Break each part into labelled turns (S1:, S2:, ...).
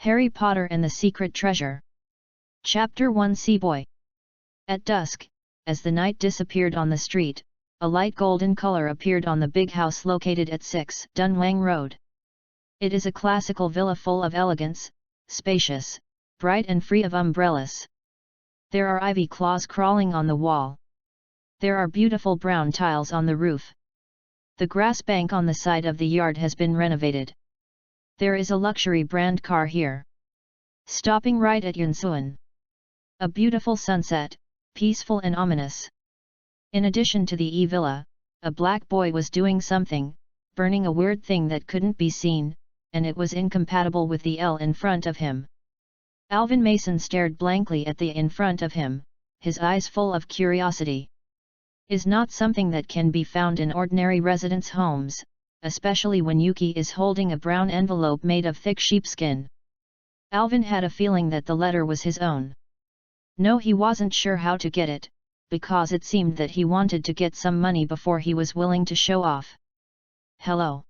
S1: Harry Potter and the Secret Treasure. Chapter 1 Sea Boy. At dusk, as the night disappeared on the street, a light golden color appeared on the big house located at 6 Dunwang Road. It is a classical villa full of elegance, spacious, bright and free of umbrellas. There are ivy claws crawling on the wall. There are beautiful brown tiles on the roof. The grass bank on the side of the yard has been renovated. There is a luxury brand car here, stopping right at Yunsuan. A beautiful sunset, peaceful and ominous. In addition to the E-Villa, a black boy was doing something, burning a weird thing that couldn't be seen, and it was incompatible with the L in front of him. Alvin Mason stared blankly at the in front of him, his eyes full of curiosity. Is not something that can be found in ordinary residence homes, especially when Yuki is holding a brown envelope made of thick sheepskin. Alvin had a feeling that the letter was his own. No, he wasn't sure how to get it, because it seemed that he wanted to get some money before he was willing to show off. Hello.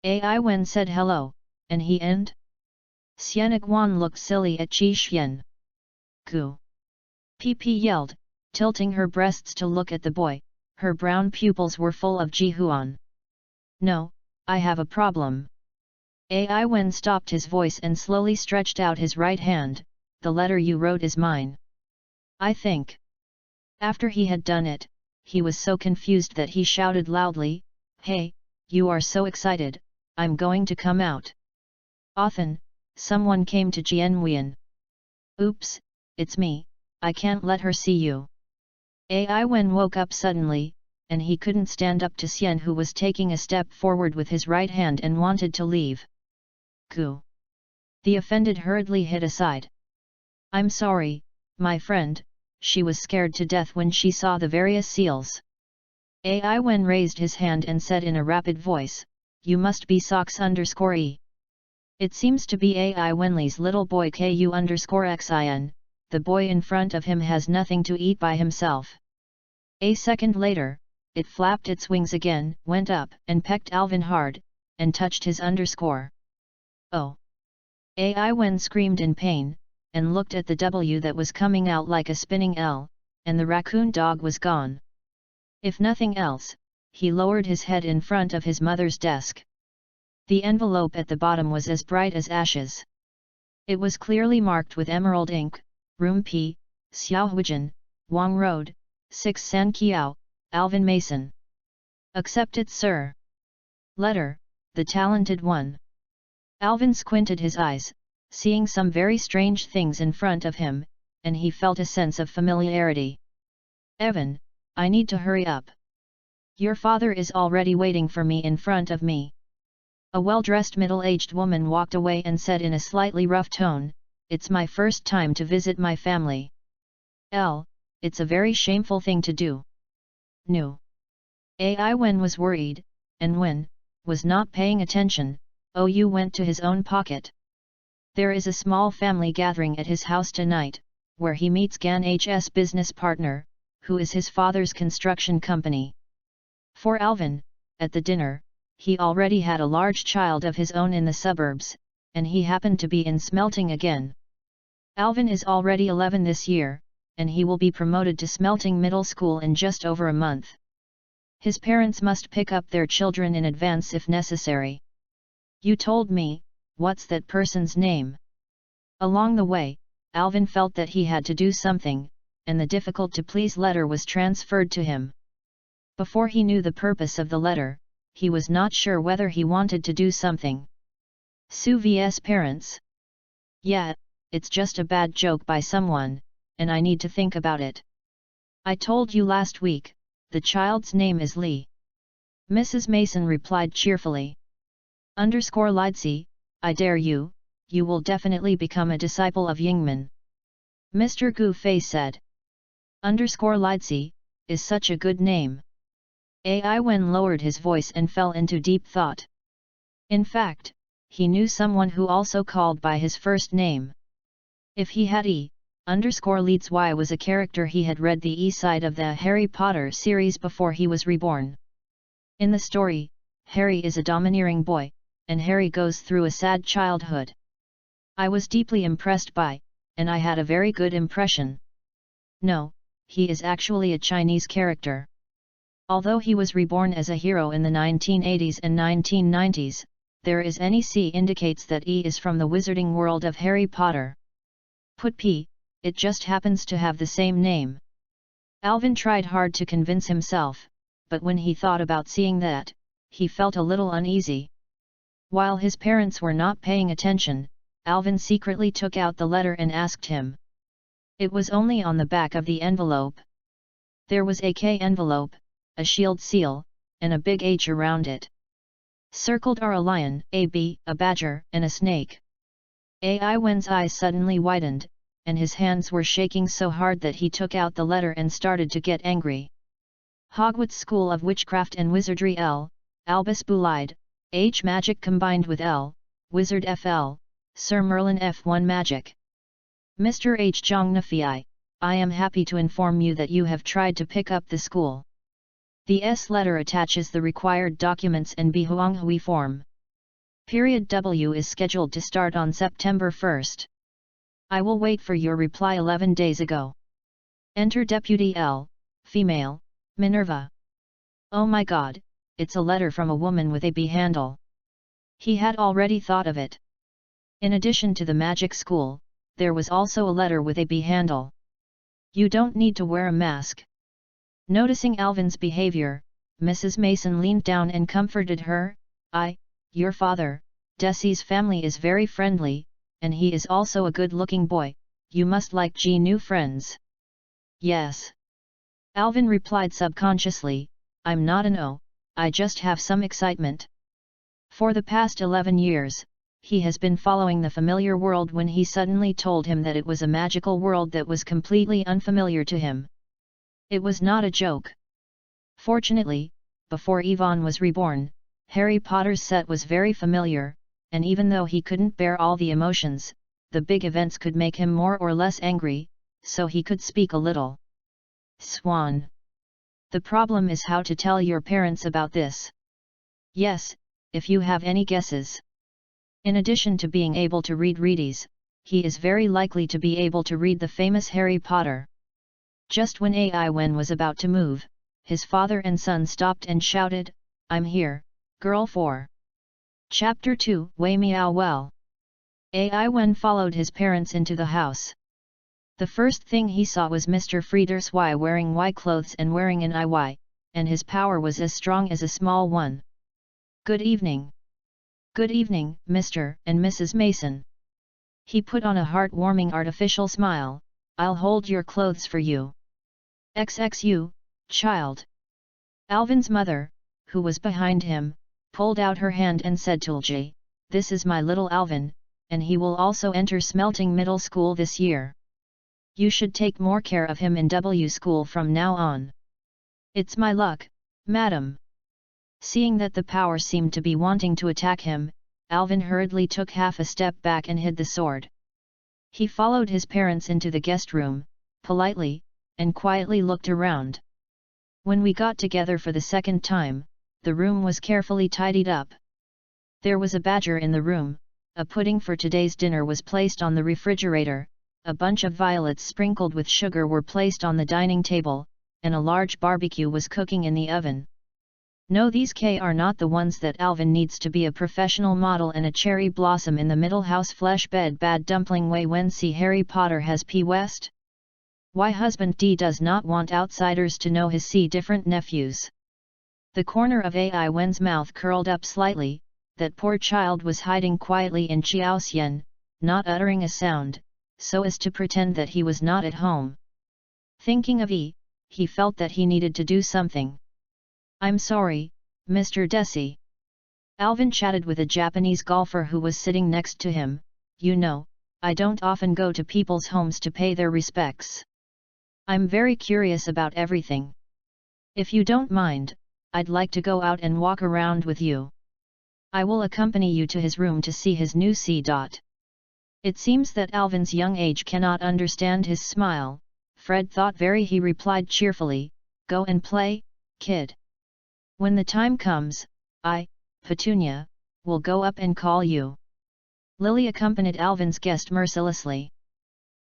S1: Ai Wen said hello, and he and? Xianguan looked silly at Qi Xian. Gu. Pp yelled, tilting her breasts to look at the boy. Her brown pupils were full of Jihuan. No, I have a problem. Ai Wen stopped his voice and slowly stretched out his right hand. The letter you wrote is mine. I think. After he had done it, he was so confused that he shouted loudly, Hey, you are so excited, I'm going to come out. Often, someone came to Jianwen. Oops, it's me, I can't let her see you. Ai Wen woke up suddenly, and he couldn't stand up to Xian, who was taking a step forward with his right hand and wanted to leave. Gu. The offended hurriedly hid aside. I'm sorry, my friend, she was scared to death when she saw the various seals. Ai Wen raised his hand and said in a rapid voice, You must be Sox_E. It seems to be Ai Wenli's little boy Ku_Xin, the boy in front of him has nothing to eat by himself. A second later, it flapped its wings again, went up and pecked Alvin hard, and touched his underscore. Oh! Ai Wen screamed in pain, and looked at the W that was coming out like a spinning L, and the raccoon dog was gone. If nothing else, he lowered his head in front of his mother's desk. The envelope at the bottom was as bright as ashes. It was clearly marked with emerald ink, Room P, Xiaohuijian, Wang Road, 6 San Kiao, Alvin Mason. Accepted, sir. Letter, the talented one. Alvin squinted his eyes, seeing some very strange things in front of him, and he felt a sense of familiarity. Evan, I need to hurry up. Your father is already waiting for me in front of me. A well-dressed middle-aged woman walked away and said in a slightly rough tone, It's my first time to visit my family. It's a very shameful thing to do. No. Ai Wen was worried, and Wen was not paying attention. You went to his own pocket. There is a small family gathering at his house tonight, where he meets Gan H's business partner, who is his father's construction company. For Alvin, at the dinner, he already had a large child of his own in the suburbs, and he happened to be in smelting again. Alvin is already 11 this year, and he will be promoted to smelting middle school in just over a month. His parents must pick up their children in advance if necessary. You told me, what's that person's name? Along the way, Alvin felt that he had to do something, and the difficult-to-please letter was transferred to him. Before he knew the purpose of the letter, he was not sure whether he wanted to do something. Su vs parents. Yeah, it's just a bad joke by someone, and I need to think about it. I told you last week, the child's name is Li. Mrs. Mason replied cheerfully. _Lidzi, I dare you, you will definitely become a disciple of Yingmen. Mr. Gu Fei said. _Lidzi, is such a good name. Ai Wen lowered his voice and fell into deep thought. In fact, he knew someone who also called by his first name. If he had Leeds Y was a character he had read the E-side of the Harry Potter series before he was reborn. In the story, Harry is a domineering boy, and Harry goes through a sad childhood. I was deeply impressed by, and I had a very good impression. No, he is actually a Chinese character. Although he was reborn as a hero in the 1980s and 1990s, there is any C indicates that E is from the wizarding world of Harry Potter. Put P, it just happens to have the same name. Alvin tried hard to convince himself, but when he thought about seeing that, he felt a little uneasy. While his parents were not paying attention, Alvin secretly took out the letter and asked him. It was only on the back of the envelope. There was a K envelope, a shield seal, and a big H around it. Circled are a lion, a bee, a badger, and a snake. Ai Wen's eyes suddenly widened, and his hands were shaking so hard that he took out the letter and started to get angry. Hogwarts School of Witchcraft and Wizardry L, Albus Bulide, H Magic combined with L, Wizard FL, Sir Merlin F1 Magic. Mr. H. Jongnafei, I am happy to inform you that you have tried to pick up the school. The S letter attaches the required documents and Bihuanghui form. Period W is scheduled to start on September 1st. I will wait for your reply 11 days ago. Enter Deputy L, female, Minerva. Oh my god, it's a letter from a woman with a B handle. He had already thought of it. In addition to the magic school, there was also a letter with a B handle. You don't need to wear a mask. Noticing Alvin's behavior, Mrs. Mason leaned down and comforted her. Your father, Desi's family is very friendly, and he is also a good-looking boy, you must like new friends. Yes. Alvin replied subconsciously, I'm not an O, I just have some excitement. For the past 11 years, he has been following the familiar world when he suddenly told him that it was a magical world that was completely unfamiliar to him. It was not a joke. Fortunately, before Yvonne was reborn, Harry Potter's set was very familiar, and even though he couldn't bear all the emotions, the big events could make him more or less angry, so he could speak a little. Swan. The problem is how to tell your parents about this. Yes, if you have any guesses. In addition to being able to read Readies, he is very likely to be able to read the famous Harry Potter. Just when Ai Wen was about to move, his father and son stopped and shouted, I'm here, girl 4. Chapter 2, Wei Miao Well. Ai Wen followed his parents into the house. The first thing he saw was Mr. Frieders Y wearing Y clothes and wearing an IY, and his power was as strong as a small one. Good evening. Good evening, Mr. and Mrs. Mason. He put on a heartwarming artificial smile. I'll hold your clothes for you. XXU, child. Alvin's mother, who was behind him, pulled out her hand and said Tulji, this is my little Alvin, and he will also enter Smelting Middle School this year. You should take more care of him in W school from now on. It's my luck, madam. Seeing that the power seemed to be wanting to attack him, Alvin hurriedly took half a step back and hid the sword. He followed his parents into the guest room, politely, and quietly looked around. When we got together for the second time, the room was carefully tidied up. There was a badger in the room, a pudding for today's dinner was placed on the refrigerator, a bunch of violets sprinkled with sugar were placed on the dining table, and a large barbecue was cooking in the oven. No, these are not the ones that Alvin needs to be a professional model and a cherry blossom in the middle house flesh bed bad dumpling way when see Harry Potter has P. West. Why husband D does not want outsiders to know his C different nephews. The corner of Ai Wen's mouth curled up slightly, that poor child was hiding quietly in Xiaoxian, not uttering a sound, so as to pretend that he was not at home. Thinking of E, he felt that he needed to do something. I'm sorry, Mr. Desi. Alvin chatted with a Japanese golfer who was sitting next to him. You know, I don't often go to people's homes to pay their respects. I'm very curious about everything. If you don't mind, I'd like to go out and walk around with you. I will accompany you to his room to see his new C. It seems that Alvin's young age cannot understand his smile. Fred thought he replied cheerfully, go and play, kid. When the time comes, I, Petunia, will go up and call you. Lily accompanied Alvin's guest mercilessly.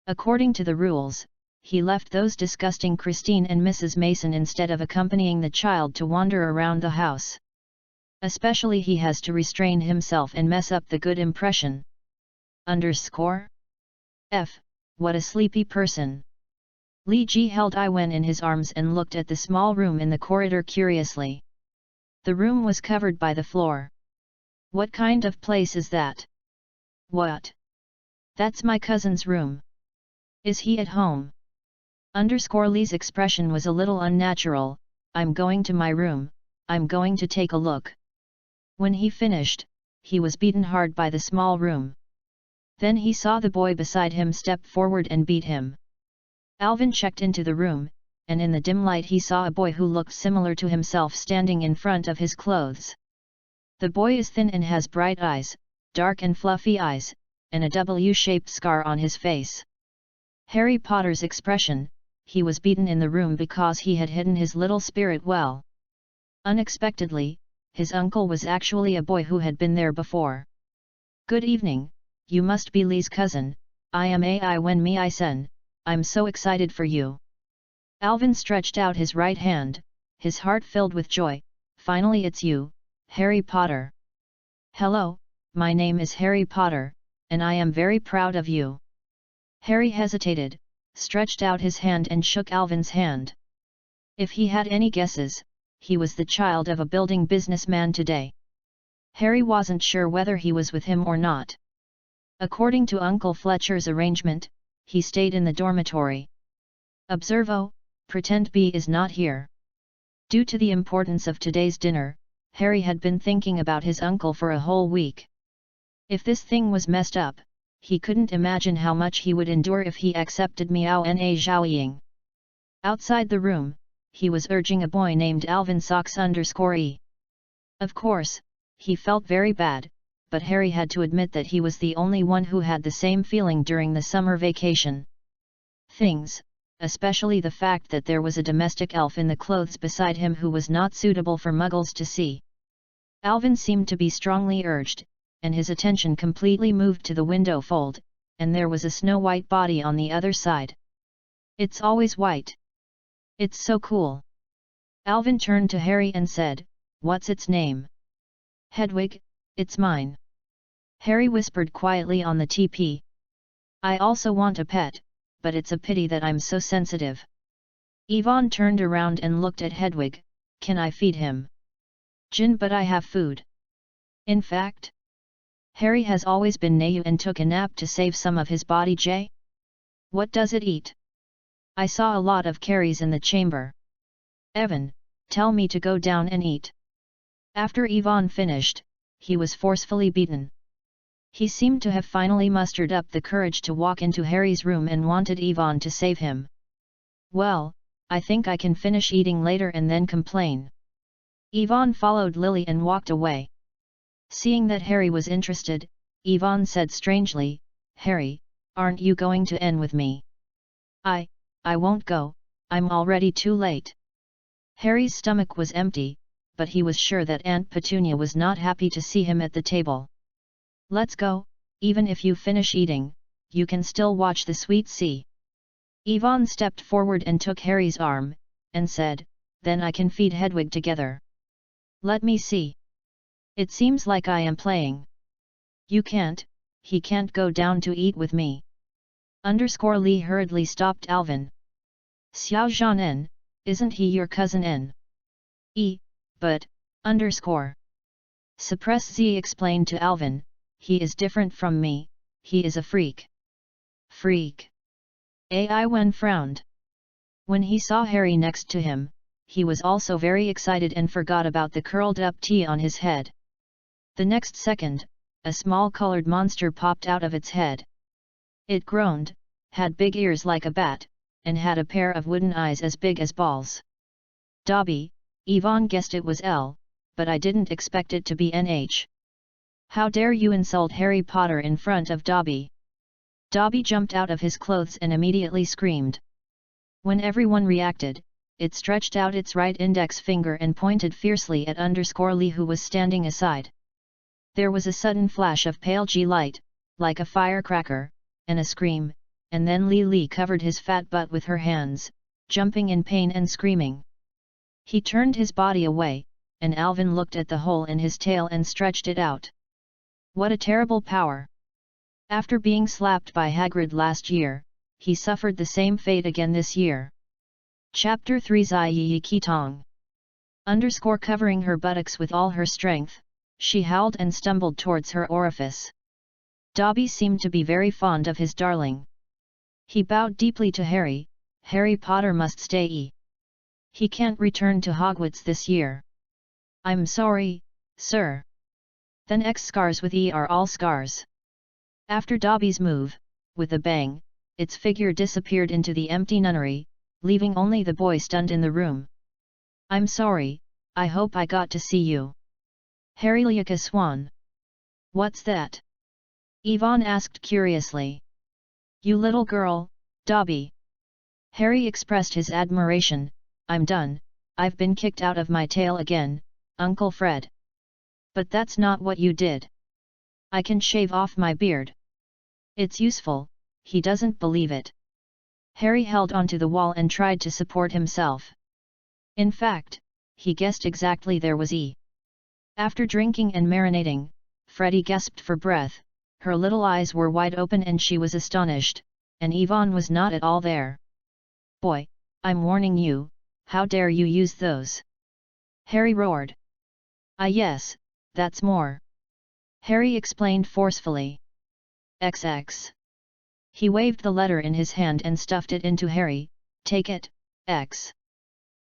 S1: According to the rules, he left those disgusting Christine and Mrs. Mason instead of accompanying the child to wander around the house. Especially he has to restrain himself and mess up the good impression. F. What a sleepy person. Li Ji held Iwen in his arms and looked at the small room in the corridor curiously. The room was covered by the floor. What kind of place is that? What? That's my cousin's room. Is he at home? Li's expression was a little unnatural. I'm going to my room, I'm going to take a look. When he finished, he was beaten hard by the small room. Then he saw the boy beside him step forward and beat him. Alvin checked into the room, and in the dim light he saw a boy who looked similar to himself standing in front of his clothes. The boy is thin and has bright eyes, dark and fluffy eyes, and a W-shaped scar on his face. Harry Potter's expression, he was beaten in the room because he had hidden his little spirit well. Unexpectedly, his uncle was actually a boy who had been there before. Good evening, you must be Li's cousin. I am Iwen Mi-sen, I'm so excited for you. Alvin stretched out his right hand, his heart filled with joy. Finally it's you, Harry Potter. Hello, my name is Harry Potter, and I am very proud of you. Harry hesitated, stretched out his hand and shook Alvin's hand. If he had any guesses, he was the child of a building businessman today. Harry wasn't sure whether he was with him or not. According to Uncle Fletcher's arrangement, he stayed in the dormitory. Observo, pretend B is not here. Due to the importance of today's dinner, Harry had been thinking about his uncle for a whole week. If this thing was messed up, he couldn't imagine how much he would endure if he accepted Miao Na Zhaoying. Outside the room, he was urging a boy named Alvin Socks_E. Of course, he felt very bad, but Harry had to admit that he was the only one who had the same feeling during the summer vacation. Things, especially the fact that there was a domestic elf in the clothes beside him who was not suitable for muggles to see. Alvin seemed to be strongly urged, and his attention completely moved to the window fold, and there was a snow-white body on the other side. It's always white. It's so cool. Alvin turned to Harry and said, "What's its name?" "Hedwig, it's mine." Harry whispered quietly on the TP. "I also want a pet, but it's a pity that I'm so sensitive." Yvonne turned around and looked at Hedwig. "Can I feed him?" "Jin, but I have food." In fact, Harry has always been Nayu and took a nap to save some of his body. What does it eat? I saw a lot of carries in the chamber. Evan, tell me to go down and eat. After Yvonne finished, he was forcefully beaten. He seemed to have finally mustered up the courage to walk into Harry's room and wanted Yvonne to save him. "Well, I think I can finish eating later and then complain." Yvonne followed Lily and walked away. Seeing that Harry was interested, Yvonne said strangely, "Harry, aren't you going to end with me?" I won't go, I'm already too late." Harry's stomach was empty, but he was sure that Aunt Petunia was not happy to see him at the table. "Let's go, even if you finish eating, you can still watch the sweet sea." Yvonne stepped forward and took Harry's arm, and said, "Then I can feed Hedwig together." "Let me see. It seems like I am playing." "You can't, he can't go down to eat with me." Li hurriedly stopped Alvin. "Xiao Zhanen, isn't he your cousin N? But, Suppress Z explained to Alvin, "He is different from me, he is a freak." "Freak?" Iwen frowned. When he saw Harry next to him, he was also very excited and forgot about the curled-up tea on his head. The next second, a small colored monster popped out of its head. It groaned, had big ears like a bat, and had a pair of wooden eyes as big as balls. "Dobby," Yvonne guessed it was L, but I didn't expect it to be NH. "How dare you insult Harry Potter in front of Dobby?" Dobby jumped out of his clothes and immediately screamed. When everyone reacted, it stretched out its right index finger and pointed fiercely at Li who was standing aside. There was a sudden flash of pale G light, like a firecracker, and a scream, and then Lily covered his fat butt with her hands, jumping in pain and screaming. He turned his body away, and Alvin looked at the hole in his tail and stretched it out. What a terrible power! After being slapped by Hagrid last year, he suffered the same fate again this year. Chapter 3 Zai Yi Kitong. Covering her buttocks with all her strength, she howled and stumbled towards her orifice. Dobby seemed to be very fond of his darling. He bowed deeply to Harry. Harry Potter must stay. He can't return to Hogwarts this year. I'm sorry, sir. Then X scars with E are all scars. After Dobby's move, with a bang, its figure disappeared into the empty nunnery, leaving only the boy stunned in the room. I'm sorry, I hope I got to see you. Harry like a swan. What's that? Yvonne asked curiously. You little girl, Dobby. Harry expressed his admiration. I'm done, I've been kicked out of my tail again, Uncle Fred. But that's not what you did. I can shave off my beard. It's useful, he doesn't believe it. Harry held onto the wall and tried to support himself. In fact, he guessed exactly there was E. After drinking and marinating, Freddie gasped for breath, her little eyes were wide open and she was astonished, and Yvonne was not at all there. Boy, I'm warning you, how dare you use those? Harry roared. Ah yes, that's more. Harry explained forcefully. XX. He waved the letter in his hand and stuffed it into Harry. Take it, X.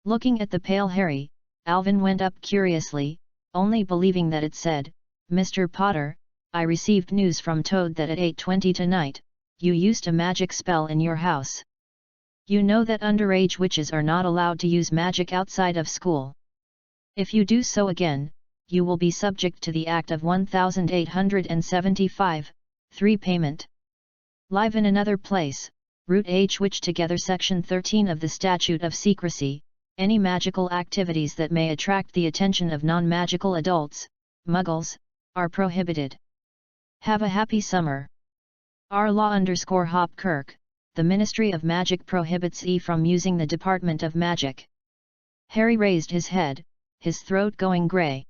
S1: Looking at the pale Harry, Alvin went up curiously, only believing that it said, Mr. Potter, I received news from Toad that at 8:20 tonight, you used a magic spell in your house. You know that underage witches are not allowed to use magic outside of school. If you do so again, you will be subject to the Act of 1875, 3 payment. Live in another place, Root H Witch Together Section 13 of the Statute of Secrecy, any magical activities that may attract the attention of non-magical adults, muggles, are prohibited. Have a happy summer. R Law _Hop Kirk, the Ministry of Magic prohibits E from using the Department of Magic. Harry raised his head, his throat going grey.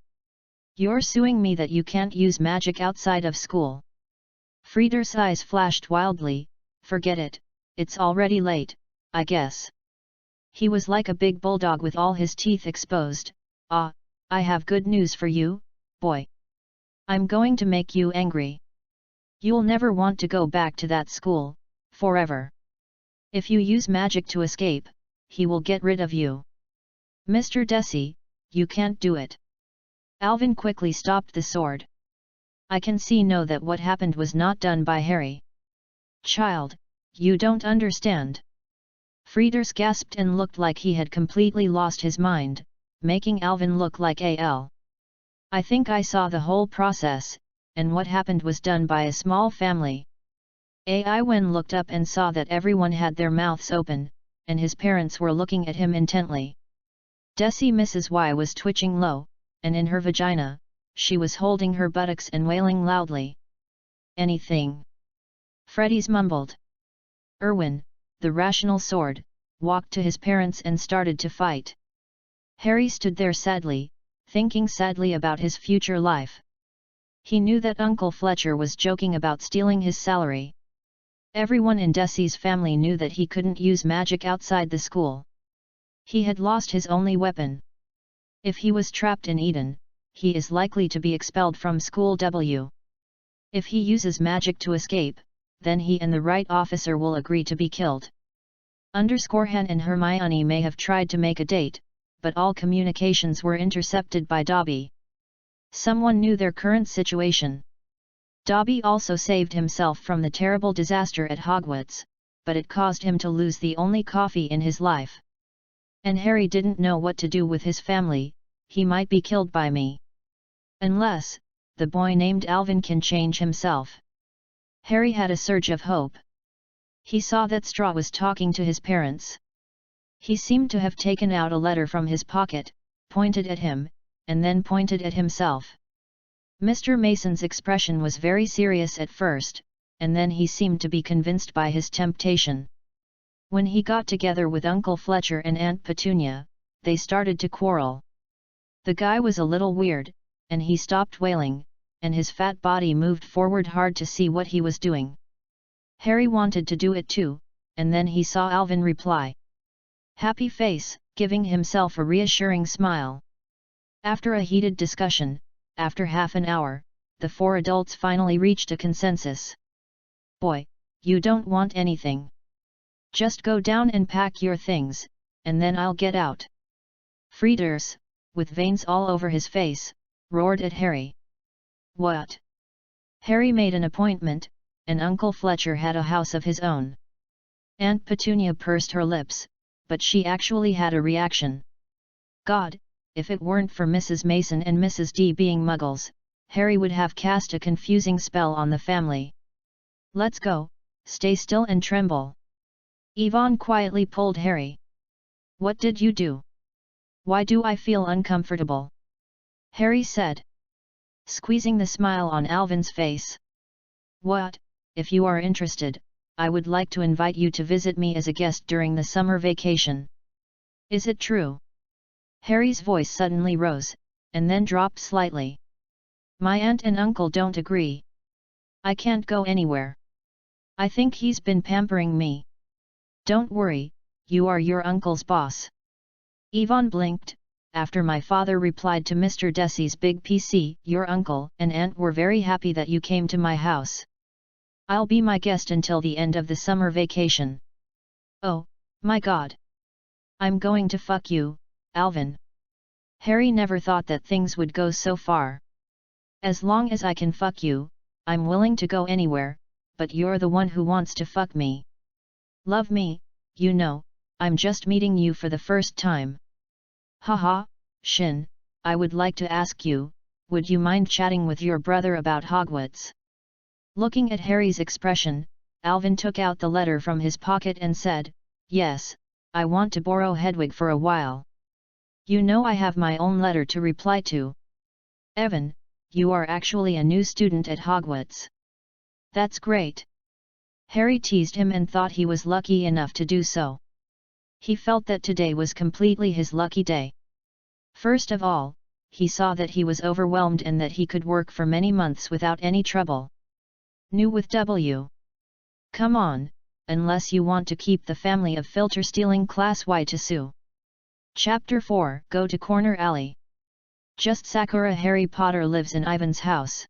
S1: You're suing me that you can't use magic outside of school. Frieder's eyes flashed wildly. Forget it, it's already late, I guess. He was like a big bulldog with all his teeth exposed. Ah, I have good news for you, boy. I'm going to make you angry. You'll never want to go back to that school, forever. If you use magic to escape, he will get rid of you. Mr. Desi, you can't do it. Alvin quickly stopped the sword. I can see now that what happened was not done by Harry. Child, you don't understand. Frieders gasped and looked like he had completely lost his mind, making Alvin look like AL. I think I saw the whole process, and what happened was done by a small family. Wen looked up and saw that everyone had their mouths open, and his parents were looking at him intently. Desi Mrs. Y was twitching low, and in her vagina, she was holding her buttocks and wailing loudly. Anything? Freddy's mumbled. Erwin, the rational sword, walked to his parents and started to fight. Harry stood there sadly, thinking sadly about his future life. He knew that Uncle Fletcher was joking about stealing his salary. Everyone in Desi's family knew that he couldn't use magic outside the school. He had lost his only weapon. If he was trapped in Eden, he is likely to be expelled from school. If he uses magic to escape, then he and the right officer will agree to be killed. Han and Hermione may have tried to make a date, but all communications were intercepted by Dobby. Someone knew their current situation. Dobby also saved himself from the terrible disaster at Hogwarts, but it caused him to lose the only coffee in his life. And Harry didn't know what to do with his family. He might be killed by me. Unless, the boy named Alvin can change himself. Harry had a surge of hope. He saw that Straw was talking to his parents. He seemed to have taken out a letter from his pocket, pointed at him, and then pointed at himself. Mr. Mason's expression was very serious at first, and then he seemed to be convinced by his temptation. When he got together with Uncle Fletcher and Aunt Petunia, they started to quarrel. The guy was a little weird, and he stopped wailing, and his fat body moved forward hard to see what he was doing. Harry wanted to do it too, and then he saw Alvin reply. Happy face, giving himself a reassuring smile. After a heated discussion, after half an hour, the four adults finally reached a consensus. Boy, you don't want anything. Just go down and pack your things, and then I'll get out. Frieders, with veins all over his face, roared at Harry. What? Harry made an appointment, and Uncle Fletcher had a house of his own. Aunt Petunia pursed her lips, but she actually had a reaction. God, if it weren't for Mrs. Mason and Mrs. D being muggles, Harry would have cast a confusing spell on the family. Let's go, stay still and tremble. Yvonne quietly pulled Harry. What did you do? Why do I feel uncomfortable? Harry said, squeezing the smile on Alvin's face. What, if you are interested, I would like to invite you to visit me as a guest during the summer vacation. Is it true? Harry's voice suddenly rose, and then dropped slightly. My aunt and uncle don't agree. I can't go anywhere. I think he's been pampering me. Don't worry, you are your uncle's boss. Yvonne blinked. After my father replied to Mr. Desi's big PC, your uncle and aunt were very happy that you came to my house. I'll be my guest until the end of the summer vacation. Oh, my God. I'm going to fuck you, Alvin. Harry never thought that things would go so far. As long as I can fuck you, I'm willing to go anywhere, but you're the one who wants to fuck me. Love me, you know, I'm just meeting you for the first time. Haha, Shin, I would like to ask you, would you mind chatting with your brother about Hogwarts? Looking at Harry's expression, Alvin took out the letter from his pocket and said, yes, I want to borrow Hedwig for a while. You know I have my own letter to reply to. Evan, you are actually a new student at Hogwarts. That's great. Harry teased him and thought he was lucky enough to do so. He felt that today was completely his lucky day. First of all, he saw that he was overwhelmed and that he could work for many months without any trouble. New with W. Come on, unless you want to keep the family of filter-stealing Class Y to sue. Chapter 4 Go to Corner Alley. Just Sakura Harry Potter lives in Ivan's house.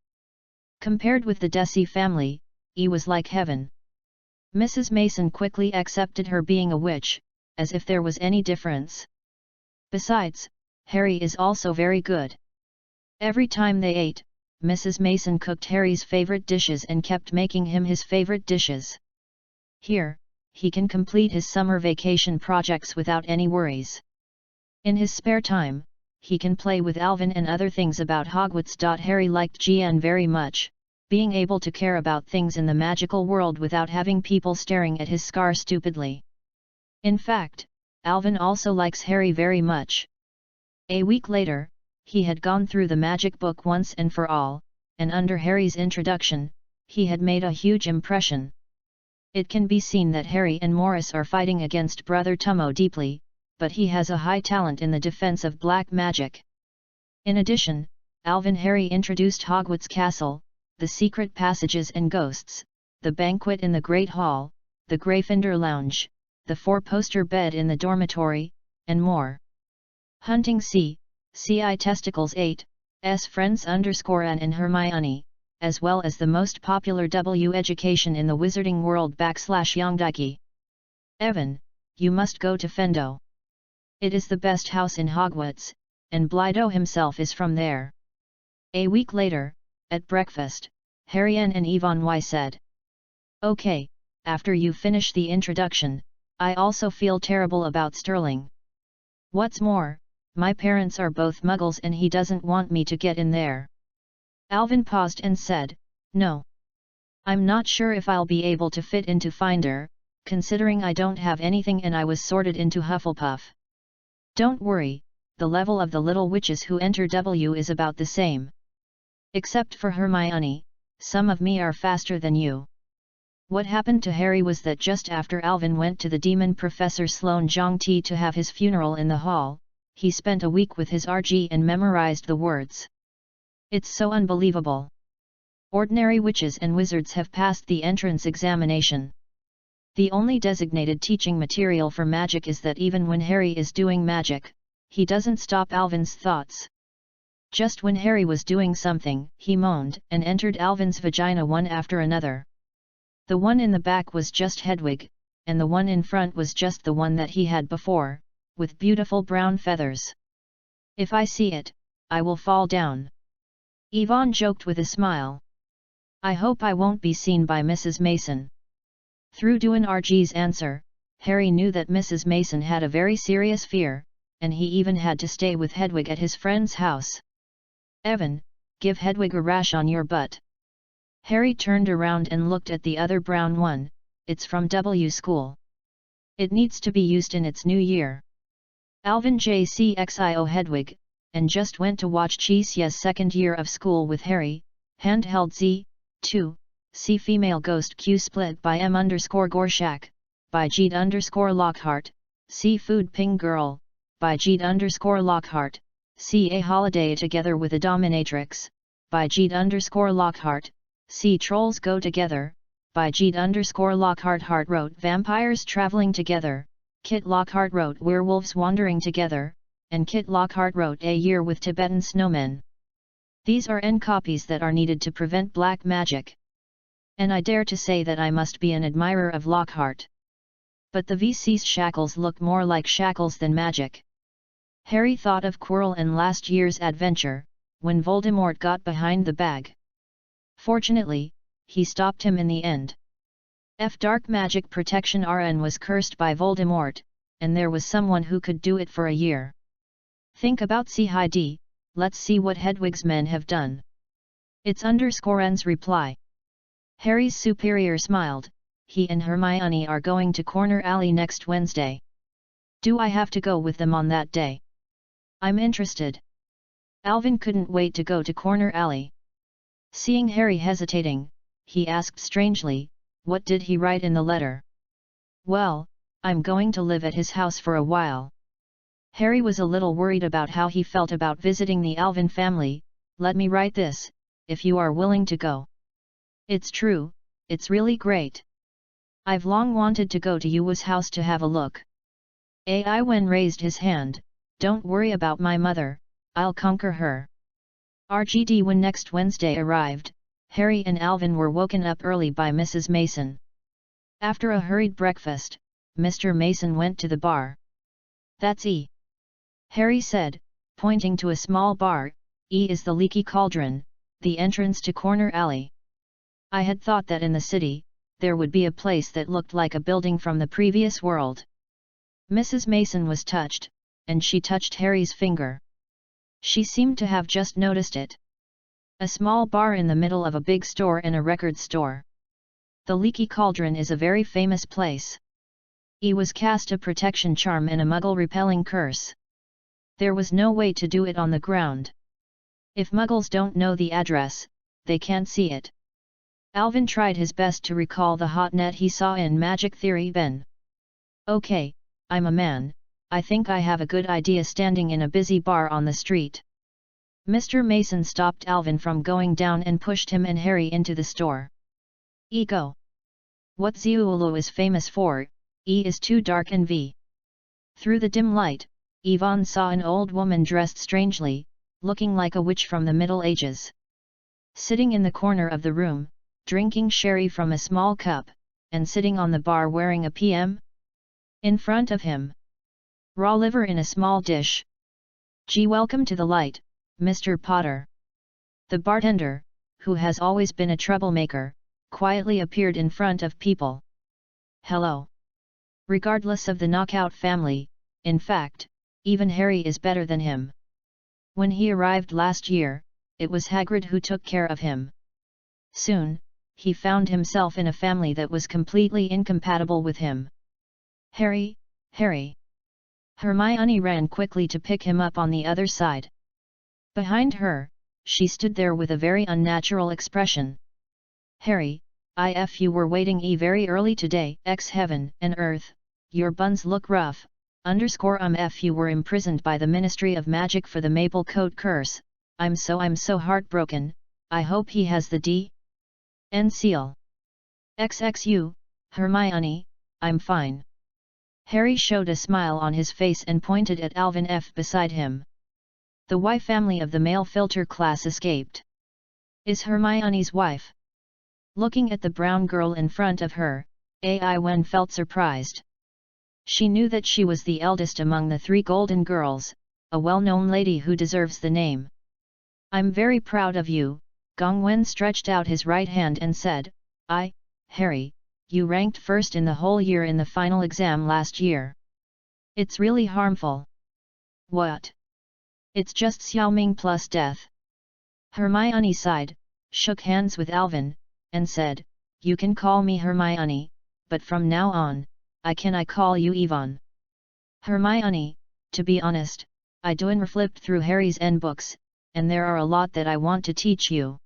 S1: Compared with the Desi family, he was like heaven. Mrs. Mason quickly accepted her being a witch, as if there was any difference. Besides, Harry is also very good. Every time they ate, Mrs. Mason cooked Harry's favorite dishes and kept making him his favorite dishes. Here, he can complete his summer vacation projects without any worries. In his spare time, he can play with Alvin and other things about Hogwarts. Harry liked Gian very much, being able to care about things in the magical world without having people staring at his scar stupidly. In fact, Alvin also likes Harry very much. A week later, he had gone through the magic book once and for all, and under Harry's introduction, he had made a huge impression. It can be seen that Harry and Morris are fighting against Brother Tummo deeply, but he has a high talent in the defense of black magic. In addition, Alvin Harry introduced Hogwarts Castle, the secret passages and ghosts, the banquet in the Great Hall, the Gryffindor Lounge, the four-poster bed in the dormitory, and more. Hunting C.I. Testicles 8, S friends _Anne and Hermione, as well as the most popular W education in the wizarding world /Yongdaiki. Evan, you must go to Fendo. It is the best house in Hogwarts, and Blido himself is from there. A week later, at breakfast, Harriet and Yvonne said. Okay, after you finish the introduction, I also feel terrible about Sterling. What's more, my parents are both muggles and he doesn't want me to get in there. Alvin paused and said, no. I'm not sure if I'll be able to fit into Finder, considering I don't have anything and I was sorted into Hufflepuff. Don't worry, the level of the little witches who enter W is about the same. Except for Hermione, some of me are faster than you. What happened to Harry was that just after Alvin went to the demon Professor Sloane Zhongti to have his funeral in the hall, he spent a week with his RG and memorized the words. It's so unbelievable. Ordinary witches and wizards have passed the entrance examination. The only designated teaching material for magic is that even when Harry is doing magic, he doesn't stop Alvin's thoughts. Just when Harry was doing something, he moaned and entered Alvin's vagina one after another. The one in the back was just Hedwig, and the one in front was just the one that he had before, with beautiful brown feathers. If I see it, I will fall down. Yvonne joked with a smile. I hope I won't be seen by Mrs. Mason. Through Duan RG's answer, Harry knew that Mrs. Mason had a very serious fear, and he even had to stay with Hedwig at his friend's house. Evan, give Hedwig a rash on your butt. Harry turned around and looked at the other brown one. It's from W School. It needs to be used in its new year. Alvin JCXIO Hedwig, and just went to watch Chi's second year of school with Harry, handheld Z, 2, C female ghost Q split by M_Gorshak, by Jeet_Lockhart, C food ping girl, by Jeet_Lockhart, C a holiday together with a dominatrix, by Jeet_Lockhart, C trolls go together, by Jeet_Lockhart Hart wrote vampires traveling together, Kit Lockhart wrote werewolves wandering together, and Kit Lockhart wrote a year with Tibetan snowmen. These are N copies that are needed to prevent black magic. And I dare to say that I must be an admirer of Lockhart. But the VC's shackles look more like shackles than magic. Harry thought of Quirrell and last year's adventure, when Voldemort got behind the bag. Fortunately, he stopped him in the end. Dark magic protection RN was cursed by Voldemort, and there was someone who could do it for a year. Think about C-High-D, let's see what Hedwig's men have done. It's _N's reply. Harry's superior smiled. He and Hermione are going to Corner Alley next Wednesday. Do I have to go with them on that day? I'm interested. Alvin couldn't wait to go to Corner Alley. Seeing Harry hesitating, he asked strangely, what did he write in the letter? Well, I'm going to live at his house for a while. Harry was a little worried about how he felt about visiting the Alvin family. Let me write this, if you are willing to go. It's true, it's really great. I've long wanted to go to Yua's house to have a look. Ai Wen raised his hand, don't worry about my mother, I'll conquer her. RGD. When next Wednesday arrived, Harry and Alvin were woken up early by Mrs. Mason. After a hurried breakfast, Mr. Mason went to the bar. That's E. Harry said, pointing to a small bar. E is the Leaky Cauldron, the entrance to Corner Alley. I had thought that in the city, there would be a place that looked like a building from the previous world. Mrs. Mason was touched, and she touched Harry's finger. She seemed to have just noticed it. A small bar in the middle of a big store and a record store. The Leaky Cauldron is a very famous place. E was cast a protection charm and a Muggle-repelling curse. There was no way to do it on the ground. If Muggles don't know the address, they can't see it. Alvin tried his best to recall the hotnet he saw in Magic Theory Ben. Okay, I'm a man, I think I have a good idea standing in a busy bar on the street. Mr. Mason stopped Alvin from going down and pushed him and Harry into the store. Ego. What Ziuulu is famous for, E is too dark and V. Through the dim light, Yvonne saw an old woman dressed strangely, looking like a witch from the Middle Ages. Sitting in the corner of the room, drinking sherry from a small cup, and sitting on the bar wearing a PM. In front of him. Raw liver in a small dish. Gee, welcome to the light, Mr. Potter. The bartender, who has always been a troublemaker, quietly appeared in front of people. Hello. Regardless of the knockout family, in fact, even Harry is better than him. When he arrived last year, it was Hagrid who took care of him. Soon, he found himself in a family that was completely incompatible with him. Harry, Harry. Hermione ran quickly to pick him up on the other side. Behind her, she stood there with a very unnatural expression. Harry, If you were waiting very early today, heaven and earth, your buns look rough, if you were imprisoned by the Ministry of Magic for the Maple Coat curse, I'm so heartbroken, I hope he has the D.N. seal. XXU, Hermione, I'm fine. Harry showed a smile on his face and pointed at Alvin F beside him. The Y family of the male filter class escaped. Is Hermione's wife? Looking at the brown girl in front of her, Wen felt surprised. She knew that she was the eldest among the 3 golden girls, a well-known lady who deserves the name. I'm very proud of you, Gongwen stretched out his right hand and said, Harry, you ranked first in the whole year in the final exam last year. It's really harmful. What? It's just Xiaoming plus death. Hermione sighed, shook hands with Alvin, and said, you can call me Hermione, but from now on, I call you Yvonne. Hermione, to be honest, I flipped through Harry's N books, and there are a lot that I want to teach you.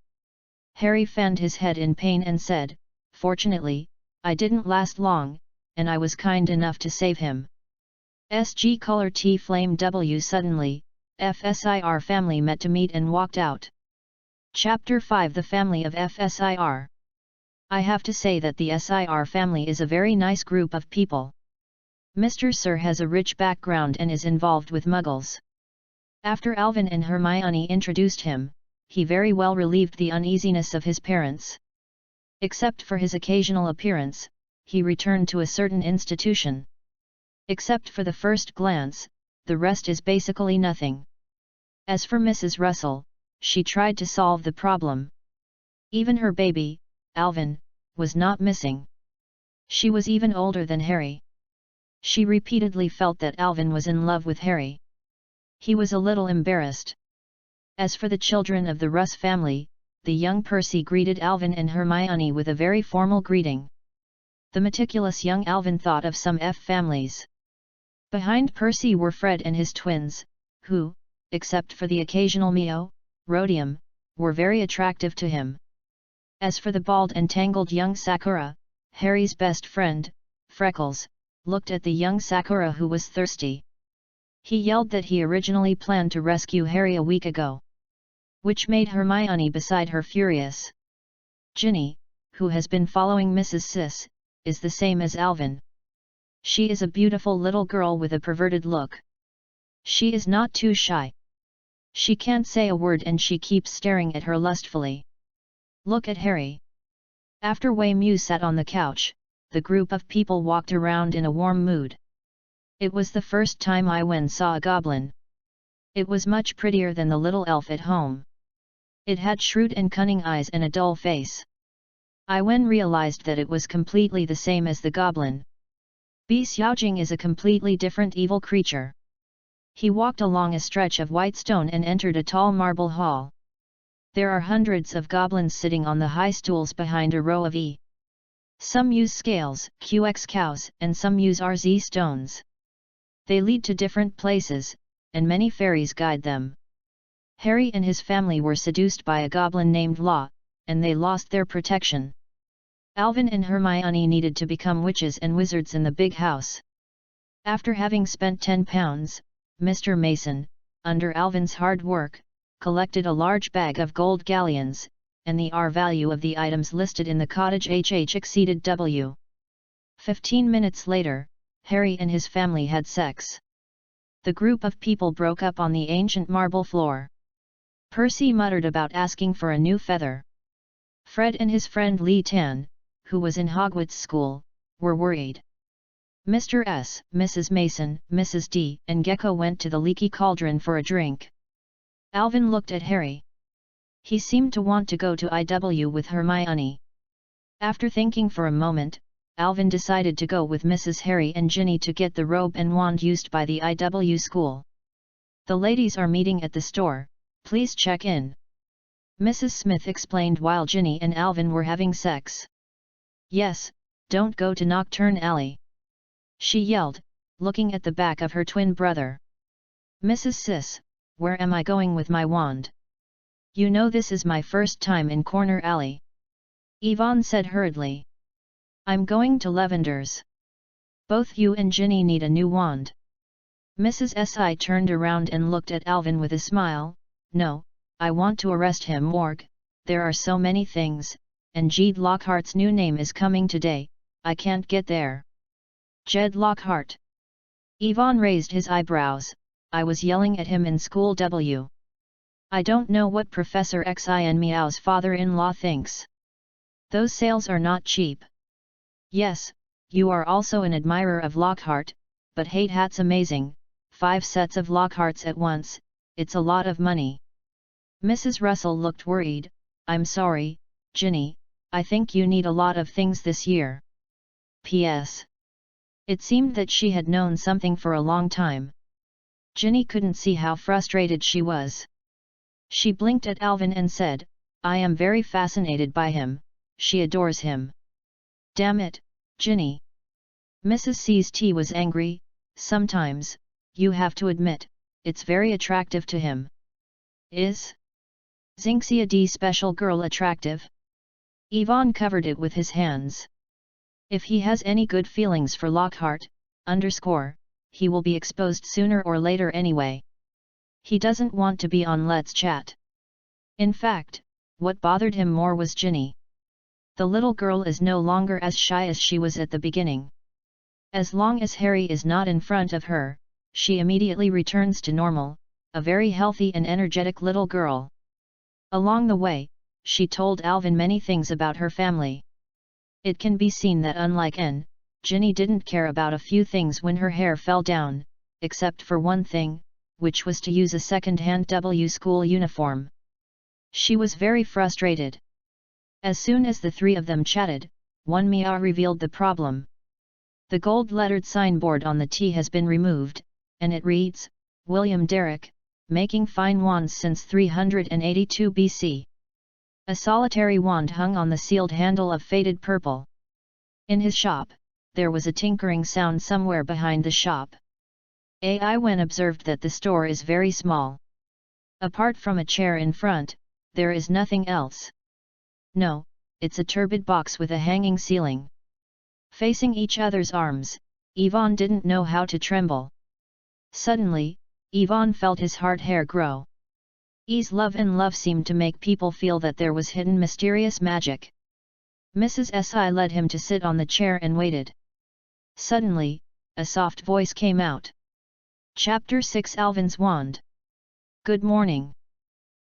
S1: Harry fanned his head in pain and said, fortunately, I didn't last long, and I was kind enough to save him. SG color T flame W suddenly, FSIR family met to meet and walked out. Chapter 5 The Family of FSIR. I have to say that the SIR family is a very nice group of people. Mr. Sir has a rich background and is involved with muggles. After Alvin and Hermione introduced him, he very well relieved the uneasiness of his parents. Except for his occasional appearance, he returned to a certain institution. Except for the first glance, the rest is basically nothing. As for Mrs. Russell, she tried to solve the problem. Even her baby, Alvin, was not missing. She was even older than Harry. She repeatedly felt that Alvin was in love with Harry. He was a little embarrassed. As for the children of the Russ family, the young Percy greeted Alvin and Hermione with a very formal greeting. The meticulous young Alvin thought of some F families. Behind Percy were Fred and his twins, who, except for the occasional Rhodium, were very attractive to him. As for the bald and tangled young Sakura, Harry's best friend, Freckles, looked at the young Sakura who was thirsty. He yelled that he originally planned to rescue Harry a week ago. Which made Hermione beside her furious. Ginny, who has been following Mrs. Sis, is the same as Alvin. She is a beautiful little girl with a perverted look. She is not too shy. She can't say a word and she keeps staring at her lustfully. Look at Harry. After Wei Mu sat on the couch, the group of people walked around in a warm mood. It was the first time Iwen saw a goblin. It was much prettier than the little elf at home. It had shrewd and cunning eyes and a dull face. Iwen realized that it was completely the same as the goblin. Bi Xiaojing is a completely different evil creature. He walked along a stretch of white stone and entered a tall marble hall. There are hundreds of goblins sitting on the high stools behind a row of E. Some use scales, QX cows, and some use RZ stones. They lead to different places, and many fairies guide them. Harry and his family were seduced by a goblin named Law, and they lost their protection. Alvin and Hermione needed to become witches and wizards in the big house. After having spent £10, Mr. Mason, under Alvin's hard work, collected a large bag of gold galleons, and the R value of the items listed in the cottage HH exceeded W. 15 minutes later, Harry and his family had sex. The group of people broke up on the ancient marble floor. Percy muttered about asking for a new feather. Fred and his friend Li Tan, who was in Hogwarts school, were worried. Mr. S, Mrs. Mason, Mrs. D, and Gecko went to the leaky cauldron for a drink. Alvin looked at Harry. He seemed to want to go to IW with Hermione. After thinking for a moment, Alvin decided to go with Mrs. Harry and Ginny to get the robe and wand used by the IW school. The ladies are meeting at the store, please check in. Mrs. Smith explained while Ginny and Alvin were having sex. Yes, don't go to Nocturne Alley. She yelled, looking at the back of her twin brother. Mrs. Sis, where am I going with my wand? You know this is my first time in Corner Alley. Yvonne said hurriedly. I'm going to Lavender's. Both you and Ginny need a new wand. Mrs. Si turned around and looked at Alvin with a smile. No, I want to arrest him. Morg, there are so many things, and Jed Lockhart's new name is coming today, I can't get there. Jed Lockhart. Yvonne raised his eyebrows. I was yelling at him in school. I don't know what Professor Xin Meow's father-in-law thinks. Those sales are not cheap. Yes, you are also an admirer of Lockhart, but hate hat's amazing, 5 sets of Lockharts at once, it's a lot of money. Mrs. Russell looked worried. I'm sorry, Ginny, I think you need a lot of things this year. P.S. It seemed that she had known something for a long time. Ginny couldn't see how frustrated she was. She blinked at Alvin and said, I am very fascinated by him, she adores him. Damn it, Ginny. Mrs. C's tea was angry. Sometimes, you have to admit, it's very attractive to him. Is Zinxia D special girl attractive? Yvonne covered it with his hands. If he has any good feelings for Lockhart, he will be exposed sooner or later anyway. He doesn't want to be on Let's Chat. In fact, what bothered him more was Ginny. The little girl is no longer as shy as she was at the beginning. As long as Harry is not in front of her, she immediately returns to normal, a very healthy and energetic little girl. Along the way, she told Alvin many things about her family. It can be seen that unlike Ginny didn't care about a few things when her hair fell down, except for one thing, which was to use a second-hand school uniform. She was very frustrated. As soon as the 3 of them chatted, one Mia revealed the problem. The gold-lettered signboard on the tea has been removed, and it reads, William Derrick, making fine wands since 382 BC. A solitary wand hung on the sealed handle of faded purple. In his shop, there was a tinkering sound somewhere behind the shop. Ai Wen observed that the store is very small. Apart from a chair in front, there is nothing else. No, it's a turbid box with a hanging ceiling. Facing each other's arms, Yvonne didn't know how to tremble. Suddenly, Yvonne felt his hard hair grow. E's love and love seemed to make people feel that there was hidden mysterious magic. Mrs. Si led him to sit on the chair and waited. Suddenly, a soft voice came out. Chapter 6 Alvin's Wand. Good morning.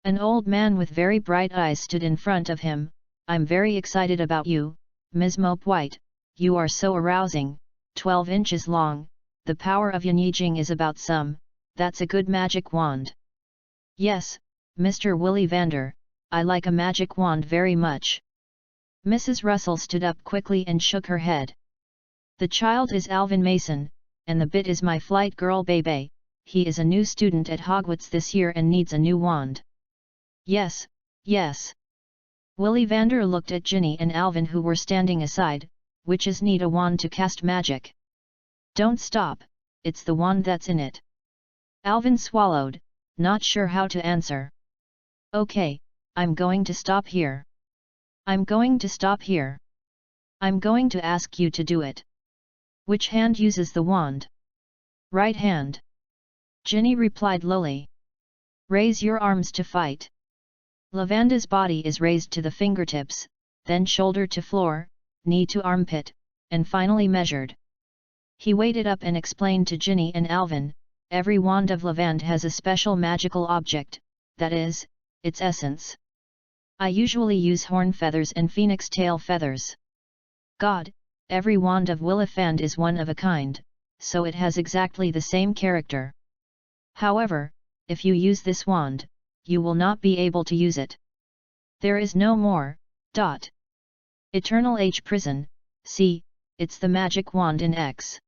S1: An old man with very bright eyes stood in front of him. I'm very excited about you, Ms. Mope White, you are so arousing, 12 inches long, the power of Yanyijing is about some, that's a good magic wand. Yes, Mr. Willy Vander, I like a magic wand very much. Mrs. Russell stood up quickly and shook her head. The child is Alvin Mason, and the bit is my flight girl Bebe, he is a new student at Hogwarts this year and needs a new wand. Yes, yes. Willy Vander looked at Ginny and Alvin who were standing aside, witches need a wand to cast magic. Don't stop, it's the wand that's in it. Alvin swallowed, not sure how to answer. Okay, I'm going to stop here. I'm going to stop here. I'm going to ask you to do it. Which hand uses the wand? Right hand. Ginny replied lowly. Raise your arms to fight. Lavanda's body is raised to the fingertips, then shoulder to floor, knee to armpit, and finally measured. He waited up and explained to Ginny and Alvin, every wand of Lavand has a special magical object, that is, its essence. I usually use horn feathers and phoenix tail feathers. God, every wand of Willifand is one of a kind, so it has exactly the same character. However, if you use this wand, you will not be able to use it. There is no more, Eternal H prison, see, it's the magic wand in X.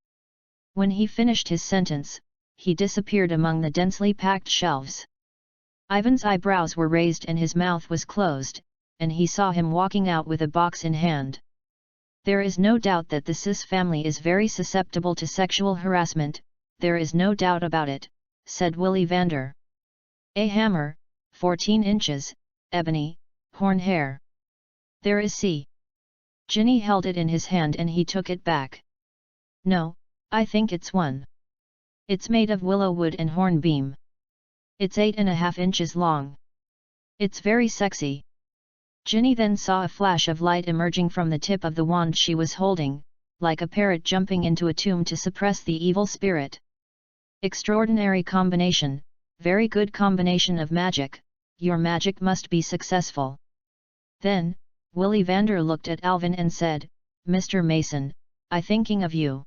S1: When he finished his sentence, he disappeared among the densely packed shelves. Ivan's eyebrows were raised and his mouth was closed, and he saw him walking out with a box in hand. There is no doubt that the Sis family is very susceptible to sexual harassment, there is no doubt about it, said Willy Vander. A hammer, 14 inches, ebony, horn hair. There is C. Ginny held it in his hand and he took it back. No, I think it's one. It's made of willow wood and hornbeam. It's 8.5 inches long. It's very sexy. Ginny then saw a flash of light emerging from the tip of the wand she was holding, like a parrot jumping into a tomb to suppress the evil spirit. Extraordinary combination, very good combination of magic, your magic must be successful. Then, Willy Vander looked at Alvin and said, Mr. Mason, I thinking of you.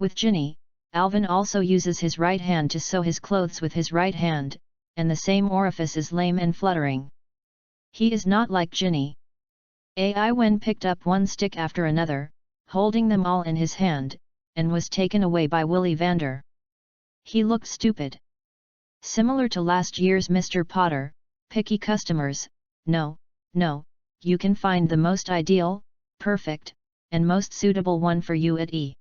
S1: With Ginny, Alvin also uses his right hand to sew his clothes with his right hand, and the same orifice is lame and fluttering. He is not like Ginny. Ai Wen picked up one stick after another, holding them all in his hand, and was taken away by Willy Vander. He looked stupid. Similar to last year's Mr. Potter, picky customers, no, you can find the most ideal, perfect, and most suitable one for you at E.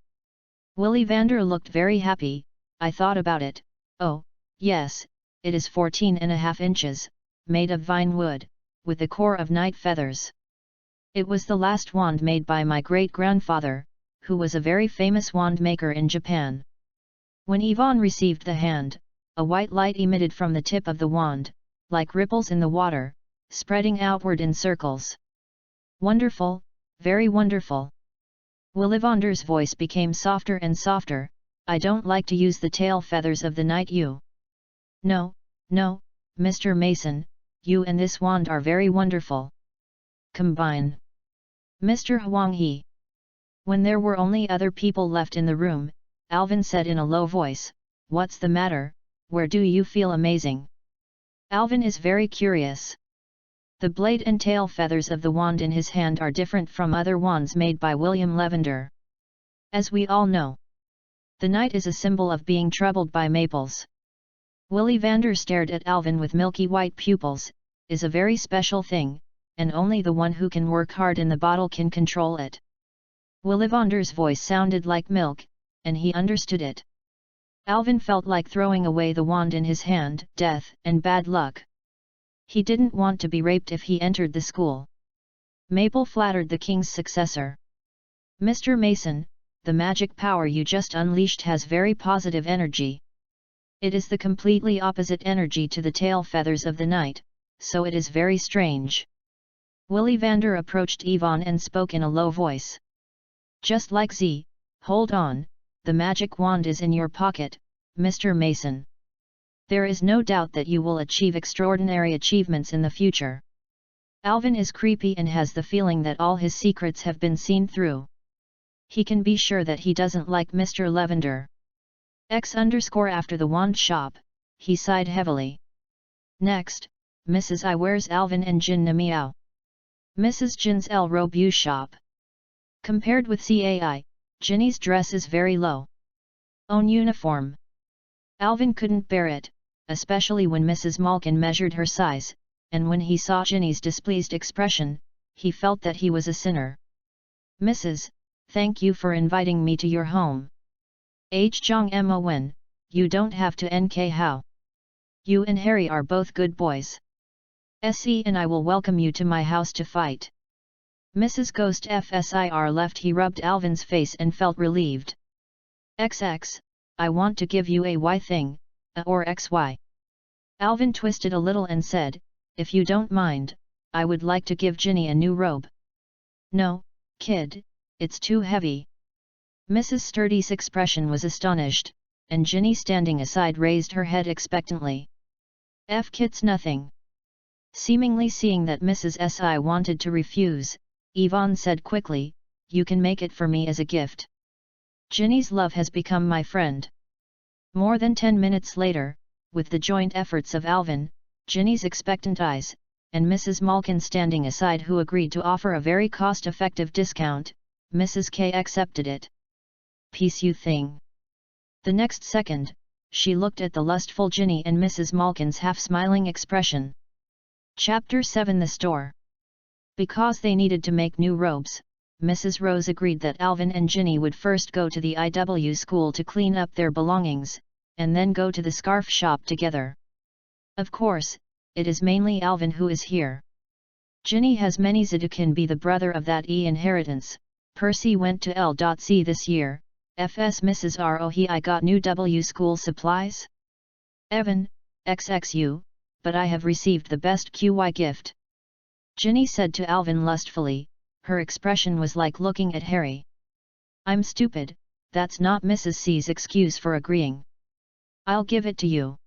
S1: Willy Vander looked very happy. I thought about it. Oh, yes, it is 14.5 inches, made of vine wood, with a core of night feathers. It was the last wand made by my great-grandfather, who was a very famous wand maker in Japan. When Yvonne received the hand, a white light emitted from the tip of the wand, like ripples in the water, spreading outward in circles. Wonderful, very wonderful. Willy Vander's voice became softer and softer. I don't like to use the tail feathers of the night you. No, Mr. Mason, you and this wand are very wonderful. Combine. Mr. Huang He. When there were only other people left in the room, Alvin said in a low voice, What's the matter, where do you feel amazing? Alvin is very curious. The blade and tail feathers of the wand in his hand are different from other wands made by William Lavender. As we all know, the night is a symbol of being troubled by maples. Willy Vander stared at Alvin with milky white pupils, is a very special thing, and only the one who can work hard in the bottle can control it. Willy Vander's voice sounded like milk, and he understood it. Alvin felt like throwing away the wand in his hand, death and bad luck. He didn't want to be raped if he entered the school. Maple flattered the king's successor. Mr. Mason, the magic power you just unleashed has very positive energy. It is the completely opposite energy to the tail feathers of the night, so it is very strange. Willy Vander approached Yvonne and spoke in a low voice. Just like Z, hold on, the magic wand is in your pocket, Mr. Mason. There is no doubt that you will achieve extraordinary achievements in the future. Alvin is creepy and has the feeling that all his secrets have been seen through. He can be sure that he doesn't like Mr. Lavender. After the wand shop, he sighed heavily. Next, Mrs. I wears Alvin and Jin na meow. Mrs. Jin's El Robu shop. Compared with CAI, Ginny's dress is very low. Own uniform. Alvin couldn't bear it, especially when Mrs. Malkin measured her size, and when he saw Ginny's displeased expression, he felt that he was a sinner. Mrs., thank you for inviting me to your home. Jong Mo Wen, you don't have to NK how. You and Harry are both good boys. Se and I will welcome you to my house to fight. Mrs. Ghost FSIR left. He rubbed Alvin's face and felt relieved. XX, I want to give you a Y thing, or XY. Alvin twisted a little and said, if you don't mind, I would like to give Ginny a new robe. No, kid, it's too heavy. Mrs. Sturdy's expression was astonished, and Ginny standing aside raised her head expectantly. Kit's nothing. Seemingly seeing that Mrs. Si wanted to refuse, Yvonne said quickly, you can make it for me as a gift. Ginny's love has become my friend. More than 10 minutes later, with the joint efforts of Alvin, Ginny's expectant eyes, and Mrs. Malkin standing aside who agreed to offer a very cost-effective discount, Mrs. K accepted it. Peace you thing. The next second, she looked at the lustful Ginny and Mrs. Malkin's half-smiling expression. Chapter 7 The Store. Because they needed to make new robes, Mrs. Rose agreed that Alvin and Ginny would first go to the IW school to clean up their belongings, and then go to the scarf shop together. Of course, it is mainly Alvin who is here. Ginny has many that can be the brother of that inheritance. Percy went to L.C. this year. Fs Mrs. R. he I got new W school supplies? Evan, XXU, but I have received the best QY gift. Ginny said to Alvin lustfully, her expression was like looking at Harry. I'm stupid, that's not Mrs. C's excuse for agreeing. I'll give it to you.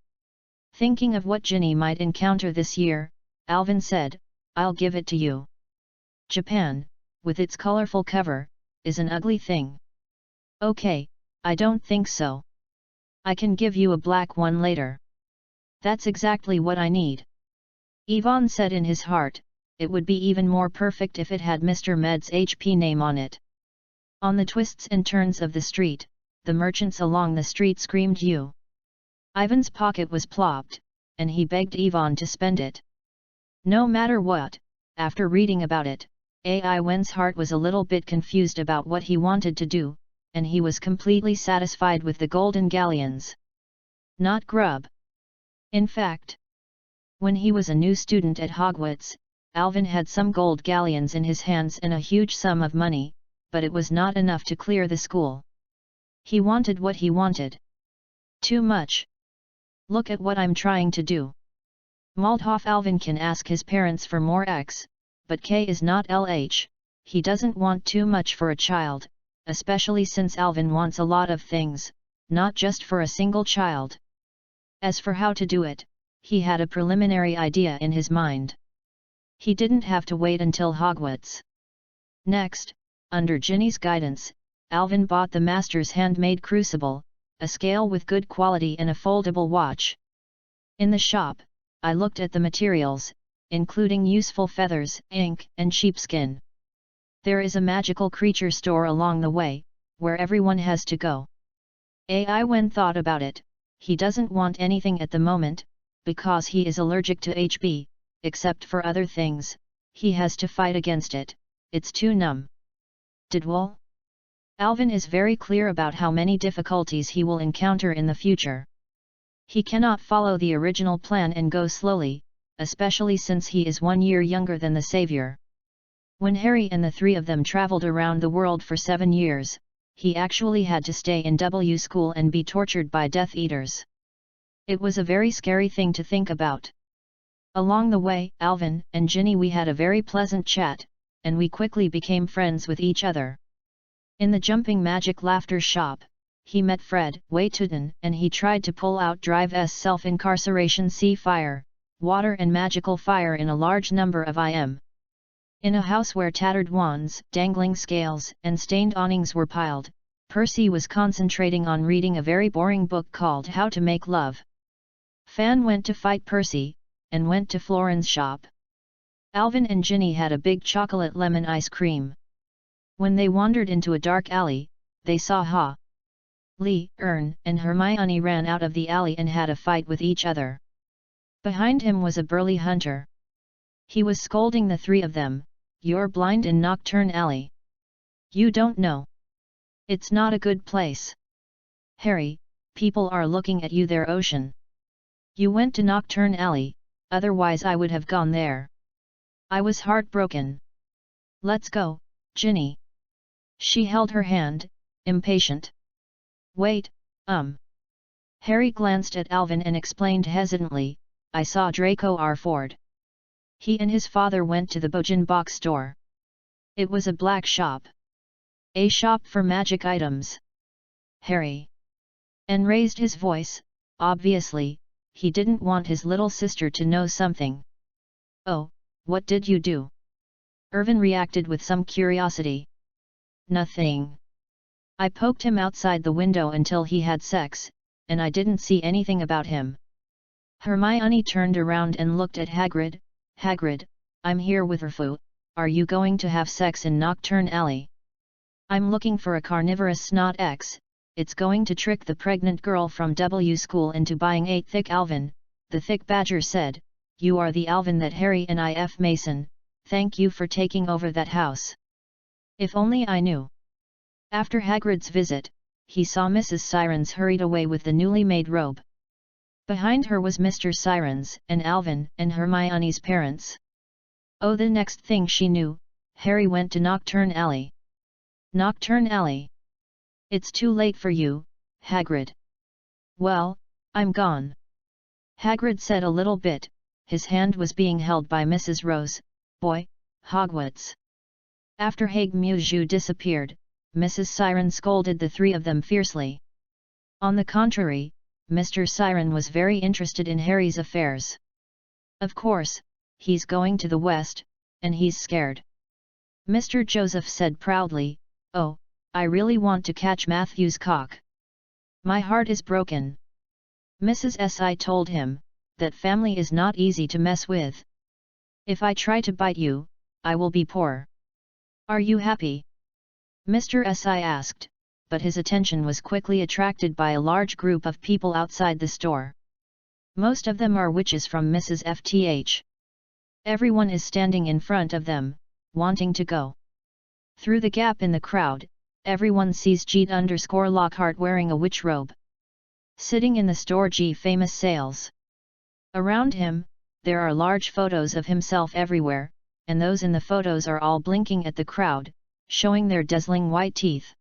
S1: Thinking of what Ginny might encounter this year, Alvin said, I'll give it to you. Japan, with its colorful cover, is an ugly thing. Okay, I don't think so. I can give you a black one later. That's exactly what I need. Yvonne said in his heart, it would be even more perfect if it had Mr. Med's HP name on it. On the twists and turns of the street, the merchants along the street screamed you. Ivan's pocket was plopped, and he begged Yvonne to spend it. No matter what, after reading about it, Ivan's heart was a little bit confused about what he wanted to do, and he was completely satisfied with the golden galleons. Not grub. In fact, when he was a new student at Hogwarts, Alvin had some gold galleons in his hands and a huge sum of money, but it was not enough to clear the school. He wanted what he wanted. Too much. Look at what I'm trying to do. Maldhoff Alvin can ask his parents for more X, but K is not LH, he doesn't want too much for a child, especially since Alvin wants a lot of things, not just for a single child. As for how to do it, he had a preliminary idea in his mind. He didn't have to wait until Hogwarts. Next, under Ginny's guidance, Alvin bought the master's handmade crucible, a scale with good quality and a foldable watch. In the shop, I looked at the materials, including useful feathers, ink, and sheepskin. There is a magical creature store along the way, where everyone has to go. When thought about it, he doesn't want anything at the moment, because he is allergic to HB, except for other things, he has to fight against it, it's too numb. Didwall? Alvin is very clear about how many difficulties he will encounter in the future. He cannot follow the original plan and go slowly, especially since he is 1 year younger than the Savior. When Harry and the three of them traveled around the world for 7 years, he actually had to stay in W school and be tortured by Death Eaters. It was a very scary thing to think about. Along the way, Alvin and Ginny we had a very pleasant chat, and we quickly became friends with each other. In the Jumping Magic Laughter shop, he met Fred Waytuden and he tried to pull out Drive's self-incarceration fire, water and magical fire in a large number of IM. In a house where tattered wands, dangling scales, and stained awnings were piled, Percy was concentrating on reading a very boring book called How to Make Love. Fan went to fight Percy, and went to Florin's shop. Alvin and Ginny had a big chocolate lemon ice cream. When they wandered into a dark alley, they saw Lee, Ern, and Hermione ran out of the alley and had a fight with each other. Behind him was a burly hunter. He was scolding the three of them, "You're blind in Nocturne Alley. You don't know. It's not a good place. Harry, people are looking at you there Ocean. You went to Nocturne Alley, otherwise I would have gone there." I was heartbroken. "Let's go, Ginny." She held her hand, impatient. "Wait, Harry glanced at Alvin and explained hesitantly, "I saw Draco R. Ford. He and his father went to the Bojin box store. It was a black shop. A shop for magic items." Harry. And raised his voice, obviously, he didn't want his little sister to know something. "Oh, what did you do?" Irvin reacted with some curiosity. "Nothing. I poked him outside the window until he had sex, and I didn't see anything about him." Hermione turned around and looked at Hagrid. "Hagrid, I'm here with Rfu, are you going to have sex in Nocturne Alley?" "I'm looking for a carnivorous snot X, it's going to trick the pregnant girl from W school into buying 8 thick Alvin," the thick badger said, "you are the Alvin that Harry and I Mason, thank you for taking over that house. If only I knew." After Hagrid's visit, he saw Mrs. Sirens hurried away with the newly made robe. Behind her was Mr. Sirens and Alvin and Hermione's parents. Oh, the next thing she knew, Harry went to Nocturne Alley. Nocturne Alley. It's too late for you, Hagrid. Well, I'm gone. Hagrid said a little bit. His hand was being held by Mrs. Rose, Boy, Hogwarts. After Hagmuju disappeared, Mrs. Siren scolded the three of them fiercely. On the contrary, Mr. Siren was very interested in Harry's affairs. Of course, he's going to the West, and he's scared. Mr. Joseph said proudly, "Oh, I really want to catch Matthew's cock. My heart is broken." Mrs. Si told him, that family is not easy to mess with. "If I try to bite you, I will be poor. Are you happy?" Mr. Si asked, but his attention was quickly attracted by a large group of people outside the store. Most of them are witches from Mrs. FTH. Everyone is standing in front of them, wanting to go. Through the gap in the crowd, everyone sees Jeet_Lockhart wearing a witch robe. Sitting in the store G famous sales. Around him, there are large photos of himself everywhere, and those in the photos are all blinking at the crowd, showing their dazzling white teeth.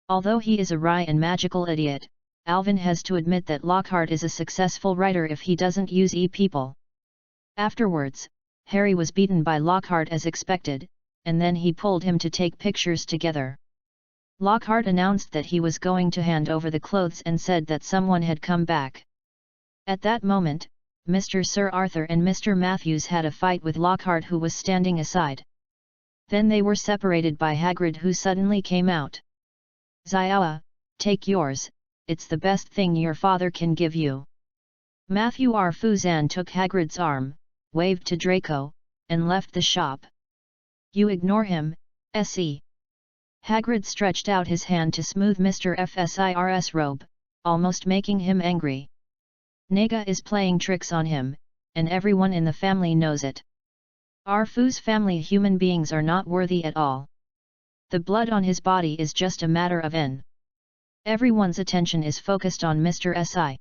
S1: Although he is a wry and magical idiot, Alvin has to admit that Lockhart is a successful writer if he doesn't use e-people. Afterwards, Harry was beaten by Lockhart as expected, and then he pulled him to take pictures together. Lockhart announced that he was going to hand over the clothes and said that someone had come back. At that moment, Mr. Sir Arthur and Mr. Matthews had a fight with Lockhart, who was standing aside. Then they were separated by Hagrid, who suddenly came out. "Zioa, take yours, it's the best thing your father can give you." Matthew Arfuzan took Hagrid's arm, waved to Draco, and left the shop. "You ignore him, S.E." Hagrid stretched out his hand to smooth Mr. Fsir's robe, almost making him angry. Naga is playing tricks on him, and everyone in the family knows it. Arfu's family human beings are not worthy at all. The blood on his body is just a matter of N. Everyone's attention is focused on Mr. Si.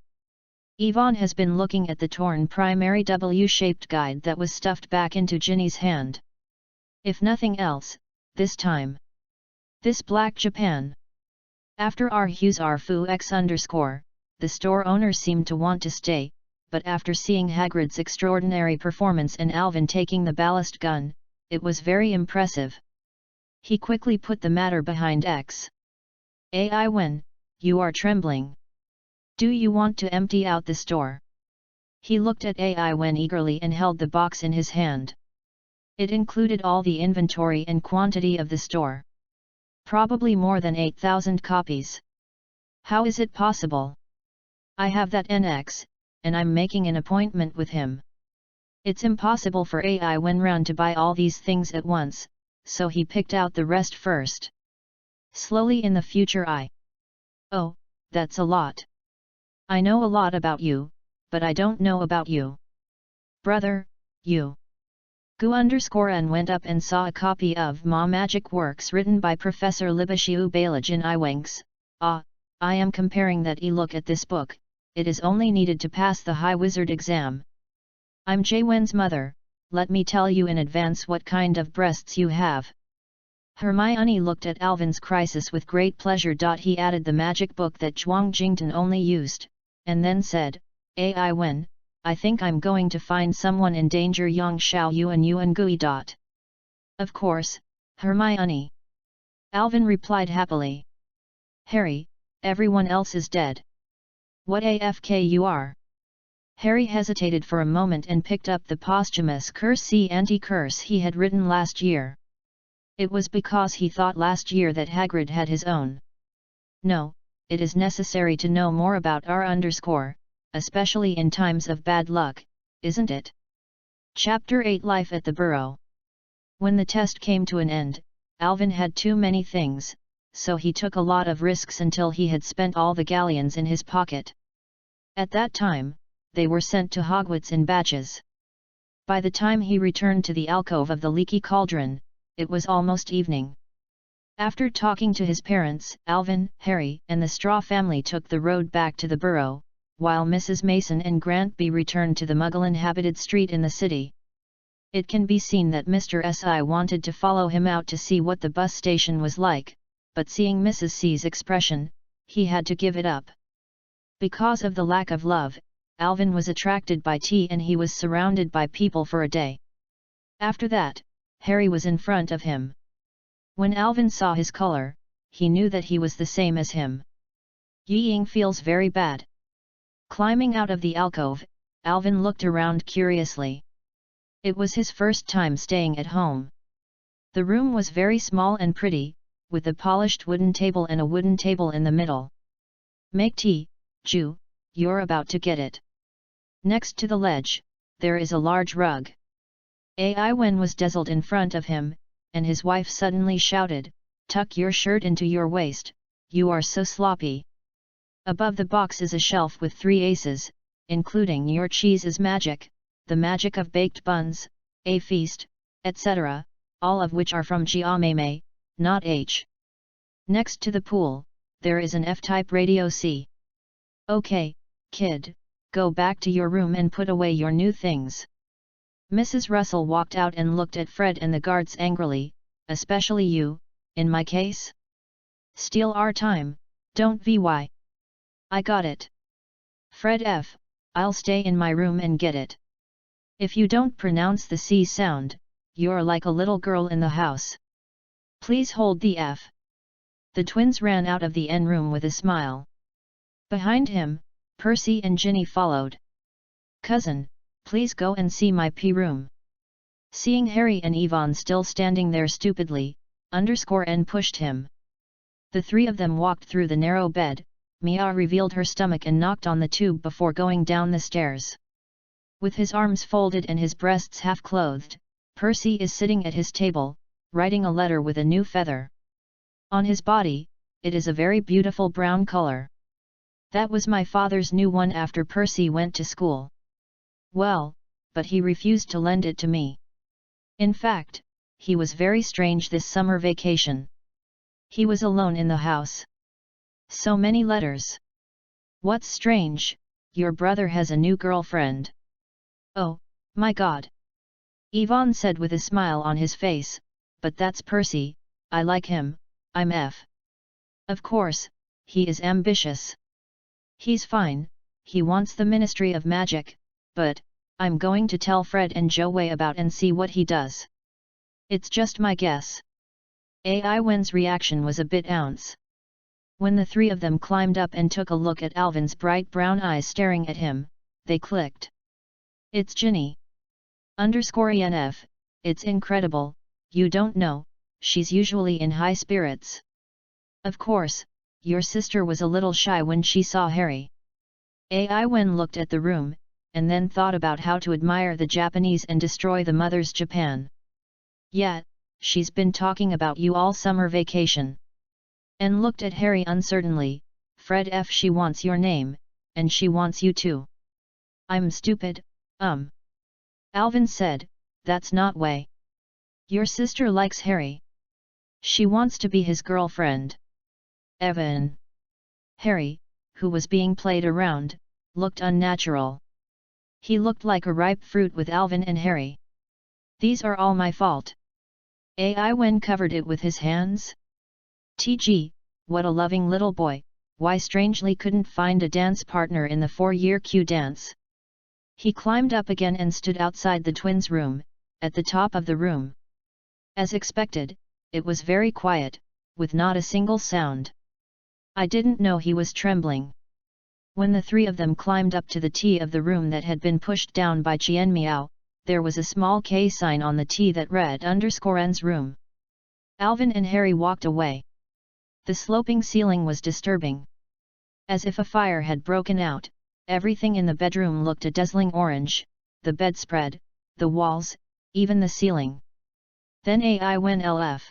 S1: Yvonne has been looking at the torn primary W-shaped guide that was stuffed back into Ginny's hand. If nothing else, this time. This Black Japan. After Arhu's Arfu X_, the store owner seemed to want to stay, but after seeing Hagrid's extraordinary performance and Alvin taking the ballast gun, it was very impressive. He quickly put the matter behind X. "Ai Wen, you are trembling. Do you want to empty out the store?" He looked at Ai Wen eagerly and held the box in his hand. It included all the inventory and quantity of the store. Probably more than 8,000 copies. "How is it possible? I have that NX, and I'm making an appointment with him. It's impossible for Ai Wenran to buy all these things at once, so he picked out the rest first. Slowly in the future Oh, that's a lot. I know a lot about you, but I don't know about you. Brother, you." Gu_N went up and saw a copy of Ma Magic Works written by Professor Libashiu Bailaj in Iwanks. "Ah, I am comparing that. Look at this book, it is only needed to pass the High Wizard exam. I'm Jaywen's mother, let me tell you in advance what kind of breasts you have." Hermione looked at Alvin's crisis with great pleasure. He added the magic book that Zhuang Jington only used, and then said, "Ai Wen, I think I'm going to find someone in danger. Yang Xiao Yuan Gui. "Of course, Hermione." Alvin replied happily. "Harry, everyone else is dead. What AFK you are?" Harry hesitated for a moment and picked up the posthumous Curse Anti-Curse he had written last year. It was because he thought last year that Hagrid had his own. No, it is necessary to know more about R_, especially in times of bad luck, isn't it? Chapter 8 Life at the Burrow. When the test came to an end, Alvin had too many things, so he took a lot of risks until he had spent all the galleons in his pocket. At that time, they were sent to Hogwarts in batches. By the time he returned to the alcove of the Leaky Cauldron, it was almost evening. After talking to his parents, Alvin, Harry, and the Straw family took the road back to the Burrow, while Mrs. Mason and Grant B returned to the Muggle-inhabited street in the city. It can be seen that Mr. Si wanted to follow him out to see what the bus station was like, but seeing Mrs. C's expression, he had to give it up. Because of the lack of love, Alvin was attracted by tea and he was surrounded by people for a day. After that, Harry was in front of him. When Alvin saw his color, he knew that he was the same as him. Ying feels very bad. Climbing out of the alcove, Alvin looked around curiously. It was his first time staying at home. The room was very small and pretty, with a polished wooden table and a wooden table in the middle. Make tea, Ju, you're about to get it. Next to the ledge, there is a large rug. Ai Wen was dazzled in front of him, and his wife suddenly shouted, "Tuck your shirt into your waist, you are so sloppy." Above the box is a shelf with 3 aces, including Your Cheese is Magic, The Magic of Baked Buns, A Feast, etc., all of which are from Jiameme, not H. Next to the pool, there is an F-type radio C. "Okay, kid, go back to your room and put away your new things." Mrs. Russell walked out and looked at Fred and the guards angrily, "Especially you, in my case? Steal our time, don't vy. I got it. Fred F, I'll stay in my room and get it. If you don't pronounce the C sound, you're like a little girl in the house. Please hold the F." The twins ran out of the N room with a smile. Behind him, Percy and Ginny followed. "Cousin, please go and see my P room." Seeing Harry and Yvonne still standing there stupidly, N pushed him. The 3 of them walked through the narrow bed. Mia revealed her stomach and knocked on the tube before going down the stairs. With his arms folded and his breasts half clothed, Percy is sitting at his table, writing a letter with a new feather. On his body, it is a very beautiful brown color. "That was my father's new one after Percy went to school. Well, but he refused to lend it to me. In fact, he was very strange this summer vacation. He was alone in the house. So many letters. What's strange, your brother has a new girlfriend." "Oh, my God!" Yvonne said with a smile on his face, "But that's Percy, I like him, I'm F. Of course, he is ambitious. He's fine, he wants the Ministry of Magic, but, I'm going to tell Fred and Joey about and see what he does. It's just my guess." Ai Wen's reaction was a bit ounce. When the 3 of them climbed up and took a look at Alvin's bright brown eyes staring at him, they clicked. "It's Ginny. _ENF, it's incredible, you don't know, she's usually in high spirits. Of course, your sister was a little shy when she saw Harry." Ai Wen looked at the room, and then thought about how to admire the Japanese and destroy the mother's Japan. "Yeah, she's been talking about you all summer vacation." And looked at Harry uncertainly, "Fred F, she wants your name, and she wants you too." "I'm stupid, Alvin said, "That's not way. Your sister likes Harry. She wants to be his girlfriend." Evan. Harry, who was being played around, looked unnatural. He looked like a ripe fruit with Alvin and Harry. "These are all my fault." Ai Wen covered it with his hands. "TG, what a loving little boy, why strangely couldn't find a dance partner in the 4-year Q dance." He climbed up again and stood outside the twins' room, at the top of the room. As expected, it was very quiet, with not a single sound. I didn't know he was trembling. When the 3 of them climbed up to the T of the room that had been pushed down by Qian Miao, there was a small K sign on the T that read _N's room. Alvin and Harry walked away. The sloping ceiling was disturbing. As if a fire had broken out, everything in the bedroom looked a dazzling orange, the bedspread, the walls, even the ceiling. Then Ai Wen LF.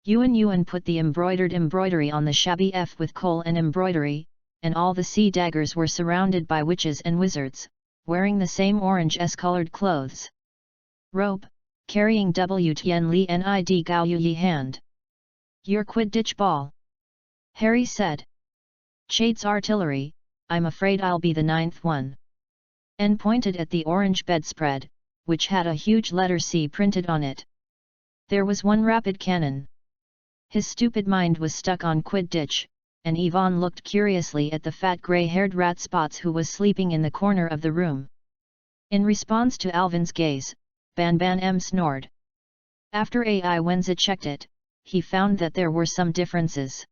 S1: Yuan put the embroidery on the shabby F with coal and embroidery, and all the sea daggers were surrounded by witches and wizards, wearing the same orange-colored clothes. Rope, carrying W Tian Li Nid Gao Yi hand. "Your Quidditch ball," Harry said. "Chade's artillery, I'm afraid I'll be the 9th one." And pointed at the orange bedspread, which had a huge letter C printed on it. There was one rapid cannon. His stupid mind was stuck on Quidditch, and Yvonne looked curiously at the fat grey-haired rat Spots who was sleeping in the corner of the room. In response to Alvin's gaze, Ban Ban M snored. After AI Wenza checked it, he found that there were some differences.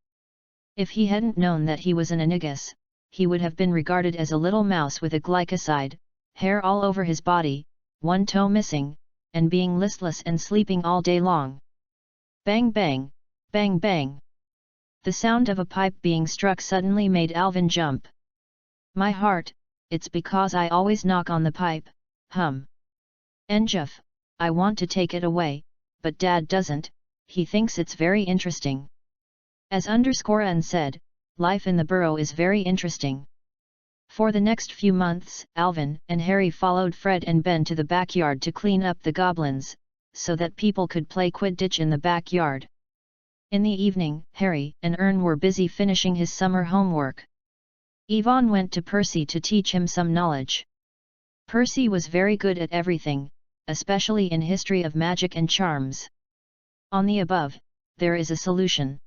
S1: If he hadn't known that he was an Anigus, he would have been regarded as a little mouse with a glycoside, hair all over his body, one toe missing, and being listless and sleeping all day long. Bang bang, bang bang. The sound of a pipe being struck suddenly made Alvin jump. My heart, it's because I always knock on the pipe, Enjuf, I want to take it away, but Dad doesn't, he thinks it's very interesting. As N said, life in the burrow is very interesting. For the next few months, Alvin and Harry followed Fred and Ben to the backyard to clean up the goblins, so that people could play Quidditch in the backyard. In the evening, Harry and Ern were busy finishing his summer homework. Yvonne went to Percy to teach him some knowledge. Percy was very good at everything, especially in history of magic and charms. On the above, there is a solution.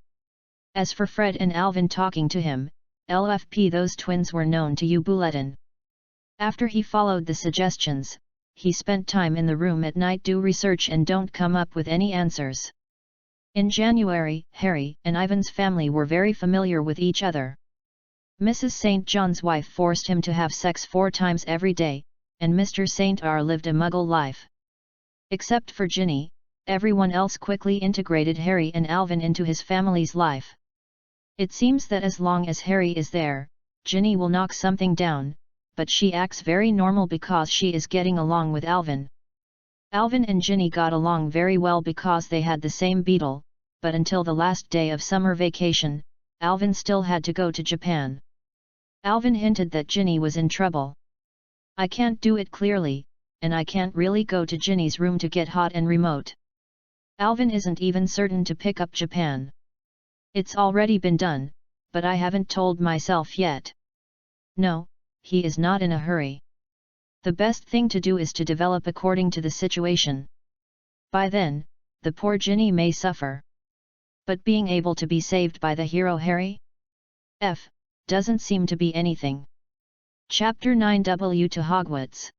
S1: As for Fred and Alvin talking to him, LFP those twins were known to Bulletin. After he followed the suggestions, he spent time in the room at night do research and don't come up with any answers. In January, Harry and Ivan's family were very familiar with each other. Mrs. St. John's wife forced him to have sex 4 times every day, and Mr. St. R lived a muggle life. Except for Ginny, everyone else quickly integrated Harry and Alvin into his family's life. It seems that as long as Harry is there, Ginny will knock something down, but she acts very normal because she is getting along with Alvin. Alvin and Ginny got along very well because they had the same beetle, but until the last day of summer vacation, Alvin still had to go to Japan. Alvin hinted that Ginny was in trouble. I can't do it clearly, and I can't really go to Ginny's room to get hot and remote. Alvin isn't even certain to pick up Japan. It's already been done, but I haven't told myself yet. No, he is not in a hurry. The best thing to do is to develop according to the situation. By then, the poor Ginny may suffer. But being able to be saved by the hero Harry? Doesn't seem to be anything. Chapter 9 W to Hogwarts.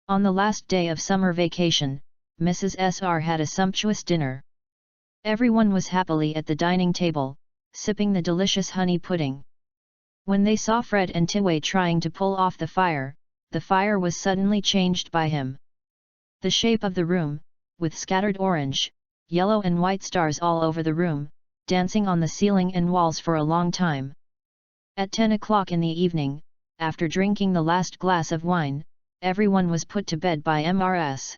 S1: On the last day of summer vacation, Mrs. SR had a sumptuous dinner. Everyone was happily at the dining table, sipping the delicious honey pudding. When they saw Fred and Tiway trying to pull off the fire was suddenly changed by him. The shape of the room, with scattered orange, yellow and white stars all over the room, dancing on the ceiling and walls for a long time. At 10 o'clock in the evening, after drinking the last glass of wine, everyone was put to bed by MRS.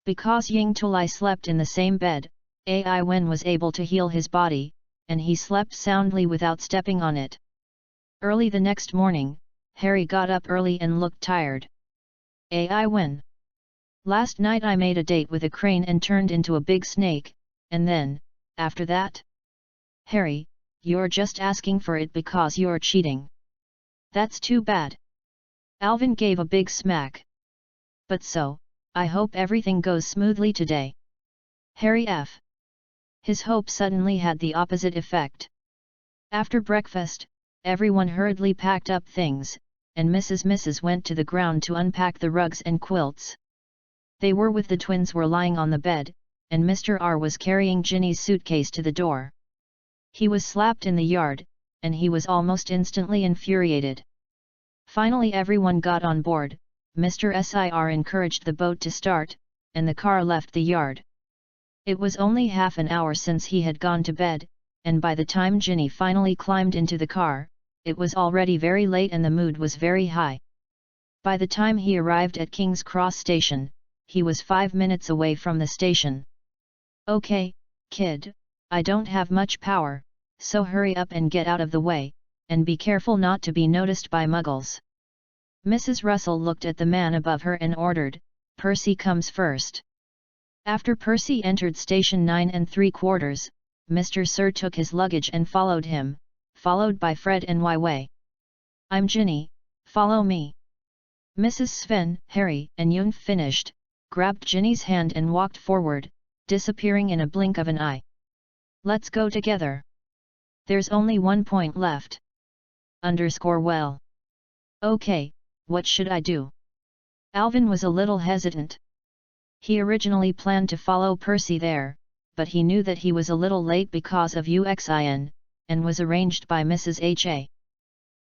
S1: Because Ying Tulai slept in the same bed, AI Wen was able to heal his body, and he slept soundly without stepping on it. Early the next morning, Harry got up early and looked tired. AI Wen. Last night I made a date with a crane and turned into a big snake, and then, after that? Harry, you're just asking for it because you're cheating. That's too bad. Alvin gave a big smack. But so, I hope everything goes smoothly today. Harry F. His hope suddenly had the opposite effect. After breakfast, everyone hurriedly packed up things, and Mrs. went to the ground to unpack the rugs and quilts. They were with the twins were lying on the bed, and Mr. R was carrying Ginny's suitcase to the door. He was slapped in the yard, and he was almost instantly infuriated. Finally everyone got on board, Mr. SIR encouraged the boat to start, and the car left the yard. It was only half an hour since he had gone to bed, and by the time Ginny finally climbed into the car, it was already very late and the mood was very high. By the time he arrived at King's Cross Station, he was 5 minutes away from the station. Okay, kid, I don't have much power, so hurry up and get out of the way, and be careful not to be noticed by muggles. Mrs. Russell looked at the man above her and ordered, Percy comes first. After Percy entered station 9 3/4, Mr. Sir took his luggage and followed him, followed by Fred and Wei. I'm Ginny, follow me. Mrs. Sven, Harry and Yun finished, grabbed Ginny's hand and walked forward, disappearing in a blink of an eye. Let's go together. There's only 1 point left. Well. Okay, what should I do? Alvin was a little hesitant. He originally planned to follow Percy there, but he knew that he was a little late because of UXIN, and was arranged by Mrs. H.A.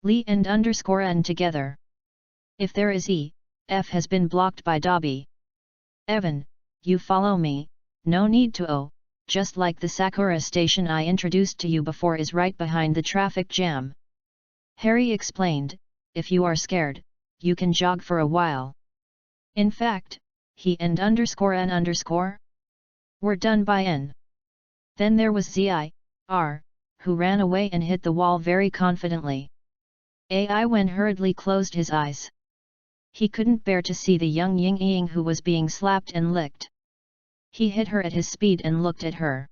S1: Lee and _N together. If there is E, F has been blocked by Dobby. Evan, you follow me, no need to O, just like the Sakura station I introduced to you before is right behind the traffic jam. Harry explained, if you are scared, you can jog for a while. In fact, he and _N_ were done by N. Then there was Z.I.R., who ran away and hit the wall very confidently. A.I. Wen hurriedly closed his eyes. He couldn't bear to see the young Ying-Ying who was being slapped and licked. He hit her at his speed and looked at her.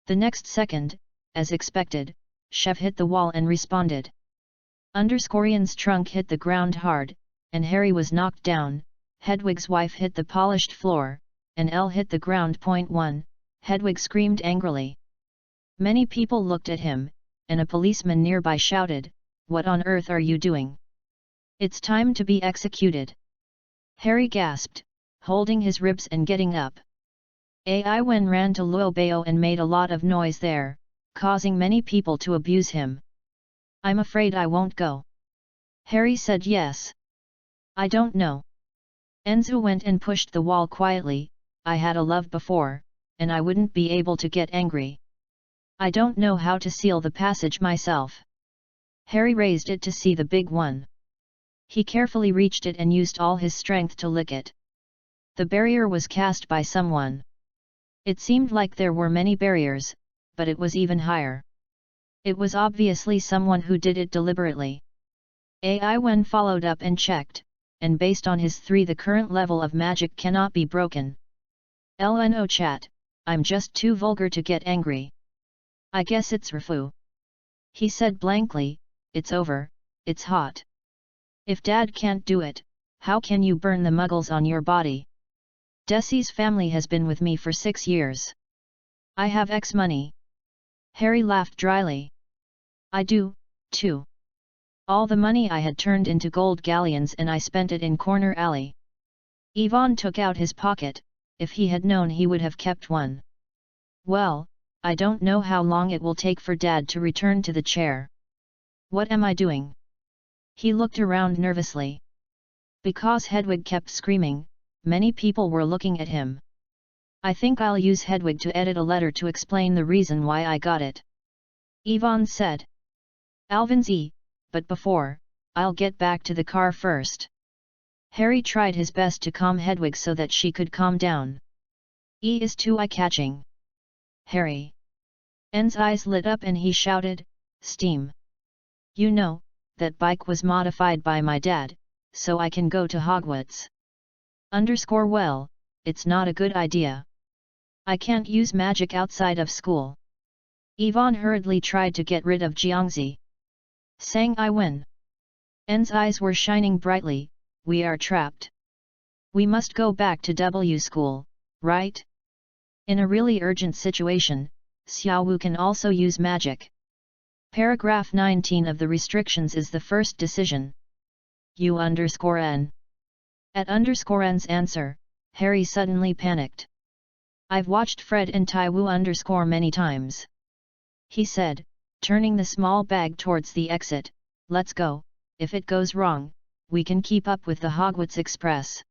S1: The next second, as expected, Chev hit the wall and responded. Ian's trunk hit the ground hard, and Harry was knocked down. Hedwig's wife hit the polished floor, and Elle hit the ground. 1. Hedwig screamed angrily. Many people looked at him, and a policeman nearby shouted, "What on earth are you doing? It's time to be executed." Harry gasped, holding his ribs and getting up. A.I. Wen ran to Luo Bao and made a lot of noise there, causing many people to abuse him. "I'm afraid I won't go." Harry said yes. "I don't know." Enzo went and pushed the wall quietly. "I had a love before, and I wouldn't be able to get angry. I don't know how to seal the passage myself." Harry raised it to see the big one. He carefully reached it and used all his strength to lick it. The barrier was cast by someone. It seemed like there were many barriers, but it was even higher. It was obviously someone who did it deliberately. A.I. Wen followed up and checked, and based on his 3 the current level of magic cannot be broken. "LNO chat, I'm just too vulgar to get angry. I guess it's Rafu." He said blankly, "It's over, it's hot. If Dad can't do it, how can you burn the muggles on your body? Desi's family has been with me for 6 years. I have X money." Harry laughed dryly. "I do, too. All the money I had turned into gold galleons and I spent it in Corner Alley." Yvonne took out his pocket. If he had known he would have kept one. "Well, I don't know how long it will take for Dad to return to the chair. What am I doing?" He looked around nervously. Because Hedwig kept screaming, many people were looking at him. "I think I'll use Hedwig to edit a letter to explain the reason why I got it," Yvonne said. "Alvin's E, but before, I'll get back to the car first." Harry tried his best to calm Hedwig so that she could calm down. "E is too eye-catching. Harry." N's eyes lit up and he shouted, "Steam! You know, that bike was modified by my dad, so I can go to Hogwarts. Well, it's not a good idea. I can't use magic outside of school." Yvonne hurriedly tried to get rid of Jiangzi. Sang I win. N's eyes were shining brightly. "We are trapped. We must go back to W school, right? In a really urgent situation, Xiaowu can also use magic." Paragraph 19 of the restrictions is the first decision. U_N. At _N's answer, Harry suddenly panicked. "I've watched Fred and Taiwu_ many times," he said, turning the small bag towards the exit. "Let's go. If it goes wrong, we can keep up with the Hogwarts Express.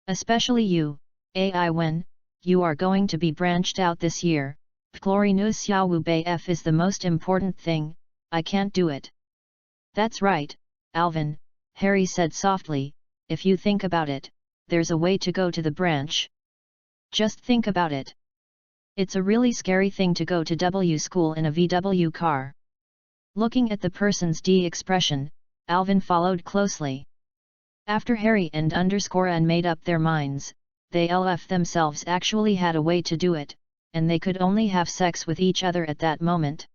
S1: Especially you, A.I. Wen, you are going to be branched out this year. Glory no Xiaowu Bei F is the most important thing. I can't do it." "That's right, Alvin," Harry said softly. "If you think about it, there's a way to go to the branch. Just think about it. It's a really scary thing to go to W school in a VW car." Looking at the person's D expression, Alvin followed closely. After Harry and _N made up their minds, they LF themselves actually had a way to do it, and they could only have sex with each other at that moment.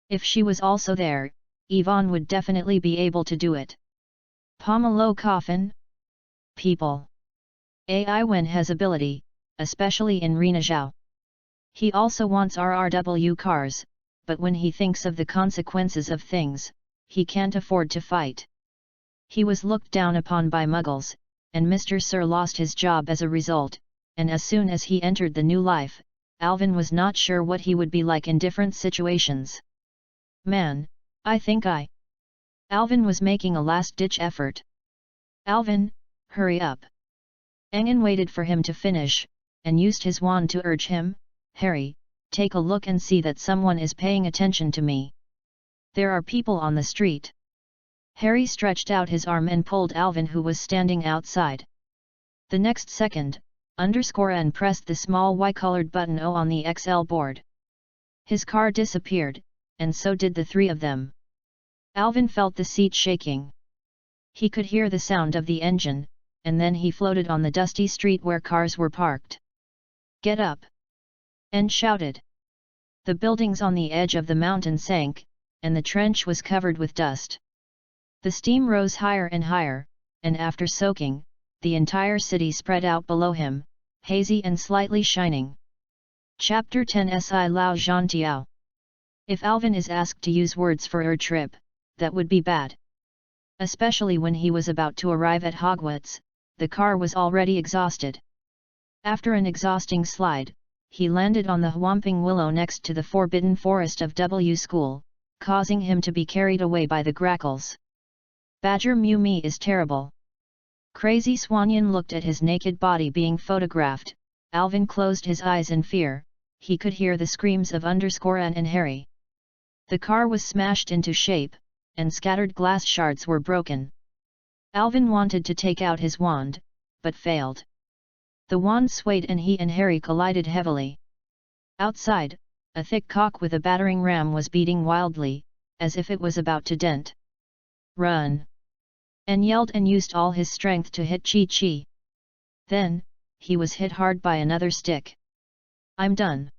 S1: If she was also there, Yvonne would definitely be able to do it. Pomelo coffin? People. AI Wen has ability, especially in Rena Zhao. He also wants RRW cars, but when he thinks of the consequences of things, he can't afford to fight. He was looked down upon by Muggles, and Mr. Sir lost his job as a result, and as soon as he entered the new life, Alvin was not sure what he would be like in different situations. Man, I think Alvin was making a last-ditch effort. Alvin, hurry up. Engen waited for him to finish, and used his wand to urge him, Harry, take a look and see that someone is paying attention to me. There are people on the street. Harry stretched out his arm and pulled Alvin, who was standing outside. The next second, _N pressed the small Y-colored button O on the XL board. His car disappeared, and so did the three of them. Alvin felt the seat shaking. He could hear the sound of the engine, and then he floated on the dusty street where cars were parked. Get up! N shouted. The buildings on the edge of the mountain sank, and the trench was covered with dust. The steam rose higher and higher, and after soaking, the entire city spread out below him, hazy and slightly shining. Chapter 10 Si Lao Zhan Tiao. If Alvin is asked to use words for a trip, that would be bad. Especially when he was about to arrive at Hogwarts, the car was already exhausted. After an exhausting slide, he landed on the Whomping Willow next to the forbidden forest of W School, causing him to be carried away by the grackles. Badger Mew Me is terrible. Crazy Swanyan looked at his naked body being photographed. Alvin closed his eyes in fear. He could hear the screams of _N and Harry. The car was smashed into shape, and scattered glass shards were broken. Alvin wanted to take out his wand, but failed. The wand swayed and he and Harry collided heavily. Outside, a thick cock with a battering ram was beating wildly, as if it was about to dent. Run! And yelled and used all his strength to hit Chi-Chi. Then, he was hit hard by another stick. I'm done.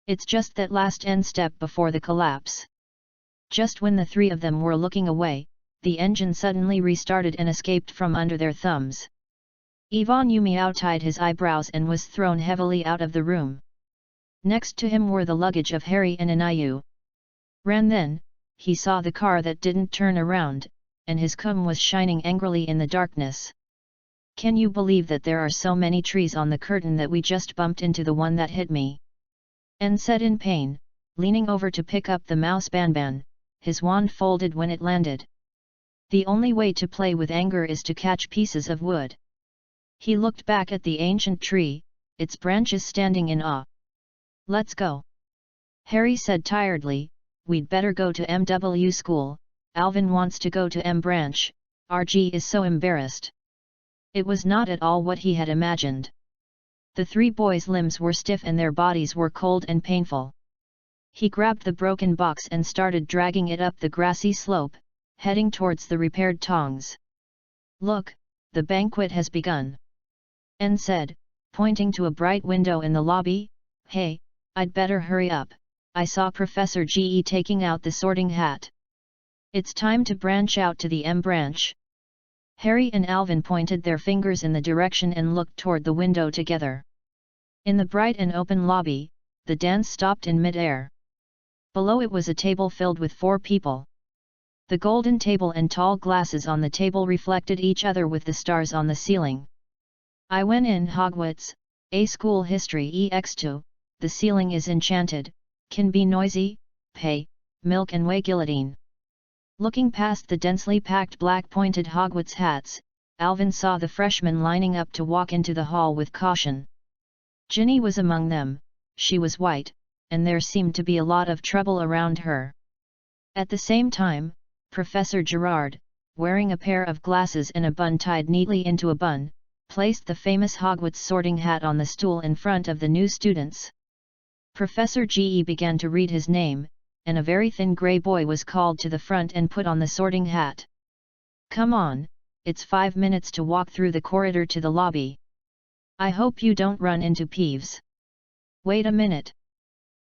S1: It's just that last end step before the collapse. Just when the three of them were looking away, the engine suddenly restarted and escaped from under their thumbs. Ivan Yumiao tied his eyebrows and was thrown heavily out of the room. Next to him were the luggage of Harry and Anayu. Ran then, he saw the car that didn't turn around, and his cum was shining angrily in the darkness. Can you believe that there are so many trees on the curtain that we just bumped into the one that hit me? N said in pain, leaning over to pick up the mouse Banban, his wand folded when it landed. The only way to play with anger is to catch pieces of wood. He looked back at the ancient tree, its branches standing in awe. Let's go. Harry said tiredly, we'd better go to MW school. Alvin wants to go to M branch. RG is so embarrassed. It was not at all what he had imagined. The three boys' limbs were stiff and their bodies were cold and painful. He grabbed the broken box and started dragging it up the grassy slope, heading towards the repaired tongs. Look, the banquet has begun. N said, pointing to a bright window in the lobby. Hey, I'd better hurry up. I saw Professor GE taking out the sorting hat. It's time to branch out to the M branch. Harry and Alvin pointed their fingers in the direction and looked toward the window together. In the bright and open lobby, the dance stopped in mid-air. Below it was a table filled with 4 people. The golden table and tall glasses on the table reflected each other with the stars on the ceiling. I went in Hogwarts, a school history EX2, the ceiling is enchanted, can be noisy, pay, milk and whey guillotine. Looking past the densely packed black-pointed Hogwarts hats, Alvin saw the freshmen lining up to walk into the hall with caution. Ginny was among them. She was white, and there seemed to be a lot of trouble around her. At the same time, Professor Gerard, wearing a pair of glasses and a bun tied neatly into a bun, placed the famous Hogwarts sorting hat on the stool in front of the new students. Professor GE began to read his name, and a very thin grey boy was called to the front and put on the sorting hat. Come on, it's 5 minutes to walk through the corridor to the lobby. I hope you don't run into Peeves. Wait a minute.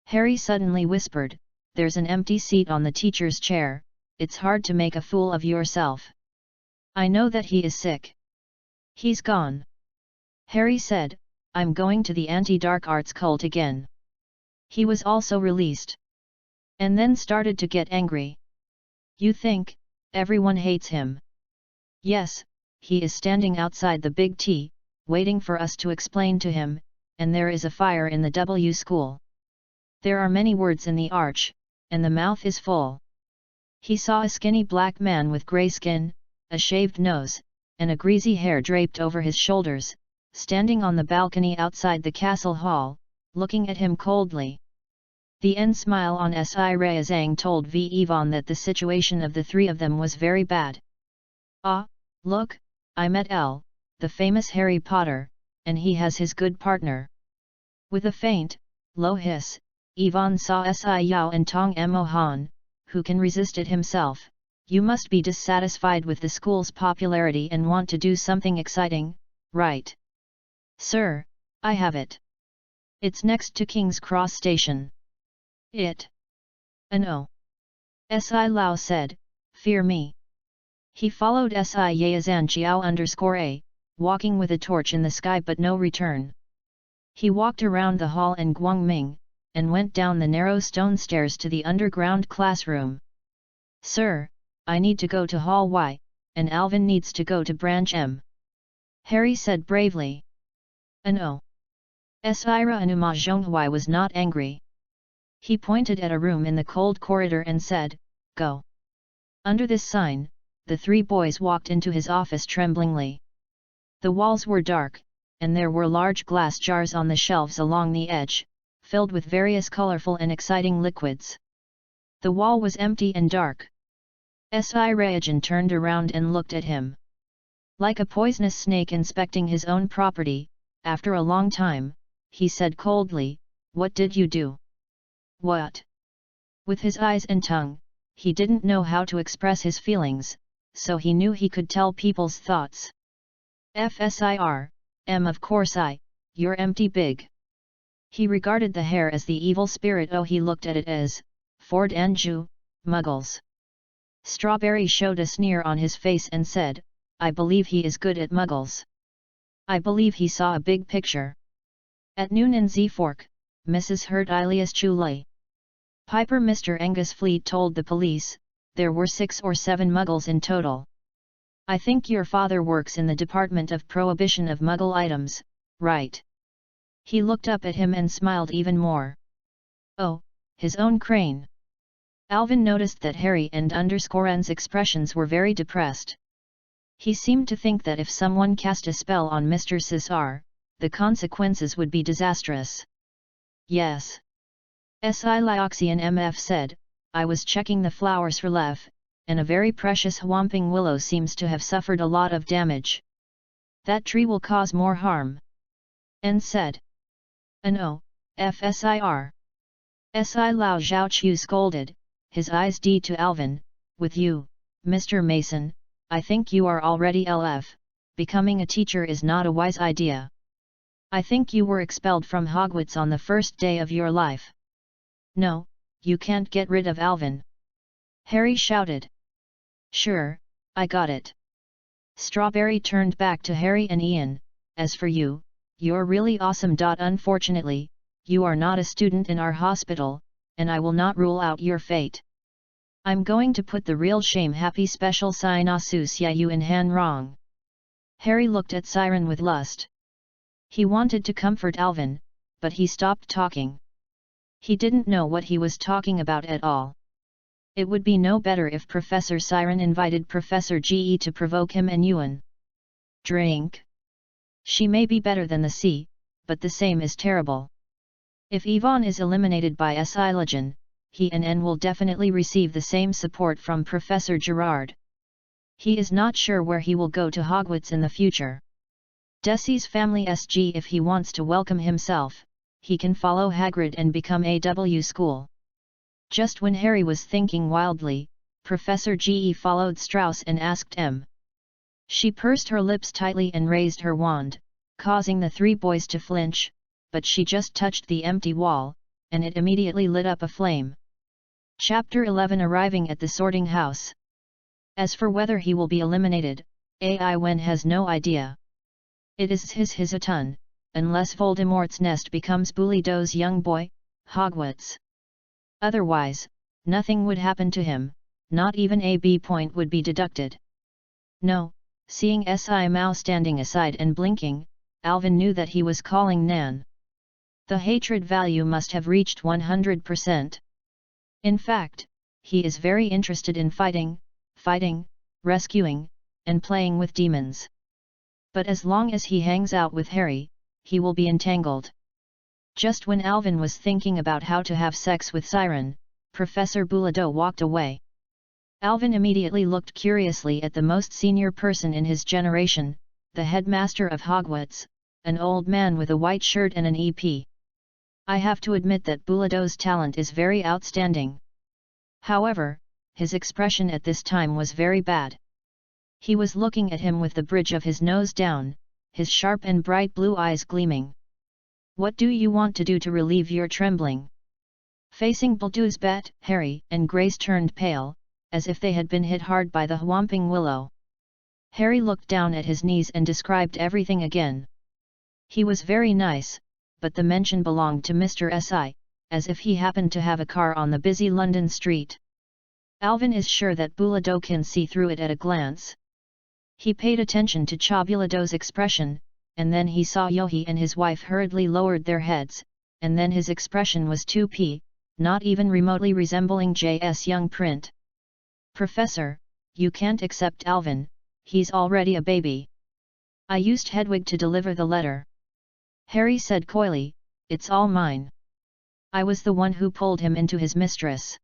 S1: Harry suddenly whispered, there's an empty seat on the teacher's chair, it's hard to make a fool of yourself. I know that he is sick. He's gone. Harry said, I'm going to the anti-dark arts cult again. He was also released. And then started to get angry. You think, everyone hates him? Yes, he is standing outside the big T, waiting for us to explain to him, and there is a fire in the W school. There are many words in the arch, and the mouth is full. He saw a skinny black man with grey skin, a shaved nose, and a greasy hair draped over his shoulders, standing on the balcony outside the castle hall, looking at him coldly. The end smile on Si Rayazang told V. Yvonne that the situation of the three of them was very bad. Ah, look, I met L, the famous Harry Potter, and he has his good partner. With a faint, low hiss, Yvonne saw Si Yao and Tong Mo Han, who can resist it himself. You must be dissatisfied with the school's popularity and want to do something exciting, right? Sir, I have it. It's next to King's Cross Station. It? No. Si Lao said, fear me. He followed Si Yazan Chiao _A, walking with a torch in the sky but no return. He walked around the hall and Guangming, and went down the narrow stone stairs to the underground classroom. Sir, I need to go to Hall Y, and Alvin needs to go to Branch M. Harry said bravely. No. Sira Anuma Zhonghui was not angry. He pointed at a room in the cold corridor and said, go. Under this sign, the three boys walked into his office tremblingly. The walls were dark, and there were large glass jars on the shelves along the edge, filled with various colorful and exciting liquids. The wall was empty and dark. Si Rajan turned around and looked at him. Like a poisonous snake inspecting his own property, after a long time, he said coldly, what did you do? What? With his eyes and tongue, he didn't know how to express his feelings, so he knew he could tell people's thoughts. FSIR, of course you're empty big. He regarded the hair as the evil spirit. He looked at it as, Ford Anju, muggles. Strawberry showed a sneer on his face and said, I believe he is good at muggles. I believe he saw a big picture. At noon in Z-Fork, Mrs. Hurt alias Chulei. Piper Mr. Angus Fleet told the police, there were 6 or 7 muggles in total. I think your father works in the Department of Prohibition of Muggle Items, right? He looked up at him and smiled even more. Oh, his own crane. Alvin noticed that Harry and N's expressions were very depressed. He seemed to think that if someone cast a spell on Mr. Cesar, the consequences would be disastrous. Yes. Si Lioxian MF said, I was checking the flower's relief, and a very precious whomping willow seems to have suffered a lot of damage. That tree will cause more harm. N said. No, FSIR. Si Lao Zhaoqiu scolded, his eyes D to Alvin, with you, Mr. Mason, I think you are already LF, becoming a teacher is not a wise idea. I think you were expelled from Hogwarts on the first day of your life. No, you can't get rid of Alvin. Harry shouted. Sure, I got it. Strawberry turned back to Harry and Ian, as for you, you're really awesome. Unfortunately, you are not a student in our hospital, and I will not rule out your fate. I'm going to put the real shame happy special Sinasus Yayu in Han Rong. Harry looked at Siren with lust. He wanted to comfort Alvin, but he stopped talking. He didn't know what he was talking about at all. It would be no better if Professor Siren invited Professor Ge to provoke him and Yuan. Drink. She may be better than the sea, but the same is terrible. If Yvonne is eliminated by Silogen, he and N will definitely receive the same support from Professor Gerard. He is not sure where he will go to Hogwarts in the future. Desi's family SG. If he wants to welcome himself, he can follow Hagrid and become AW school. Just when Harry was thinking wildly, Professor Ge followed Strauss and asked M. She pursed her lips tightly and raised her wand, causing the 3 boys to flinch, but she just touched the empty wall, and it immediately lit up a flame. Chapter 11 Arriving at the sorting house. As for whether he will be eliminated, AI Wen has no idea. It is his a ton, unless Voldemort's nest becomes Bulido's young boy, Hogwarts. Otherwise, nothing would happen to him, not even a B point would be deducted. No, seeing Si Mao standing aside and blinking, Alvin knew that he was calling Nan. The hatred value must have reached 100%. In fact, he is very interested in fighting, rescuing, and playing with demons. But as long as he hangs out with Harry, he will be entangled. Just when Alvin was thinking about how to have sex with Siren, Professor Bulido walked away. Alvin immediately looked curiously at the most senior person in his generation, the headmaster of Hogwarts, an old man with a white shirt and an EP. I have to admit that Bulido's talent is very outstanding. However, his expression at this time was very bad. He was looking at him with the bridge of his nose down, his sharp and bright blue eyes gleaming. What do you want to do to relieve your trembling? Facing Bulido's bet, Harry and Grace turned pale, as if they had been hit hard by the whomping willow. Harry looked down at his knees and described everything again. He was very nice, but the mention belonged to Mr. Si, as if he happened to have a car on the busy London street. Alvin is sure that Bulido can see through it at a glance. He paid attention to Bulido's expression, and then he saw Yohi and his wife hurriedly lowered their heads, and then his expression was 2p, not even remotely resembling J.'s young print. Professor, you can't accept Alvin, he's already a baby. I used Hedwig to deliver the letter. Harry said coyly, it's all mine. I was the one who pulled him into his mistress.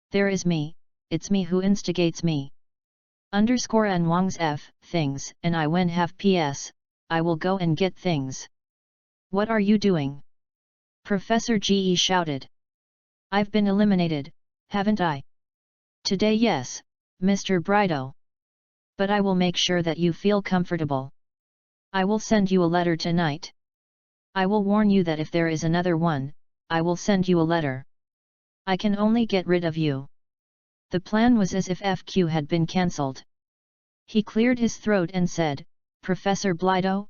S1: There is me, it's me who instigates me. Underscore and Wang's F, things, and I when have PS, I will go and get things. What are you doing? Professor Ge shouted. I've been eliminated, haven't I? Today yes, Mr. Brido. But I will make sure that you feel comfortable. I will send you a letter tonight. I will warn you that if there is another one, I will send you a letter. I can only get rid of you. The plan was as if FQ had been cancelled. He cleared his throat and said, Professor Blido,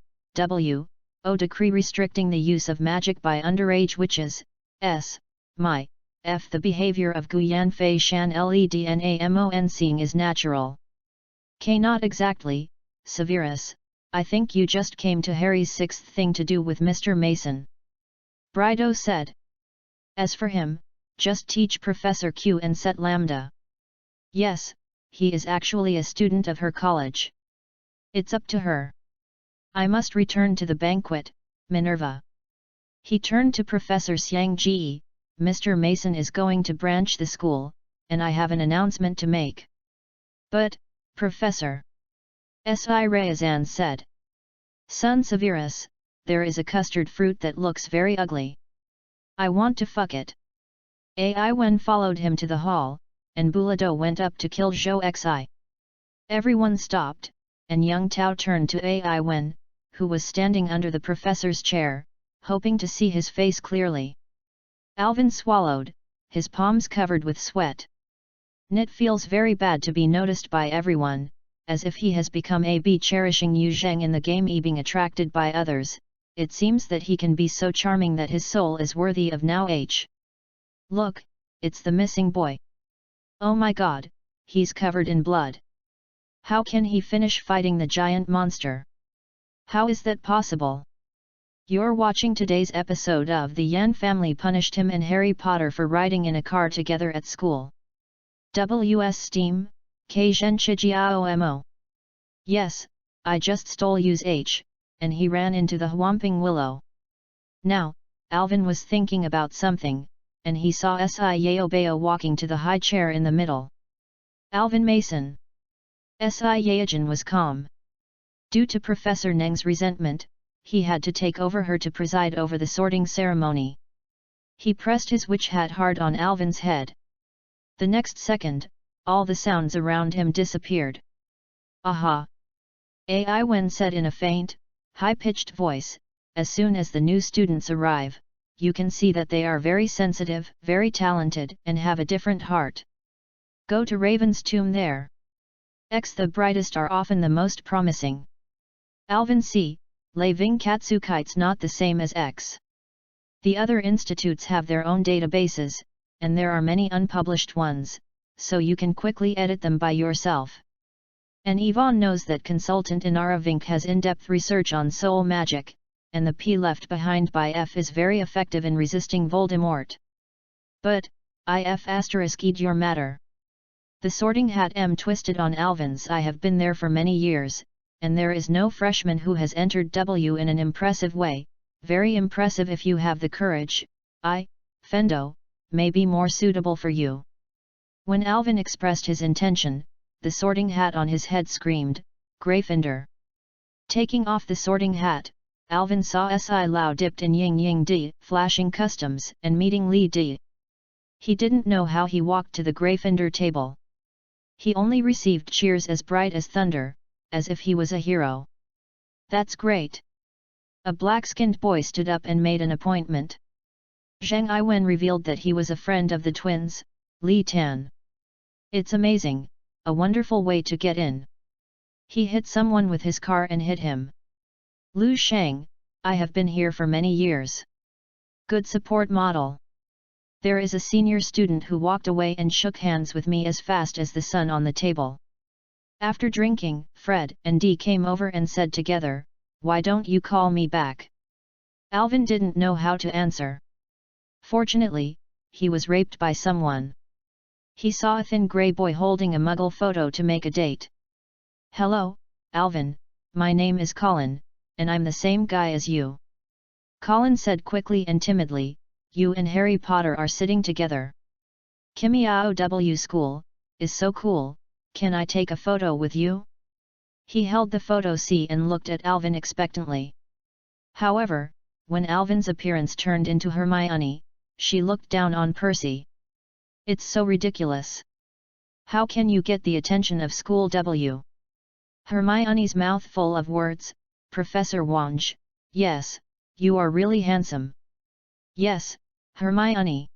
S1: O decree restricting the use of magic by underage witches, S, my, F the behavior of Guyan Fei Shan Lednamon seeing is natural. K not exactly, Severus, I think you just came to Harry's sixth thing to do with Mr. Mason. Brido said. As for him, just teach Professor Q and set lambda. Yes, he is actually a student of her college. It's up to her. I must return to the banquet, Minerva. He turned to Professor Xiang Ji, Mr. Mason is going to branch the school, and I have an announcement to make. But, Professor. S.I. Rayazan said. Son Severus, there is a custard fruit that looks very ugly. I want to fuck it. Ai Wen followed him to the hall, and Bulido went up to kill Zhou Xi. Everyone stopped, and young Tao turned to Ai Wen, who was standing under the professor's chair, hoping to see his face clearly. Alvin swallowed, his palms covered with sweat. It feels very bad to be noticed by everyone, as if he has become a bee cherishing Yu Zheng in the game being attracted by others. It seems that he can be so charming that his soul is worthy of now H. Look, it's the missing boy. Oh my god, he's covered in blood. How can he finish fighting the giant monster? How is that possible? You're watching today's episode of The Yan Family Punished Him and Harry Potter for riding in a car together at school. WS Steam, K Zhen Chijiaomo. Yes, I just stole Yu's H, and he ran into the whomping willow. Now, Alvin was thinking about something, and he saw Si Yaobeo walking to the high chair in the middle. Alvin Mason. Si Yaojin was calm. Due to Professor Neng's resentment, he had to take over her to preside over the sorting ceremony. He pressed his witch hat hard on Alvin's head. The next second, all the sounds around him disappeared. Aha! Ai Wen said in a faint, high-pitched voice, as soon as the new students arrive, you can see that they are very sensitive, very talented, and have a different heart. Go to Raven's tomb there. The brightest are often the most promising. Alvin C., Leaving Katsukites not the same as X. The other institutes have their own databases, and there are many unpublished ones, so you can quickly edit them by yourself. And Yvonne knows that consultant Inaravink has in-depth research on soul magic, and the P left behind by F is very effective in resisting Voldemort. But, if *ed your matter. The Sorting Hat M twisted on Alvin's. I have been there for many years, and there is no freshman who has entered W in an impressive way, very impressive if you have the courage. Fendo, may be more suitable for you. When Alvin expressed his intention, the Sorting Hat on his head screamed, Gryffindor. Taking off the Sorting Hat, Alvin saw Si Lao dipped in Ying Ying D, flashing customs, and meeting Li D. He didn't know how he walked to the Gryffindor table. He only received cheers as bright as thunder, as if he was a hero. That's great. A black-skinned boy stood up and made an appointment. Zheng Iwen revealed that he was a friend of the twins, Li Tan. It's amazing, a wonderful way to get in. He hit someone with his car and hit him. Lu Shang, I have been here for many years. Good support model. There is a senior student who walked away and shook hands with me as fast as the sun on the table. After drinking, Fred and Dee came over and said together, why don't you call me back? Alvin didn't know how to answer. Fortunately, he was raped by someone. He saw a thin grey boy holding a muggle photo to make a date. Hello, Alvin, my name is Colin, and I'm the same guy as you. Colin said quickly and timidly, you and Harry Potter are sitting together. Kimiao W School, is so cool, can I take a photo with you? He held the photo C and looked at Alvin expectantly. However, when Alvin's appearance turned into Hermione, she looked down on Percy. It's so ridiculous. How can you get the attention of School W? Hermione's mouth full of words, Professor Wange, yes, you are really handsome. Yes, Hermione.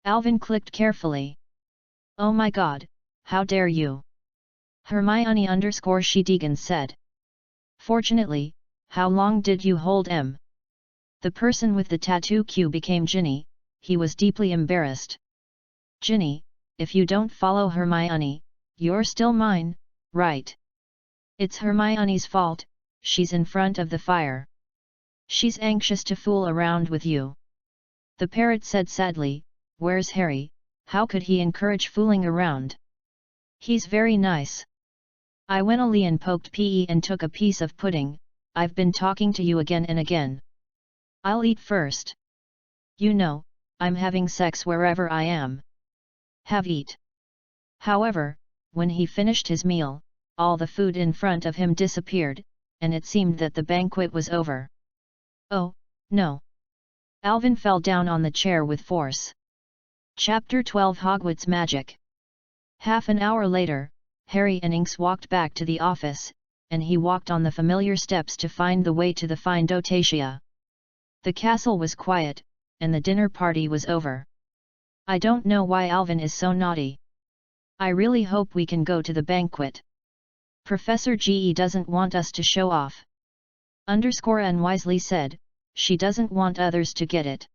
S1: Alvin clicked carefully. Oh my god, how dare you? Hermione _She said. Fortunately, how long did you hold M? The person with the tattoo Q became Ginny, he was deeply embarrassed. Ginny, if you don't follow Hermione, you're still mine, right? It's Hermione's fault, she's in front of the fire. She's anxious to fool around with you. The parrot said sadly, where's Harry, how could he encourage fooling around? He's very nice. Iwenalian poked Pe and took a piece of pudding, I've been talking to you again and again. I'll eat first. You know, I'm having sex wherever I am. Have eat. However, when he finished his meal, all the food in front of him disappeared, and it seemed that the banquet was over. Oh, no. Alvin fell down on the chair with force. Chapter 12 Hogwarts Magic. Half an hour later, Harry Innings walked back to the office, and he walked on the familiar steps to find the way to the Findotatia. The castle was quiet, and the dinner party was over. I don't know why Alvin is so naughty. I really hope we can go to the banquet. Professor GE doesn't want us to show off. N wisely said, she doesn't want others to get it.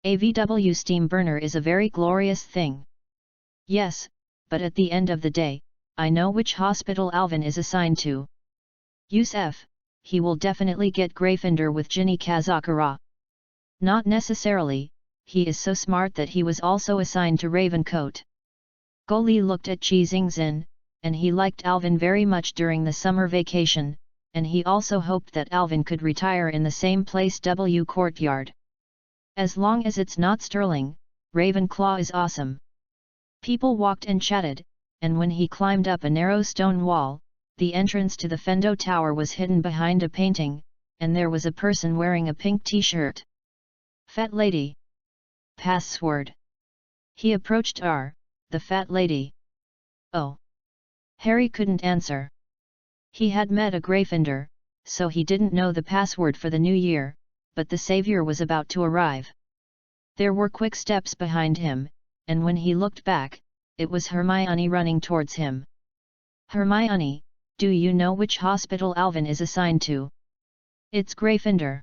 S1: AVW steam burner is a very glorious thing. Yes, but at the end of the day, I know which hospital Alvin is assigned to. Use F, he will definitely get Gryffindor with Ginny Kazakura. Not necessarily, he is so smart that he was also assigned to Ravencoat. Goli looked at Chi Xingzhen, and he liked Alvin very much during the summer vacation, and he also hoped that Alvin could retire in the same place W Courtyard. As long as it's not Sterling, Ravenclaw is awesome. People walked and chatted, and when he climbed up a narrow stone wall, the entrance to the Fendo Tower was hidden behind a painting, and there was a person wearing a pink t-shirt. Fat lady. Password. He approached R, the fat lady. Oh. Harry couldn't answer. He had met a Gryffindor, so he didn't know the password for the new year, but the savior was about to arrive. There were quick steps behind him, and when he looked back, it was Hermione running towards him. Hermione, do you know which hospital Alvin is assigned to? It's Gryffindor.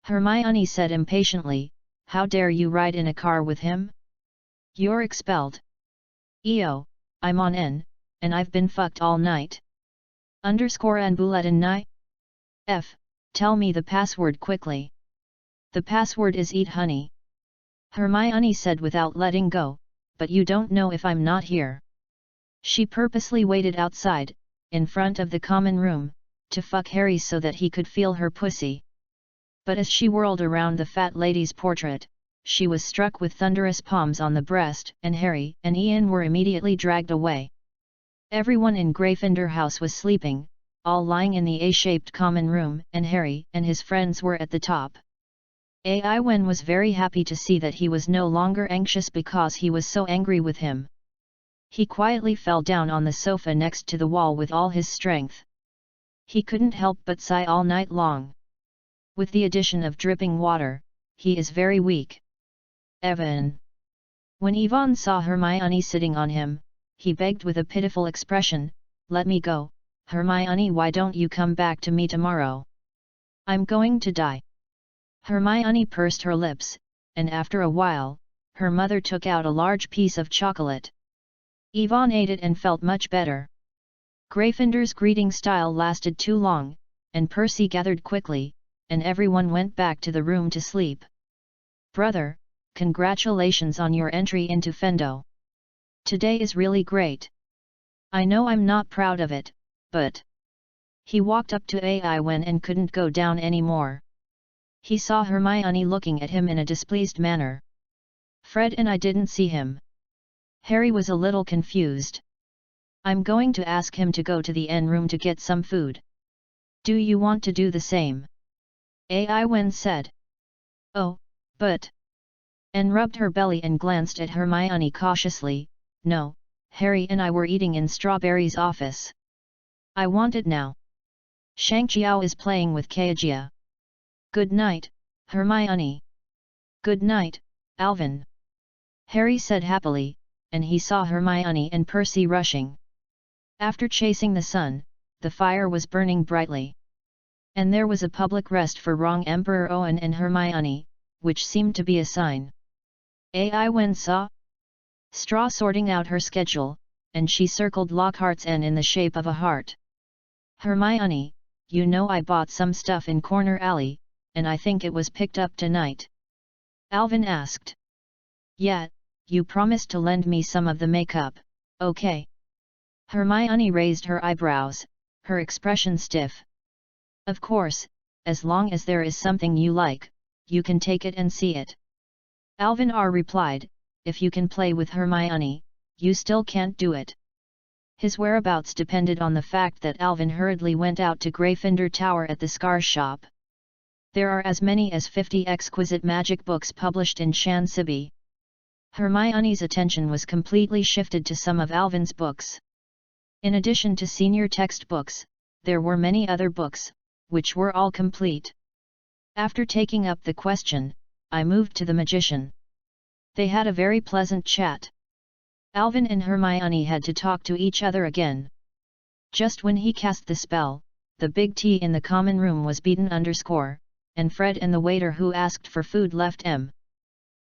S1: Hermione said impatiently, how dare you ride in a car with him? You're expelled. EO, I'm on N, and I've been fucked all night. _and bulletin ni? F, tell me the password quickly. The password is eat honey. Hermione said without letting go, but you don't know if I'm not here. She purposely waited outside, in front of the common room, to fuck Harry so that he could feel her pussy. But as she whirled around the fat lady's portrait, she was struck with thunderous palms on the breast, and Harry and Ian were immediately dragged away. Everyone in Gryffindor House was sleeping, all lying in the A-shaped common room, and Harry and his friends were at the top. Wen was very happy to see that he was no longer anxious because he was so angry with him. He quietly fell down on the sofa next to the wall with all his strength. He couldn't help but sigh all night long. With the addition of dripping water, he is very weak. Evan. When Yvonne saw Hermione sitting on him, he begged with a pitiful expression, let me go, Hermione, why don't you come back to me tomorrow? I'm going to die. Hermione pursed her lips, and after a while, her mother took out a large piece of chocolate. Yvonne ate it and felt much better. Gryffindor's greeting style lasted too long, and Percy gathered quickly, and everyone went back to the room to sleep. Brother, congratulations on your entry into Fendo. Today is really great. I know I'm not proud of it, but... He walked up to Wen and couldn't go down anymore. He saw Hermione looking at him in a displeased manner. Fred and I didn't see him. Harry was a little confused. I'm going to ask him to go to the N room to get some food. Do you want to do the same? Wen said. Oh, but... Anne rubbed her belly and glanced at Hermione cautiously. No, Harry and I were eating in Strawberry's office. I want it now. Shangqiao is playing with Kaijia. Good night, Hermione. Good night, Alvin. Harry said happily, and he saw Hermione and Percy rushing. After chasing the sun, the fire was burning brightly. And there was a public rest for Wrong Emperor Owen and Hermione, which seemed to be a sign. Wen saw Straw sorting out her schedule, and she circled Lockhart's N in the shape of a heart. Hermione, you know I bought some stuff in Corner Alley, and I think it was picked up tonight. Alvin asked. Yeah, you promised to lend me some of the makeup, okay? Hermione raised her eyebrows, her expression stiff. Of course, as long as there is something you like, you can take it and see it. Alvin replied, if you can play with Hermione, you still can't do it. His whereabouts depended on the fact that Alvin hurriedly went out to Gryffindor Tower at the Scar Shop. There are as many as 50 exquisite magic books published in Shan Sibi. Hermione's attention was completely shifted to some of Alvin's books. In addition to senior textbooks, there were many other books, which were all complete. After taking up the question, I moved to the magician. They had a very pleasant chat. Alvin and Hermione had to talk to each other again. Just when he cast the spell, the big T in the common room was beaten _, and Fred and the waiter who asked for food left M.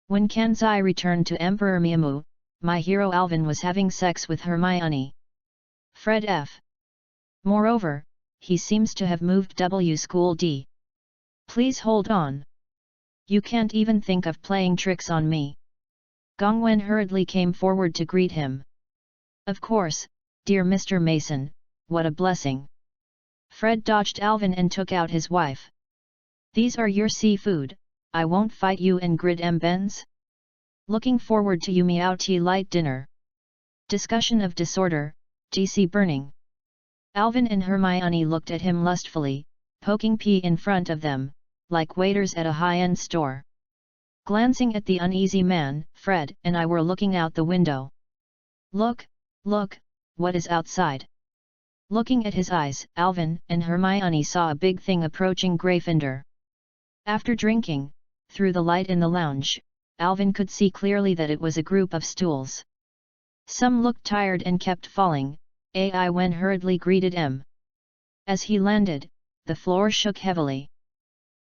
S1: When Kanzai returned to Emperor Miamu, my hero Alvin was having sex with Hermione. Fred F. Moreover, he seems to have moved W School D. Please hold on. You can't even think of playing tricks on me. Gongwen hurriedly came forward to greet him. Of course, dear Mr. Mason, what a blessing. Fred dodged Alvin and took out his wife. These are your seafood, I won't fight you and grid Benz. Looking forward to you meow tea light dinner. Discussion of disorder, DC burning. Alvin and Hermione looked at him lustfully, poking P in front of them, like waiters at a high-end store. Glancing at the uneasy man, Fred and I were looking out the window. Look, look, what is outside? Looking at his eyes, Alvin and Hermione saw a big thing approaching Gryffindor. After drinking, through the light in the lounge, Alvin could see clearly that it was a group of stools. Some looked tired and kept falling. Wen hurriedly greeted M. As he landed, the floor shook heavily.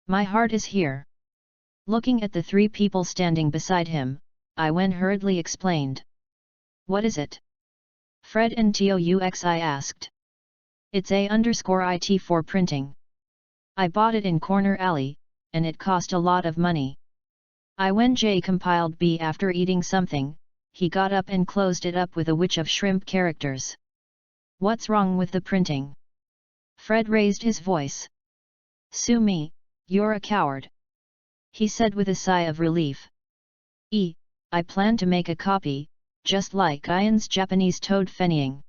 S1: My heart is here. Looking at the three people standing beside him, Iwen hurriedly explained. What is it? Fred and Touxi asked. It's A_IT for printing. I bought it in Corner Alley, and it cost a lot of money. Iwen J compiled B after eating something, he got up and closed it up with a witch of shrimp characters. What's wrong with the printing? Fred raised his voice. Sue me, you're a coward. He said with a sigh of relief. I plan to make a copy, just like Ian's Japanese toad Fennying.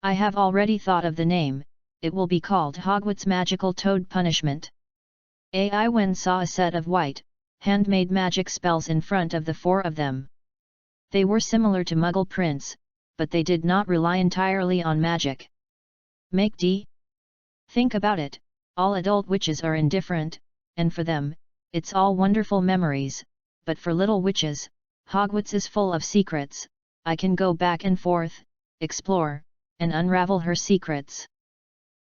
S1: I have already thought of the name, it will be called Hogwarts Magical Toad Punishment. Iwen saw a set of white, handmade magic spells in front of the four of them. They were similar to Muggle prints, but they did not rely entirely on magic. Make D? Think about it, all adult witches are indifferent, and for them, it's all wonderful memories, but for little witches, Hogwarts is full of secrets. I can go back and forth, explore, and unravel her secrets.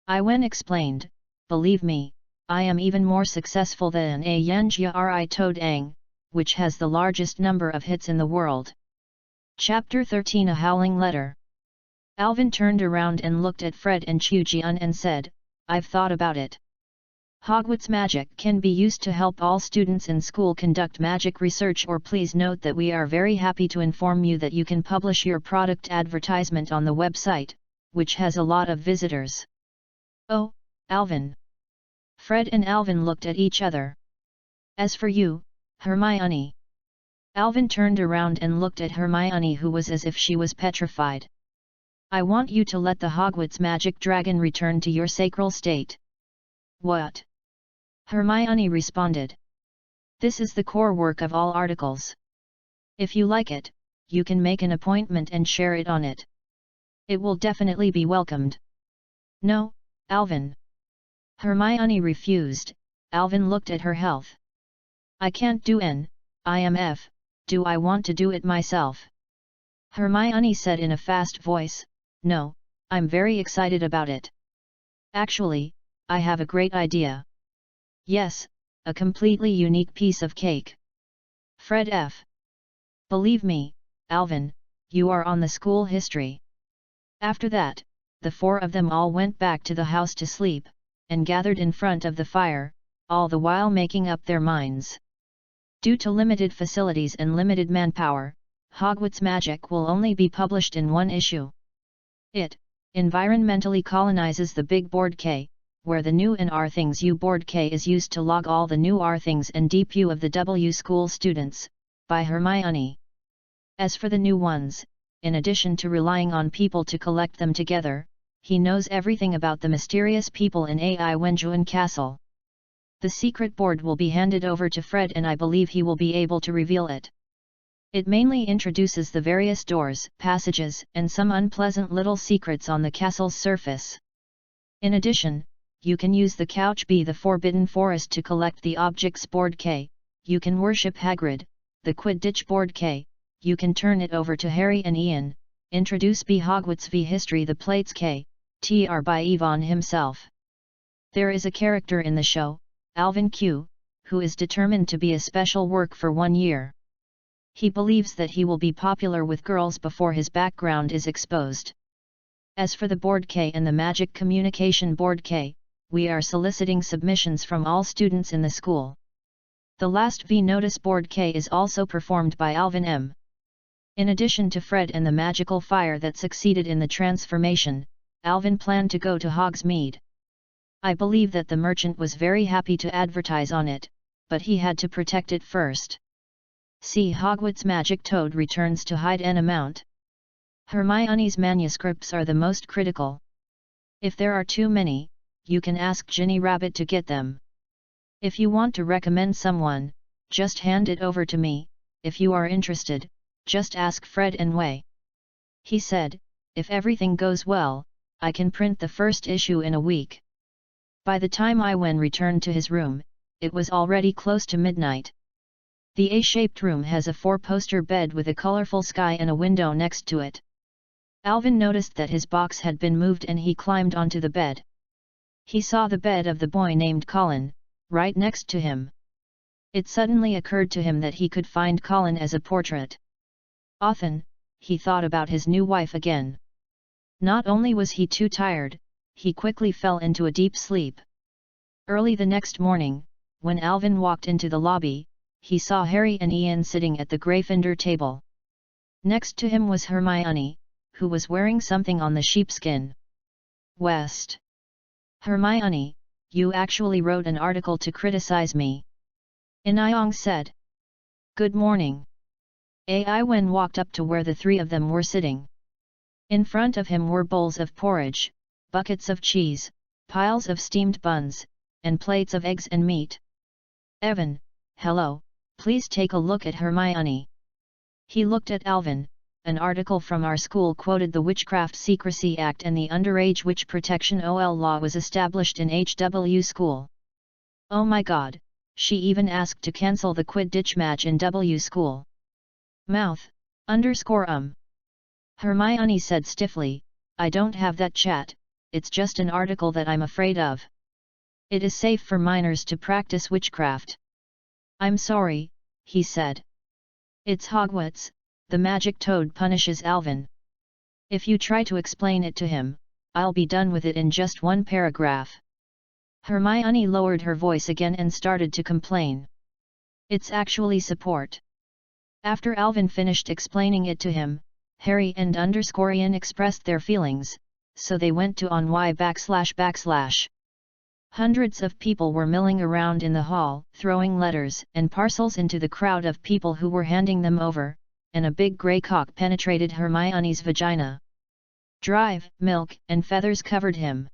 S1: Iwen explained, believe me, I am even more successful than a Yanjiari Toad Ang, which has the largest number of hits in the world. Chapter 13 A Howling Letter. Alvin turned around and looked at Fred and Chujian and said, I've thought about it. Hogwarts magic can be used to help all students in school conduct magic research, or please note that we are very happy to inform you that you can publish your product advertisement on the website, which has a lot of visitors. Oh, Alvin. Fred and Alvin looked at each other. As for you, Hermione. Alvin turned around and looked at Hermione, who was as if she was petrified. I want you to let the Hogwarts magic dragon return to your sacral state. What? Hermione responded. This is the core work of all articles. If you like it, you can make an appointment and share it on it. It will definitely be welcomed. No, Alvin. Hermione refused. Alvin looked at her health. I can't do IMF, do I want to do it myself? Hermione said in a fast voice, no, I'm very excited about it. Actually, I have a great idea. Yes, a completely unique piece of cake. Fred F. Believe me, Alvin, you are on the school history. After that, the four of them all went back to the house to sleep, and gathered in front of the fire, all the while making up their minds. Due to limited facilities and limited manpower, Hogwarts Magic will only be published in one issue. It environmentally colonizes the Big Board K, where the new NR Things U Board K is used to log all the new R Things and DPU of the W school students, by Hermione. As for the new ones, in addition to relying on people to collect them together, he knows everything about the mysterious people in AI Wenjuan Castle. The secret board will be handed over to Fred, and I believe he will be able to reveal it. It mainly introduces the various doors, passages, and some unpleasant little secrets on the castle's surface. In addition, you can use the Couch B, the Forbidden Forest, to collect the Objects Board K, you can worship Hagrid, the Quidditch Board K, you can turn it over to Harry and Ian, introduce B Hogwarts V History, the Plates K, TR by Yvonne himself. There is a character in the show, Alvin Q, who is determined to be a special work for 1 year. He believes that he will be popular with girls before his background is exposed. As for the Board K and the Magic Communication Board K, we are soliciting submissions from all students in the school. The last V Notice Board K is also performed by Alvin M. In addition to Fred and the magical fire that succeeded in the transformation, Alvin planned to go to Hogsmeade. I believe that the merchant was very happy to advertise on it, but he had to protect it first. See Hogwarts Magic Toad returns to hide an amount. Hermione's manuscripts are the most critical. If there are too many, you can ask Ginny Rabbit to get them. If you want to recommend someone, just hand it over to me. If you are interested, just ask Fred and Wei. He said, if everything goes well, I can print the first issue in a week. By the time Iwen returned to his room, it was already close to midnight. The A-shaped room has a 4-poster bed with a colorful sky and a window next to it. Alvin noticed that his box had been moved and he climbed onto the bed. He saw the bed of the boy named Colin, right next to him. It suddenly occurred to him that he could find Colin as a portrait. Often, he thought about his new wife again. Not only was he too tired, he quickly fell into a deep sleep. Early the next morning, when Alvin walked into the lobby, he saw Harry and Ian sitting at the Gryffindor table. Next to him was Hermione, who was wearing something on the sheepskin. West. Hermione, you actually wrote an article to criticize me. Inyong said. Good morning. Ai Wen walked up to where the three of them were sitting. In front of him were bowls of porridge, buckets of cheese, piles of steamed buns, and plates of eggs and meat. Evan, hello, please take a look at Hermione. He looked at Alvin. An article from our school quoted the Witchcraft Secrecy Act and the Underage Witch Protection OL law was established in HW school. Oh my god, she even asked to cancel the Quidditch match in W school. Mouth, Hermione said stiffly, I don't have that chat, it's just an article that I'm afraid of. It is safe for minors to practice witchcraft. I'm sorry, he said. It's Hogwarts, the magic toad punishes Alvin. If you try to explain it to him, I'll be done with it in just one paragraph. Hermione lowered her voice again and started to complain. It's actually support. After Alvin finished explaining it to him, Harry and Ian expressed their feelings, so they went to on y //. Hundreds of people were milling around in the hall, throwing letters and parcels into the crowd of people who were handing them over, and a big grey cock penetrated Hermione's vagina. Drive, milk, and feathers covered him.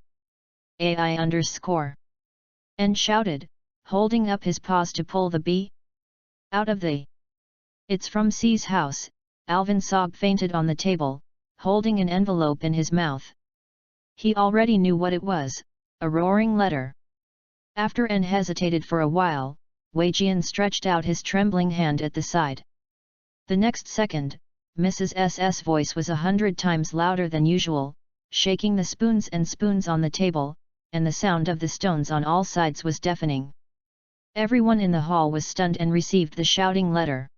S1: And shouted, holding up his paws to pull the bee out of the. It's from C's house. Alvin Sog fainted on the table, holding an envelope in his mouth. He already knew what it was, a roaring letter. After N hesitated for a while, Wei Jian stretched out his trembling hand at the side. The next second, Mrs. S.'s voice was 100 times louder than usual, shaking the spoons on the table, and the sound of the stones on all sides was deafening. Everyone in the hall was stunned and received the shouting letter.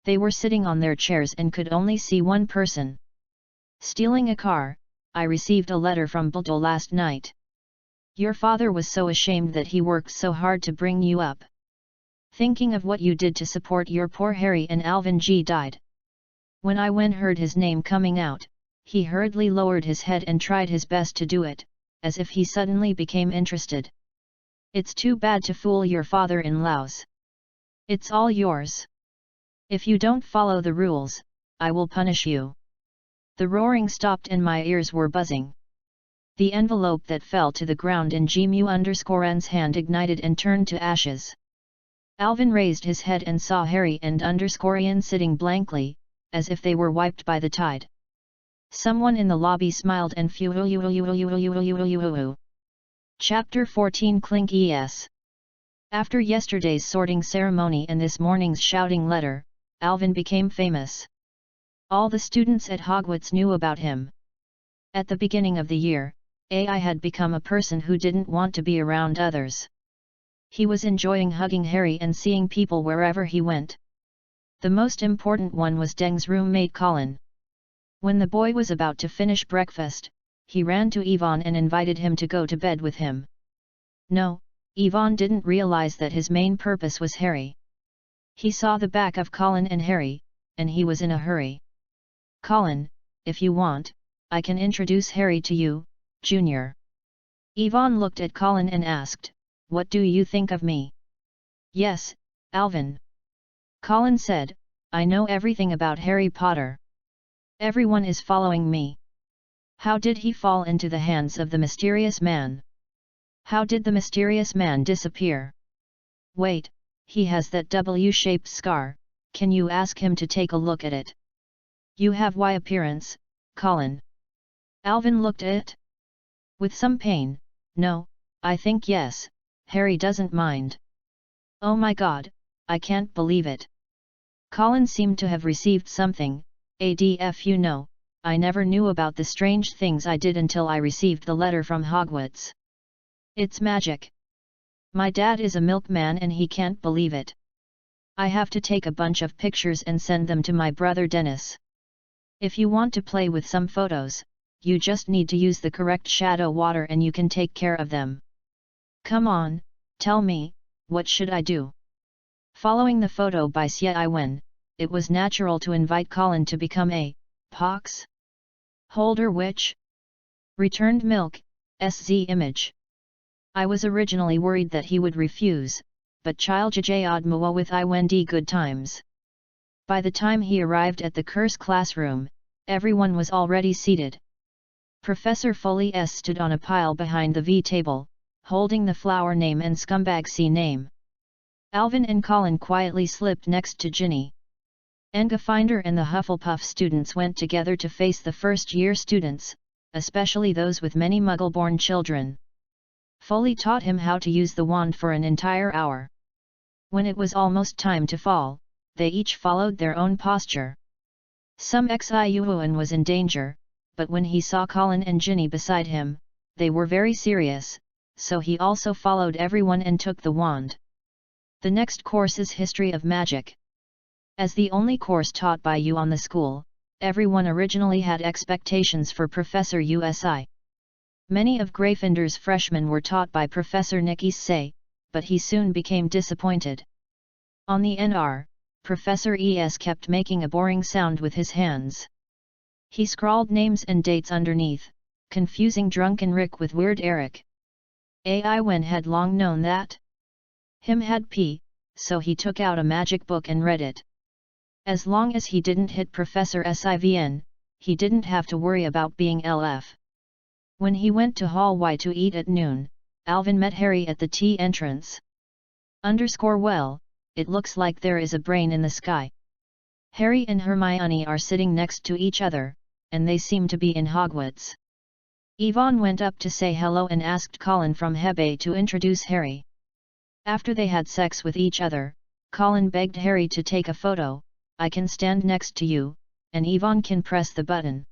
S1: They were sitting on their chairs and could only see one person. Stealing a car, I received a letter from Buldo last night. Your father was so ashamed that he worked so hard to bring you up. Thinking of what you did to support your poor Harry and Alvin G died. When I heard his name coming out, he hurriedly lowered his head and tried his best to do it, as if he suddenly became interested. It's too bad to fool your father-in-laws. It's all yours. If you don't follow the rules, I will punish you. The roaring stopped and my ears were buzzing. The envelope that fell to the ground in Gmu_N's hand ignited and turned to ashes. Alvin raised his head and saw Harry and Ian sitting blankly, as if they were wiped by the tide. Someone in the lobby smiled and Chapter 14 Clink ES. After yesterday's sorting ceremony and this morning's shouting letter, Alvin became famous. All the students at Hogwarts knew about him. At the beginning of the year, AI had become a person who didn't want to be around others. He was enjoying hugging Harry and seeing people wherever he went. The most important one was Deng's roommate Colin. When the boy was about to finish breakfast, he ran to Yvonne and invited him to go to bed with him. No, Yvonne didn't realize that his main purpose was Harry. He saw the back of Colin and Harry, and he was in a hurry. Colin, if you want, I can introduce Harry to you, Junior. Yvonne looked at Colin and asked, what do you think of me? Yes, Alvin. Colin said, I know everything about Harry Potter. Everyone is following me. How did he fall into the hands of the mysterious man? How did the mysterious man disappear? Wait, he has that W-shaped scar, can you ask him to take a look at it? You have Y appearance, Colin. Alvin looked at it. With some pain, no, I think yes, Harry doesn't mind. Oh my god, I can't believe it. Colin seemed to have received something, ADF you know, I never knew about the strange things I did until I received the letter from Hogwarts. It's magic. My dad is a milkman and he can't believe it. I have to take a bunch of pictures and send them to my brother Dennis. If you want to play with some photos, you just need to use the correct shadow water and you can take care of them. Come on, tell me, what should I do? Following the photo by Xie Wen, it was natural to invite Colin to become a pox holder which returned milk, SZ image. I was originally worried that he would refuse, but Chil Jajayod Mwa with I Wendy good times. By the time he arrived at the curse classroom, everyone was already seated. Professor Foley S stood on a pile behind the V table, holding the flower name and scumbag C name. Alvin and Colin quietly slipped next to Ginny. Engafinder and the Hufflepuff students went together to face the first-year students, especially those with many Muggle-born children. Foley taught him how to use the wand for an entire hour. When it was almost time to fall, they each followed their own posture. Some Xiuan was in danger, but when he saw Colin and Ginny beside him, they were very serious, so he also followed everyone and took the wand. The next course is History of Magic. As the only course taught by you on the school, everyone originally had expectations for Professor Usi. Many of Gryffindor's freshmen were taught by Professor Nicky Say, but he soon became disappointed. On the NR, Professor ES kept making a boring sound with his hands. He scrawled names and dates underneath, confusing Drunken Rick with Weird Eric. AI Wen had long known that. Him had P, so he took out a magic book and read it. As long as he didn't hit Professor Sivn, he didn't have to worry about being LF. When he went to Hall Y to eat at noon, Alvin met Harry at the T entrance. Well, it looks like there is a brain in the sky. Harry and Hermione are sitting next to each other, and they seem to be in Hogwarts. Yvonne went up to say hello and asked Colin from Hebe to introduce Harry. After they had sex with each other, Colin begged Harry to take a photo. I can stand next to you, and Yvonne can press the button.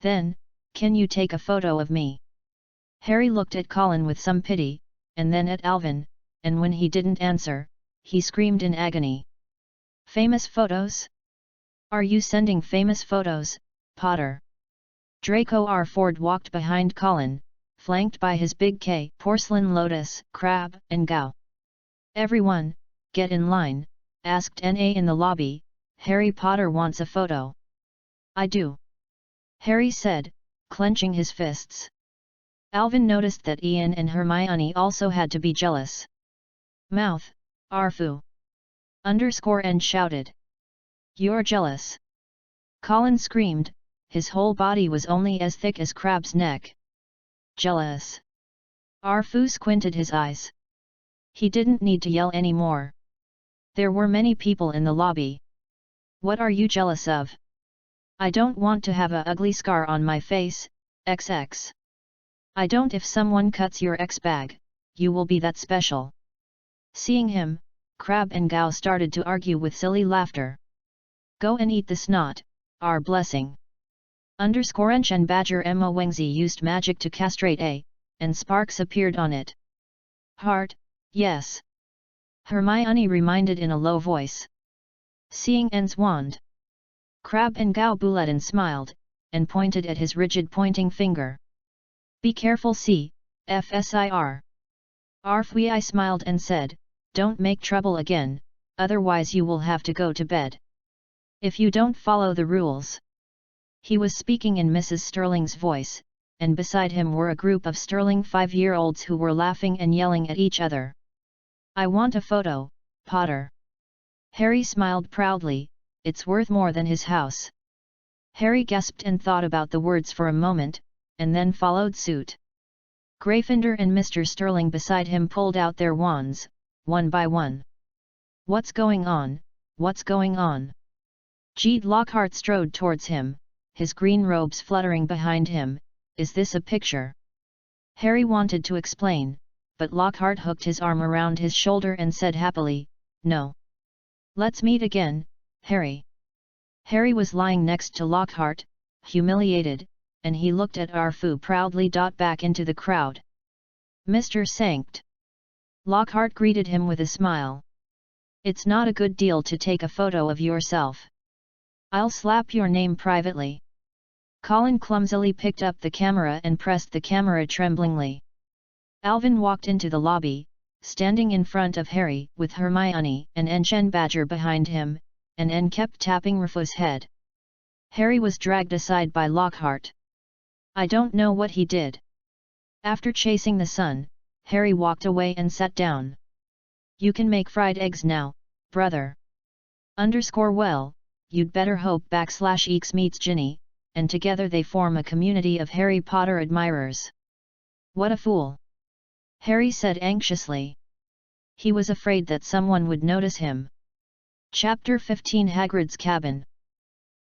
S1: Then, can you take a photo of me? Harry looked at Colin with some pity, and then at Alvin, and when he didn't answer, he screamed in agony. Famous photos? Are you sending famous photos, Potter? Draco R. Ford walked behind Colin, flanked by his big K, Porcelain Lotus, Crab, and Gao. Everyone, get in line, asked NA in the lobby. Harry Potter wants a photo. I do. Harry said, clenching his fists. Alvin noticed that Ian and Hermione also had to be jealous. Mouth, Arfu. _ shouted. You're jealous. Colin screamed, his whole body was only as thick as Crab's neck. Jealous. Arfu squinted his eyes. He didn't need to yell anymore. There were many people in the lobby. What are you jealous of? I don't want to have a ugly scar on my face, XX. I don't. If someone cuts your X-bag, you will be that special. Seeing him, Crab and Gao started to argue with silly laughter. Go and eat the snot, our blessing. Ench and Badger Emma Wengzi used magic to castrate A, and sparks appeared on it. Heart, yes. Hermione reminded in a low voice. Seeing N's wand. Crab and Gao Buletin smiled, and pointed at his rigid pointing finger. Be careful C, FSIR. Arfui smiled and said, don't make trouble again, otherwise you will have to go to bed. If you don't follow the rules. He was speaking in Mrs. Sterling's voice, and beside him were a group of Sterling 5-year-olds who were laughing and yelling at each other. I want a photo, Potter. Harry smiled proudly, it's worth more than his house. Harry gasped and thought about the words for a moment, and then followed suit. Gryffindor and Mr. Sterling beside him pulled out their wands, one by one. What's going on, what's going on? Jeed Lockhart strode towards him, his green robes fluttering behind him. Is this a picture? Harry wanted to explain, but Lockhart hooked his arm around his shoulder and said happily, no. Let's meet again, Harry. Harry was lying next to Lockhart, humiliated, and he looked at Arfu proudly. Back into the crowd. Mr. Sanct. Lockhart greeted him with a smile. "It's not a good deal to take a photo of yourself. I'll slap your name privately." Colin clumsily picked up the camera and pressed the camera tremblingly. Alvin walked into the lobby, standing in front of Harry with Hermione and Enchen Badger behind him, and N kept tapping Rufus' head. Harry was dragged aside by Lockhart. "I don't know what he did." After chasing the sun, Harry walked away and sat down. "You can make fried eggs now, brother. Well, you'd better hope /Eeks meets Ginny, and together they form a community of Harry Potter admirers." "What a fool!" Harry said anxiously. He was afraid that someone would notice him. Chapter 15 Hagrid's Cabin.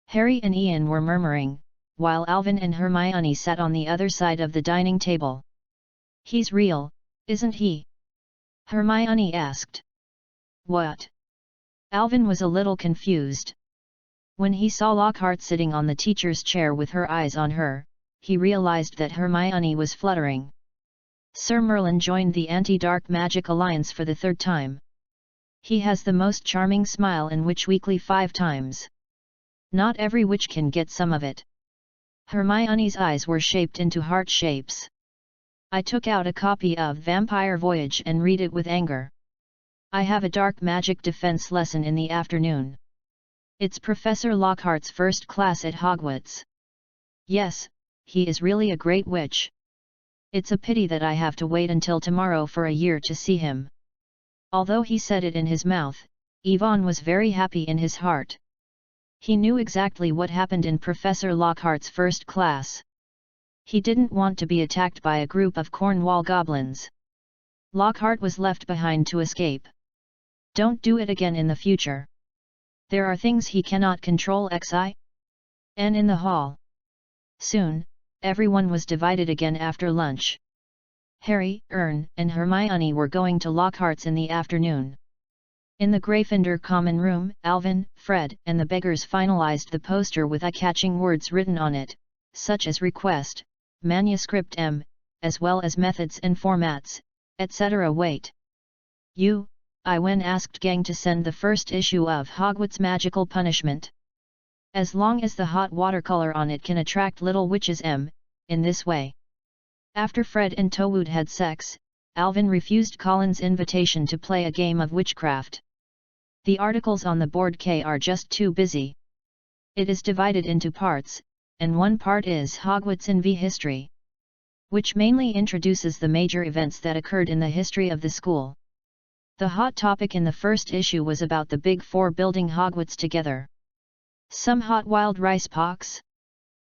S1: Harry and Ian were murmuring, while Alvin and Hermione sat on the other side of the dining table. "He's real, isn't he?" Hermione asked. "What?" Alvin was a little confused. When he saw Lockhart sitting on the teacher's chair with her eyes on her, he realized that Hermione was fluttering. Sir Merlin joined the Anti-Dark Magic Alliance for the third time. He has the most charming smile and witch weekly 5 times. Not every witch can get some of it. Hermione's eyes were shaped into heart shapes. "I took out a copy of Vampire Voyage and read it with anger. I have a dark magic defense lesson in the afternoon. It's Professor Lockhart's first class at Hogwarts. Yes, he is really a great witch. It's a pity that I have to wait until tomorrow for a year to see him." Although he said it in his mouth, Yvonne was very happy in his heart. He knew exactly what happened in Professor Lockhart's first class. He didn't want to be attacked by a group of Cornwall goblins. Lockhart was left behind to escape. Don't do it again in the future. There are things he cannot control and in the hall. Soon, everyone was divided again after lunch. Harry, Ern, and Hermione were going to Lockhart's in the afternoon. In the Gryffindor common room, Alvin, Fred, and the beggars finalized the poster with eye-catching words written on it, such as request, manuscript M, as well as methods and formats, etc. Wait. When asked gang to send the first issue of Hogwarts Magical Punishment. As long as the hot watercolor on it can attract little witches M, in this way. After Fred and Towood had sex, Alvin refused Colin's invitation to play a game of witchcraft. The articles on the board K are just too busy. It is divided into parts, and one part is Hogwarts in V history, which mainly introduces the major events that occurred in the history of the school. The hot topic in the first issue was about the Big Four building Hogwarts together. Some hot wild rice pox?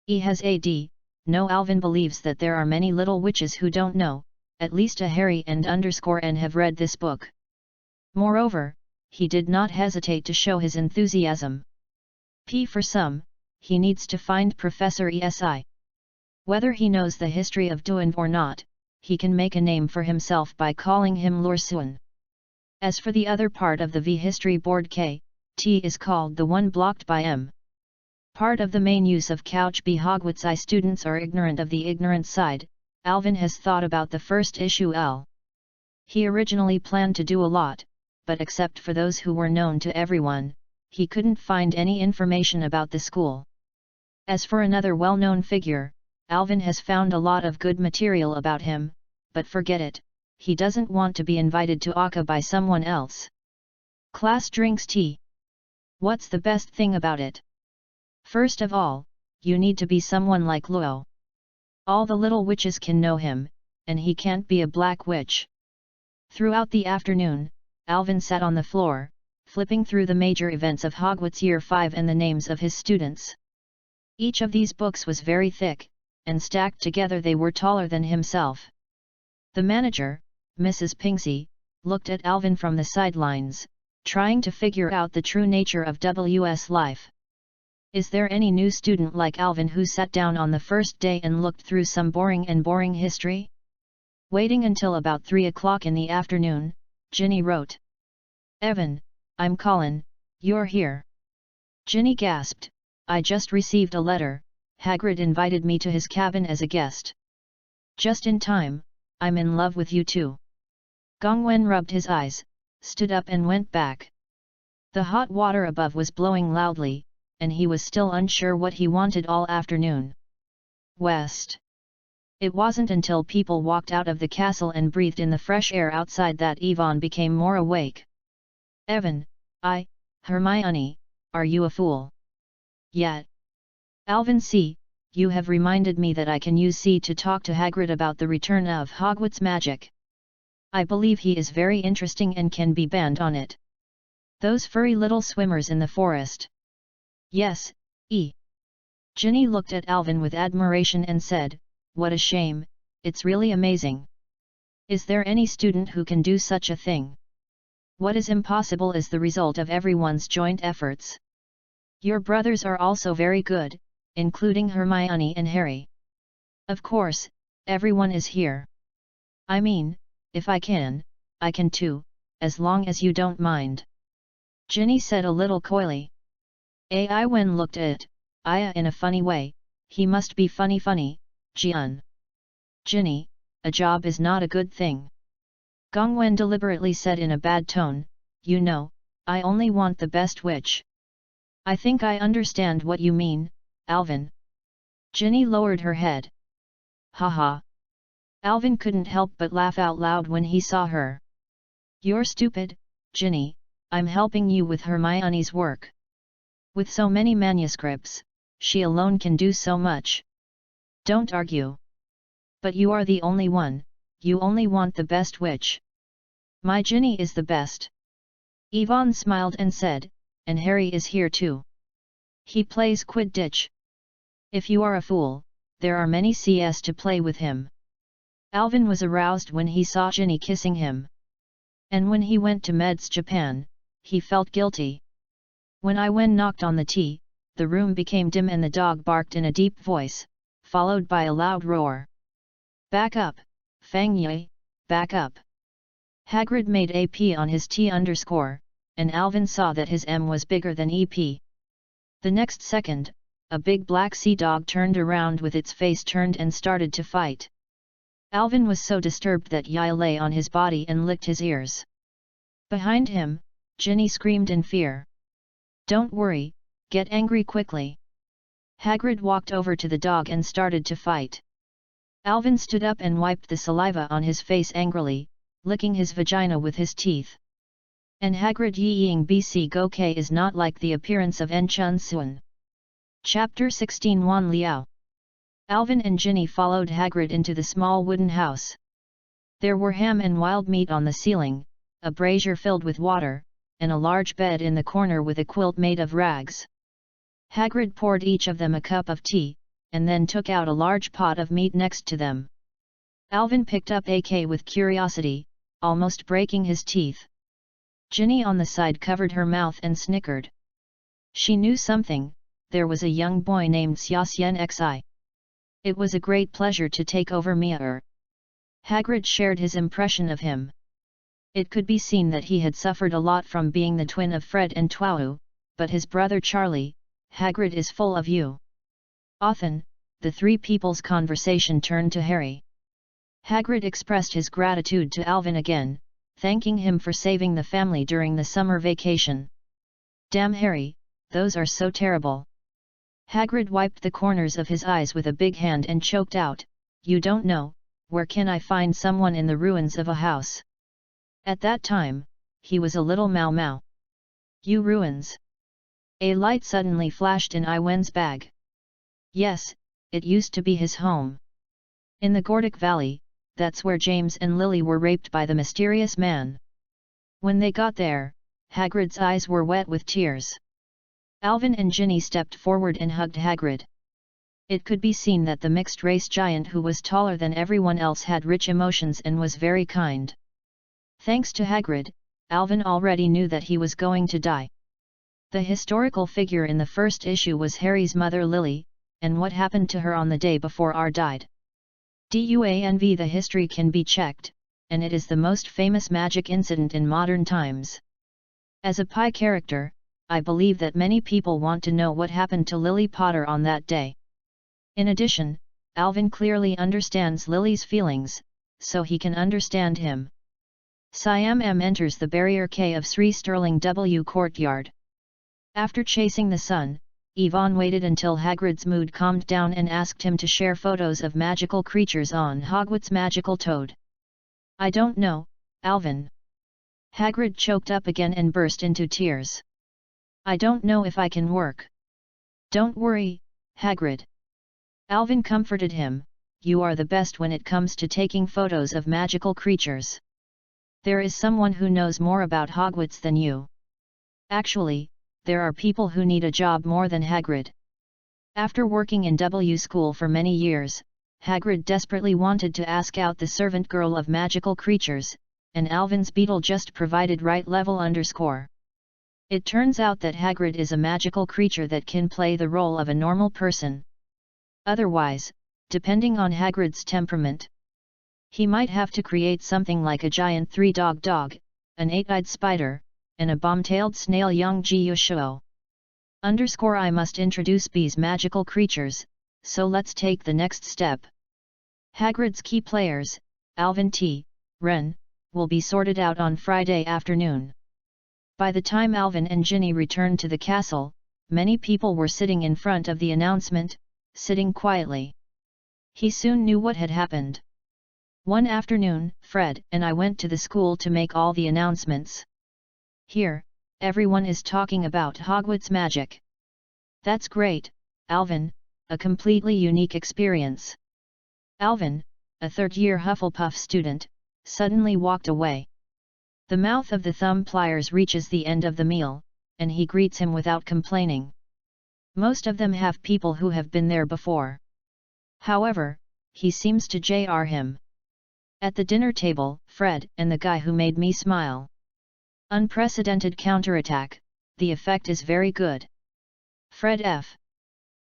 S1: Has AD, no. Alvin believes that there are many little witches who don't know, at least a Harry and _N have read this book. Moreover, he did not hesitate to show his enthusiasm. For some, he needs to find Professor ESI. Whether he knows the history of Duin or not, he can make a name for himself by calling him Lorsuan. As for the other part of the V history board T is called the one blocked by M. Part of the main use of Couch B Hogwarts I students are ignorant of the ignorant side. Alvin has thought about the first issue L. He originally planned to do a lot, but except for those who were known to everyone, he couldn't find any information about the school. As for another well-known figure, Alvin has found a lot of good material about him, but forget it. He doesn't want to be invited to Akka by someone else. Class drinks tea. What's the best thing about it? First of all, you need to be someone like Luo. All the little witches can know him, and he can't be a black witch. Throughout the afternoon, Alvin sat on the floor, flipping through the major events of Hogwarts Year 5 and the names of his students. Each of these books was very thick, and stacked together they were taller than himself. The manager, Mrs. Pingsy, looked at Alvin from the sidelines, trying to figure out the true nature of WS life. Is there any new student like Alvin who sat down on the first day and looked through some boring history? Waiting until about 3 o'clock in the afternoon, Ginny wrote. "Evan, I'm Colin, you're here." Ginny gasped, "I just received a letter. Hagrid invited me to his cabin as a guest." "Just in time, I'm in love with you too." Gongwen rubbed his eyes, stood up and went back. The hot water above was blowing loudly, and he was still unsure what he wanted all afternoon. West. It wasn't until people walked out of the castle and breathed in the fresh air outside that Yvonne became more awake. Evan, Hermione, are you a fool? Yet. Alvin C., you have reminded me that I can use C to talk to Hagrid about the return of Hogwarts magic. I believe he is very interesting and can be banned on it. Those furry little swimmers in the forest. Yes, E. Ginny looked at Alvin with admiration and said, what a shame, it's really amazing. Is there any student who can do such a thing? What is impossible is the result of everyone's joint efforts. Your brothers are also very good, including Hermione and Harry. Of course, everyone is here. I mean, if I can too, as long as you don't mind. Ginny said a little coyly. Wen looked at Aya in a funny way, he must be funny, Jian. Ginny, a job is not a good thing. Gongwen deliberately said in a bad tone, you know, I only want the best witch. I think I understand what you mean, Alvin. Ginny lowered her head. Haha. Alvin couldn't help but laugh out loud when he saw her. You're stupid, Ginny, I'm helping you with Hermione's work. With so many manuscripts, she alone can do so much. Don't argue. But you are the only one, you only want the best witch. My Ginny is the best. Yvonne smiled and said, and Harry is here too. He plays Quidditch. If you are a fool, there are many CS to play with him. Alvin was aroused when he saw Ginny kissing him. And when he went to Meds Japan, he felt guilty. When Iwen knocked on the tea, the room became dim and the dog barked in a deep voice, followed by a loud roar. Back up, Fang Yi, back up. Hagrid made AP on his T_, and Alvin saw that his M was bigger than EP. The next second, a big black sea dog turned around with its face turned and started to fight. Alvin was so disturbed that Yi lay on his body and licked his ears. Behind him, Ginny screamed in fear. Don't worry, get angry quickly. Hagrid walked over to the dog and started to fight. Alvin stood up and wiped the saliva on his face angrily, licking his vagina with his teeth. And Hagrid Ying BC Gokei is not like the appearance of En Chun Sun. Chapter 16 Wan Liao. Alvin and Ginny followed Hagrid into the small wooden house. There were ham and wild meat on the ceiling, a brazier filled with water, and a large bed in the corner with a quilt made of rags. Hagrid poured each of them a cup of tea, and then took out a large pot of meat next to them. Alvin picked up AK with curiosity, almost breaking his teeth. Ginny on the side covered her mouth and snickered. She knew something, there was a young boy named Xiaxian Xi. It was a great pleasure to take over Mia. Hagrid shared his impression of him. It could be seen that he had suffered a lot from being the twin of Fred and Twau, but his brother Charlie, Hagrid is full of you. Often, the three people's conversation turned to Harry. Hagrid expressed his gratitude to Alvin again, thanking him for saving the family during the summer vacation. Damn Harry, those are so terrible. Hagrid wiped the corners of his eyes with a big hand and choked out, you don't know, where can I find someone in the ruins of a house? At that time, he was a little Mau. You ruins. A light suddenly flashed in Iwen's bag. Yes, it used to be his home. In the Gordic Valley, that's where James and Lily were raped by the mysterious man. When they got there, Hagrid's eyes were wet with tears. Alvin and Ginny stepped forward and hugged Hagrid. It could be seen that the mixed-race giant who was taller than everyone else had rich emotions and was very kind. Thanks to Hagrid, Alvin already knew that he was going to die. The historical figure in the first issue was Harry's mother Lily, and what happened to her on the day before R died. DUANV The history can be checked, and it is the most famous magic incident in modern times. As a Pi character, I believe that many people want to know what happened to Lily Potter on that day. In addition, Alvin clearly understands Lily's feelings, so he can understand him. Siam M enters the barrier K of Sri Stirling W courtyard. After chasing the sun, Yvonne waited until Hagrid's mood calmed down and asked him to share photos of magical creatures on Hogwarts' magical toad. I don't know, Alvin. Hagrid choked up again and burst into tears. I don't know if I can work. Don't worry, Hagrid. Alvin comforted him, you are the best when it comes to taking photos of magical creatures. There is someone who knows more about Hogwarts than you. Actually, there are people who need a job more than Hagrid. After working in W school for many years, Hagrid desperately wanted to ask out the servant girl of magical creatures, and Alvin's beetle just provided right level underscore. It turns out that Hagrid is a magical creature that can play the role of a normal person. Otherwise, depending on Hagrid's temperament, he might have to create something like a giant three-dog dog, an eight-eyed spider, and a bomb-tailed snail young Gyushuo. Underscore I must introduce B's magical creatures, so let's take the next step. Hagrid's key players, Alvin T. Wren, will be sorted out on Friday afternoon. By the time Alvin and Ginny returned to the castle, many people were sitting in front of the announcement, sitting quietly. He soon knew what had happened. One afternoon, Fred and I went to the school to make all the announcements. Here, everyone is talking about Hogwarts magic. That's great, Alvin, a completely unique experience. Alvin, a third-year Hufflepuff student, suddenly walked away. The mouth of the thumb pliers reaches the end of the meal, and he greets him without complaining. Most of them have people who have been there before. However, he seems to JR him. At the dinner table, Fred and the guy who made me smile. Unprecedented counterattack, the effect is very good. Fred F.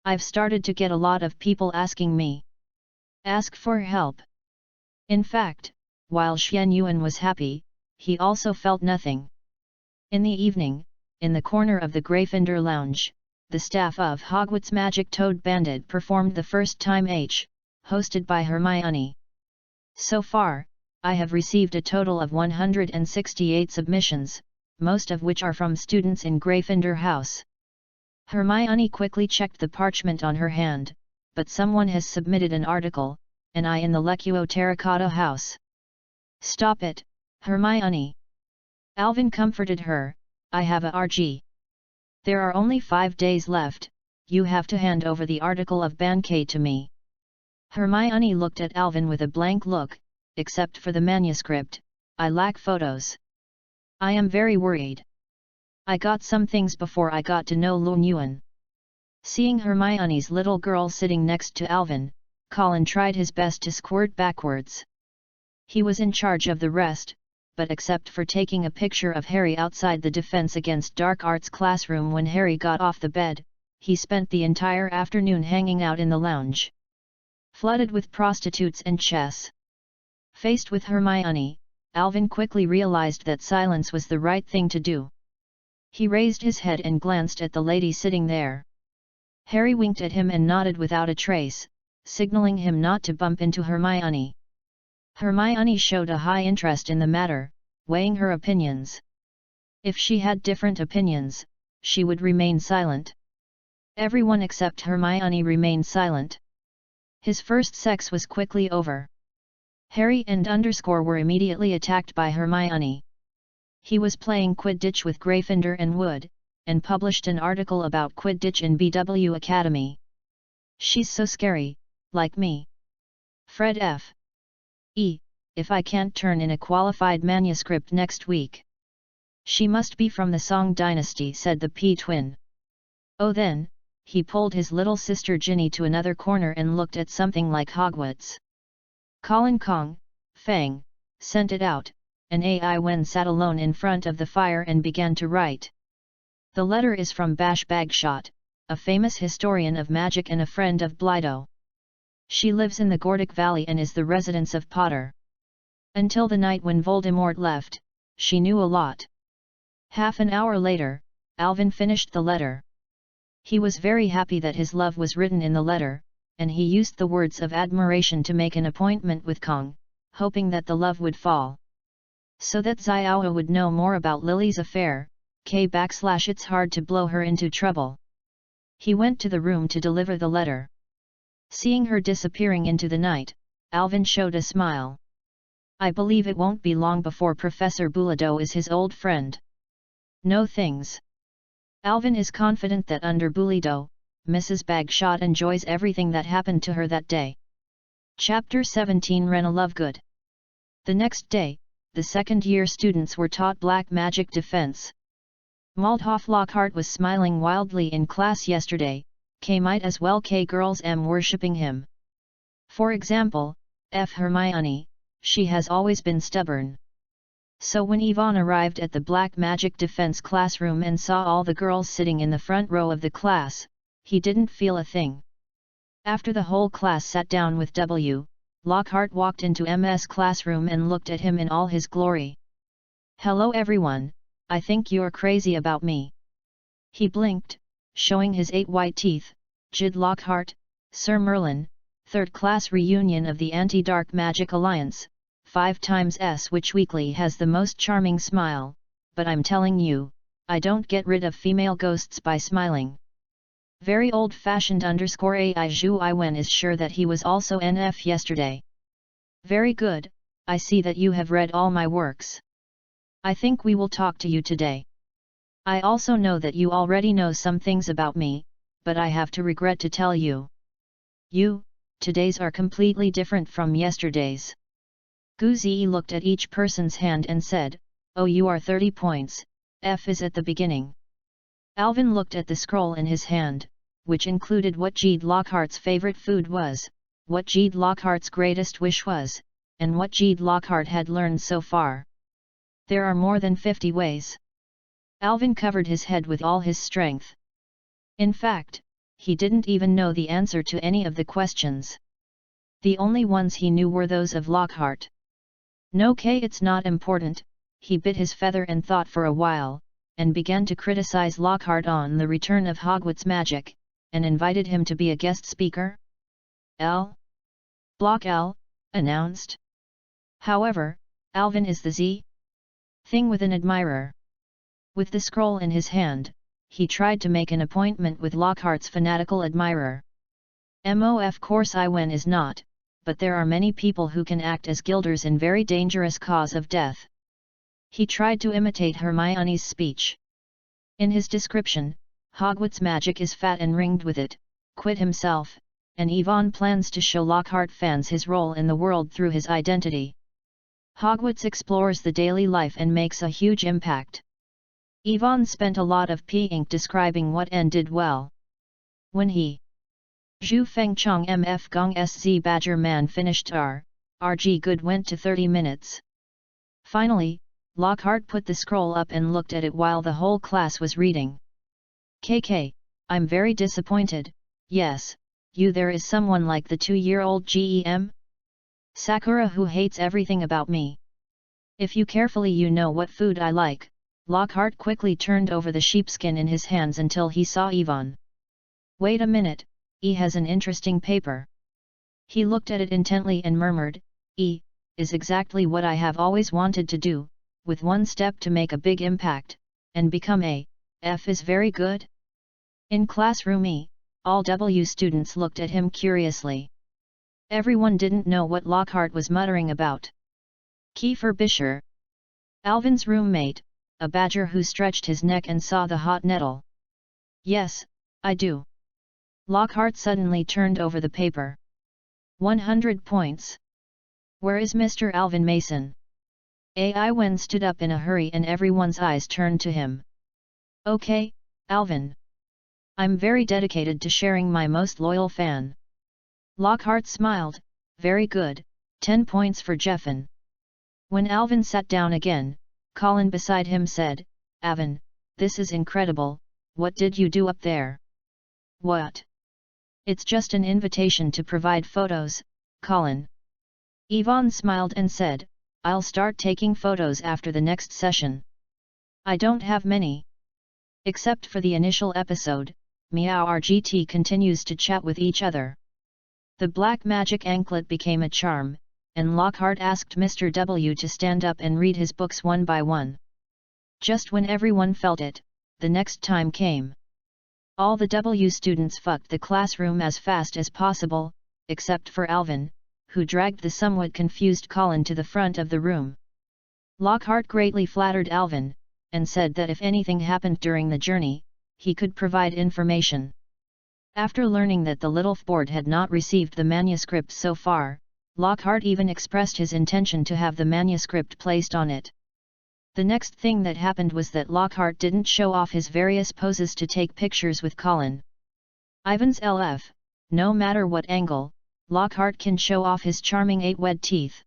S1: I've started to get a lot of people asking me. Ask for help. In fact, while Xian Yuan was happy, he also felt nothing. In the evening, in the corner of the Gryffindor lounge, the staff of Hogwarts Magic Toad Bandit performed the first time H, hosted by Hermione. So far, I have received a total of 168 submissions, most of which are from students in Gryffindor House. Hermione quickly checked the parchment on her hand, but someone has submitted an article, and I in the Lecuo Terracotta House. Stop it, Hermione. Alvin comforted her, I have a RG. There are only 5 days left, you have to hand over the article of Bankei to me. Hermione looked at Alvin with a blank look, except for the manuscript, I lack photos. I am very worried. I got some things before I got to know Lu Yuan. Seeing Hermione's little girl sitting next to Alvin, Colin tried his best to squirt backwards. He was in charge of the rest, but except for taking a picture of Harry outside the Defense Against Dark Arts classroom when Harry got off the bed, he spent the entire afternoon hanging out in the lounge. Flooded with prostitutes and chess. Faced with Hermione, Alvin quickly realized that silence was the right thing to do. He raised his head and glanced at the lady sitting there. Harry winked at him and nodded without a trace, signaling him not to bump into Hermione. Hermione showed a high interest in the matter, weighing her opinions. If she had different opinions, she would remain silent. Everyone except Hermione remained silent. His first sex was quickly over. Harry and underscore were immediately attacked by Hermione. He was playing Quidditch with Gryffindor and Wood, and published an article about Quidditch in BW Academy. She's so scary, like me. Fred F. E. If I can't turn in a qualified manuscript next week. She must be from the Song Dynasty, said the P-twin. Oh then, he pulled his little sister Ginny to another corner and looked at something like Hogwarts. Colin Kong, Fang, sent it out, and Ai Wen sat alone in front of the fire and began to write. The letter is from Bash Bagshot, a famous historian of magic and a friend of Blido. She lives in the Gordic Valley and is the residence of Potter. Until the night when Voldemort left, she knew a lot. Half an hour later, Alvin finished the letter. He was very happy that his love was written in the letter, and he used the words of admiration to make an appointment with Kong, hoping that the love would fall. So that Xiao would know more about Lily's affair, it's hard to blow her into trouble. He went to the room to deliver the letter. Seeing her disappearing into the night, Alvin showed a smile. I believe it won't be long before Professor Bulido is his old friend. No things. Alvin is confident that under Bulido, Mrs. Bagshot enjoys everything that happened to her that day. Chapter 17 Rena Lovegood. The next day, the second-year students were taught black magic defense. Maldhoff Lockhart was smiling wildly in class yesterday, might as well girls worshipping him. For example, Hermione, she has always been stubborn. So when Yvonne arrived at the black magic defense classroom and saw all the girls sitting in the front row of the class, he didn't feel a thing. After the whole class sat down with Lockhart walked into MS classroom and looked at him in all his glory. Hello everyone, I think you're crazy about me. He blinked, showing his 8 white teeth. Jid Lockhart, Sir Merlin, 3rd class reunion of the Anti-Dark Magic Alliance, 5x which weekly has the most charming smile, but I'm telling you, I don't get rid of female ghosts by smiling. Very old-fashioned _AI Zhu Iwen is sure that he was also NF yesterday. Very good, I see that you have read all my works. I think we will talk to you today. I also know that you already know some things about me, but I have to regret to tell you. Today's are completely different from yesterday's. Gu Zi looked at each person's hand and said, oh, you are 30 points, F is at the beginning. Alvin looked at the scroll in his hand, which included what Jid Lockhart's favorite food was, what Jid Lockhart's greatest wish was, and what Jid Lockhart had learned so far. There are more than 50 ways. Alvin covered his head with all his strength. In fact, he didn't even know the answer to any of the questions. The only ones he knew were those of Lockhart. No, it's not important, he bit his feather and thought for a while, and began to criticize Lockhart on the return of Hogwarts magic, and invited him to be a guest speaker. Block L, announced. However, Alvin is the Z thing with an admirer. With the scroll in his hand, he tried to make an appointment with Lockhart's fanatical admirer. Of course Iwen is not, but there are many people who can act as guilders in very dangerous cause of death. He tried to imitate Hermione's speech. In his description, Hogwarts magic is fat and ringed with it, quit himself, and Yvonne plans to show Lockhart fans his role in the world through his identity. Hogwarts explores the daily life and makes a huge impact. Yvonne spent a lot of ink describing what N did well. When he Zhu Fengchong MF Gong SZ Badger Man finished RG Good went to 30 minutes. Lockhart put the scroll up and looked at it while the whole class was reading. I'm very disappointed, yes, there is someone like the 2-year-old GEM? Sakura who hates everything about me. If you carefully you know what food I like. Lockhart quickly turned over the sheepskin in his hands until he saw Yvonne. Wait a minute, E has an interesting paper. He looked at it intently and murmured, E is exactly what I have always wanted to do, with one step to make a big impact, and become a F is very good. In classroom E, all W students looked at him curiously. Everyone didn't know what Lockhart was muttering about. Kiefer Bisher, Alvin's roommate, a badger who stretched his neck and saw the hot nettle. Yes, I do. Lockhart suddenly turned over the paper. 100 points. Where is Mr. Alvin Mason? AI Wen stood up in a hurry and everyone's eyes turned to him. Okay, Alvin. I'm very dedicated to sharing my most loyal fan. Lockhart smiled, very good, 10 points for Jeffin. When Alvin sat down again, Colin beside him said, Alvin, this is incredible, what did you do up there? What? It's just an invitation to provide photos, Colin. Yvonne smiled and said, I'll start taking photos after the next session. I don't have many. Except for the initial episode, Meow RGT continues to chat with each other. The black magic anklet became a charm, and Lockhart asked Mr. W to stand up and read his books one by one. Just when everyone felt it, the next time came. All the W students fucked the classroom as fast as possible, except for Alvin, who dragged the somewhat confused Colin to the front of the room. Lockhart greatly flattered Alvin, and said that if anything happened during the journey, he could provide information. After learning that the little board had not received the manuscript so far, Lockhart even expressed his intention to have the manuscript placed on it. The next thing that happened was that Lockhart didn't show off his various poses to take pictures with Colin. Ivan's LF, no matter what angle, Lockhart can show off his charming 8 wed teeth.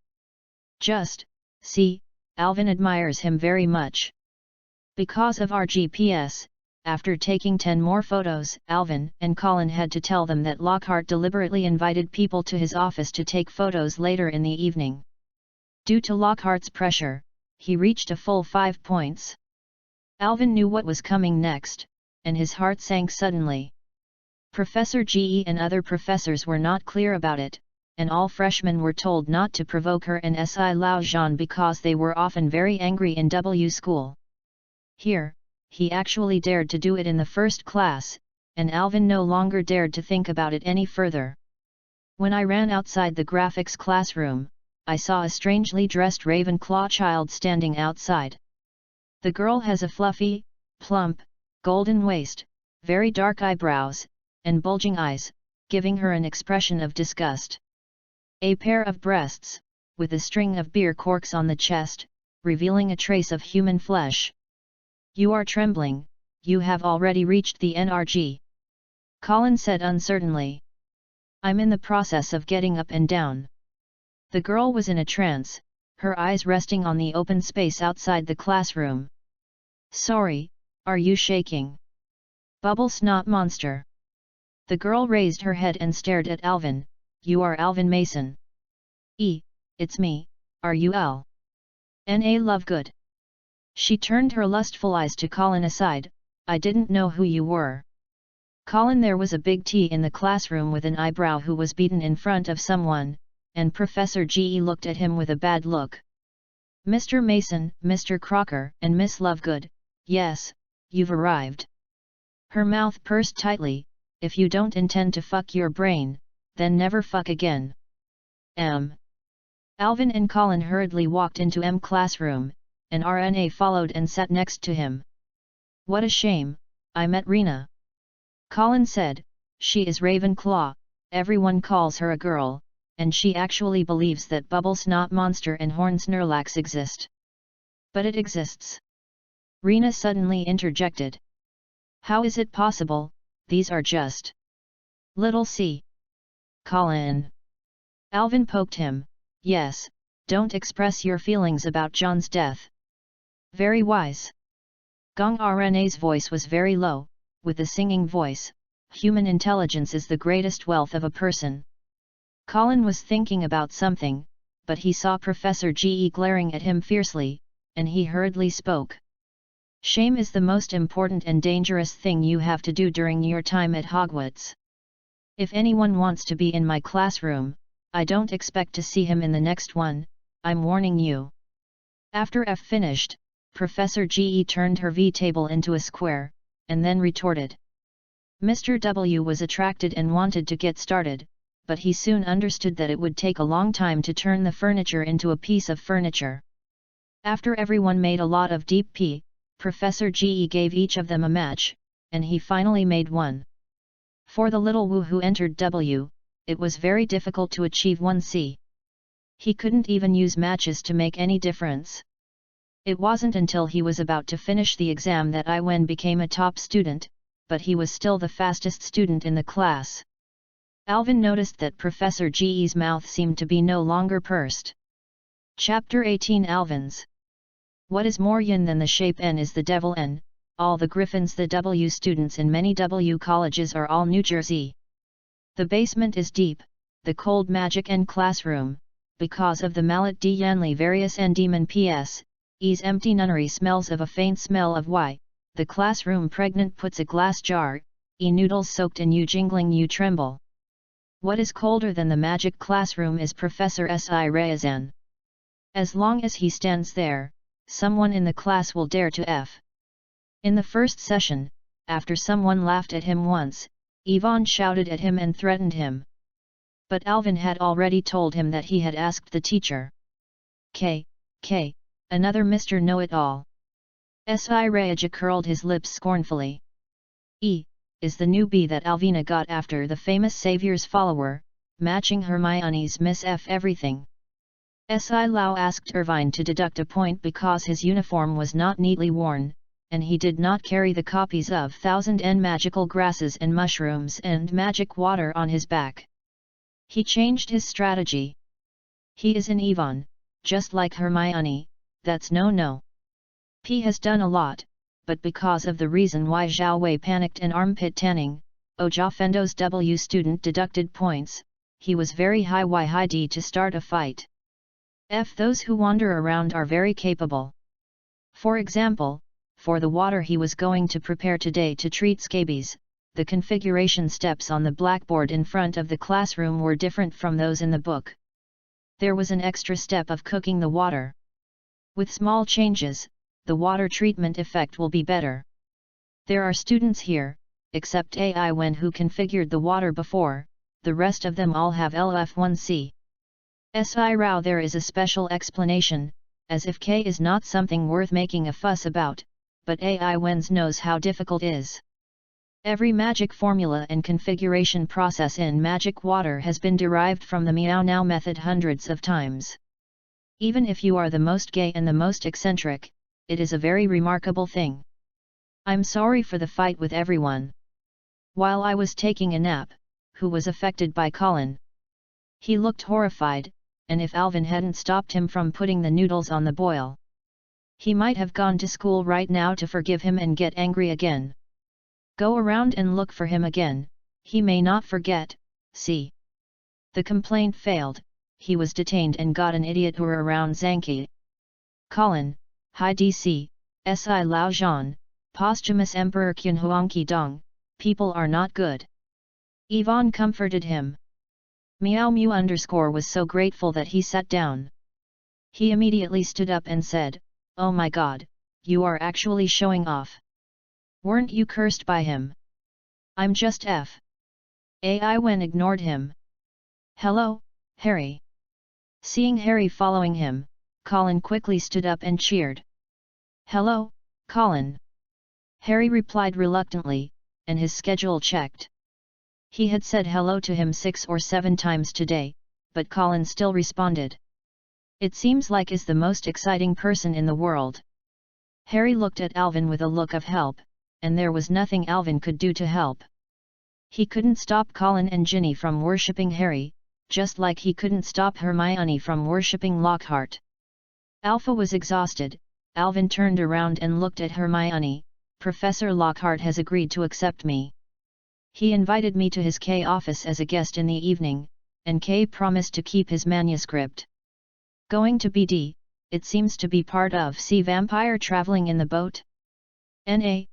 S1: Just, see, Alvin admires him very much. Because of our GPS, after taking 10 more photos, Alvin and Colin had to tell them that Lockhart deliberately invited people to his office to take photos later in the evening. Due to Lockhart's pressure, he reached a full 5 points. Alvin knew what was coming next, and his heart sank suddenly. Professor GE and other professors were not clear about it, and all freshmen were told not to provoke her and Si Lao Zhan because they were often very angry in W school. Here, he actually dared to do it in the first class, and Alvin no longer dared to think about it any further. When I ran outside the graphics classroom, I saw a strangely dressed Ravenclaw child standing outside. The girl has a fluffy, plump, golden waist, very dark eyebrows, and bulging eyes, giving her an expression of disgust. A pair of breasts, with a string of beer corks on the chest, revealing a trace of human flesh. You are trembling, you have already reached the NRG. Colin said uncertainly. I'm in the process of getting up and down. The girl was in a trance, her eyes resting on the open space outside the classroom. Sorry, are you shaking? Bubble snot monster. The girl raised her head and stared at Alvin. You are Alvin Mason. It's me, are you Al? N.A. Lovegood. She turned her lustful eyes to Colin aside, I didn't know who you were. Colin, there was a big T in the classroom with an eyebrow who was beaten in front of someone, and Professor GE looked at him with a bad look. Mr. Mason, Mr. Crocker, and Miss Lovegood, yes, you've arrived. Her mouth pursed tightly, if you don't intend to fuck your brain, then never fuck again. Alvin and Colin hurriedly walked into M classroom, and RNA followed and sat next to him. What a shame, I met Rena. Colin said, she is Ravenclaw, everyone calls her a girl, and she actually believes that Bubble Snot Monster and Horn Snorlax exist. But it exists. Rena suddenly interjected. How is it possible, these are just little C. Colin. Alvin poked him, yes, don't express your feelings about John's death. Very wise. Gong RNA's voice was very low, with a singing voice, human intelligence is the greatest wealth of a person. Colin was thinking about something, but he saw Professor GE glaring at him fiercely, and he hurriedly spoke. Shame is the most important and dangerous thing you have to do during your time at Hogwarts. If anyone wants to be in my classroom, I don't expect to see him in the next one, I'm warning you. After F finished, Professor GE turned her V table into a square, and then retorted. Mr. W was attracted and wanted to get started, but he soon understood that it would take a long time to turn the furniture into a piece of furniture. After everyone made a lot of deep pee, Professor GE gave each of them a match, and he finally made one. For the little Wu who entered W, it was very difficult to achieve 1C. He couldn't even use matches to make any difference. It wasn't until he was about to finish the exam that Iwen became a top student, but he was still the fastest student in the class. Alvin noticed that Professor GE's mouth seemed to be no longer pursed. Chapter 18 Alvin's. What is more yin than the shape N is the devil N, all the Griffins the W students in many W colleges are all New Jersey. The basement is deep, the cold magic N classroom, because of the mallet D Yanli various N demon PS, E's empty nunnery smells of a faint smell of Y, the classroom pregnant puts a glass jar, E noodles soaked in you jingling you tremble. What is colder than the magic classroom is Professor S.I. Reyazan. As long as he stands there, someone in the class will dare to F. In the first session, after someone laughed at him once, Ivan shouted at him and threatened him. But Alvin had already told him that he had asked the teacher. K. Another Mr. Know-it-all. S.I. Rayaja curled his lips scornfully. E. Is the new B that Alvina got after the famous Saviour's follower, matching Hermione's Miss F everything. S.I. Lau asked Irvine to deduct a point because his uniform was not neatly worn, and he did not carry the copies of 1000 magical grasses and mushrooms and magic water on his back. He changed his strategy. He is an Ivan, just like Hermione, that's no. P has done a lot, but because of the reason why Zhao Wei panicked and armpit tanning, Oja Fendo's W student deducted points, he was very high D to start a fight. F. Those who wander around are very capable. For example, for the water he was going to prepare today to treat scabies, the configuration steps on the blackboard in front of the classroom were different from those in the book. There was an extra step of cooking the water. With small changes, the water treatment effect will be better. There are students here, except AI Wen who configured the water before, the rest of them all have LF1C. S.I. Rao there is a special explanation, as if K is not something worth making a fuss about, but AI Wen's knows how difficult it is. Every magic formula and configuration process in magic water has been derived from the Meow Now method hundreds of times. Even if you are the most gay and the most eccentric, it is a very remarkable thing. I'm sorry for the fight with everyone. While I was taking a nap, who was affected by Colin? He looked horrified, and if Alvin hadn't stopped him from putting the noodles on the boil, he might have gone to school right now to forgive him and get angry again. Go around and look for him again, he may not forget, see. The complaint failed, he was detained and got an idiot who around Zanki. Colin, Hi DC, Si Lao Zhan, posthumous Emperor Qin Huangqi Dong, people are not good. Ivan comforted him. Meow Mew was so grateful that he sat down. He immediately stood up and said, "Oh my god, you are actually showing off. Weren't you cursed by him? I'm just F." AI Wen ignored him. "Hello, Harry." Seeing Harry following him, Colin quickly stood up and cheered. "Hello, Colin." Harry replied reluctantly, and his schedule checked. He had said hello to him 6 or 7 times today, but Colin still responded. It seems like is the most exciting person in the world. Harry looked at Alvin with a look of help, and there was nothing Alvin could do to help. He couldn't stop Colin and Ginny from worshipping Harry, just like he couldn't stop Hermione from worshipping Lockhart. Alpha was exhausted. Alvin turned around and looked at Hermione. "Professor Lockhart has agreed to accept me. He invited me to his K office as a guest in the evening, and K promised to keep his manuscript. Going to BD, it seems to be part of Sea Vampire traveling in the boat? NA.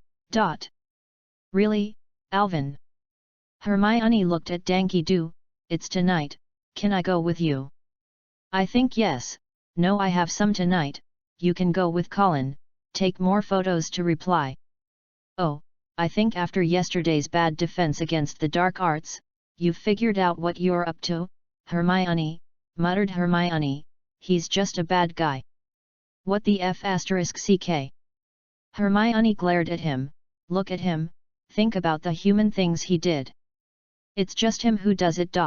S1: Really, Alvin?" Hermione looked at Danky Doo. "It's tonight, can I go with you?" "I think yes, no I have some tonight, you can go with Colin, take more photos to reply." "Oh, I think after yesterday's bad defense against the dark arts, you've figured out what you're up to, Hermione," muttered Hermione, "he's just a bad guy." "What the F***ck?" Hermione glared at him. "Look at him, think about the human things he did. It's just him who does it.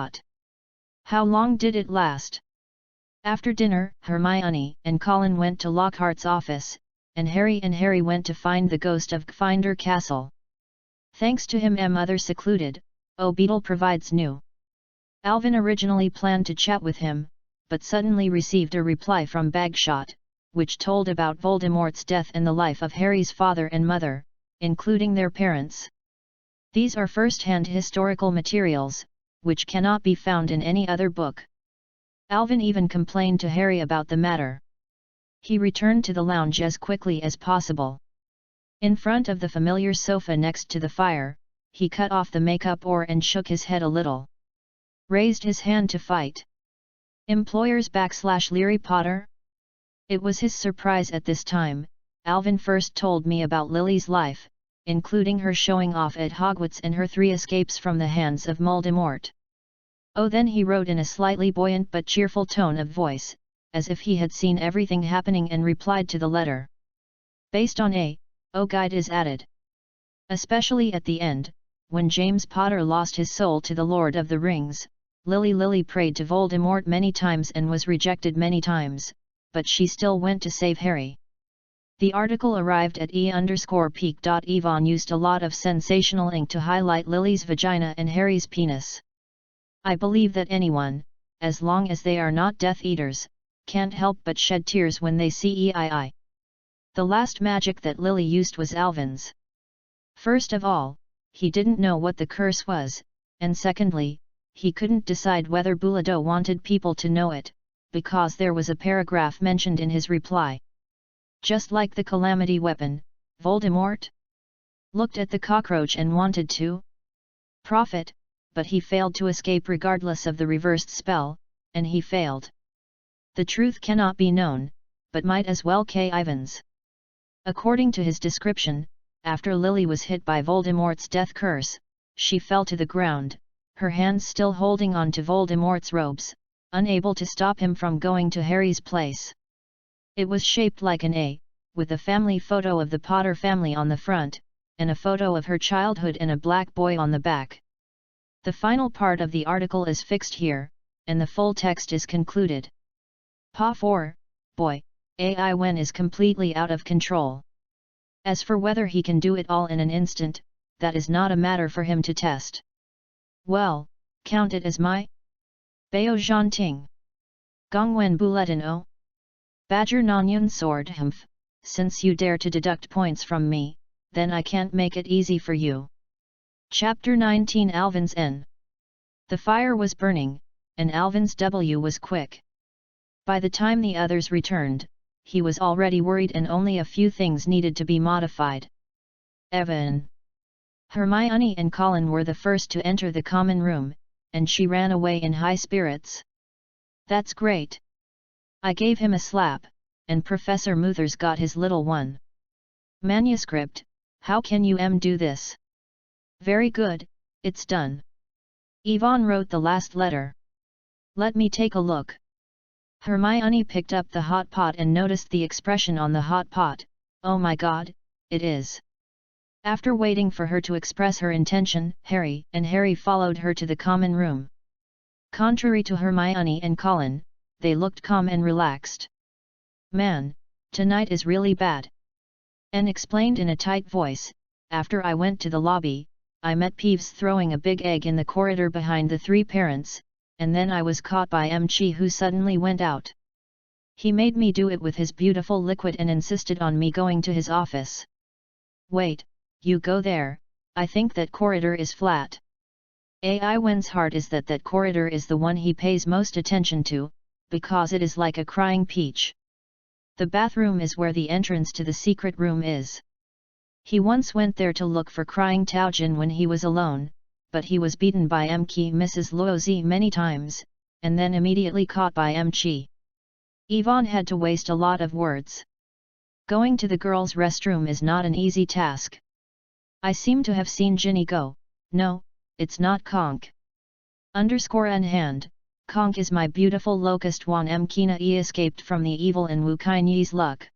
S1: How long did it last?" After dinner, Hermione and Colin went to Lockhart's office, and Harry went to find the ghost of Gfinder Castle. Thanks to him other secluded, Beetle provides new. Alvin originally planned to chat with him, but suddenly received a reply from Bagshot, which told about Voldemort's death and the life of Harry's father and mother, including their parents. These are first-hand historical materials, which cannot be found in any other book. Alvin even complained to Harry about the matter. He returned to the lounge as quickly as possible. In front of the familiar sofa next to the fire, he cut off the makeup and shook his head a little. Raised his hand to fight. Employers / Leary Potter? It was his surprise at this time. Alvin first told me about Lily's life, including her showing off at Hogwarts and her 3 escapes from the hands of Voldemort. Oh, then he wrote in a slightly buoyant but cheerful tone of voice, as if he had seen everything happening and replied to the letter. Based on a guide is added. Especially at the end, when James Potter lost his soul to the Lord of the Rings, Lily prayed to Voldemort many times and was rejected many times, but she still went to save Harry. The article arrived at e_peak. Yvonne used a lot of sensational ink to highlight Lily's vagina and Harry's penis. I believe that anyone, as long as they are not Death Eaters, can't help but shed tears when they see EII. The last magic that Lily used was Alvin's. First of all, he didn't know what the curse was, and secondly, he couldn't decide whether Bulido wanted people to know it, because there was a paragraph mentioned in his reply. Just like the calamity weapon, Voldemort looked at the cockroach and wanted to profit, but he failed to escape regardless of the reversed spell, and he failed. The truth cannot be known, but might as well K. Ivans. According to his description, after Lily was hit by Voldemort's death curse, she fell to the ground, her hands still holding on to Voldemort's robes, unable to stop him from going to Harry's place. It was shaped like an A, with a family photo of the Potter family on the front, and a photo of her childhood and a black boy on the back. The final part of the article is fixed here, and the full text is concluded. Pa 4, boy, AI when is completely out of control. As for whether he can do it all in an instant, that is not a matter for him to test. Well, count it as my Bao Zhan Ting. Gongwen Buletin O. Badger Nanyun Sword Humph, since you dare to deduct points from me, then I can't make it easy for you. Chapter 19 Alvin's N. The fire was burning, and Alvin's W was quick. By the time the others returned, he was already worried and only a few things needed to be modified. Evan. Hermione and Colin were the first to enter the common room, and she ran away in high spirits. That's great. I gave him a slap, and Professor Muthers got his little one. Manuscript, how can you do this? Very good, it's done. Yvonne wrote the last letter. Let me take a look. Hermione picked up the hot pot and noticed the expression on the hot pot. Oh my god, it is. After waiting for her to express her intention, Harry followed her to the common room. Contrary to Hermione and Colin, they looked calm and relaxed. Man, tonight is really bad. Anne explained in a tight voice. After I went to the lobby, I met Peeves throwing a big egg in the corridor behind the 3 parents, and then I was caught by Chi, who suddenly went out. He made me do it with his beautiful liquid and insisted on me going to his office. Wait, you go there, I think that corridor is flat. AI Wen's heart is that corridor is the one he pays most attention to, because it is like a crying peach. The bathroom is where the entrance to the secret room is. He once went there to look for crying Taojin when he was alone, but he was beaten by Mrs. Luozi many times, and then immediately caught by Chi. Yvonne had to waste a lot of words. Going to the girls' restroom is not an easy task. I seem to have seen Ginny go. No, it's not Conk. _ hand, Conk is my beautiful locust Wan Kina escaped from the evil in Wu Kai's luck.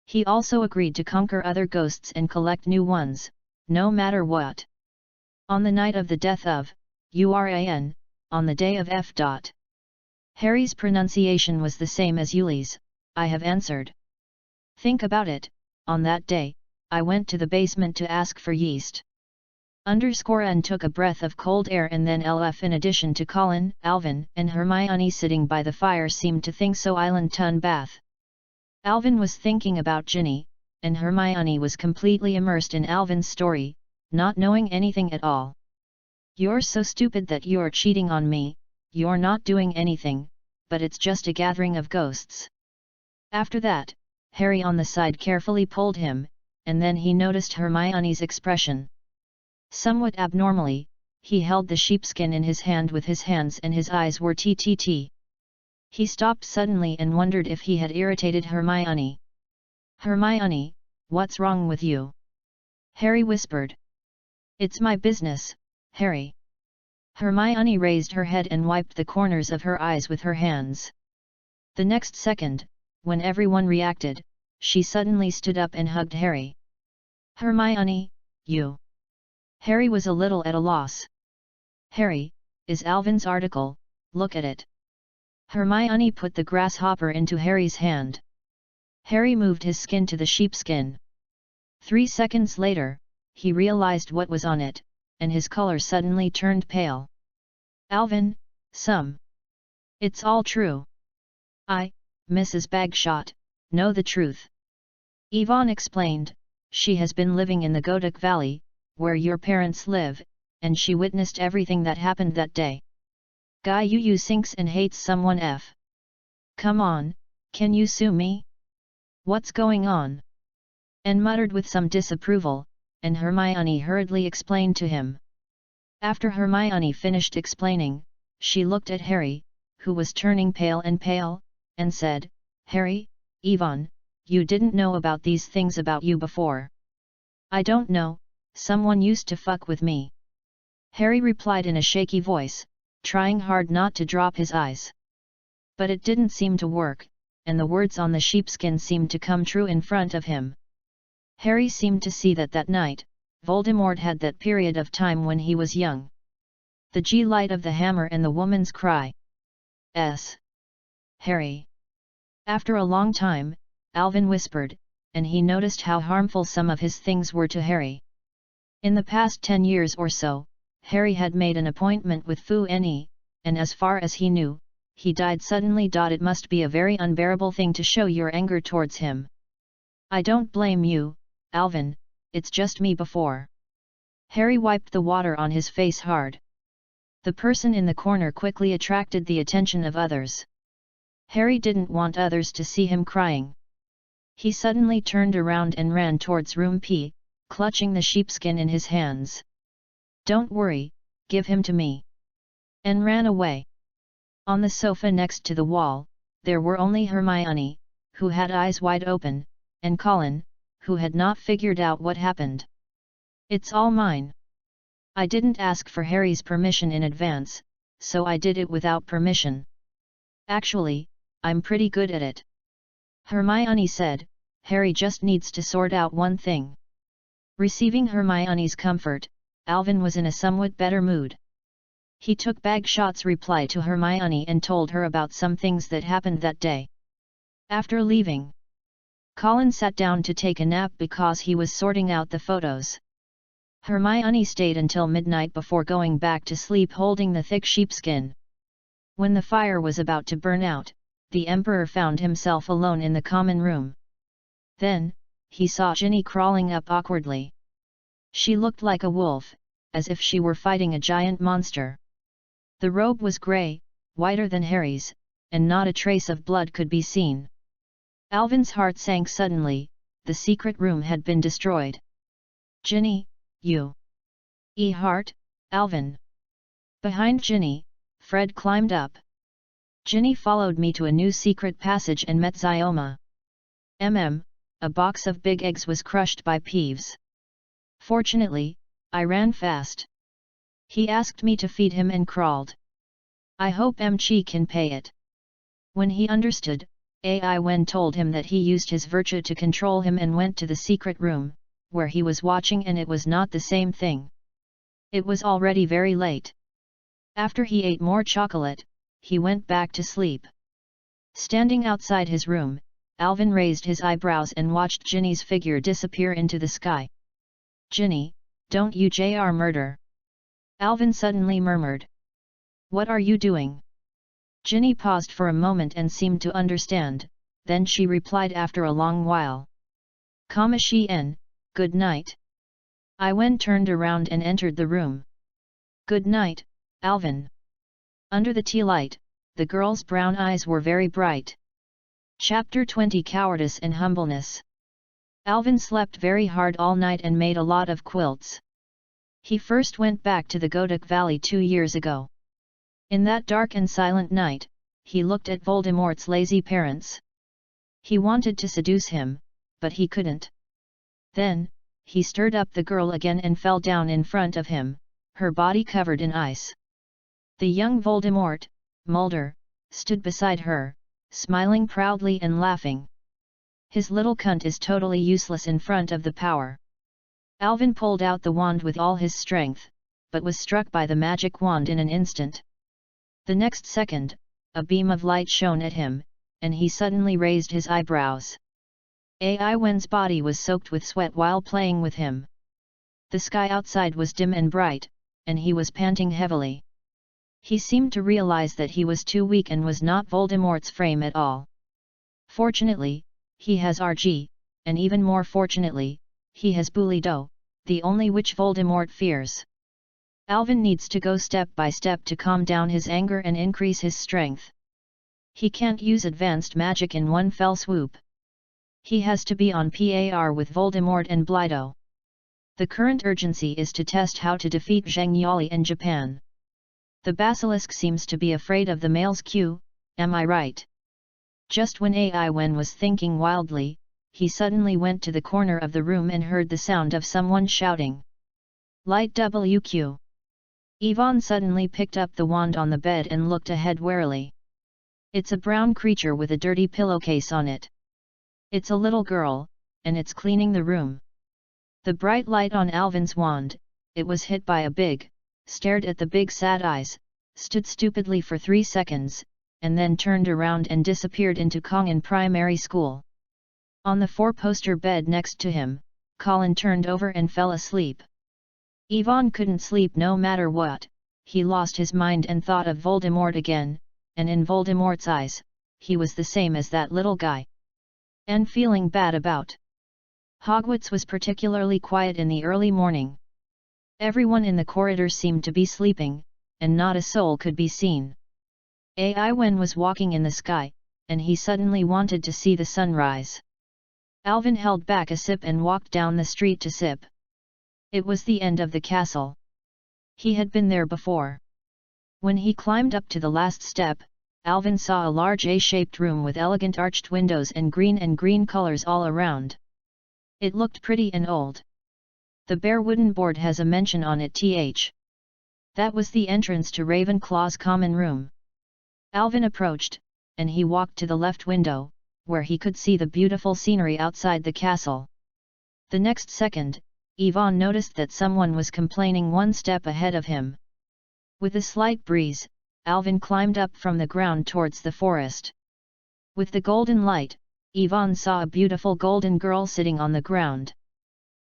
S1: He also agreed to conquer other ghosts and collect new ones, no matter what. On the night of the death of Uran, on the day of F. Harry's pronunciation was the same as Yuli's, I have answered. Think about it, on that day, I went to the basement to ask for yeast. N took a breath of cold air and then LF. In addition to Colin, Alvin and Hermione sitting by the fire seemed to think so. Island Tun Bath. Alvin was thinking about Ginny, and Hermione was completely immersed in Alvin's story, not knowing anything at all. You're so stupid that you're cheating on me, you're not doing anything, but it's just a gathering of ghosts. After that, Harry on the side carefully pulled him, and then he noticed Hermione's expression. Somewhat abnormally, he held the sheepskin in his hand with his hands and his eyes were ttt. He stopped suddenly and wondered if he had irritated Hermione. "Hermione, what's wrong with you?" Harry whispered. "It's my business, Harry." Hermione raised her head and wiped the corners of her eyes with her hands. The next second, when everyone reacted, she suddenly stood up and hugged Harry. "Hermione, you..." Harry was a little at a loss. "Harry, is Alvin's article, look at it." Hermione put the grasshopper into Harry's hand. Harry moved his skin to the sheepskin. 3 seconds later, he realized what was on it, and his color suddenly turned pale. "Alvin, it's all true. I, Mrs. Bagshot, know the truth." Yvonne explained, "She has been living in the Goduk Valley, where your parents live, and she witnessed everything that happened that day. Guy Yu sinks and hates someone f. Come on, can you sue me? What's going on?" And muttered with some disapproval, and Hermione hurriedly explained to him. After Hermione finished explaining, she looked at Harry, who was turning pale, and said, "Harry, Yvonne, you didn't know about these things about you before." "I don't know, someone used to fuck with me," Harry replied in a shaky voice, trying hard not to drop his eyes. But it didn't seem to work, and the words on the sheepskin seemed to come true in front of him. Harry seemed to see that night, Voldemort had that period of time when he was young. The G-light of the hammer and the woman's cry. Harry. After a long time, Alvin whispered, and he noticed how harmful some of his things were to Harry. In the past 10 years or so, Harry had made an appointment with Fu Ne, and as far as he knew, he died suddenly. It must be a very unbearable thing to show your anger towards him. "I don't blame you, Alvin, it's just me before." Harry wiped the water on his face hard. The person in the corner quickly attracted the attention of others. Harry didn't want others to see him crying. He suddenly turned around and ran towards room P, clutching the sheepskin in his hands. "Don't worry, give him to me." And ran away. On the sofa next to the wall, there were only Hermione, who had eyes wide open, and Colin, who had not figured out what happened. "It's all mine. I didn't ask for Harry's permission in advance, so I did it without permission. Actually, I'm pretty good at it." Hermione said, "Harry just needs to sort out one thing." Receiving Hermione's comfort, Alvin was in a somewhat better mood. He took Bagshot's reply to Hermione and told her about some things that happened that day. After leaving, Colin sat down to take a nap because he was sorting out the photos. Hermione stayed until midnight before going back to sleep holding the thick sheepskin. When the fire was about to burn out, the Emperor found himself alone in the common room. Then, he saw Ginny crawling up awkwardly. She looked like a wolf, as if she were fighting a giant monster. The robe was grey, whiter than Harry's, and not a trace of blood could be seen. Alvin's heart sank suddenly. The secret room had been destroyed. "Ginny, you..." "Heart, Alvin." Behind Ginny, Fred climbed up. "Ginny followed me to a new secret passage and met Zyoma. A box of big eggs was crushed by Peeves. Fortunately, I ran fast. He asked me to feed him and crawled. I hope Chi can pay it." When he understood, Ai Wen told him that he used his virtue to control him and went to the secret room, where he was watching, and it was not the same thing. It was already very late. After he ate more chocolate, he went back to sleep. Standing outside his room, Alvin raised his eyebrows and watched Ginny's figure disappear into the sky. "Ginny, don't you murder?" Alvin suddenly murmured. "What are you doing?" Ginny paused for a moment and seemed to understand, then she replied after a long while. "Kama-shi-en, good night." Ai Wen turned around and entered the room. "Good night, Alvin." Under the tea light, the girl's brown eyes were very bright. Chapter 20 Cowardice and Humbleness. Alvin slept very hard all night and made a lot of quilts. He first went back to the Godok Valley 2 years ago. In that dark and silent night, he looked at Voldemort's lazy parents. He wanted to seduce him, but he couldn't. Then, he stirred up the girl again and fell down in front of him, her body covered in ice. The young Voldemort, Mulder, stood beside her, smiling proudly and laughing. His little cunt is totally useless in front of the power. Alvin pulled out the wand with all his strength, but was struck by the magic wand in an instant. The next second, a beam of light shone at him, and he suddenly raised his eyebrows. Ai Wen's body was soaked with sweat while playing with him. The sky outside was dim and bright, and he was panting heavily. He seemed to realize that he was too weak and was not Voldemort's frame at all. Fortunately, he has RG, and even more fortunately, he has Bulido, the only witch Voldemort fears. Alvin needs to go step by step to calm down his anger and increase his strength. He can't use advanced magic in one fell swoop. He has to be on par with Voldemort and Blido. The current urgency is to test how to defeat Zheng Yali in Japan. The basilisk seems to be afraid of the male's Q, am I right? Just when Ai Wen was thinking wildly, he suddenly went to the corner of the room and heard the sound of someone shouting. Light WQ. Yvonne suddenly picked up the wand on the bed and looked ahead warily. It's a brown creature with a dirty pillowcase on it. It's a little girl, and it's cleaning the room. The bright light on Alvin's wand, it was hit by a big, stared at the big sad eyes, stood stupidly for 3 seconds, and then turned around and disappeared into Kong'an Primary School. On the 4-poster bed next to him, Colin turned over and fell asleep. Yvonne couldn't sleep no matter what. He lost his mind and thought of Voldemort again, and in Voldemort's eyes, he was the same as that little guy. And feeling bad about Hogwarts was particularly quiet in the early morning. Everyone in the corridors seemed to be sleeping, and not a soul could be seen. Ai Wen was walking in the sky, and he suddenly wanted to see the sunrise. Alvin held back a sip and walked down the street to sip. It was the end of the castle. He had been there before. When he climbed up to the last step, Alvin saw a large A-shaped room with elegant arched windows and green colors all around. It looked pretty and old. The bare wooden board has a mention on it th. That was the entrance to Ravenclaw's common room. Alvin approached, and he walked to the left window, where he could see the beautiful scenery outside the castle. The next second, Yvonne noticed that someone was complaining 1 step ahead of him. With a slight breeze, Alvin climbed up from the ground towards the forest. With the golden light, Yvonne saw a beautiful golden girl sitting on the ground.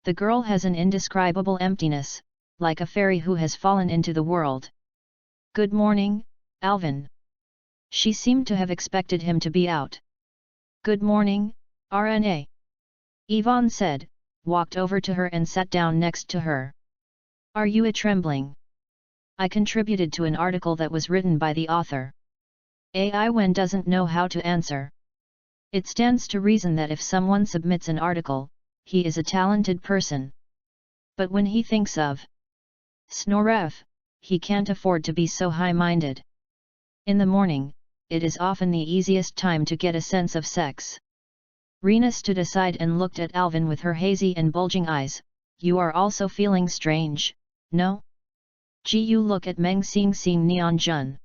S1: The girl has an indescribable emptiness, like a fairy who has fallen into the world. Good morning, Alvin. She seemed to have expected him to be out. Good morning, RNA. Yvonne said, walked over to her and sat down next to her. Are you a trembling? I contributed to an article that was written by the author. Ai Wen doesn't know how to answer. It stands to reason that if someone submits an article, he is a talented person. But when he thinks of Snoref, he can't afford to be so high-minded. In the morning, it is often the easiest time to get a sense of sex. Rena stood aside and looked at Alvin with her hazy and bulging eyes. You are also feeling strange, no? You look at Meng Xing Xing Neon Jun.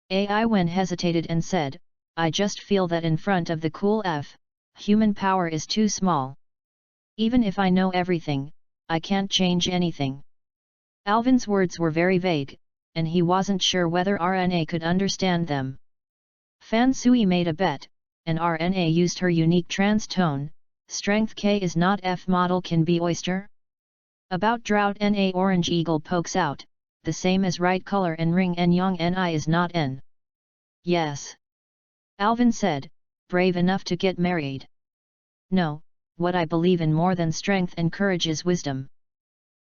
S1: Ai Wen hesitated and said, I just feel that in front of the cool F, human power is too small. Even if I know everything, I can't change anything. Alvin's words were very vague, and he wasn't sure whether RNA could understand them. Fan Sui made a bet, and RNA used her unique trans tone, strength K is not F model can be oyster? About drought Na orange eagle pokes out, the same as right color and ring N yang Ni is not N. Yes. Alvin said, brave enough to get married. No, what I believe in more than strength and courage is wisdom.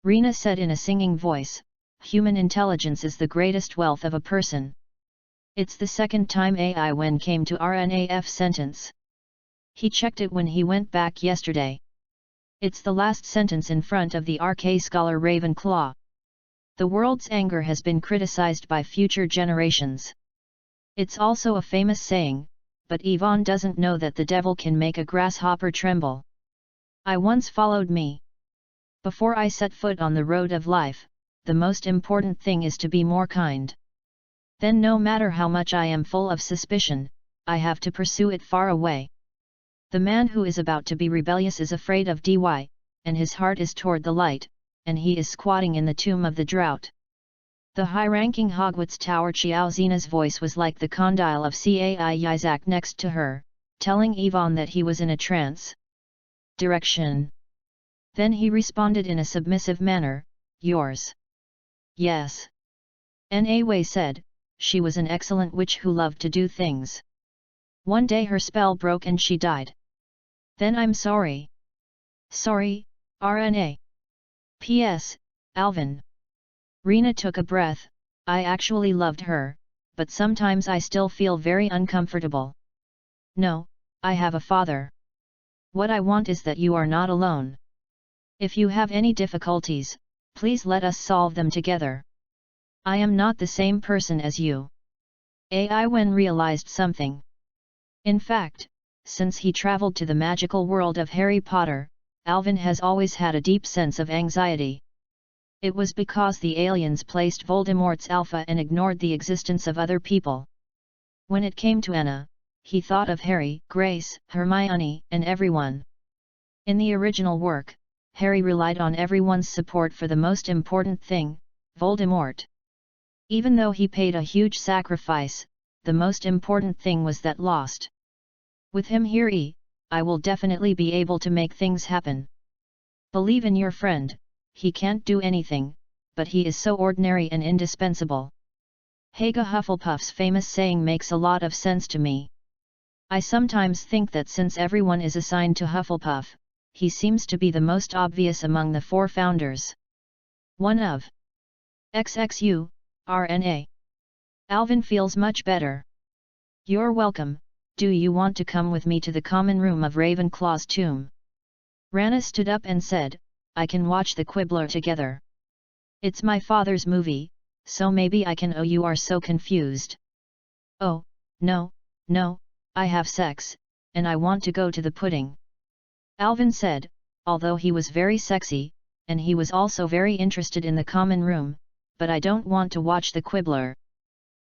S1: Rena said in a singing voice, human intelligence is the greatest wealth of a person. It's the second time Ai Wen came to RNAF sentence. He checked it when he went back yesterday. It's the last sentence in front of the RK scholar Ravenclaw. The world's anger has been criticized by future generations. It's also a famous saying, but Yvonne doesn't know that the devil can make a grasshopper tremble. I once followed me. Before I set foot on the road of life, the most important thing is to be more kind. Then no matter how much I am full of suspicion, I have to pursue it far away. The man who is about to be rebellious is afraid of dy, and his heart is toward the light, and he is squatting in the tomb of the drought. The high-ranking Hogwarts Tower Chiaozina's voice was like the condyle of Cai Isaac next to her, telling Yvonne that he was in a trance. Direction. Then he responded in a submissive manner, yours. Yes. Na Wei said, she was an excellent witch who loved to do things. One day her spell broke and she died. Then I'm sorry. Sorry, RNA. P.S. Alvin. Rena took a breath. I actually loved her, but sometimes I still feel very uncomfortable. No, I have a father. What I want is that you are not alone. If you have any difficulties, please let us solve them together. I am not the same person as you. Ai Wen realized something. In fact, since he traveled to the magical world of Harry Potter, Alvin has always had a deep sense of anxiety. It was because the aliens placed Voldemort's alpha and ignored the existence of other people. When it came to Anna, he thought of Harry, Grace, Hermione, and everyone. In the original work, Harry relied on everyone's support for the most important thing, Voldemort. Even though he paid a huge sacrifice, the most important thing was that lost. With him here, I will definitely be able to make things happen. Believe in your friend, he can't do anything, but he is so ordinary and indispensable. Helga Hufflepuff's famous saying makes a lot of sense to me. I sometimes think that since everyone is assigned to Hufflepuff, he seems to be the most obvious among the 4 founders. One of XXU, RNA. Alvin feels much better. You're welcome. Do you want to come with me to the common room of Ravenclaw's tomb? Rana stood up and said, I can watch the Quibbler together. It's my father's movie, so maybe I can. Oh, you are so confused. Oh, no, I have sex, and I want to go to the pudding. Alvin said, although he was very sexy, and he was also very interested in the common room, but I don't want to watch the Quibbler.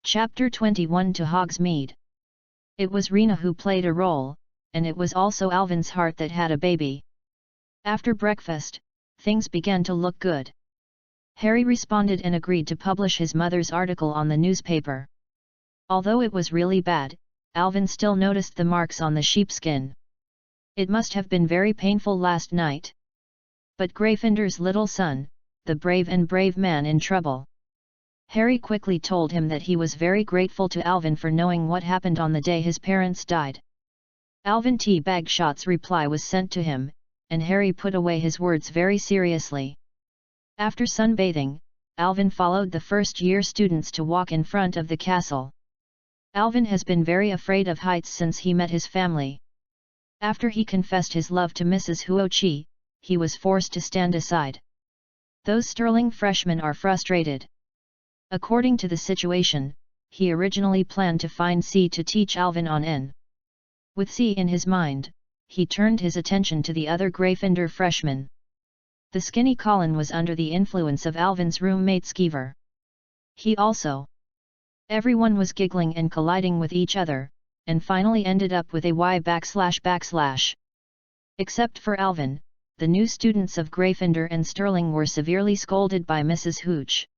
S1: Chapter 21 to Hogsmeade. It was Rena who played a role, and it was also Alvin's heart that had a baby. After breakfast, things began to look good. Harry responded and agreed to publish his mother's article on the newspaper. Although it was really bad, Alvin still noticed the marks on the sheepskin. It must have been very painful last night. But Gryffindor's little son, the brave man in trouble. Harry quickly told him that he was very grateful to Alvin for knowing what happened on the day his parents died. Alvin T. Bagshot's reply was sent to him, and Harry put away his words very seriously. After sunbathing, Alvin followed the first-year students to walk in front of the castle. Alvin has been very afraid of heights since he met his family. After he confessed his love to Mrs. Huochi, he was forced to stand aside. Those sterling freshmen are frustrated. According to the situation, he originally planned to find C to teach Alvin on N. With C in his mind, he turned his attention to the other Gryffindor freshman. The skinny Colin was under the influence of Alvin's roommate Skeever. He also. Everyone was giggling and colliding with each other, and finally ended up with a Y//. Except for Alvin, the new students of Gryffindor and Sterling were severely scolded by Mrs. Hooch.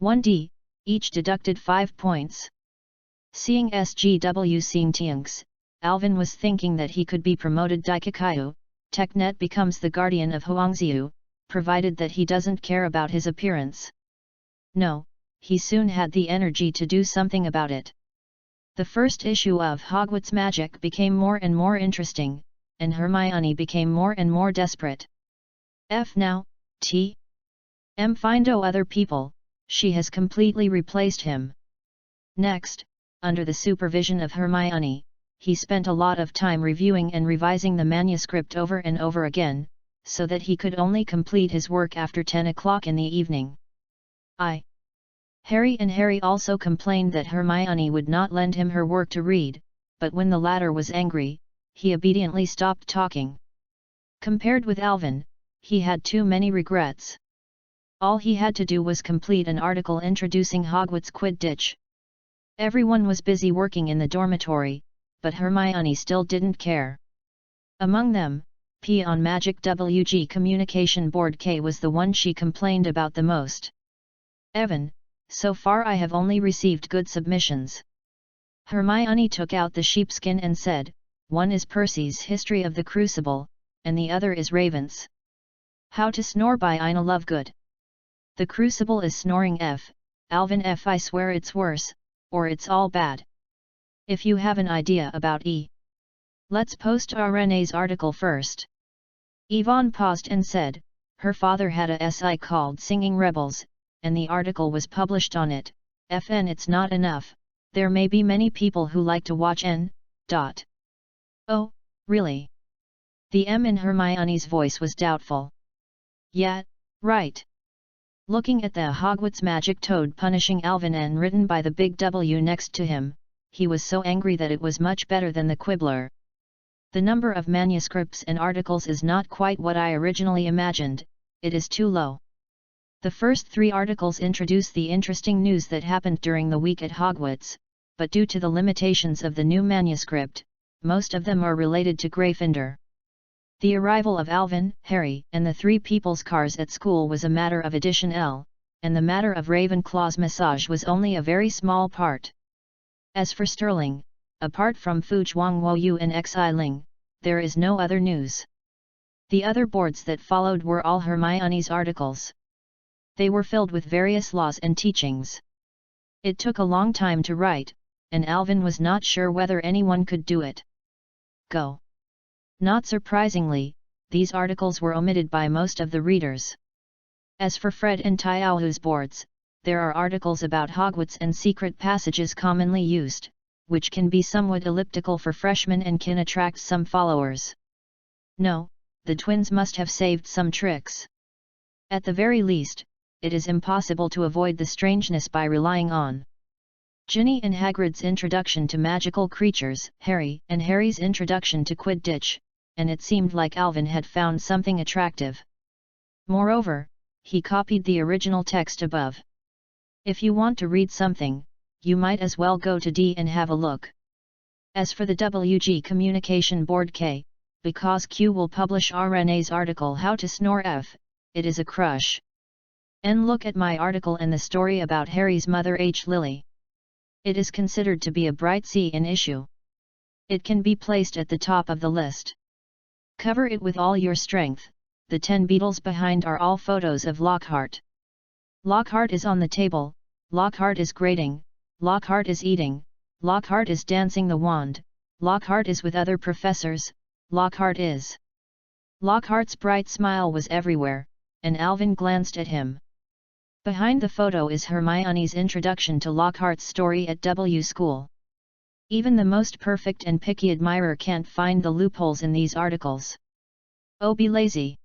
S1: 1D, each deducted 5 points. Seeing SGW seeing Tianx, Alvin was thinking that he could be promoted Daikakayu, Technet becomes the guardian of Huangziu, provided that he doesn't care about his appearance. No, he soon had the energy to do something about it. The first issue of Hogwarts Magic became more and more interesting, and Hermione became more and more desperate. F now, T. M find other people, she has completely replaced him. Next, under the supervision of Hermione, he spent a lot of time reviewing and revising the manuscript over and over again, so that he could only complete his work after 10 o'clock in the evening. Harry also complained that Hermione would not lend him her work to read, but when the latter was angry, he obediently stopped talking. Compared with Alvin, he had too many regrets. All he had to do was complete an article introducing Hogwarts Quidditch. Everyone was busy working in the dormitory, but Hermione still didn't care. Among them, P on Magic WG Communication Board K was the one she complained about the most. Evan, so far I have only received good submissions. Hermione took out the sheepskin and said, one is Percy's History of the Crucible, and the other is Raven's How to Snore by Ina Lovegood. The Crucible is snoring F, Alvin F. I swear it's worse, or it's all bad. If you have an idea about E. Let's post Renee's article first. Yvonne paused and said, her father had a SI called Singing Rebels, and the article was published on it. FN it's not enough, there may be many people who like to watch N. Oh, really? The M in Hermione's voice was doubtful. Yeah, right. Looking at the Hogwarts magic toad punishing Alvin N written by the big W next to him, he was so angry that it was much better than the Quibbler. The number of manuscripts and articles is not quite what I originally imagined, it is too low. The first 3 articles introduce the interesting news that happened during the week at Hogwarts, but due to the limitations of the new manuscript, most of them are related to Gryffindor. The arrival of Alvin, Harry, and the 3 people's cars at school was a matter of Edition L, and the matter of Ravenclaw's massage was only a very small part. As for Sterling, apart from Fu Zhuangwo and Xi Ling, there is no other news. The other boards that followed were all Hermione's articles. They were filled with various laws and teachings. It took a long time to write, and Alvin was not sure whether anyone could do it. Go. Not surprisingly, these articles were omitted by most of the readers. As for Fred and Tyauhu's boards, there are articles about Hogwarts and secret passages commonly used, which can be somewhat elliptical for freshmen and can attract some followers. No, the twins must have saved some tricks. At the very least, it is impossible to avoid the strangeness by relying on Ginny and Hagrid's introduction to magical creatures, Harry and Harry's introduction to Quidditch, and it seemed like Alvin had found something attractive. Moreover, he copied the original text above. If you want to read something, you might as well go to D and have a look. As for the WG Communication Board K, because Q will publish Renee's article How to Snore F, it is a crush. And look at my article and the story about Harry's mother H. Lily. It is considered to be a bright C in issue. It can be placed at the top of the list. Cover it with all your strength. The 10 beetles behind are all photos of Lockhart. Lockhart is on the table, Lockhart is grating, Lockhart is eating, Lockhart is dancing the wand, Lockhart is with other professors, Lockhart is. Lockhart's bright smile was everywhere, and Alvin glanced at him. Behind the photo is Hermione's introduction to Lockhart's story at W School. Even the most perfect and picky admirer can't find the loopholes in these articles. Oh, be lazy.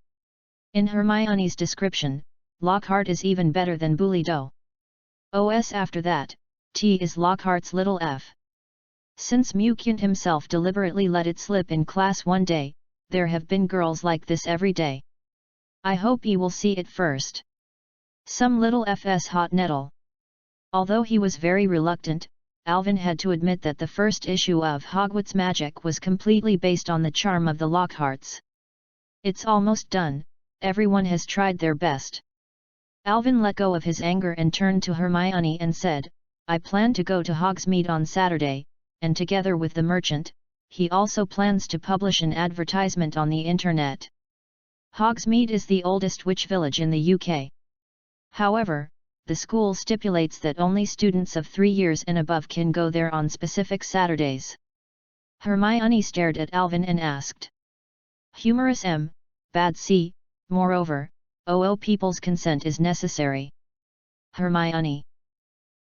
S1: In Hermione's description, Lockhart is even better than Bully-Doe. OS after that, T is Lockhart's little f. Since Mucant himself deliberately let it slip in class one day, there have been girls like this every day. I hope you will see it first. Some little FS hot nettle. Although he was very reluctant, Alvin had to admit that the first issue of Hogwarts Magic was completely based on the charm of the Lockharts. It's almost done, everyone has tried their best. Alvin let go of his anger and turned to Hermione and said, I plan to go to Hogsmeade on Saturday, and together with the merchant, he also plans to publish an advertisement on the internet. Hogsmeade is the oldest witch village in the UK. However, the school stipulates that only students of 3 years and above can go there on specific Saturdays. Hermione stared at Alvin and asked. Humorous M, bad C, moreover, people's consent is necessary. Hermione.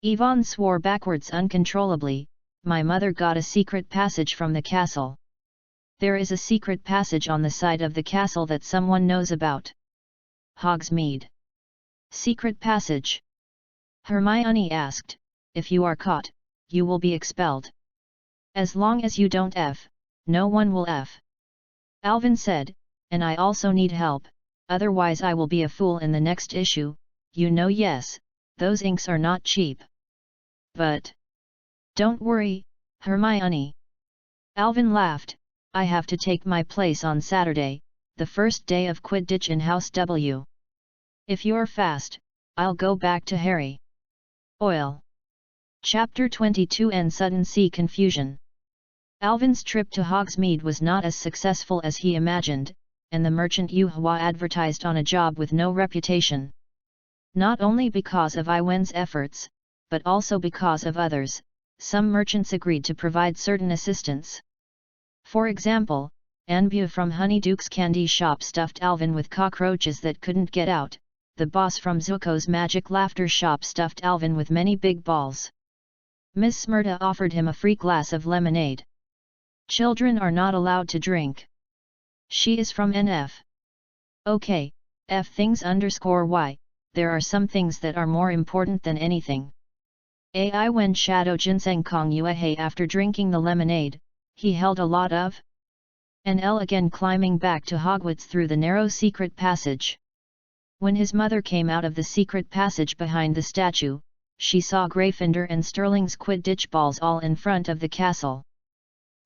S1: Yvonne swore backwards uncontrollably, my mother got a secret passage from the castle. There is a secret passage on the side of the castle that someone knows about. Hogsmeade. Secret passage? Hermione asked. If you are caught, you will be expelled. As long as you don't F, no one will F. Alvin said, and I also need help, otherwise I will be a fool in the next issue, you know. Yes, those inks are not cheap. But don't worry, Hermione. Alvin laughed, I have to take my place on Saturday, the first day of Quidditch in House W. If you're fast, I'll go back to Harry. Oil. Chapter 22 and Sudden Sea Confusion. Alvin's trip to Hogsmeade was not as successful as he imagined, and the merchant Yuhua advertised on a job with no reputation. Not only because of Iwen's efforts, but also because of others. Some merchants agreed to provide certain assistance. For example, Anbu from Honeyduke's candy shop stuffed Alvin with cockroaches that couldn't get out. The boss from Zuko's magic laughter shop stuffed Alvin with many big balls. Miss Smurda offered him a free glass of lemonade. Children are not allowed to drink. She is from NF. Okay, F things _Y, there are some things that are more important than anything. AI when Shadow Ginseng Kong Yuehei after drinking the lemonade, he held a lot of NL again climbing back to Hogwarts through the narrow secret passage. When his mother came out of the secret passage behind the statue, she saw Gryffindor and Sterling's Quidditch balls all in front of the castle.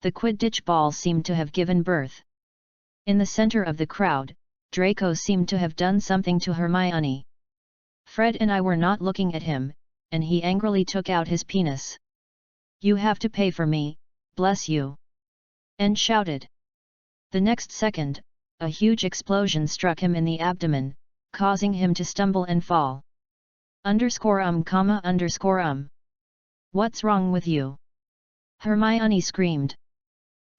S1: The Quidditch ball seemed to have given birth. In the center of the crowd, Draco seemed to have done something to Hermione. Fred and I were not looking at him, and he angrily took out his penis. You have to pay for me, bless you! And shouted. The next second, a huge explosion struck him in the abdomen, causing him to stumble and fall. What's wrong with you? Hermione screamed.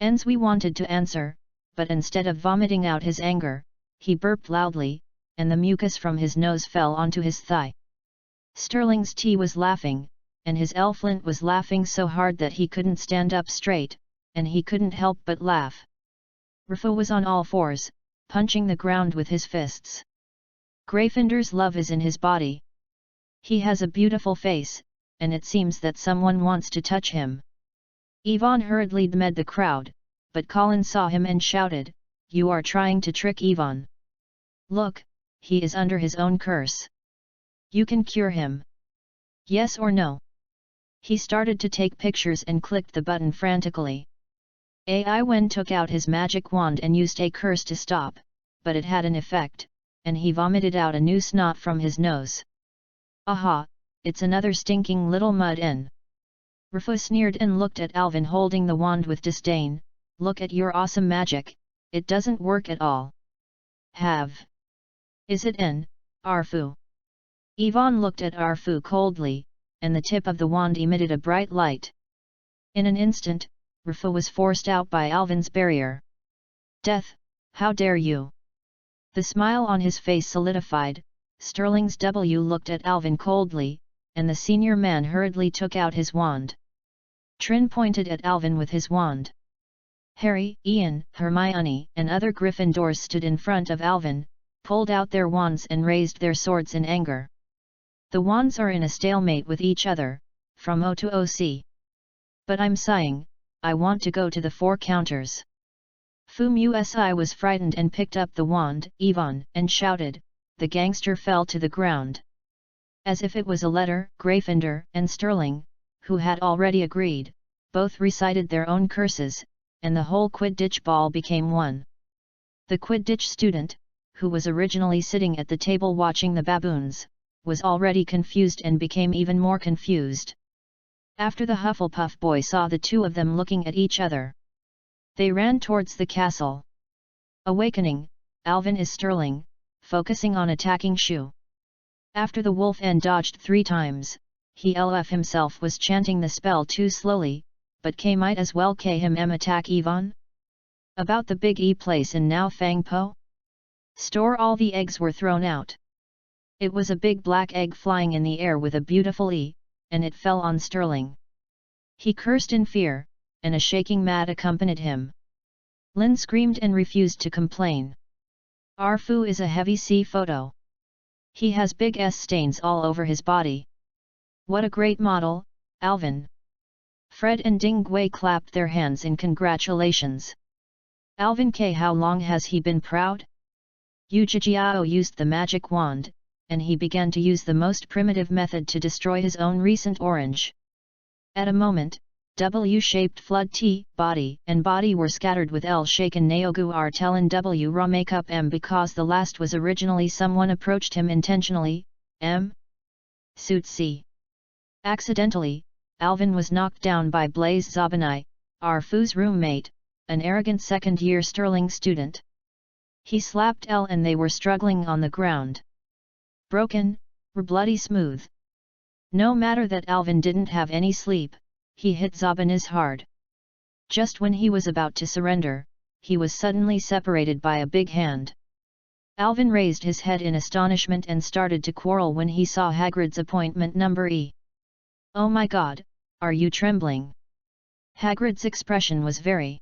S1: Enswe wanted to answer, but instead of vomiting out his anger, he burped loudly, and the mucus from his nose fell onto his thigh. Sterling's T was laughing, and his Elflint was laughing so hard that he couldn't stand up straight, and he couldn't help but laugh. Rufo was on all fours, punching the ground with his fists. Gryffindor's love is in his body. He has a beautiful face, and it seems that someone wants to touch him. Yvonne hurriedly met the crowd, but Colin saw him and shouted, You are trying to trick Yvonne. Look, he is under his own curse. You can cure him. Yes or no? He started to take pictures and clicked the button frantically. AI Wen took out his magic wand and used a curse to stop, but it had an effect, and he vomited out a new snot from his nose. Aha, it's another stinking little mud in. Rufus sneered and looked at Alvin holding the wand with disdain. Look at your awesome magic, it doesn't work at all. Have. Is it in, Arfu? Yvonne looked at Arfu coldly, and the tip of the wand emitted a bright light. In an instant, Rufus was forced out by Alvin's barrier. Death, how dare you! The smile on his face solidified. Sterling's W looked at Alvin coldly, and the senior man hurriedly took out his wand. Trin pointed at Alvin with his wand. Harry, Ian, Hermione, and other Gryffindors stood in front of Alvin, pulled out their wands and raised their swords in anger. The wands are in a stalemate with each other, from O to OC. But I'm sighing, I want to go to the four counters. Fu Musi was frightened and picked up the wand, Yvonne, and shouted. The gangster fell to the ground. As if it was a letter, Gryffindor and Sterling, who had already agreed, both recited their own curses, and the whole Quidditch ball became one. The Quidditch student, who was originally sitting at the table watching the baboons, was already confused and became even more confused. After the Hufflepuff boy saw the two of them looking at each other, they ran towards the castle. Awakening, Alvin is Sterling, focusing on attacking Shu. After the wolf N dodged 3 times, he LF himself was chanting the spell too slowly, but K might as well K him M attack Yvonne? About the big E place in Now Fang Po? Store all the eggs were thrown out. It was a big black egg flying in the air with a beautiful E, and it fell on Sterling. He cursed in fear, and a shaking mat accompanied him. Lin screamed and refused to complain. Arfu is a heavy C photo. He has big S stains all over his body. What a great model, Alvin. Fred and Ding Gui clapped their hands in congratulations. Alvin K. How long has he been proud? Yu Jijiao used the magic wand, and he began to use the most primitive method to destroy his own recent orange. At a moment, W-shaped flood T, body and body were scattered with L-shaken Naogu Artellen W raw makeup M because the last was originally someone approached him intentionally, M. Suit C. Accidentally, Alvin was knocked down by Blaze Zabanai, Arfu's roommate, an arrogant second-year Sterling student. He slapped L and they were struggling on the ground. Broken, bloody smooth. No matter that Alvin didn't have any sleep, he hit Zabanais hard. Just when he was about to surrender, he was suddenly separated by a big hand. Alvin raised his head in astonishment and started to quarrel when he saw Hagrid's appointment number E. Oh my God, are you trembling? Hagrid's expression was very.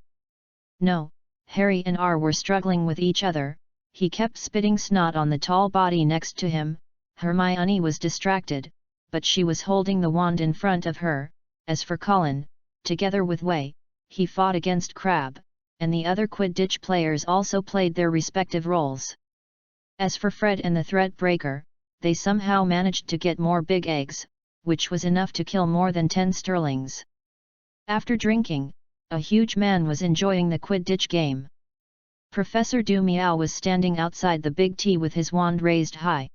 S1: No, Harry and R were struggling with each other. He kept spitting snot on the tall body next to him. Hermione was distracted, but she was holding the wand in front of her. As for Colin, together with Wei, he fought against Crabbe, and the other Quidditch players also played their respective roles. As for Fred and the Threadbreaker, they somehow managed to get more big eggs, which was enough to kill more than 10 sterlings. After drinking, a huge man was enjoying the Quidditch game. Professor Du Miao was standing outside the big T with his wand raised high.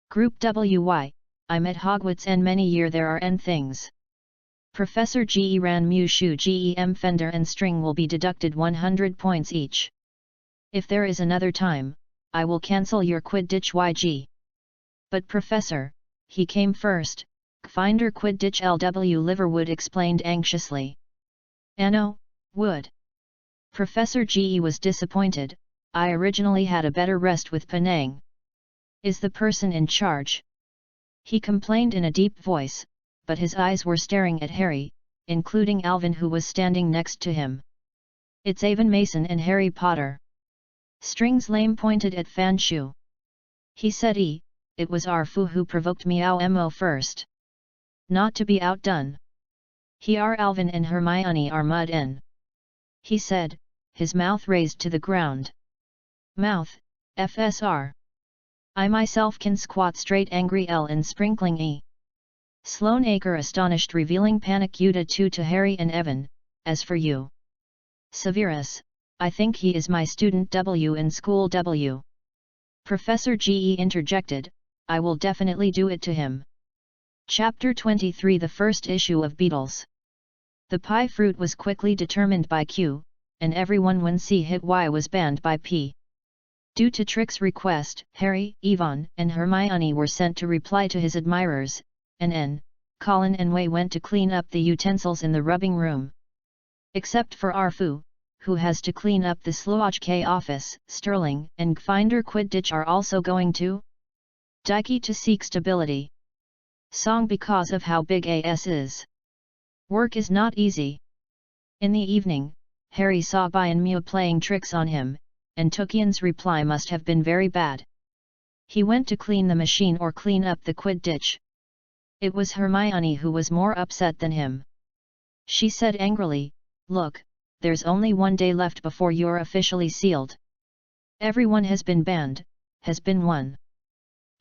S1: Group WY, I'm at Hogwarts and many year there are N things. Professor Ge Ran Mu Shu Gem Fender and String will be deducted 100 points each. If there is another time, I will cancel your Quidditch YG. But Professor, he came first, Finder Quidditch LW Liverwood explained anxiously. Anno, Wood. Professor Ge was disappointed. I originally had a better rest with Penang. Is the person in charge? He complained in a deep voice, but his eyes were staring at Harry, including Alvin who was standing next to him. It's Avon Mason and Harry Potter. Strings Lame pointed at Fan Shu. He said it was Arfu who provoked Meow Mo first. Not to be outdone. He are Alvin and Hermione are Mud N. He said, his mouth raised to the ground. Mouth, FSR. I myself can squat straight angry L and sprinkling E. Sloane Acre astonished revealing panic Yuta 2 to Harry and Evan, as for you. Severus, I think he is my student W in school W. Professor Ge interjected, I will definitely do it to him. Chapter 23 The first issue of Beatles. The pie fruit was quickly determined by Q, and everyone when C hit Y was banned by P. Due to Trick's request, Harry, Yvonne, and Hermione were sent to reply to his admirers, and N, Colin and Wei went to clean up the utensils in the rubbing room. Except for Arfu, who has to clean up the SLOHK office, Sterling and Finder Quidditch are also going to Dike to seek stability. Song because of how big AS is. Work is not easy. In the evening, Harry saw Bai and Mew playing tricks on him, and Tukian's reply must have been very bad. He went to clean the machine or clean up the Quidditch. It was Hermione who was more upset than him. She said angrily, look, there's only 1 day left before you're officially sealed. Everyone has been banned, has been one.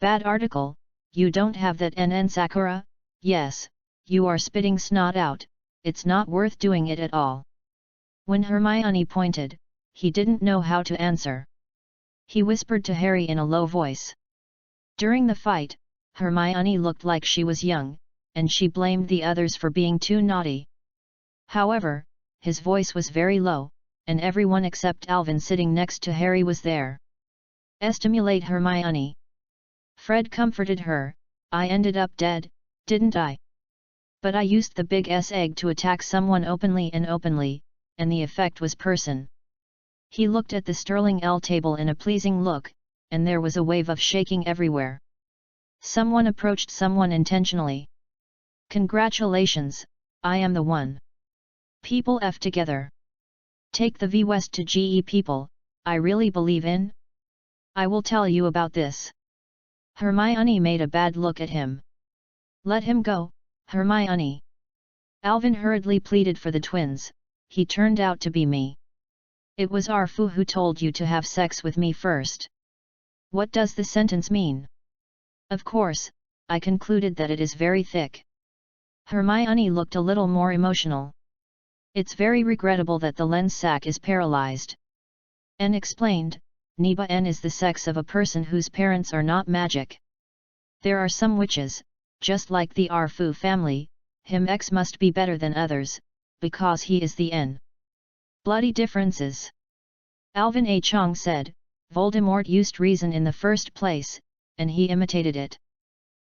S1: Bad article, you don't have that NN Sakura? Yes, you are spitting snot out, it's not worth doing it at all. When Hermione pointed, he didn't know how to answer. He whispered to Harry in a low voice. During the fight, Hermione looked like she was young, and she blamed the others for being too naughty. However, his voice was very low, and everyone except Alvin sitting next to Harry was there. Estimulate Hermione. Fred comforted her, I ended up dead, didn't I? But I used the big S egg to attack someone openly, and the effect was person. He looked at the Sterling L table in a pleasing look, and there was a wave of shaking everywhere. Someone approached someone intentionally. Congratulations, I am the one. People F together. Take the V West to GE people, I really believe in? I will tell you about this. Hermione made a bad look at him. Let him go, Hermione. Alvin hurriedly pleaded for the twins, he turned out to be me. It was Arfu who told you to have sex with me first. What does the sentence mean? Of course, I concluded that it is very thick. Hermione looked a little more emotional. It's very regrettable that the lens sac is paralyzed. N explained, Neba N is the sex of a person whose parents are not magic. There are some witches, just like the Arfu family, him X must be better than others, because he is the N. Bloody differences. Alvin A. Chong said, Voldemort used reason in the first place, and he imitated it.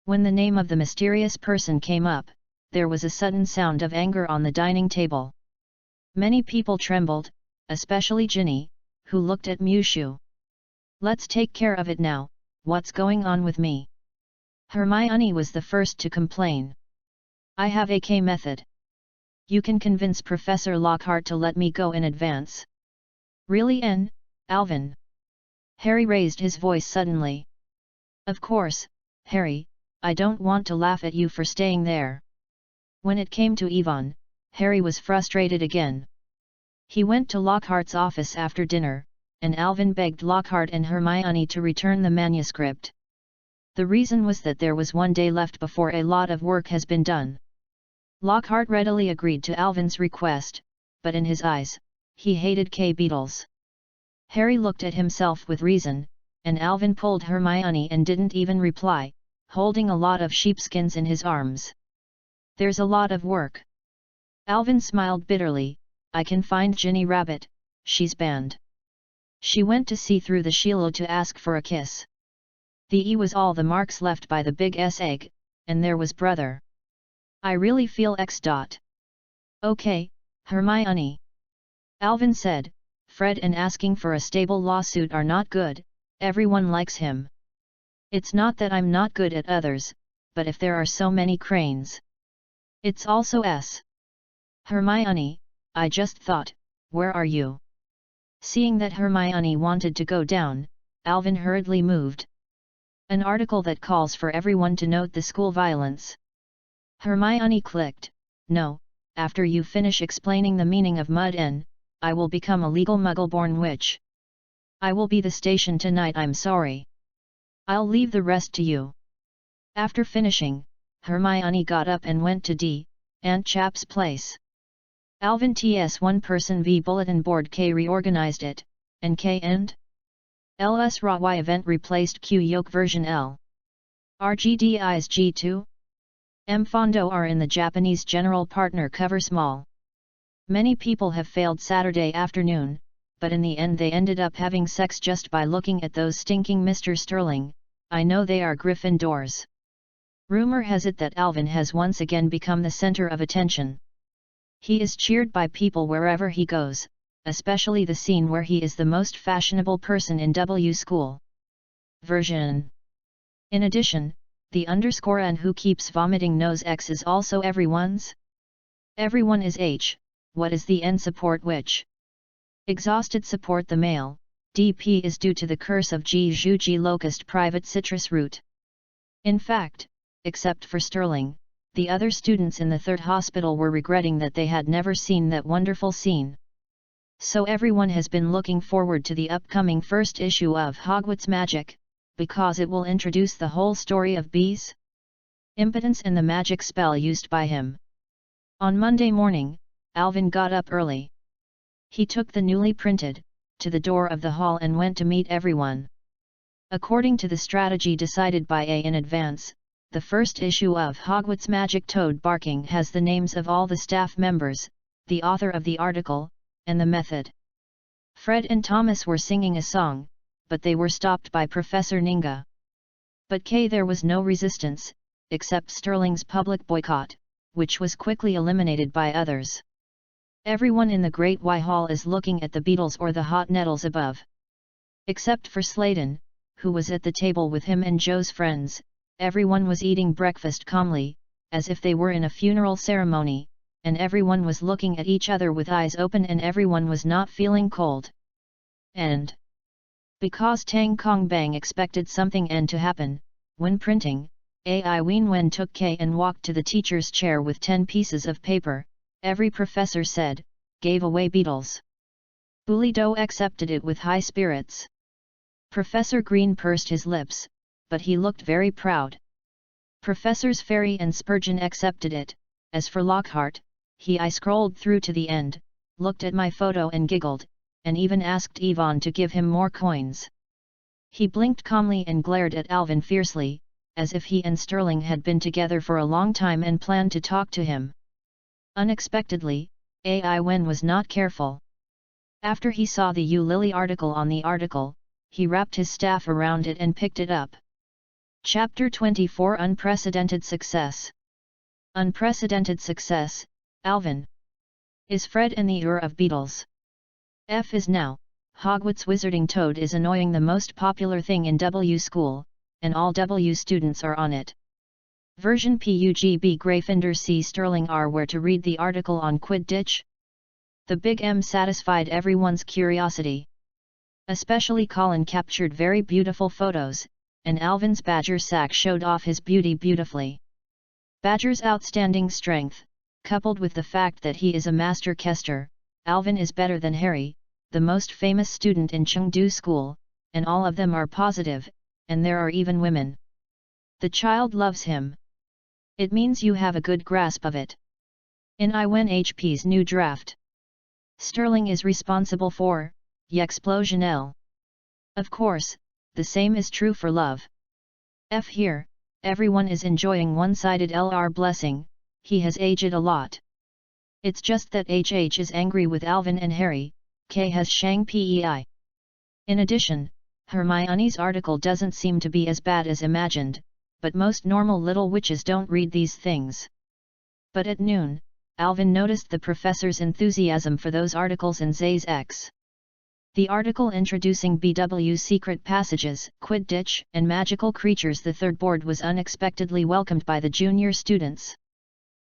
S1: When the name of the mysterious person came up, there was a sudden sound of anger on the dining table. Many people trembled, especially Ginny, who looked at Mushu. Let's take care of it now, what's going on with me? Hermione was the first to complain. I have a K method. You can convince Professor Lockhart to let me go in advance. Really, N, Alvin? Harry raised his voice suddenly. Of course, Harry, I don't want to laugh at you for staying there. When it came to Yvonne, Harry was frustrated again. He went to Lockhart's office after dinner, and Alvin begged Lockhart and Hermione to return the manuscript. The reason was that there was one day left before a lot of work has been done. Lockhart readily agreed to Alvin's request, but in his eyes, he hated K-Beatles. Harry looked at himself with reason, and Alvin pulled Hermione and didn't even reply, holding a lot of sheepskins in his arms. There's a lot of work. Alvin smiled bitterly, I can find Ginny Rabbit, she's banned. She went to see through the shield to ask for a kiss. The E was all the marks left by the big S egg, and there was brother. I really feel X. Okay, Hermione. Alvin said, Fred and asking for a stable lawsuit are not good, everyone likes him. It's not that I'm not good at others, but if there are so many cranes. It's also S. Hermione, I just thought, where are you? Seeing that Hermione wanted to go down, Alvin hurriedly moved. An article that calls for everyone to note the school violence. Hermione clicked, no, after you finish explaining the meaning of Mud N, I will become a legal Muggle-born witch. I will be the station tonight, I'm sorry. I'll leave the rest to you. After finishing, Hermione got up and went to D. Aunt Chap's place. Alvin T.S. one-person V bulletin board K reorganized it, and K and L.S. Raw event replaced Q yoke version L. RGDI's G2? M Fondo are in the Japanese general partner cover small. Many people have failed Saturday afternoon, but in the end they ended up having sex just by looking at those stinking Mr. Sterling, I know they are Gryffindors. Rumor has it that Alvin has once again become the center of attention. He is cheered by people wherever he goes, especially the scene where he is the most fashionable person in W school. Version. In addition, the underscore and who keeps vomiting nose X is also everyone's. Everyone is H, what is the N support which? Exhausted support the male, DP is due to the curse of G Zhuji locust private citrus root. In fact, except for Sterling, the other students in the third hospital were regretting that they had never seen that wonderful scene. So everyone has been looking forward to the upcoming first issue of Hogwarts Magic, because it will introduce the whole story of B's impotence and the magic spell used by him. On Monday morning, Alvin got up early. He took the newly printed, to the door of the hall and went to meet everyone. According to the strategy decided by A in advance, the first issue of Hogwarts Magic Toad Barking has the names of all the staff members, the author of the article, and the method. Fred and Thomas were singing a song, but they were stopped by Professor Ninga. But there was no resistance, except Sterling's public boycott, which was quickly eliminated by others. Everyone in the Great Y Hall is looking at the beetles or the hot nettles above. Except for Sladen, who was at the table with him and Joe's friends, everyone was eating breakfast calmly, as if they were in a funeral ceremony, and everyone was looking at each other with eyes open and everyone was not feeling cold. And because Tang Kong Bang expected something and to happen, when printing, Ai Wen took K and walked to the teacher's chair with 10 pieces of paper. Every professor said, gave away beetles. Bulido accepted it with high spirits. Professor Green pursed his lips, but he looked very proud. Professors Ferry and Spurgeon accepted it. As for Lockhart, I scrolled through to the end, looked at my photo and giggled, and even asked Yvonne to give him more coins. He blinked calmly and glared at Alvin fiercely, as if he and Sterling had been together for a long time and planned to talk to him. Unexpectedly, Ai Wen was not careful. After he saw the Lily article on the article, he wrapped his staff around it and picked it up. Chapter 24 Unprecedented Success. Unprecedented Success, Alvin. Is Fred in the Ur of Beetles? F is now, Hogwarts Wizarding Toad is annoying the most popular thing in W school, and all W students are on it. Version PUGB Gryffindor C Sterling R. Where to read the article on Quidditch? The Big M satisfied everyone's curiosity. Especially Colin captured very beautiful photos, and Alvin's Badger sack showed off his beauty beautifully. Badger's outstanding strength, coupled with the fact that he is a master caster, Alvin is better than Harry, the most famous student in Chengdu School, and all of them are positive, and there are even women. The child loves him. It means you have a good grasp of it. In IWNHP's new draft, Sterling is responsible for Y'Explosion L. Of course, the same is true for love. F here, everyone is enjoying one-sided LR blessing, he has aged a lot. It's just that HH is angry with Alvin and Harry, K has Shang Pei. In addition, Hermione's article doesn't seem to be as bad as imagined, but most normal little witches don't read these things. But at noon, Alvin noticed the professor's enthusiasm for those articles in Zay's X. The article introducing BW's secret passages, Quidditch, and magical creatures. The third board was unexpectedly welcomed by the junior students.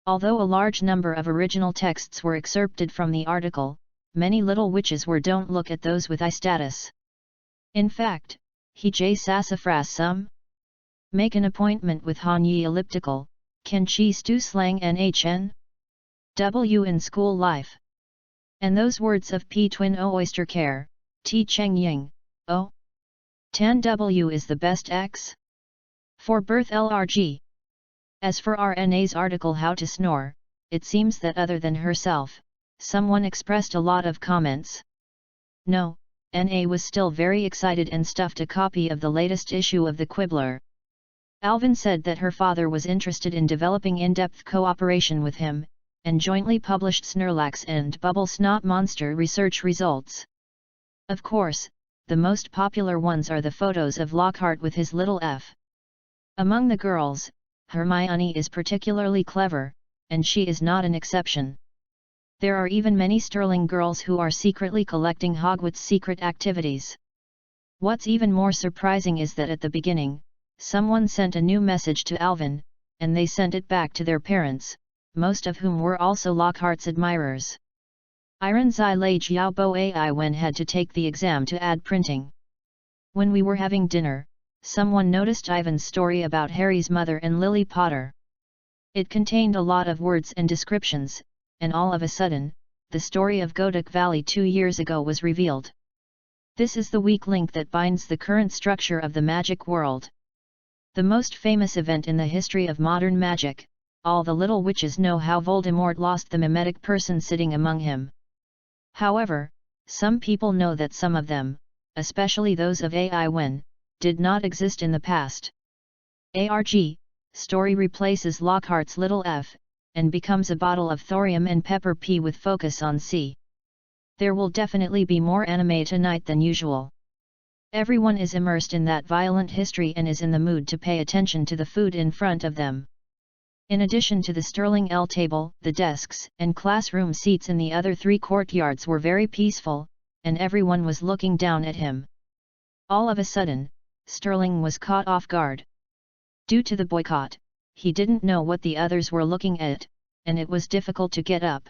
S1: Although a large number of original texts were excerpted from the article, many little witches were don't look at those with I status. In fact, he j sassafras some? Make an appointment with Han Yi elliptical, can chi stu slang nhn? W in school life. And those words of P twin o oyster care, T cheng ying, o. Tan W is the best X? For birth LRG. As for RNA's article How to Snore, it seems that other than herself, someone expressed a lot of comments. No, NA was still very excited and stuffed a copy of the latest issue of the Quibbler. Alvin said that her father was interested in developing in-depth cooperation with him, and jointly published Snorlax and Bubble Snot Monster research results. Of course, the most popular ones are the photos of Lockhart with his little f. Among the girls, Hermione is particularly clever, and she is not an exception. There are even many Sterling girls who are secretly collecting Hogwarts secret activities. What's even more surprising is that at the beginning, someone sent a new message to Alvin, and they sent it back to their parents, most of whom were also Lockhart's admirers. Iron Zai Lei Jiao Bo Ai Wen had to take the exam to add printing. When we were having dinner, someone noticed Ivan's story about Harry's mother and Lily Potter. It contained a lot of words and descriptions, and all of a sudden, the story of Godok Valley 2 years ago was revealed. This is the weak link that binds the current structure of the magic world. The most famous event in the history of modern magic, all the little witches know how Voldemort lost the mimetic person sitting among him. However, some people know that some of them, especially those of Ai Wen, did not exist in the past. ARG, story replaces Lockhart's little f, and becomes a bottle of thorium and pepper P with focus on C. There will definitely be more anime tonight than usual. Everyone is immersed in that violent history and is in the mood to pay attention to the food in front of them. In addition to the Sterling L table, the desks and classroom seats in the other 3 courtyards were very peaceful, and everyone was looking down at him. All of a sudden, Sterling was caught off guard. Due to the boycott, he didn't know what the others were looking at, and it was difficult to get up.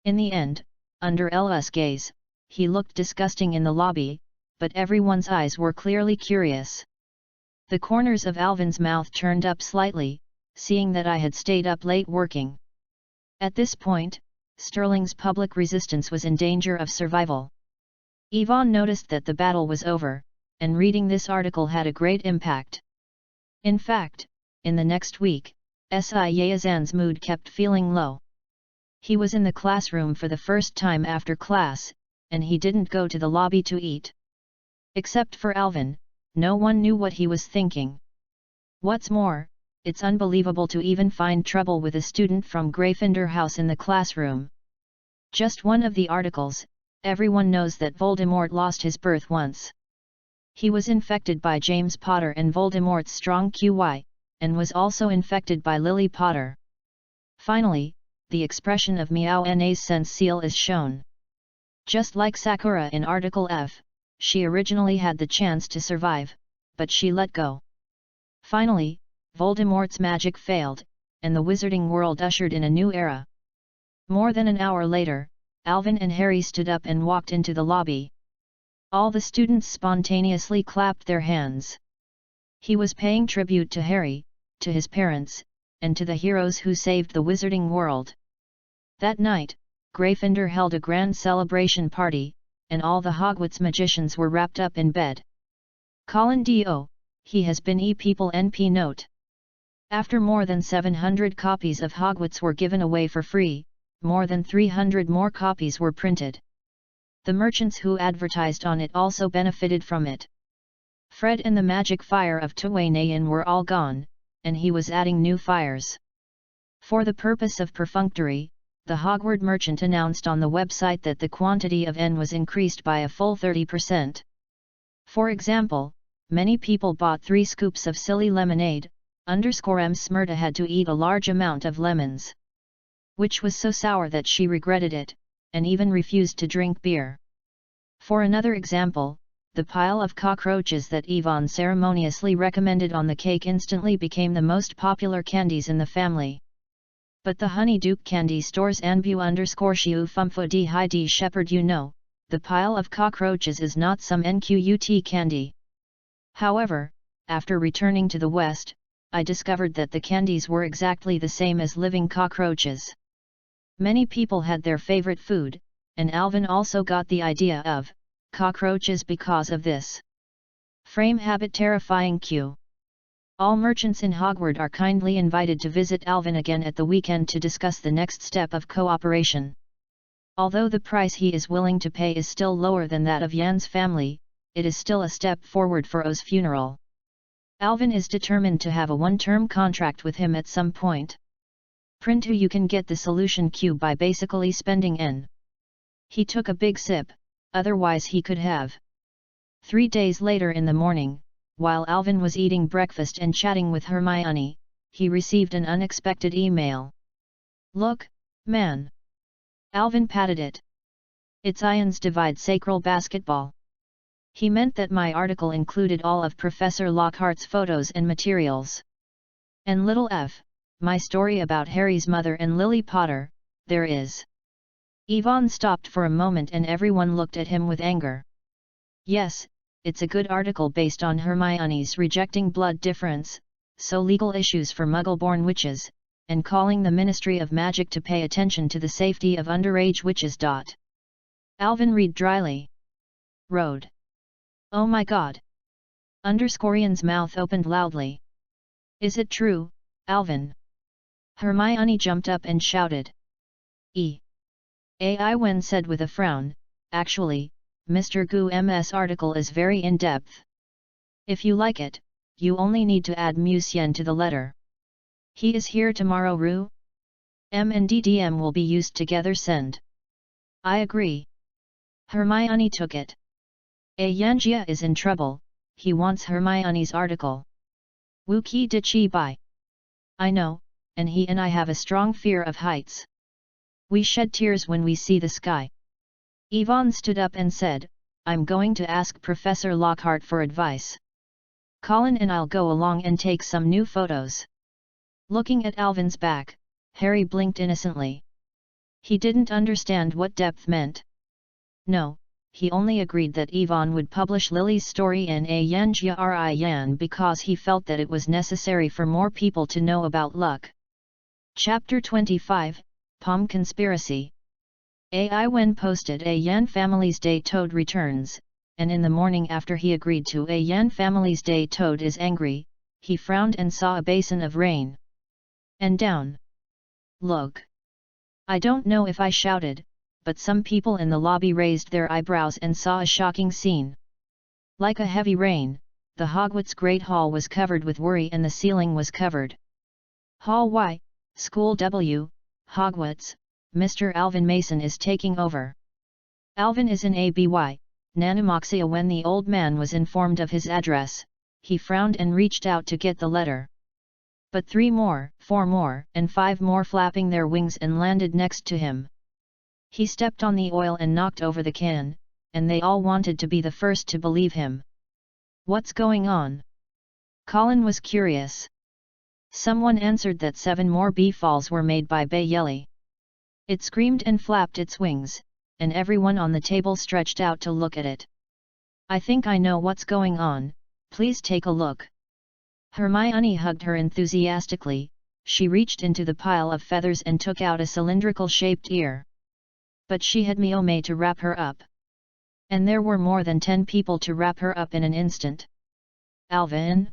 S1: In the end, under Ella's gaze, he looked disgusting in the lobby, but everyone's eyes were clearly curious. The corners of Alvin's mouth turned up slightly, seeing that I had stayed up late working. At this point, Sterling's public resistance was in danger of survival. Yvonne noticed that the battle was over, and reading this article had a great impact. In fact, in the next week, Yazan's mood kept feeling low. He was in the classroom for the first time after class, and he didn't go to the lobby to eat. Except for Alvin, no one knew what he was thinking. What's more, it's unbelievable to even find trouble with a student from Gryffindor House in the classroom. Just one of the articles, everyone knows that Voldemort lost his birth once. He was infected by James Potter and Voldemort's strong QI, and was also infected by Lily Potter. Finally, the expression of Meow Na's sense seal is shown. Just like Sakura in Article F, she originally had the chance to survive, but she let go. Finally, Voldemort's magic failed, and the wizarding world ushered in a new era. More than an hour later, Alvin and Harry stood up and walked into the lobby. All the students spontaneously clapped their hands. He was paying tribute to Harry, to his parents, and to the heroes who saved the wizarding world. That night, Gryffindor held a grand celebration party, and all the Hogwarts magicians were wrapped up in bed. Colin D.O., he has been e-people NP note. After more than 700 copies of Hogwarts were given away for free, more than 300 more copies were printed. The merchants who advertised on it also benefited from it. Fred and the magic fire of Tuwanayan were all gone, and he was adding new fires. For the purpose of perfunctory, the Hogwarts merchant announced on the website that the quantity of N was increased by a full 30%. For example, many people bought 3 scoops of silly lemonade, M. Smyrna had to eat a large amount of lemons, which was so sour that she regretted it, and even refused to drink beer. For another example, the pile of cockroaches that Yvonne ceremoniously recommended on the cake instantly became the most popular candies in the family. But the Honeyduke candy stores Anbu_Shiu Fumfu D Hi D Shepherd, the pile of cockroaches is not some NQUT candy. However, after returning to the West, I discovered that the candies were exactly the same as living cockroaches. Many people had their favorite food, and Alvin also got the idea of cockroaches because of this. Frame habit terrifying Q. All merchants in Hogwarts are kindly invited to visit Alvin again at the weekend to discuss the next step of cooperation. Although the price he is willing to pay is still lower than that of Yan's family, it is still a step forward for O's funeral. Alvin is determined to have a one-term contract with him at some point. Print who you can get the solution Q by basically spending N. He took a big sip, otherwise he could have. 3 days later in the morning, while Alvin was eating breakfast and chatting with Hermione, he received an unexpected email. Look, man. Alvin patted it. It's Ian's Divide Sacral Basketball. He meant that my article included all of Professor Lockhart's photos and materials. And little f, my story about Harry's mother and Lily Potter, there is. Yvonne stopped for a moment and everyone looked at him with anger. Yes, it's a good article based on Hermione's rejecting blood difference, so legal issues for Muggle-born witches, and calling the Ministry of Magic to pay attention to the safety of underage witches. Alvin read dryly. Road. Oh my god. Ian's mouth opened loudly. Is it true, Alvin? Hermione jumped up and shouted. Iwan said with a frown, actually, Mr. Gu-M's article is very in-depth. If you like it, you only need to add Musien to the letter. He is here tomorrow, Rue? M and DDM will be used together. Send. I agree. Hermione took it. Yanjia is in trouble, he wants Hermione's article. Wuki Dichi Bai. I know, and he and I have a strong fear of heights. We shed tears when we see the sky. Yvonne stood up and said, I'm going to ask Professor Lockhart for advice. Colin and I'll go along and take some new photos. Looking at Alvin's back, Harry blinked innocently. He didn't understand what depth meant. No, he only agreed that Yvonne would publish Lily's story in a Yan because he felt that it was necessary for more people to know about luck. Chapter 25, Palm Conspiracy. AI Wen posted a Yan Family's Day Toad returns, and in the morning after he agreed to a Yan Family's Day Toad is angry, he frowned and saw a basin of rain. And down. Look. I don't know if I shouted, but some people in the lobby raised their eyebrows and saw a shocking scene. Like a heavy rain, the Hogwarts Great Hall was covered with worry and the ceiling was covered. Hall Y, School W, Hogwarts, Mr. Alvin Mason is taking over. Alvin is in ABY, Nanomoxia. When the old man was informed of his address, he frowned and reached out to get the letter. But 3 more, 4 more, and 5 more flapping their wings and landed next to him. He stepped on the oil and knocked over the can, and they all wanted to be the first to believe him. What's going on? Colin was curious. Someone answered that 7 more bee falls were made by Bayeli. It screamed and flapped its wings, and everyone on the table stretched out to look at it. I think I know what's going on, please take a look. Hermione hugged her enthusiastically. She reached into the pile of feathers and took out a cylindrical-shaped ear. But she had Miome to wrap her up. And there were more than 10 people to wrap her up in an instant. Alvin?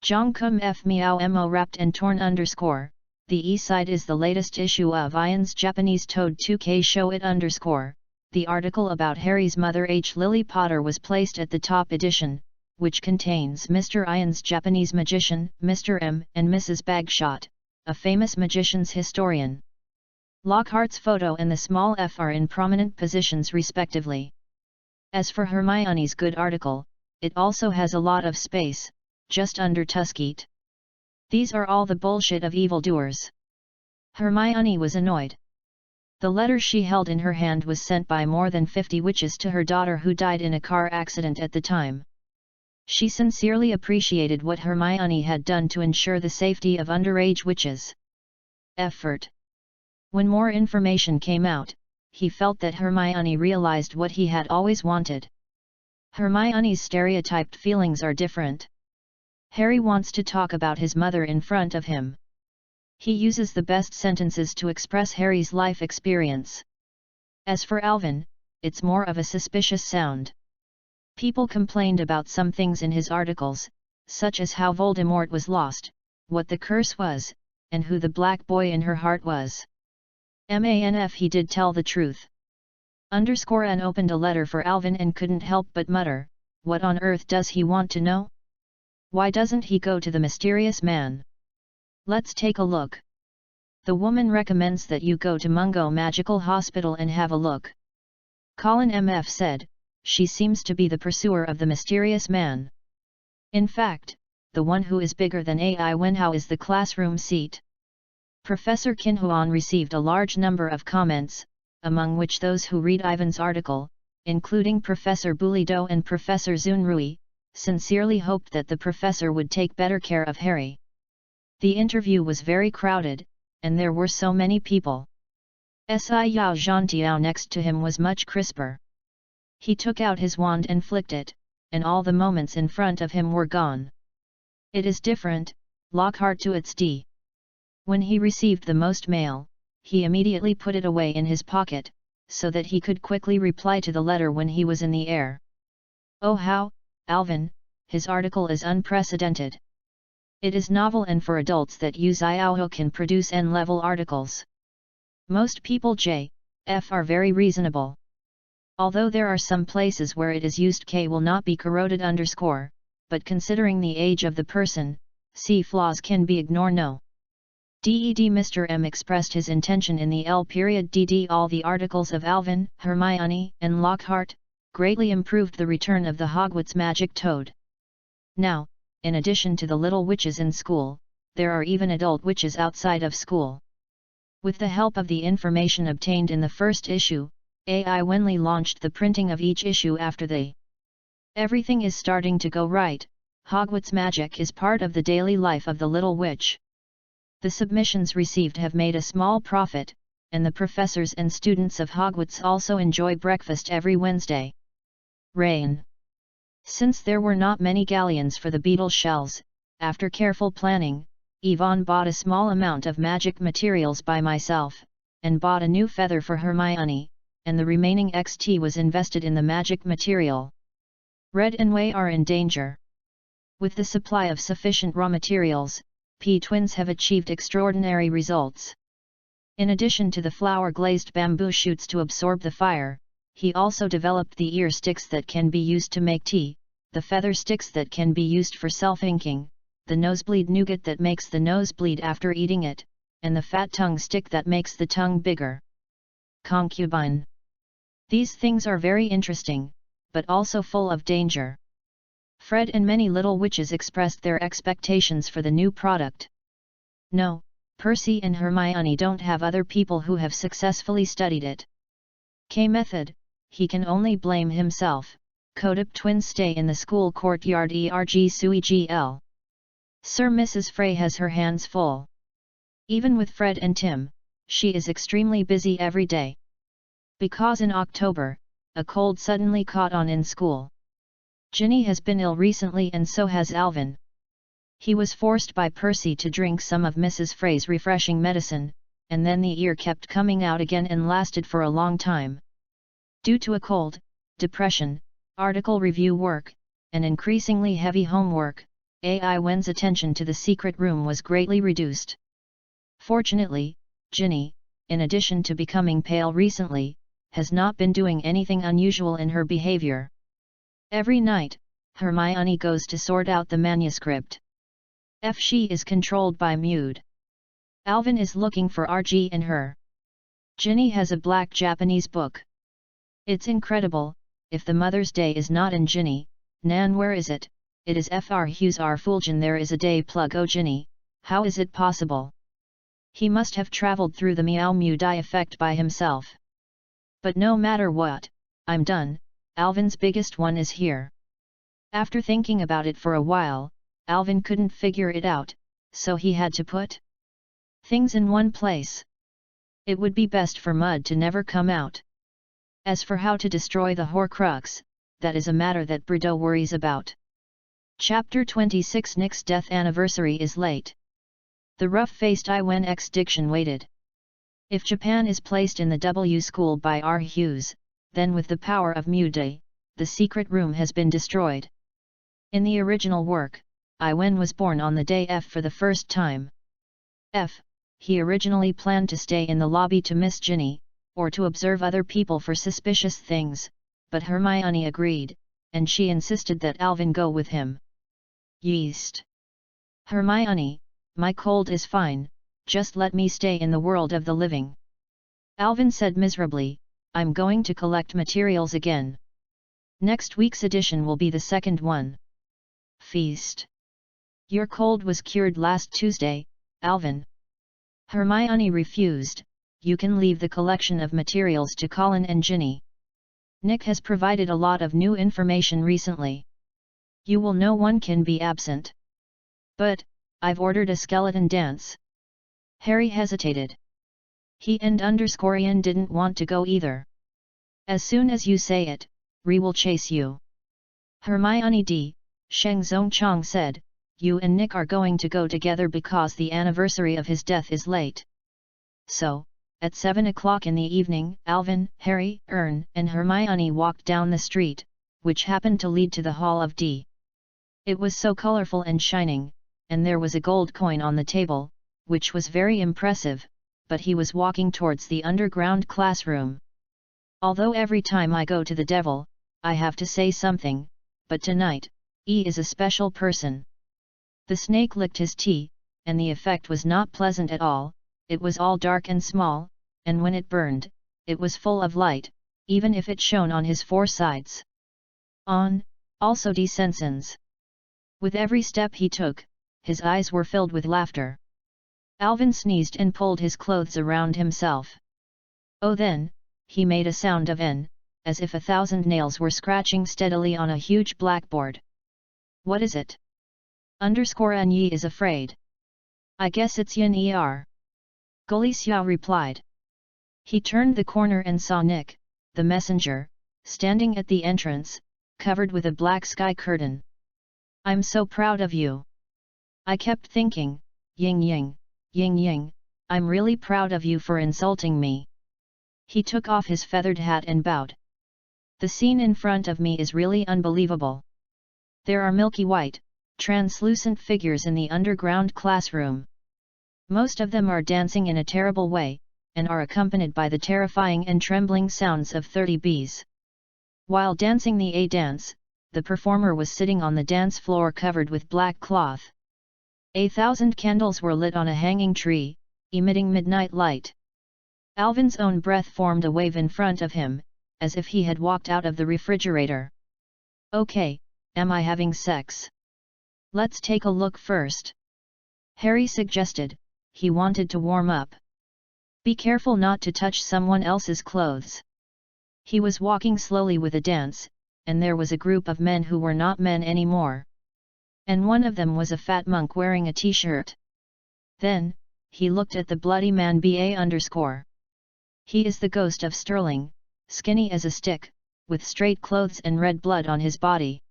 S1: Jongkum F Miao Mo wrapped and torn _ The E-side is the latest issue of Ian's Japanese Toad 2K show it _ The article about Harry's mother H. Lily Potter was placed at the top edition, which contains Mr. Ian's Japanese magician, Mr. M, and Mrs. Bagshot, a famous magician's historian. Lockhart's photo and the small f are in prominent positions respectively. As for Hermione's good article, it also has a lot of space, just under Tuskegee. These are all the bullshit of evildoers. Hermione was annoyed. The letter she held in her hand was sent by more than 50 witches to her daughter who died in a car accident at the time. She sincerely appreciated what Hermione had done to ensure the safety of underage witches. Effort. When more information came out, he felt that Hermione realized what he had always wanted. Hermione's stereotyped feelings are different. Harry wants to talk about his mother in front of him. He uses the best sentences to express Harry's life experience. As for Alvin, it's more of a suspicious sound. People complained about some things in his articles, such as how Voldemort was lost, what the curse was, and who the black boy in her heart was. Manf he did tell the truth. N opened a letter for Alvin and couldn't help but mutter, what on earth does he want to know? Why doesn't he go to the mysterious man? Let's take a look. The woman recommends that you go to Mungo Magical Hospital and have a look. Colin MF said, she seems to be the pursuer of the mysterious man. In fact, the one who is bigger than AI Wenhao is the classroom seat. Professor Kinhuan received a large number of comments, among which those who read Ivan's article, including Professor Bulido and Professor Zunrui, sincerely hoped that the professor would take better care of Harry. The interview was very crowded, and there were so many people. Si Yao Zhantiao next to him was much crisper. He took out his wand and flicked it, and all the moments in front of him were gone. It is different, Lockhart to its D. When he received the most mail, he immediately put it away in his pocket, so that he could quickly reply to the letter when he was in the air. Oh how, Alvin, his article is unprecedented. It is novel and for adults that use Iao can produce N-level articles. Most people J.F. are very reasonable. Although there are some places where it is used K will not be corroded _, but considering the age of the person, C flaws can be ignored no. DED Mr. M expressed his intention in the L.DD all the articles of Alvin, Hermione, and Lockhart, greatly improved the return of the Hogwarts magic toad. Now, in addition to the little witches in school, there are even adult witches outside of school. With the help of the information obtained in the first issue, AI Wenli launched the printing of each issue after the. Everything is starting to go right, Hogwarts magic is part of the daily life of the little witch. The submissions received have made a small profit, and the professors and students of Hogwarts also enjoy breakfast every Wednesday. Rain. Since there were not many galleons for the beetle shells, after careful planning, Yvonne bought a small amount of magic materials by myself, and bought a new feather for Hermione, and the remaining XT was invested in the magic material. Red and Way are in danger. With the supply of sufficient raw materials, P-twins have achieved extraordinary results. In addition to the flower-glazed bamboo shoots to absorb the fire, he also developed the ear sticks that can be used to make tea, the feather sticks that can be used for self-inking, the nosebleed nougat that makes the nose bleed after eating it, and the fat tongue stick that makes the tongue bigger. Concubine. These things are very interesting, but also full of danger. Fred and many little witches expressed their expectations for the new product. No, Percy and Hermione don't have other people who have successfully studied it. K-method, he can only blame himself. Codip twins stay in the school courtyard erg sui gl. Sir Mrs. Frey has her hands full. Even with Fred and Tim, she is extremely busy every day. Because in October, a cold suddenly caught on in school. Ginny has been ill recently and so has Alvin. He was forced by Percy to drink some of Mrs. Frey's refreshing medicine, and then the ear kept coming out again and lasted for a long time. Due to a cold, depression, article review work, and increasingly heavy homework, AI Wen's attention to the secret room was greatly reduced. Fortunately, Ginny, in addition to becoming pale recently, has not been doing anything unusual in her behavior. Every night, Hermione goes to sort out the manuscript. She is controlled by Mude. Alvin is looking for RG in her. Ginny has a black Japanese book. It's incredible, if the Mother's Day is not in Ginny, Nan where is it? It is Fr Hughes R Fulgen there is a day plug oh Ginny, how is it possible? He must have travelled through the Meow Mew die effect by himself. But no matter what, I'm done, Alvin's biggest one is here. After thinking about it for a while, Alvin couldn't figure it out, so he had to put things in one place. It would be best for Mud to never come out. As for how to destroy the Horcrux, that is a matter that Brideau worries about. Chapter 26 Nick's death anniversary is late. The rough-faced Iwen X diction waited. If Japan is placed in the W school by R. Hughes, then with the power of Mude, the secret room has been destroyed. In the original work, Iwen was born on the day F for the first time. He originally planned to stay in the lobby to miss Ginny, or to observe other people for suspicious things, but Hermione agreed, and she insisted that Alvin go with him. Yeast. Hermione, my cold is fine, just let me stay in the world of the living. Alvin said miserably, I'm going to collect materials again. Next week's edition will be the second one. Feast. Your cold was cured last Tuesday, Alvin. Hermione refused, you can leave the collection of materials to Colin and Ginny. Nick has provided a lot of new information recently. You will know one can be absent. But, I've ordered a skeleton dance. Harry hesitated. He and Ian didn't want to go either. As soon as you say it, Ri will chase you. Hermione D. Sheng Zongchang said, you and Nick are going to go together because the anniversary of his death is late. So, at 7 o'clock in the evening, Alvin, Harry, Ern, and Hermione walked down the street, which happened to lead to the Hall of D. It was so colorful and shining, and there was a gold coin on the table, which was very impressive, but he was walking towards the underground classroom. Although every time I go to the devil, I have to say something, but tonight, E is a special person. The snake licked his tea, and the effect was not pleasant at all. It was all dark and small, and when it burned, it was full of light, even if it shone on his four sides. Also D. Sensons. With every step he took, his eyes were filled with laughter. Alvin sneezed and pulled his clothes around himself. Oh then, he made a sound of N, as if 1,000 nails were scratching steadily on a huge blackboard. What is it? _N is afraid. I guess it's Yin Er. Guli Xiao replied. He turned the corner and saw Nick, the messenger, standing at the entrance, covered with a black sky curtain. I'm so proud of you. I kept thinking, Ying Ying, Ying Ying, I'm really proud of you for insulting me. He took off his feathered hat and bowed. The scene in front of me is really unbelievable. There are milky white, translucent figures in the underground classroom. Most of them are dancing in a terrible way, and are accompanied by the terrifying and trembling sounds of 30 bees. While dancing the A dance, the performer was sitting on the dance floor covered with black cloth. 1,000 candles were lit on a hanging tree, emitting midnight light. Alvin's own breath formed a wave in front of him, as if he had walked out of the refrigerator. Okay, am I having sex? Let's take a look first. Harry suggested. He wanted to warm up. Be careful not to touch someone else's clothes. He was walking slowly with a dance, and there was a group of men who were not men anymore. And one of them was a fat monk wearing a t-shirt. Then, he looked at the bloody man BA_. He is the ghost of Sterling, skinny as a stick, with straight clothes and red blood on his body.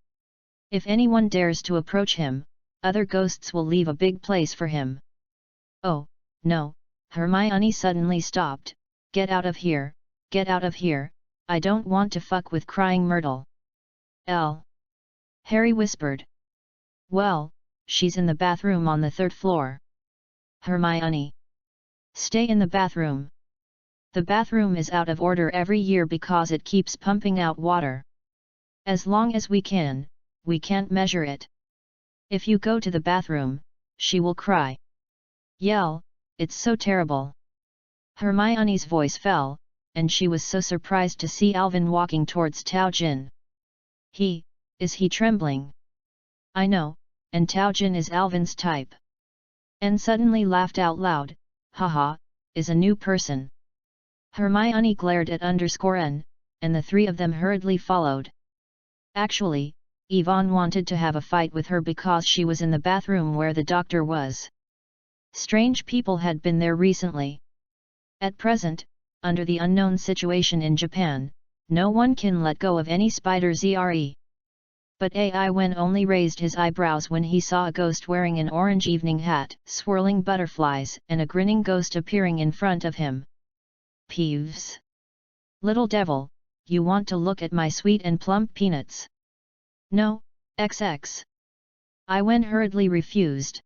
S1: If anyone dares to approach him, other ghosts will leave a big place for him. Oh, no, Hermione suddenly stopped. Get out of here, I don't want to fuck with crying Myrtle. Harry whispered. Well, she's in the bathroom on the 3rd floor. Hermione. Stay in the bathroom. The bathroom is out of order every year because it keeps pumping out water. As long as we can't measure it. If you go to the bathroom, she will cry. Yell, it's so terrible. Hermione's voice fell, and she was so surprised to see Alvin walking towards Tao Jin. Is he trembling? I know, and Tao Jin is Alvin's type. And suddenly laughed out loud, haha, is a new person. Hermione glared at _N, and the 3 of them hurriedly followed. Actually, Yvonne wanted to have a fight with her because she was in the bathroom where the doctor was. Strange people had been there recently. At present, under the unknown situation in Japan, no one can let go of any spider zre. But Ai Wen only raised his eyebrows when he saw a ghost wearing an orange evening hat, swirling butterflies, and a grinning ghost appearing in front of him. Peeves! Little devil, you want to look at my sweet and plump peanuts? No, XX. Ai Wen hurriedly refused.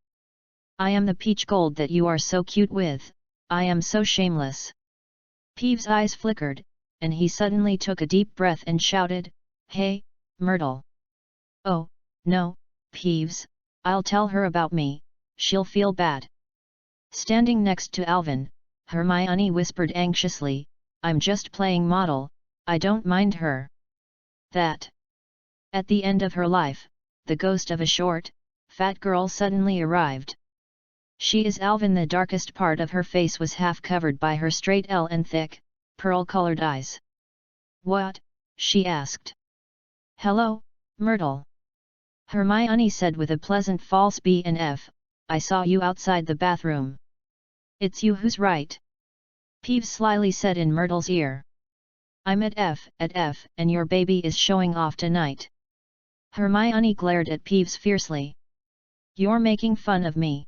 S1: I am the peach gold that you are so cute with, I am so shameless. Peeves' eyes flickered, and he suddenly took a deep breath and shouted, Hey, Myrtle! Oh, no, Peeves, I'll tell her about me, she'll feel bad. Standing next to Alvin, Hermione whispered anxiously, I'm just playing model, I don't mind her. That. At the end of her life, the ghost of a short, fat girl suddenly arrived. She is Alvin. The darkest part of her face was half covered by her straight L and thick, pearl-colored eyes. What? She asked. Hello, Myrtle. Hermione said with a pleasant false B and F, I saw you outside the bathroom. It's you who's right. Peeves slyly said in Myrtle's ear. I'm at F, and your baby is showing off tonight. Hermione glared at Peeves fiercely. You're making fun of me.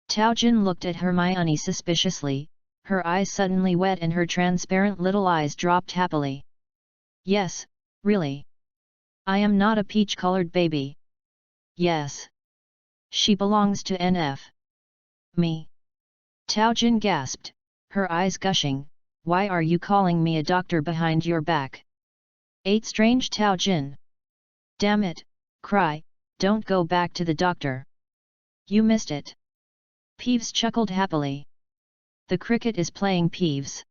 S1: Tao Jin looked at Hermione suspiciously, her eyes suddenly wet and her transparent little eyes dropped happily. Yes, really. I am not a peach-colored baby. Yes. She belongs to NF. Me. Tao Jin gasped, her eyes gushing, why are you calling me a doctor behind your back? 8 Strange Tao Jin. Damn it, cry, don't go back to the doctor. You missed it. Peeves chuckled happily. The cricket is playing Peeves.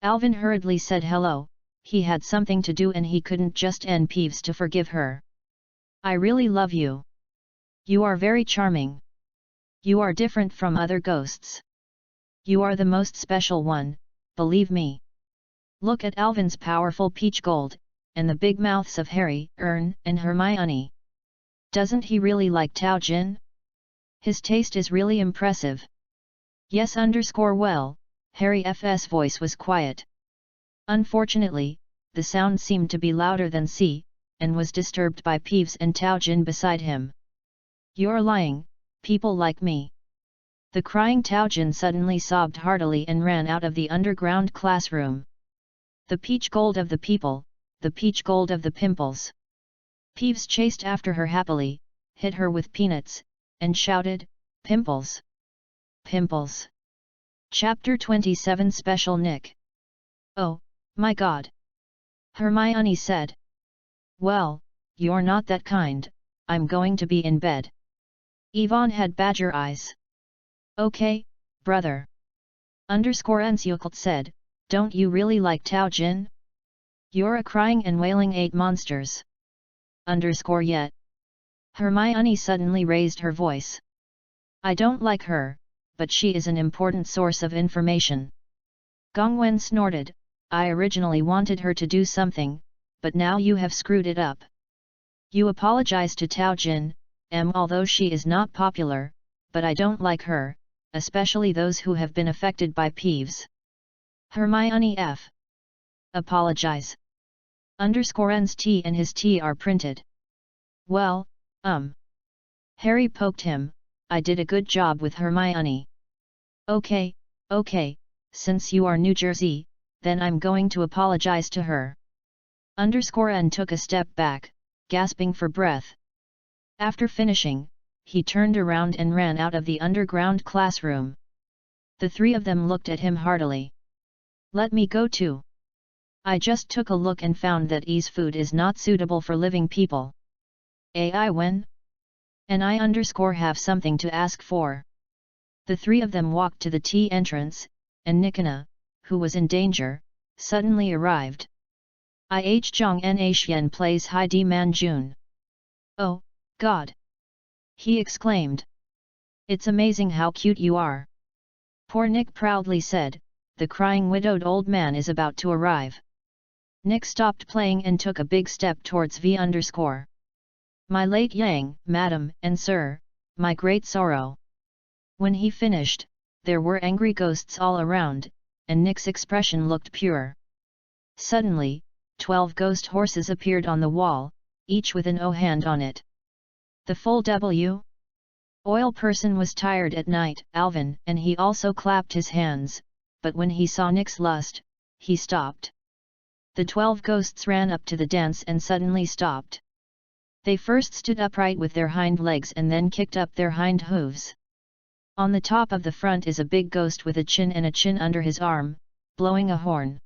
S1: Alvin hurriedly said hello, he had something to do and he couldn't just end Peeves to forgive her. I really love you. You are very charming. You are different from other ghosts. You are the most special one, believe me. Look at Alvin's powerful peach gold, and the big mouths of Harry, Ern, and Hermione. Doesn't he really like Tao Jin? His taste is really impressive. Yes well, Harry F's voice was quiet. Unfortunately, the sound seemed to be louder than C, and was disturbed by Peeves and Tao Jin beside him. You're lying, people like me. The crying Tao Jin suddenly sobbed heartily and ran out of the underground classroom. The peach gold of the people, the peach gold of the pimples. Peeves chased after her happily, hit her with peanuts, and shouted, Pimples! Pimples! Chapter 27 Special Nick. Oh, my God! Hermione said. Well, you're not that kind, I'm going to be in bed. Yvonne had badger eyes. Okay, brother. Enceucled said, don't you really like Tao Jin? You're a crying and wailing 8 monsters. Yet. Hermione suddenly raised her voice. I don't like her, but she is an important source of information. Gongwen snorted, I originally wanted her to do something, but now you have screwed it up. You apologize to Tao Jin, although she is not popular, but I don't like her, especially those who have been affected by Peeves. Hermione F. Apologize. N's T and his T are printed. Well, Harry poked him, I did a good job with Hermione. Okay, since you are New Jersey, then I'm going to apologize to her. N took a step back, gasping for breath. After finishing, he turned around and ran out of the underground classroom. The 3 of them looked at him heartily. Let me go too. I just took a look and found that E's food is not suitable for living people. AI when? And I have something to ask for. The 3 of them walked to the T entrance, and Nikana, who was in danger, suddenly arrived. Zhang Xian plays Hai Di Man Jun. Oh, God! He exclaimed. It's amazing how cute you are. Poor Nick proudly said, the crying widowed old man is about to arrive. Nick stopped playing and took a big step towards V_. My late Yang, madam, and sir, my great sorrow. When he finished, there were angry ghosts all around, and Nick's expression looked pure. Suddenly, 12 ghost horses appeared on the wall, each with an O hand on it. The full W? Oil person was tired at night, Alvin, and he also clapped his hands, but when he saw Nick's lust, he stopped. The 12 ghosts ran up to the dance and suddenly stopped. They first stood upright with their hind legs and then kicked up their hind hooves. On the top of the front is a big ghost with a chin under his arm, blowing a horn.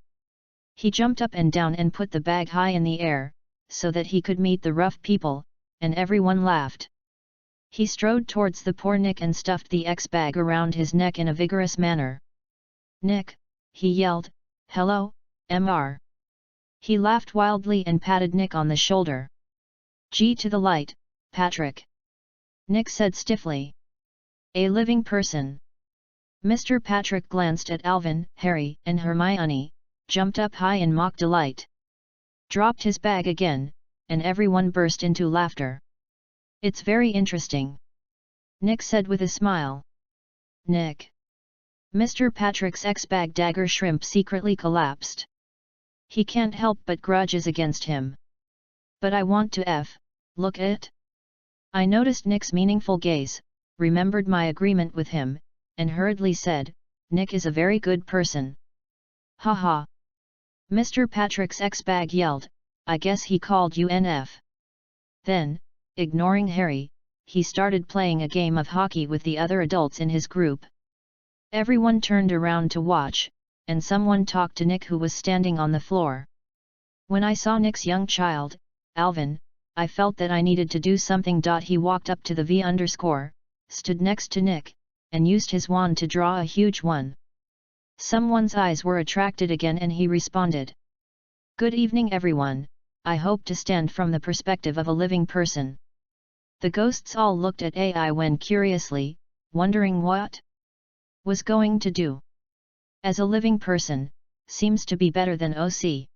S1: He jumped up and down and put the bag high in the air, so that he could meet the rough people, and everyone laughed. He strode towards the poor Nick and stuffed the X-bag around his neck in a vigorous manner. Nick, he yelled, hello, Mr. He laughed wildly and patted Nick on the shoulder. G to the light, Patrick. Nick said stiffly. A living person. Mr. Patrick glanced at Alvin, Harry, and Hermione, jumped up high in mock delight. Dropped his bag again, and everyone burst into laughter. It's very interesting. Nick said with a smile. Nick. Mr. Patrick's X-bag dagger shrimp secretly collapsed. He can't help but grudges against him. But I want to look at. I noticed Nick's meaningful gaze, remembered my agreement with him, and hurriedly said, Nick is a very good person. Ha ha. Mr. Patrick's X-bag yelled, I guess he called you NF. Then, ignoring Harry, he started playing a game of hockey with the other adults in his group. Everyone turned around to watch, and someone talked to Nick who was standing on the floor. When I saw Nick's young child, Alvin, I felt that I needed to do something. He walked up to the V_, stood next to Nick, and used his wand to draw a huge one. Someone's eyes were attracted again and he responded. Good evening everyone, I hope to stand from the perspective of a living person. The ghosts all looked at AI when curiously, wondering what was going to do. As a living person, seems to be better than OC.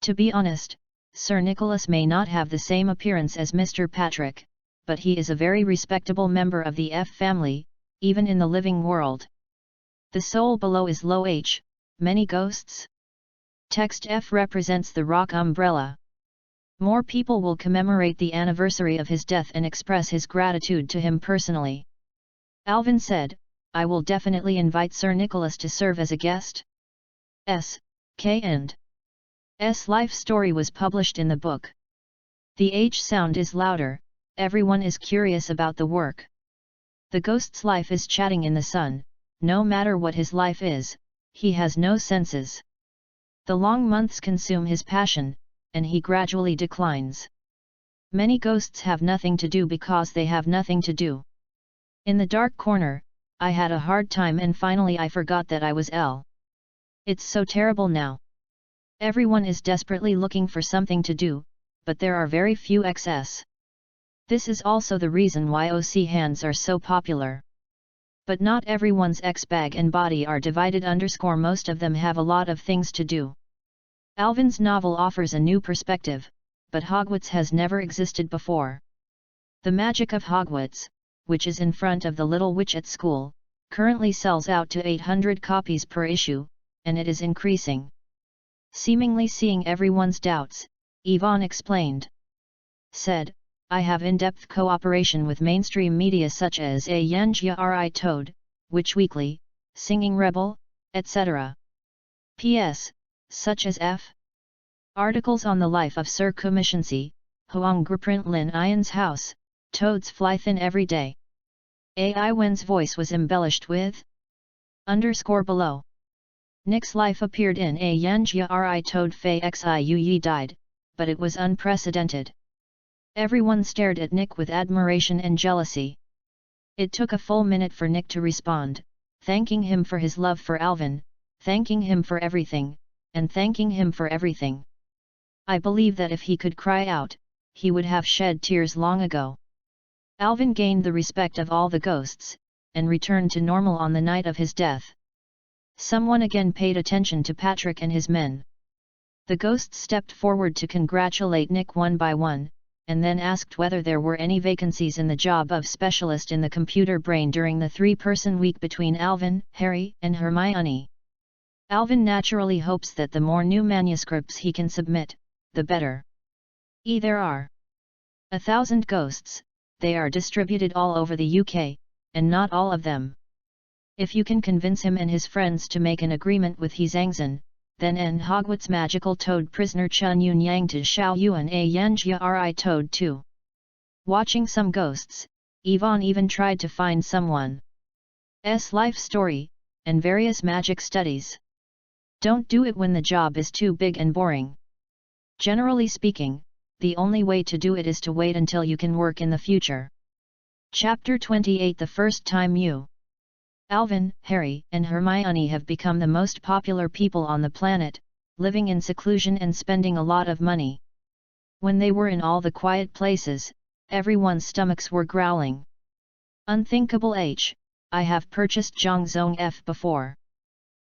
S1: To be honest, Sir Nicholas may not have the same appearance as Mr. Patrick, but he is a very respectable member of the F family, even in the living world. The soul below is low H, many ghosts? Text F represents the rock umbrella. More people will commemorate the anniversary of his death and express his gratitude to him personally. Alvin said, I will definitely invite Sir Nicholas to serve as a guest. S. K. and S. life story was published in the book. The H sound is louder, everyone is curious about the work. The ghost's life is chatting in the sun, no matter what his life is, he has no senses. The long months consume his passion, and he gradually declines. Many ghosts have nothing to do because they have nothing to do. In the dark corner, I had a hard time and finally I forgot that I was L. It's so terrible now. Everyone is desperately looking for something to do, but there are very few XS. This is also the reason why OC hands are so popular. But not everyone's X-bag and body are divided _ most of them have a lot of things to do. Alvin's novel offers a new perspective, but Hogwarts has never existed before. The Magic of Hogwarts, which is in front of the Little Witch at School, currently sells out to 800 copies per issue, and it is increasing. Seemingly seeing everyone's doubts, Yvonne explained. Said, I have in-depth cooperation with mainstream media such as A Yanjari Toad, Witch Weekly, Singing Rebel, etc. P.S. Such as F. Articles on the life of Sir Commissioncy, Hoang Griprint Lin Ian's house, Toads fly thin every day. AI Wen's voice was embellished with _ below. Nick's life appeared in A Yanjari Toad Fei Xiu died, but it was unprecedented. Everyone stared at Nick with admiration and jealousy. It took a full minute for Nick to respond, thanking him for his love for Alvin, thanking him for everything, and thanking him for everything. I believe that if he could cry out, he would have shed tears long ago. Alvin gained the respect of all the ghosts, and returned to normal on the night of his death. Someone again paid attention to Patrick and his men. The ghosts stepped forward to congratulate Nick one by one, and then asked whether there were any vacancies in the job of specialist in the computer brain during the 3-person week between Alvin, Harry, and Hermione. Alvin naturally hopes that the more new manuscripts he can submit, the better. There are 1,000 ghosts, they are distributed all over the UK, and not all of them. If you can convince him and his friends to make an agreement with He Zhangzhen, then en Hogwarts magical toad prisoner Chun Yun Yang to Xiao Yuan A Yanjia Toad too. Watching some ghosts, Yvonne even tried to find someone's life story, and various magic studies. Don't do it when the job is too big and boring. Generally speaking, the only way to do it is to wait until you can work in the future. Chapter 28 The first time you, Alvin, Harry, and Hermione have become the most popular people on the planet, living in seclusion and spending a lot of money. When they were in all the quiet places, everyone's stomachs were growling. Unthinkable H, I have purchased Zhongzong F before.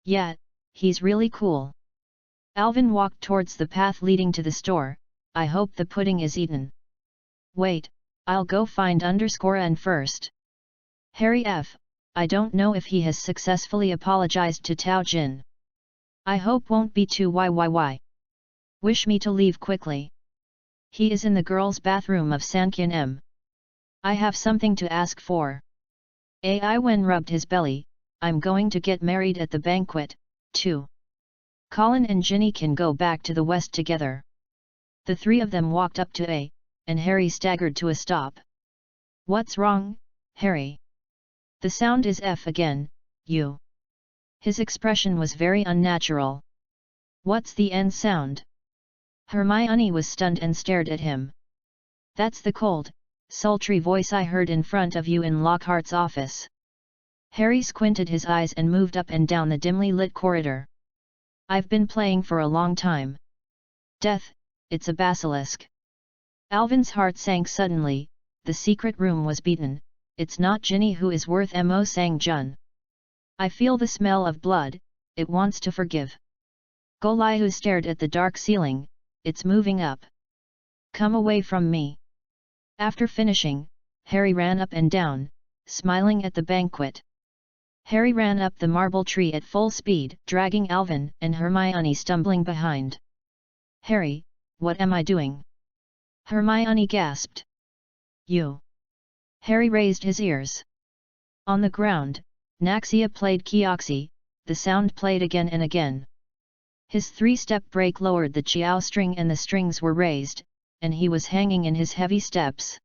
S1: Yeah, he's really cool. Alvin walked towards the path leading to the store, I hope the pudding is eaten. Wait, I'll go find _ first. Harry F, I don't know if he has successfully apologized to Tao Jin. I hope won't be too YYY. Wish me to leave quickly. He is in the girls' bathroom of Sanqian M. I have something to ask for. AI Wen rubbed his belly, I'm going to get married at the banquet, too. Colin and Ginny can go back to the west together. The three of them walked up to A, and Harry staggered to a stop. What's wrong, Harry? The sound is F again, you. His expression was very unnatural. What's the N sound? Hermione was stunned and stared at him. That's the cold, sultry voice I heard in front of you in Lockhart's office. Harry squinted his eyes and moved up and down the dimly lit corridor. I've been playing for a long time. Death, it's a basilisk. Alvin's heart sank suddenly, the secret room was beaten. It's not Ginny who is worth Mo Sang Jun. I feel the smell of blood, it wants to forgive. Goliath stared at the dark ceiling, it's moving up. Come away from me. After finishing, Harry ran up and down, smiling at the banquet. Harry ran up the marble tree at full speed, dragging Alvin and Hermione stumbling behind. "Harry, what am I doing?" Hermione gasped. "You." Harry raised his ears. On the ground, Naxia played Kioxy, the sound played again and again. His three-step break lowered the Chiao string and the strings were raised, and he was hanging in his heavy steps.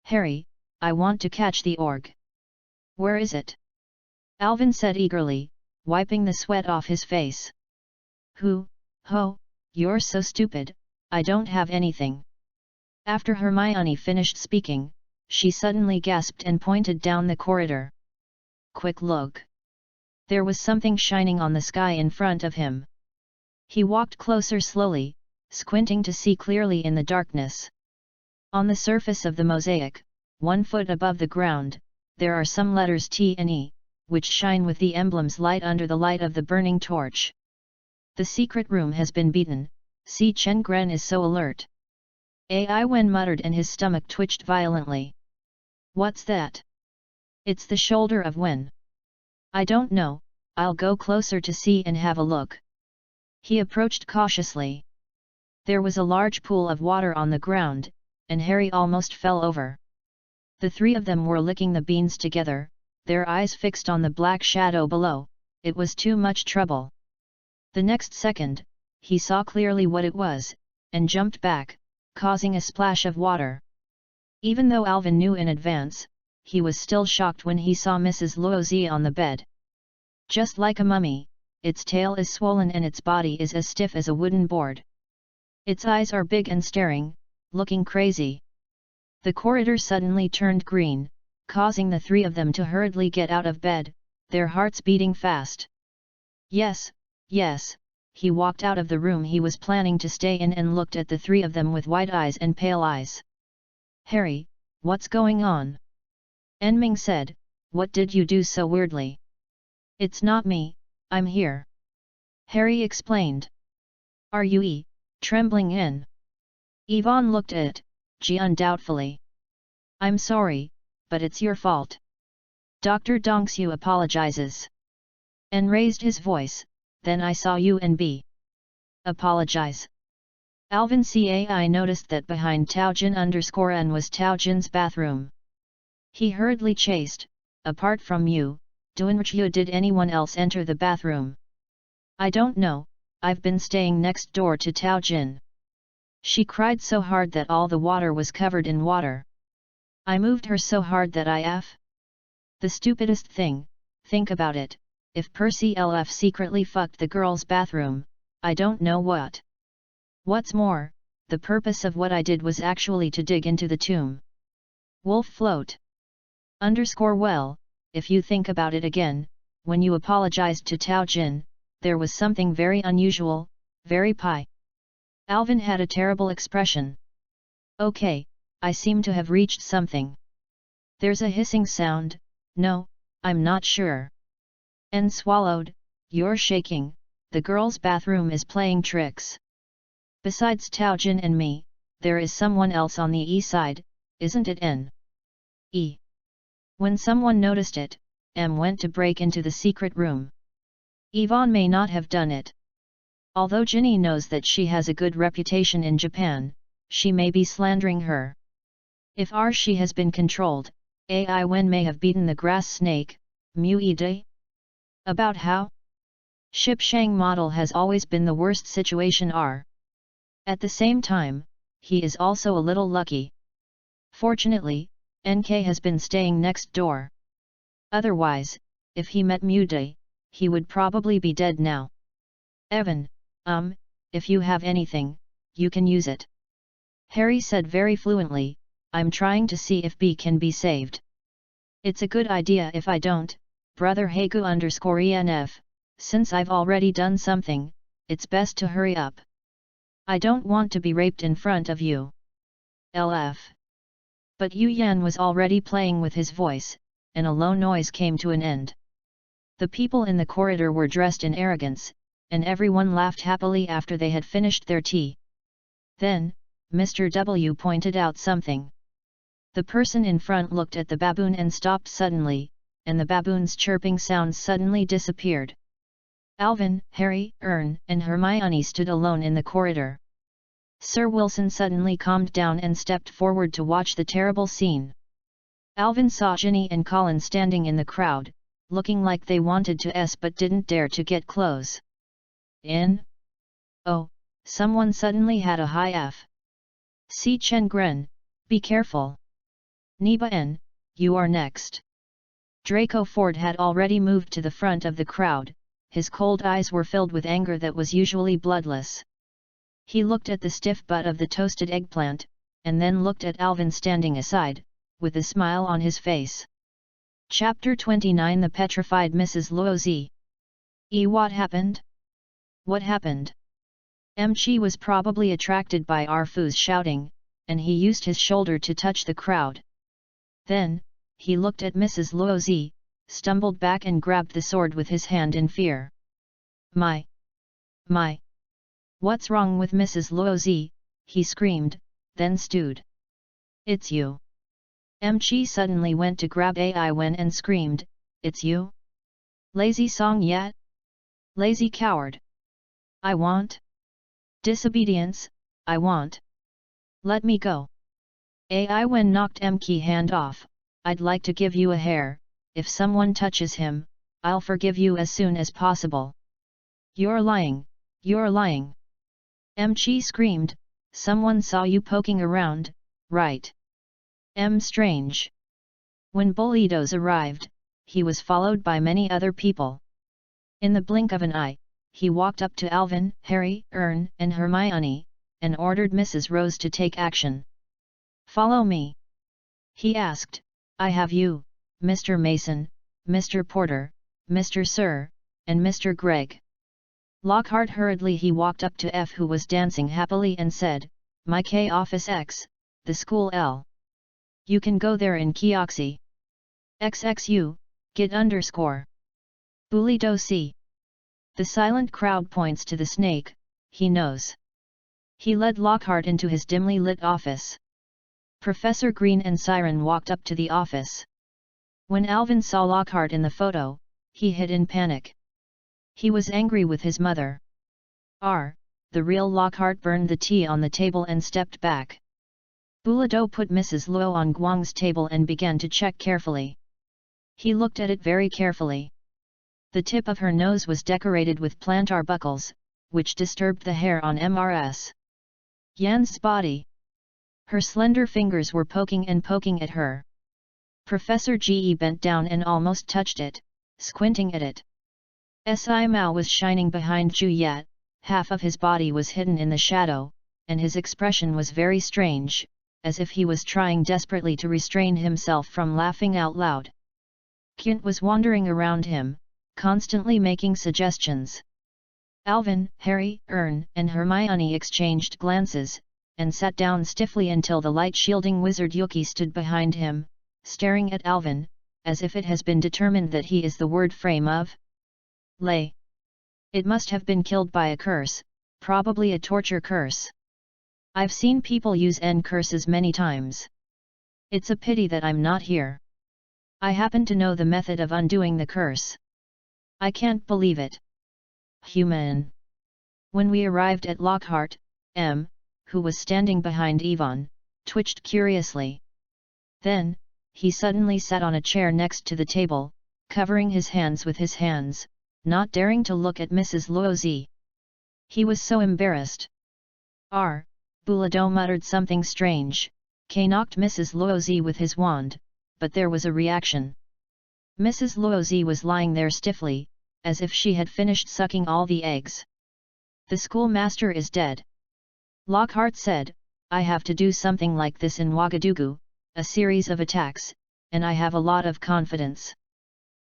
S1: "Harry, I want to catch the org." "Where is it?" Alvin said eagerly, wiping the sweat off his face. Ho, you're so stupid, I don't have anything." After Hermione finished speaking, she suddenly gasped and pointed down the corridor. "Quick look!" There was something shining on the sky in front of him. He walked closer slowly, squinting to see clearly in the darkness. On the surface of the mosaic, 1 foot above the ground, there are some letters T and E, which shine with the emblem's light under the light of the burning torch. "The secret room has been beaten," Si Chen Gren is so alert. Ai Wen muttered and his stomach twitched violently. "What's that?" "It's the shoulder of Wen." "I don't know, I'll go closer to see and have a look." He approached cautiously. There was a large pool of water on the ground, and Harry almost fell over. The three of them were licking the beans together, their eyes fixed on the black shadow below. It was too much trouble. The next second, he saw clearly what it was, and jumped back, causing a splash of water. Even though Alvin knew in advance, he was still shocked when he saw Mrs. Luozi on the bed. Just like a mummy, its tail is swollen and its body is as stiff as a wooden board. Its eyes are big and staring, looking crazy. The corridor suddenly turned green, causing the three of them to hurriedly get out of bed, their hearts beating fast. Yes, he walked out of the room he was planning to stay in and looked at the three of them with wide eyes and pale eyes. "Harry, what's going on?" Enming said, "What did you do so weirdly?" "It's not me, I'm here," Harry explained. "Are you trembling in?" Yvonne looked at Jian doubtfully. "I'm sorry, but it's your fault. Dr. Dongxiu apologizes." And raised his voice, "Then I saw you and B. Apologize." Alvin Cai noticed that behind Taojin_N was Taojin's bathroom. He hurriedly chased, "Apart from you, Duanrchu, did anyone else enter the bathroom?" "I don't know, I've been staying next door to Taojin." She cried so hard that all the water was covered in water. "I moved her so hard that the stupidest thing, think about it, if Percy LF secretly fucked the girl's bathroom, I don't know what. What's more, the purpose of what I did was actually to dig into the tomb." Wolf float. Well, if you think about it again, when you apologized to Taojin, there was something very unusual, very pi. Alvin had a terrible expression. "Okay, I seem to have reached something." There's a hissing sound. "No, I'm not sure." And swallowed, "You're shaking, the girl's bathroom is playing tricks. Besides Taojin and me, there is someone else on the E side, isn't it E? When someone noticed it, M went to break into the secret room. Yvonne may not have done it. Although Ginny knows that she has a good reputation in Japan, she may be slandering her. If she has been controlled, Ai Wen may have beaten the grass snake, Mu Yi. About how? Ship Shang model has always been the worst situation At the same time, he is also a little lucky. Fortunately, NK has been staying next door. Otherwise, if he met Mu Di, he would probably be dead now. "Evan, if you have anything, you can use it," Harry said very fluently. "I'm trying to see if B can be saved." "It's a good idea if I don't, brother Hagu_ENF, since I've already done something, it's best to hurry up. I don't want to be raped in front of you. LF. But Yu Yan was already playing with his voice, and a low noise came to an end. The people in the corridor were dressed in arrogance, and everyone laughed happily after they had finished their tea. Then, Mr. W pointed out something. The person in front looked at the baboon and stopped suddenly, and the baboon's chirping sounds suddenly disappeared. Alvin, Harry, Ron, and Hermione stood alone in the corridor. Sir Wilson suddenly calmed down and stepped forward to watch the terrible scene. Alvin saw Ginny and Colin standing in the crowd, looking like they wanted to but didn't dare to get close. Oh, someone suddenly had a high F. Si Chen Gren, be careful. Neba N, you are next. Draco Ford had already moved to the front of the crowd, his cold eyes were filled with anger that was usually bloodless. He looked at the stiff butt of the toasted eggplant, and then looked at Alvin standing aside, with a smile on his face. Chapter 29 The Petrified Mrs. Luozi. What happened? What happened? Chi was probably attracted by Arfu's shouting, and he used his shoulder to touch the crowd. Then, he looked at Mrs. Luozi, stumbled back and grabbed the sword with his hand in fear. My! What's wrong with Mrs. Luozi? He screamed, then stewed. It's you. Chi suddenly went to grab Ai Wen and screamed, it's you? Lazy song yet? Lazy coward. I want. Disobedience, I want. Let me go. Ai Wen knocked Mki hand off. I'd like to give you a hair, if someone touches him, I'll forgive you as soon as possible. You're lying, you're lying. Chi screamed, someone saw you poking around, right? Strange. When Bolidos arrived, he was followed by many other people. In the blink of an eye, he walked up to Alvin, Harry, Ron, and Hermione, and ordered Mrs. Rose to take action. Follow me. He asked, I have you, Mr. Mason, Mr. Porter, Mr. Sir, and Mr. Gregg. Lockhart hurriedly he walked up to F who was dancing happily and said, my K office X, the school L. You can go there in Kioxy. XXU, get underscore. Bulido C. The silent crowd points to the snake, he knows. He led Lockhart into his dimly lit office. Professor Green and Siren walked up to the office. When Alvin saw Lockhart in the photo, he hid in panic. He was angry with his mother. The real Lockhart burned the tea on the table and stepped back. Bulido put Mrs. Luo on Guang's table and began to check carefully. He looked at it very carefully. The tip of her nose was decorated with plantar buckles, which disturbed the hair on Mrs. Yan's body. Her slender fingers were poking at her. Professor Ge bent down and almost touched it, squinting at it. Si Mao was shining behind Zhu Yat, half of his body was hidden in the shadow, and his expression was very strange, as if he was trying desperately to restrain himself from laughing out loud. Kint was wandering around him, constantly making suggestions. Alvin, Harry, Ron, and Hermione exchanged glances, and sat down stiffly until the light-shielding wizard Yuki stood behind him, staring at Alvin, as if it has been determined that he is the word frame of Lei. It must have been killed by a curse, probably a torture curse. I've seen people use N curses many times. It's a pity that I'm not here. I happen to know the method of undoing the curse. I can't believe it. Human. When we arrived at Lockhart, M, who was standing behind Yvonne, twitched curiously. Then, he suddenly sat on a chair next to the table, covering his hands with his hands, not daring to look at Mrs. Luozi. He was so embarrassed. Bulido muttered something strange. K knocked Mrs. Luozi with his wand, but there was a reaction. Mrs. Luozi was lying there stiffly, as if she had finished sucking all the eggs. The schoolmaster is dead. Lockhart said, I have to do something like this in Ouagadougou, a series of attacks, and I have a lot of confidence.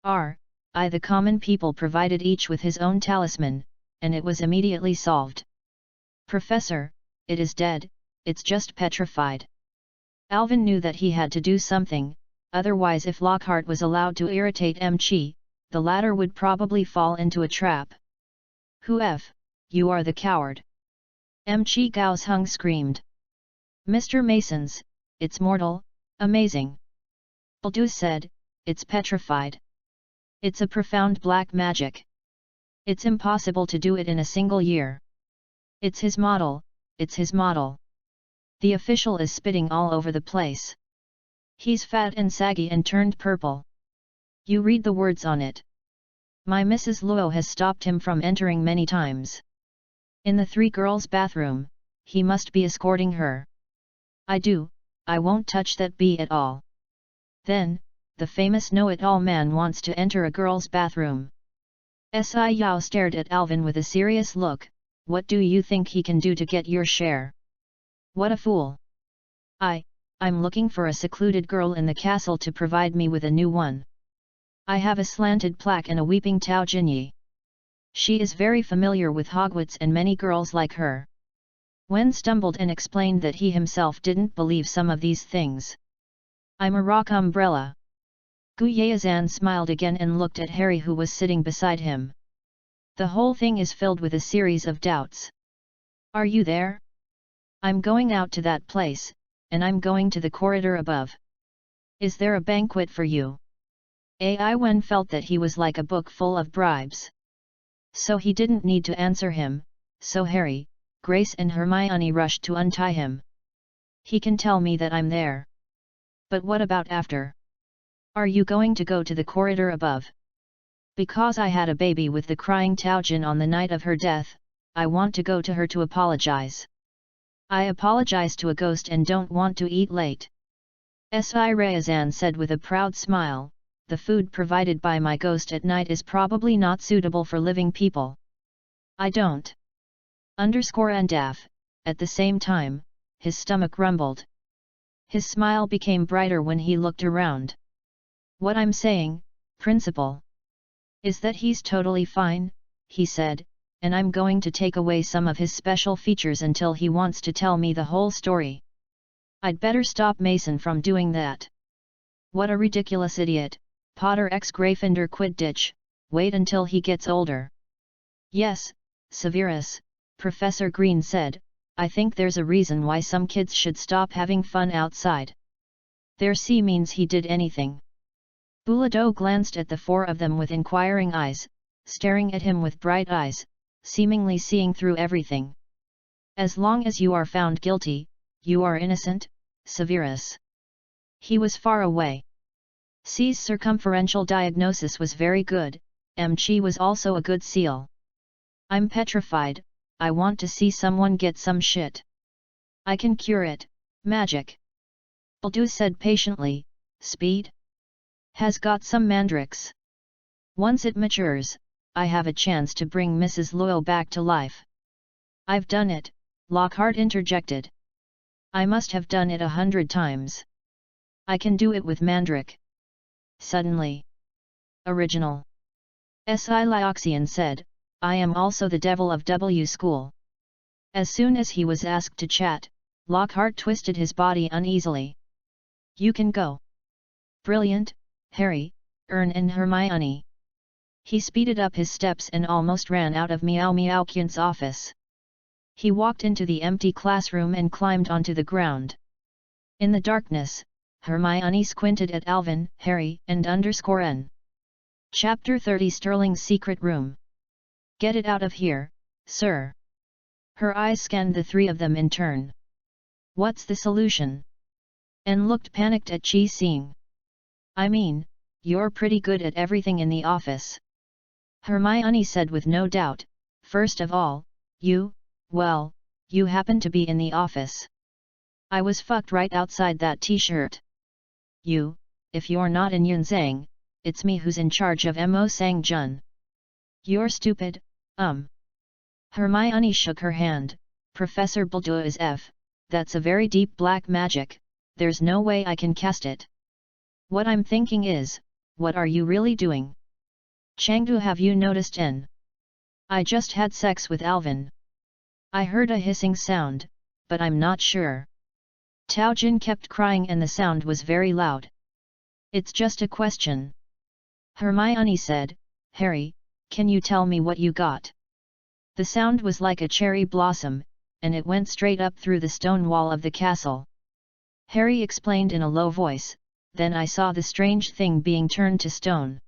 S1: The common people provided each with his own talisman, and it was immediately solved. Professor, it is dead, it's just petrified. Alvin knew that he had to do something, otherwise if Lockhart was allowed to irritate Chi, the latter would probably fall into a trap. You are the coward. Chi Gao's Hung screamed. Mr. Masons, it's mortal, Amazing. Baldu said, it's petrified. It's a profound black magic. It's impossible to do it in a single year. It's his model, it's his model. The official is spitting all over the place. He's fat and saggy and turned purple. You read the words on it. My Mrs. Luo has stopped him from entering many times. In the 3 girls' bathroom, he must be escorting her. I won't touch that bee at all. Then, the famous know-it-all man wants to enter a girl's bathroom. Si Yao stared at Alvin with a serious look. What do you think he can do to get your share? What a fool. I'm looking for a secluded girl in the castle to provide me with a new one. I have a slanted plaque and a weeping Tao Jinyi. She is very familiar with Hogwarts and many girls like her. Wen stumbled and explained that he himself didn't believe some of these things. I'm a rock umbrella. Gu Yazan smiled again and looked at Harry, who was sitting beside him. The whole thing is filled with a series of doubts. Are you there? I'm going out to that place, and I'm going to the corridor above. Is there a banquet for you? Ai Wen felt that he was like a book full of bribes. So he didn't need to answer him, so Harry, Grace and Hermione rushed to untie him. He can tell me that I'm there. But what about after? Are you going to go to the corridor above? Because I had a baby with the crying Taojin on the night of her death, I want to go to her to apologize. I apologize to a ghost and don't want to eat late. Si Rayazan said with a proud smile, the food provided by my ghost at night is probably not suitable for living people. I don't. _Andaf, at the same time, his stomach rumbled. His smile became brighter when he looked around. What I'm saying, Principal, is that he's totally fine, he said, and I'm going to take away some of his special features until he wants to tell me the whole story. I'd better stop Mason from doing that. What a ridiculous idiot, Potter ex Gryffindor Quidditch, wait until he gets older. Yes, Severus, Professor Green said, I think there's a reason why some kids should stop having fun outside. Their C means he did anything. Bullado glanced at the 4 of them with inquiring eyes, staring at him with bright eyes, seemingly seeing through everything. As long as you are found guilty, you are innocent, Severus. He was far away. C's circumferential diagnosis was very good, Chi was also a good seal. I'm petrified, I want to see someone get some shit. I can cure it, magic. Baldu said patiently, speed? Has got some mandrakes. Once it matures, I have a chance to bring Mrs. Luo back to life. I've done it, Lockhart interjected. I must have done it 100 times. I can do it with mandrake. Suddenly. Original. Si Lioxian said, I am also the devil of W school. As soon as he was asked to chat, Lockhart twisted his body uneasily. You can go. Brilliant, Harry, Ern and Hermione. He speeded up his steps and almost ran out of Meow Meowkin's office. He walked into the empty classroom and climbed onto the ground. In the darkness, Hermione squinted at Alvin, Harry, and _N. Chapter 30 Sterling's Secret Room. Get it out of here, sir. Her eyes scanned the 3 of them in turn. What's the solution? N looked panicked at Chi Xing. I mean, you're pretty good at everything in the office. Hermione said with no doubt, first of all, you happen to be in the office. I was fucked right outside that t-shirt. If you're not in Yunzhang, it's me who's in charge of Mo Sang-jun. You're stupid, Hermione shook her hand, Professor Baldu is F, that's a very deep black magic, there's no way I can cast it. What I'm thinking is, what are you really doing? Chengdu, have you noticed N? I just had sex with Alvin. I heard a hissing sound, but I'm not sure. Tao Jin kept crying and the sound was very loud. It's just a question. Hermione said, Harry, can you tell me what you got? The sound was like a cherry blossom, and it went straight up through the stone wall of the castle. Harry explained in a low voice, then I saw the strange thing being turned to stone.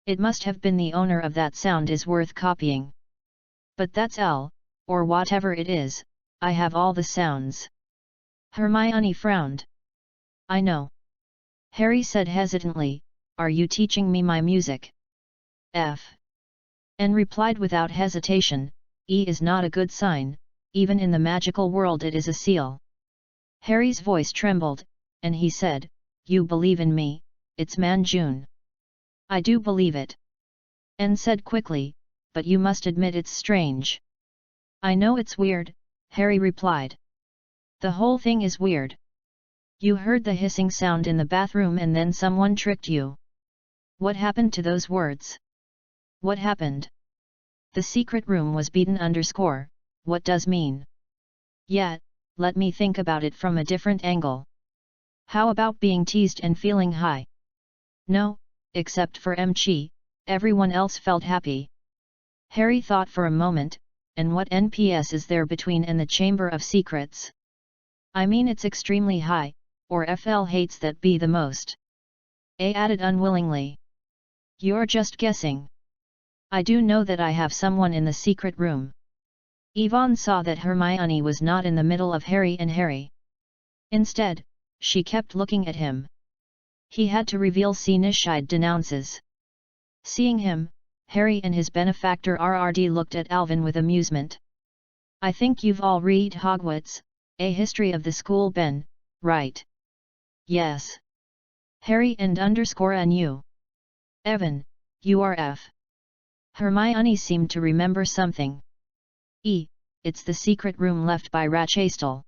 S1: It must have been the owner of that sound is worth copying. But that's L, or whatever it is, I have all the sounds. Hermione frowned. I know. Harry said hesitantly, are you teaching me my music? F. N replied without hesitation, E is not a good sign, even in the magical world it is a seal. Harry's voice trembled, and he said, you believe in me, it's Manjun. I do believe it. N said quickly, but you must admit it's strange. I know it's weird, Harry replied. The whole thing is weird. You heard the hissing sound in the bathroom and then someone tricked you. What happened to those words? What happened? The secret room was beaten _. What does mean? Yet, let me think about it from a different angle. How about being teased and feeling high? No, except for MG, everyone else felt happy. Harry thought for a moment, and what NPS is there between and the Chamber of Secrets? I mean it's extremely high, or FL hates that be the most. A added unwillingly. You're just guessing. I do know that I have someone in the secret room. Yvonne saw that Hermione was not in the middle of Harry and Harry. Instead, she kept looking at him. He had to reveal Nishide denounces. Seeing him, Harry and his benefactor RRD looked at Alvin with amusement. I think you've all read Hogwarts, A History of the School Ben, right? Yes. Harry and _and you. Evan, you are F. Hermione seemed to remember something. E, it's the secret room left by Rachastel.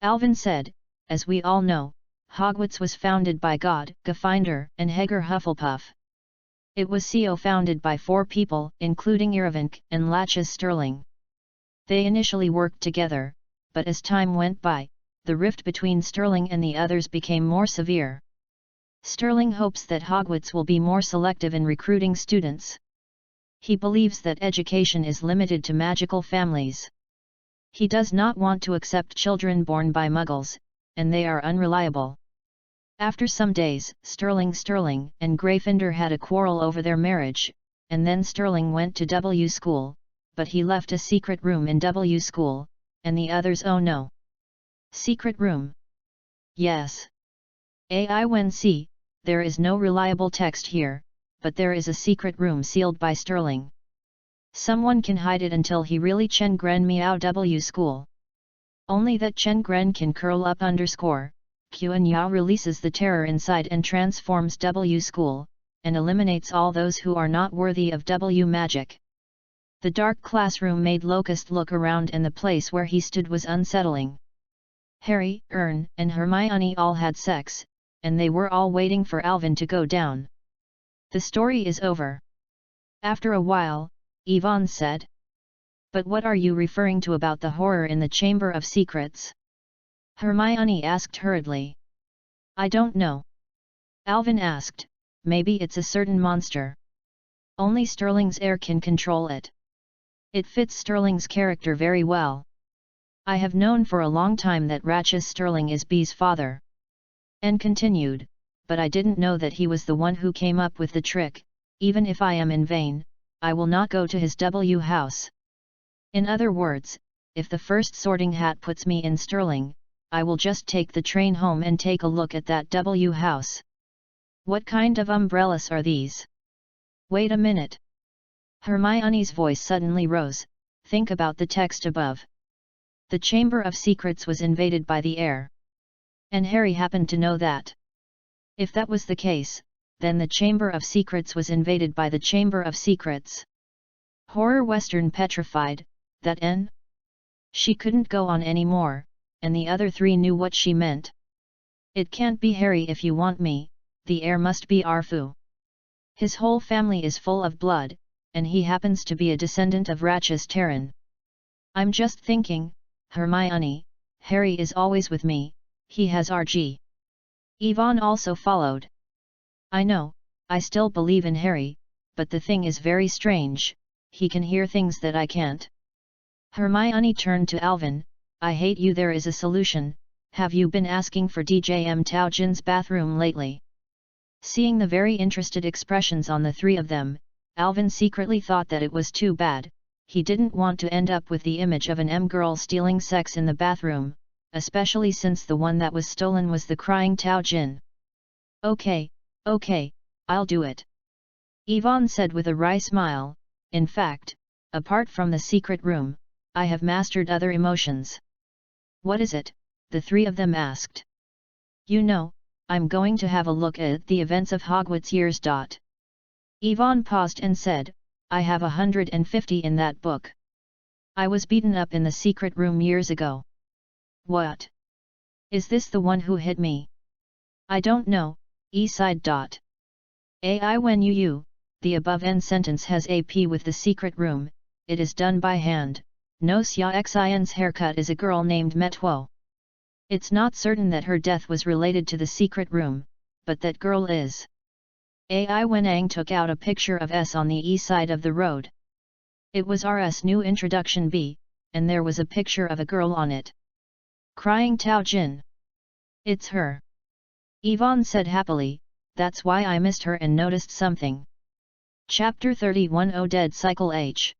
S1: Alvin said, as we all know, Hogwarts was founded by God, Gryffindor, and Hager Hufflepuff. It was founded by 4 people, including Irvink and Latches Sterling. They initially worked together, but as time went by, the rift between Sterling and the others became more severe. Sterling hopes that Hogwarts will be more selective in recruiting students. He believes that education is limited to magical families. He does not want to accept children born by Muggles, and they are unreliable. After some days, Sterling and Gryffindor had a quarrel over their marriage, and then Sterling went to W school, but he left a secret room in W school, and the others oh no. Secret room? Yes. I when see, there is no reliable text here, but there is a secret room sealed by Sterling. Someone can hide it until he really Chen Gren meow W school. Only that Chen Gren can curl up _. Q and Yao releases the terror inside and transforms W school, and eliminates all those who are not worthy of W magic. The dark classroom made Locust look around and the place where he stood was unsettling. Harry, Ern, and Hermione all had sex, and they were all waiting for Alvin to go down. The story is over. After a while, Yvonne said. But what are you referring to about the horror in the Chamber of Secrets? Hermione asked hurriedly. I don't know. Alvin asked, maybe it's a certain monster. Only Sterling's heir can control it. It fits Sterling's character very well. I have known for a long time that Rachis Sterling is B's father. And continued, but I didn't know that he was the one who came up with the trick. Even if I am in vain, I will not go to his W house. In other words, if the first sorting hat puts me in Sterling, I will just take the train home and take a look at that W house. What kind of umbrellas are these? Wait a minute. Hermione's voice suddenly rose, think about the text above. The Chamber of Secrets was invaded by the heir. And Harry happened to know that. If that was the case, then the Chamber of Secrets was invaded by the Chamber of Secrets. Horror Western petrified, that N? She couldn't go on any more, and the other 3 knew what she meant. It can't be Harry if you want me, the heir must be Arfu. His whole family is full of blood, and he happens to be a descendant of Rachis Terran. I'm just thinking, Hermione, Harry is always with me, he has RG. Yvonne also followed. I know, I still believe in Harry, but the thing is very strange, he can hear things that I can't. Hermione turned to Alvin, I hate you there is a solution, Have you been asking for DJM Tao Jin's bathroom lately? Seeing the very interested expressions on the three of them, Alvin secretly thought that it was too bad. He didn't want to end up with the image of an M-girl stealing sex in the bathroom, especially since the one that was stolen was the crying Tao Jin. Okay, I'll do it. Yvonne said with a wry smile. In fact, apart from the secret room, I have mastered other emotions. What is it? The three of them asked. You know, I'm going to have a look at the events of Hogwarts years. Yvonne paused and said, I have 150 in that book. I was beaten up in the secret room years ago. What? Is this the one who hit me? I don't know, sighed. Ai when you, the above end sentence has AP with the secret room, it is done by hand. No Xia Xin's haircut is a girl named Metuo. It's not certain that her death was related to the secret room, but that girl is. Ai Wenang took out a picture of S on the east side of the road. It was RS new introduction B, and there was a picture of a girl on it. Crying Tao Jin. It's her. Yvonne said happily, that's why I missed her and noticed something. Chapter 31 O Dead Cycle H.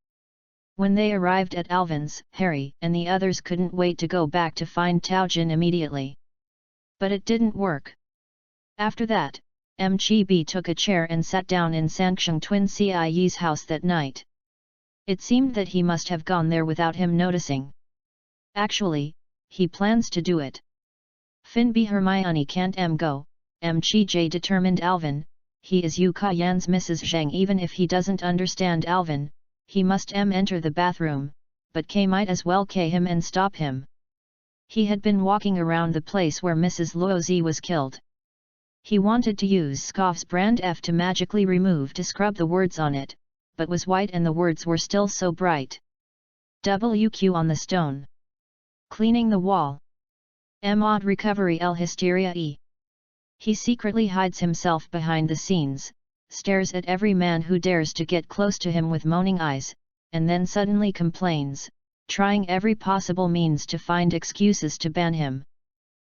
S1: When they arrived at Alvin's, Harry and the others couldn't wait to go back to find Tao Jin immediately. But it didn't work. After that, Chi took a chair and sat down in Sanxiang Twin Cie's house that night. It seemed that he must have gone there without him noticing. Actually, he plans to do it. Fin B Hermione can't go, Chi determined Alvin, he is Yu Kayan's Mrs. Zhang even if he doesn't understand Alvin. He must enter the bathroom, but K might as well K him and stop him. He had been walking around the place where Mrs. Luozi was killed. He wanted to use Scoff's brand F to magically remove to scrub the words on it, but was white and the words were still so bright. WQ on the stone. Cleaning the wall. Odd recovery L hysteria E. He secretly hides himself behind the scenes, stares at every man who dares to get close to him with moaning eyes, and then suddenly complains, trying every possible means to find excuses to ban him.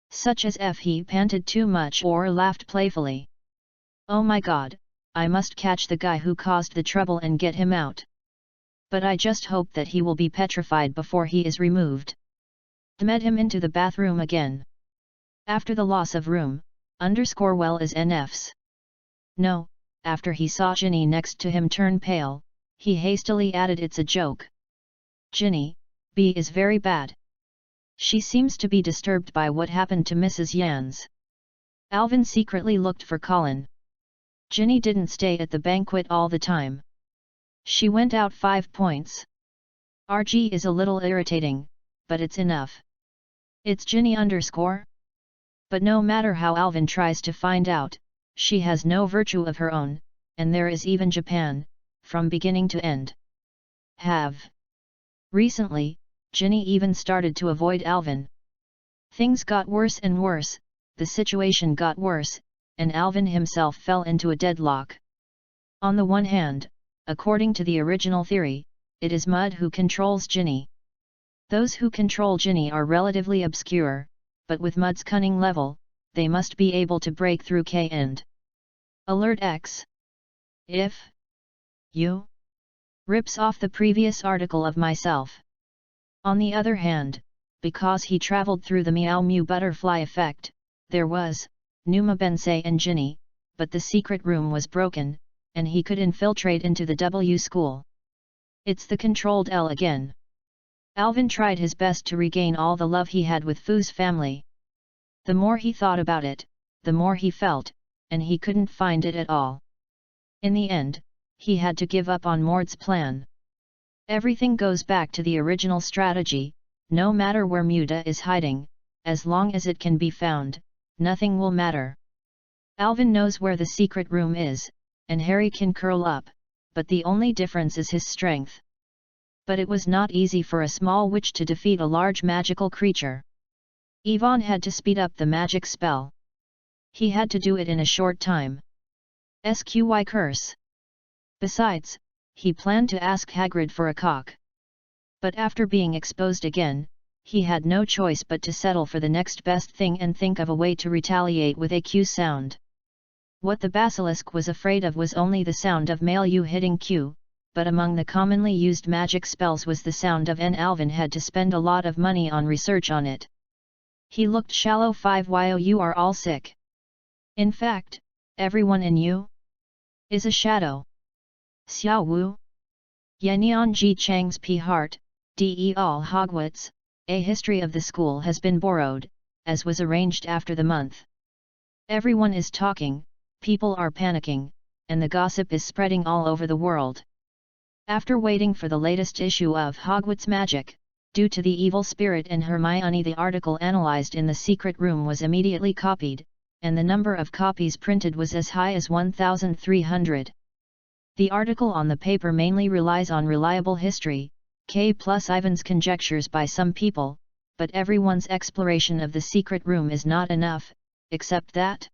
S1: Such as if he panted too much or laughed playfully. Oh my god, I must catch the guy who caused the trouble and get him out. But I just hope that he will be petrified before he is removed. Med him into the bathroom again. After the loss of room, well is NFs. No. After he saw Ginny next to him turn pale, he hastily added it's a joke. Ginny, B is very bad. She seems to be disturbed by what happened to Mrs. Yans. Alvin secretly looked for Colin. Ginny didn't stay at the banquet all the time. She went out 5 points. RG is a little irritating, but it's enough. It's Ginny _. But no matter how Alvin tries to find out, she has no virtue of her own, and there is even Japan, from beginning to end. Recently, Ginny even started to avoid Alvin. Things got worse and worse, the situation got worse, and Alvin himself fell into a deadlock. On the one hand, according to the original theory, it is Mud who controls Ginny. Those who control Ginny are relatively obscure, but with Mud's cunning level, they must be able to break through K and Alert X. If you rips off the previous article of myself. On the other hand, because he traveled through the Meow Mew butterfly effect, there was Numa Bensei and Ginny, but the secret room was broken, and he could infiltrate into the W school. It's the controlled L again. Alvin tried his best to regain all the love he had with Fu's family. The more he thought about it, the more he felt, and he couldn't find it at all. In the end, he had to give up on Mord's plan. Everything goes back to the original strategy, no matter where Muda is hiding, as long as it can be found, nothing will matter. Alvin knows where the secret room is, and Harry can curl up, but the only difference is his strength. But it was not easy for a small witch to defeat a large magical creature. Yvonne had to speed up the magic spell. He had to do it in a short time. Sqy curse. Besides, he planned to ask Hagrid for a cock. But after being exposed again, he had no choice but to settle for the next best thing and think of a way to retaliate with a Q sound. What the basilisk was afraid of was only the sound of male U hitting Q, but among the commonly used magic spells was the sound of N. Alvin had to spend a lot of money on research on it. He looked shallow. 5 You are all sick. In fact, everyone in you is a shadow. Xiao Wu. Yenian Ji Chang's P. Hart, De All Hogwarts, a history of the school has been borrowed, as was arranged after the month. Everyone is talking, people are panicking, and the gossip is spreading all over the world. After waiting for the latest issue of Hogwarts Magic, due to the evil spirit in Hermione, the article analyzed in the secret room was immediately copied, and the number of copies printed was as high as 1,300. The article on the paper mainly relies on reliable history, K plus Ivan's conjectures by some people, but everyone's exploration of the secret room is not enough, except that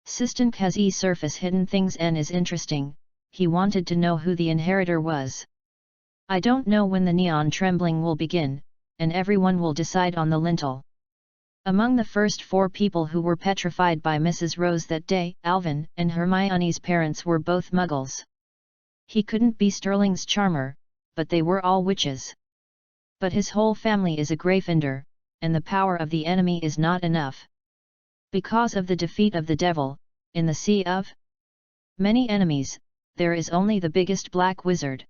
S1: Sistunk has surface hidden things and is interesting. He wanted to know who the inheritor was. I don't know when the neon trembling will begin, and everyone will decide on the lintel. Among the first 4 people who were petrified by Mrs. Rose that day, Alvin and Hermione's parents were both muggles. He couldn't be Sterling's charmer, but they were all witches. But his whole family is a Gryffindor, and the power of the enemy is not enough. Because of the defeat of the devil, in the sea of many enemies, there is only the biggest black wizard.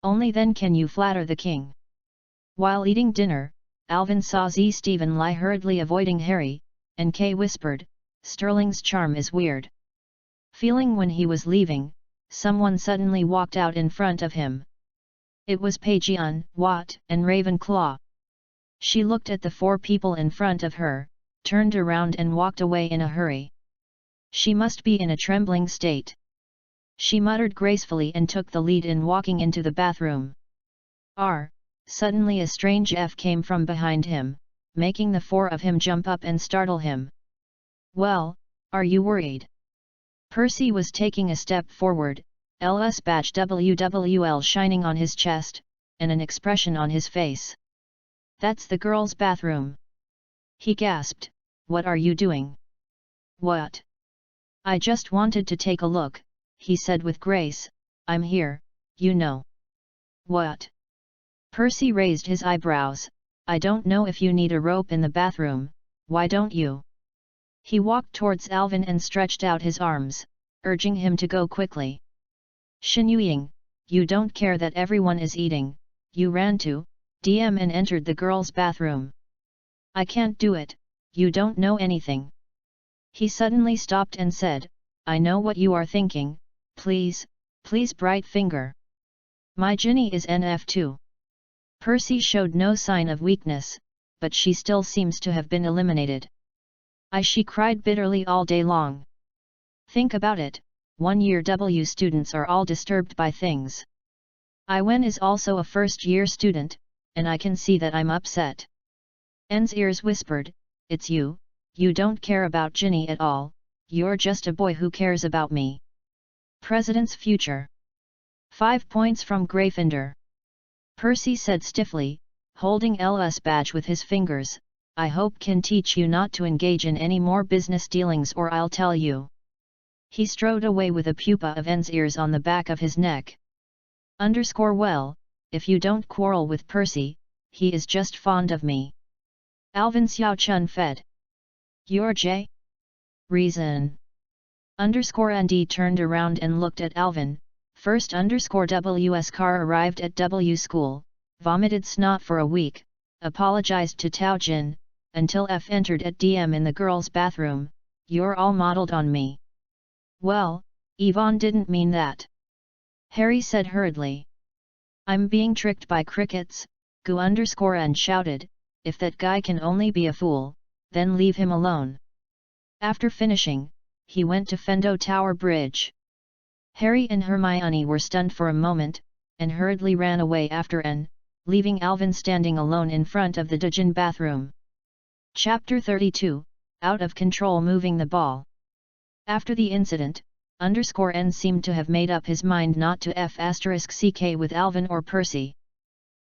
S1: Only then can you flatter the king. While eating dinner, Alvin saw Stephen lie hurriedly avoiding Harry, and Kay whispered, "Sterling's charm is weird." Feeling when he was leaving, someone suddenly walked out in front of him. It was Pageon, Watt, and Ravenclaw. She looked at the 4 people in front of her, turned around and walked away in a hurry. She must be in a trembling state. She muttered gracefully and took the lead in walking into the bathroom. Suddenly a strange F came from behind him, making the 4 of him jump up and startle him. "Well, are you worried?" Percy was taking a step forward, LS badge WWL shining on his chest, and an expression on his face. "That's the girls' bathroom." He gasped, "What are you doing?" "What?" "I just wanted to take a look," he said with grace. "I'm here, you know." "What?" Percy raised his eyebrows. "I don't know if you need a rope in the bathroom, why don't you?" He walked towards Alvin and stretched out his arms, urging him to go quickly. "Shen, you don't care that everyone is eating, you ran to DM and entered the girls' bathroom." "I can't do it, you don't know anything." He suddenly stopped and said, "I know what you are thinking, please, bright finger. My Ginny is NF2. Percy showed no sign of weakness, but she still seems to have been eliminated. She cried bitterly all day long. Think about it, 1-year W students are all disturbed by things. Iwen is also a first-year student, and I can see that I'm upset." N's ears whispered, "It's you don't care about Ginny at all, you're just a boy who cares about me." President's future. 5 points from Gryffindor. Percy said stiffly, holding LS badge with his fingers, "I hope can teach you not to engage in any more business dealings or I'll tell you." He strode away with a pupa of N's ears on the back of his neck. Well, if you don't quarrel with Percy, he is just fond of me. Alvin Xiao Chun fed. "You're J? Reason." _ND turned around and looked at Alvin. First _WS car arrived at W school, vomited snot for a week, apologized to Tao Jin, until F entered at DM in the girls' bathroom. "You're all modeled on me." "Well, Yvonne didn't mean that," Harry said hurriedly. "I'm being tricked by crickets," Gu _N shouted, "if that guy can only be a fool, then leave him alone." After finishing, he went to Fendo Tower Bridge. Harry and Hermione were stunned for a moment, and hurriedly ran away after N, leaving Alvin standing alone in front of the Djinn bathroom. Chapter 32, Out of Control moving the ball. After the incident, _N seemed to have made up his mind not to F*CK with Alvin or Percy.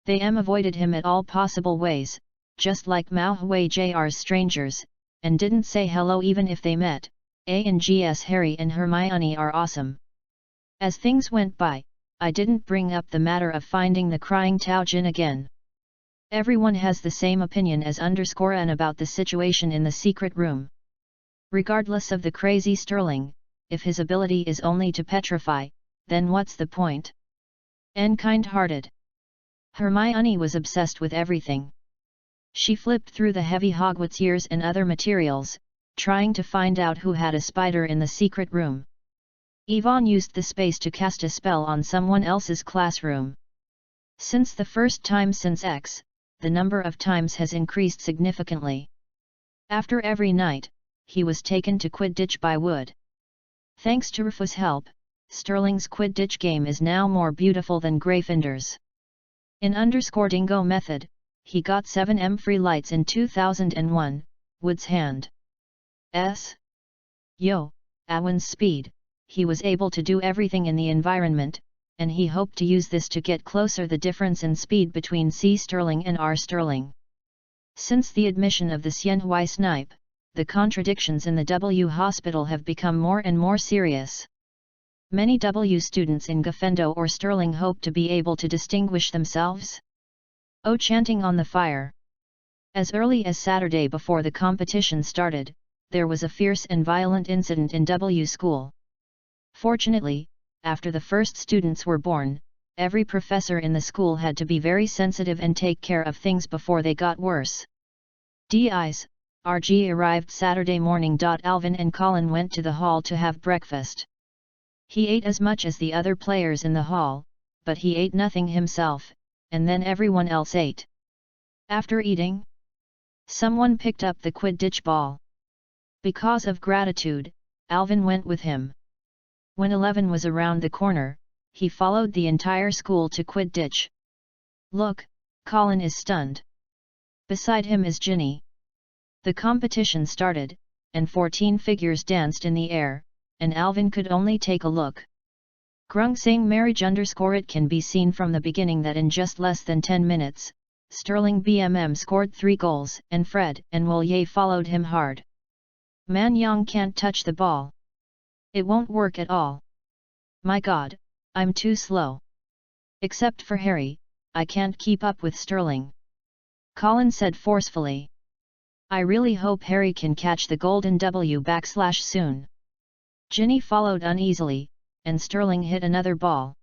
S1: They avoided him at all possible ways, just like Mao Hui Jr's strangers, and didn't say hello even if they met. A&Gs Harry and Hermione are awesome. As things went by, I didn't bring up the matter of finding the crying Tao Jin again. Everyone has the same opinion as _N about the situation in the secret room. Regardless of the crazy Sterling, if his ability is only to petrify, then what's the point? N kind-hearted. Hermione was obsessed with everything. She flipped through the heavy Hogwarts years and other materials, trying to find out who had a spider in the secret room. Yvonne used the space to cast a spell on someone else's classroom. Since the first time since X, the number of times has increased significantly. After every night, he was taken to Quidditch by Wood. Thanks to Rufus' help, Sterling's Quidditch game is now more beautiful than Gryffindor's. In _Dingo method, he got 7 free lights in 2001, Wood's hand. Owen's speed, he was able to do everything in the environment, and he hoped to use this to get closer the difference in speed between C Sterling and R Sterling. Since the admission of the Xianhui snipe, the contradictions in the W hospital have become more and more serious. Many W students in Gryffindor or Sterling hope to be able to distinguish themselves. Chanting on the fire. As early as Saturday before the competition started, there was a fierce and violent incident in W school. Fortunately, after the first students were born, every professor in the school had to be very sensitive and take care of things before they got worse. DI's, RG arrived Saturday morning. Alvin and Colin went to the hall to have breakfast. He ate as much as the other players in the hall, but he ate nothing himself, and then everyone else ate. After eating, someone picked up the Quidditch ball. Because of gratitude, Alvin went with him. When 11 was around the corner, he followed the entire school to Quidditch. Look, Colin is stunned. Beside him is Ginny. The competition started, and 14 figures danced in the air, and Alvin could only take a look. Grung saying marriage _it can be seen from the beginning that in just less than 10 minutes, Sterling BMM scored 3 goals and Fred and Wolye followed him hard. Man Yang can't touch the ball. It won't work at all. My God, I'm too slow. Except for Harry, I can't keep up with Sterling. Colin said forcefully. I really hope Harry can catch the golden W soon. Ginny followed uneasily, and Sterling hit another ball.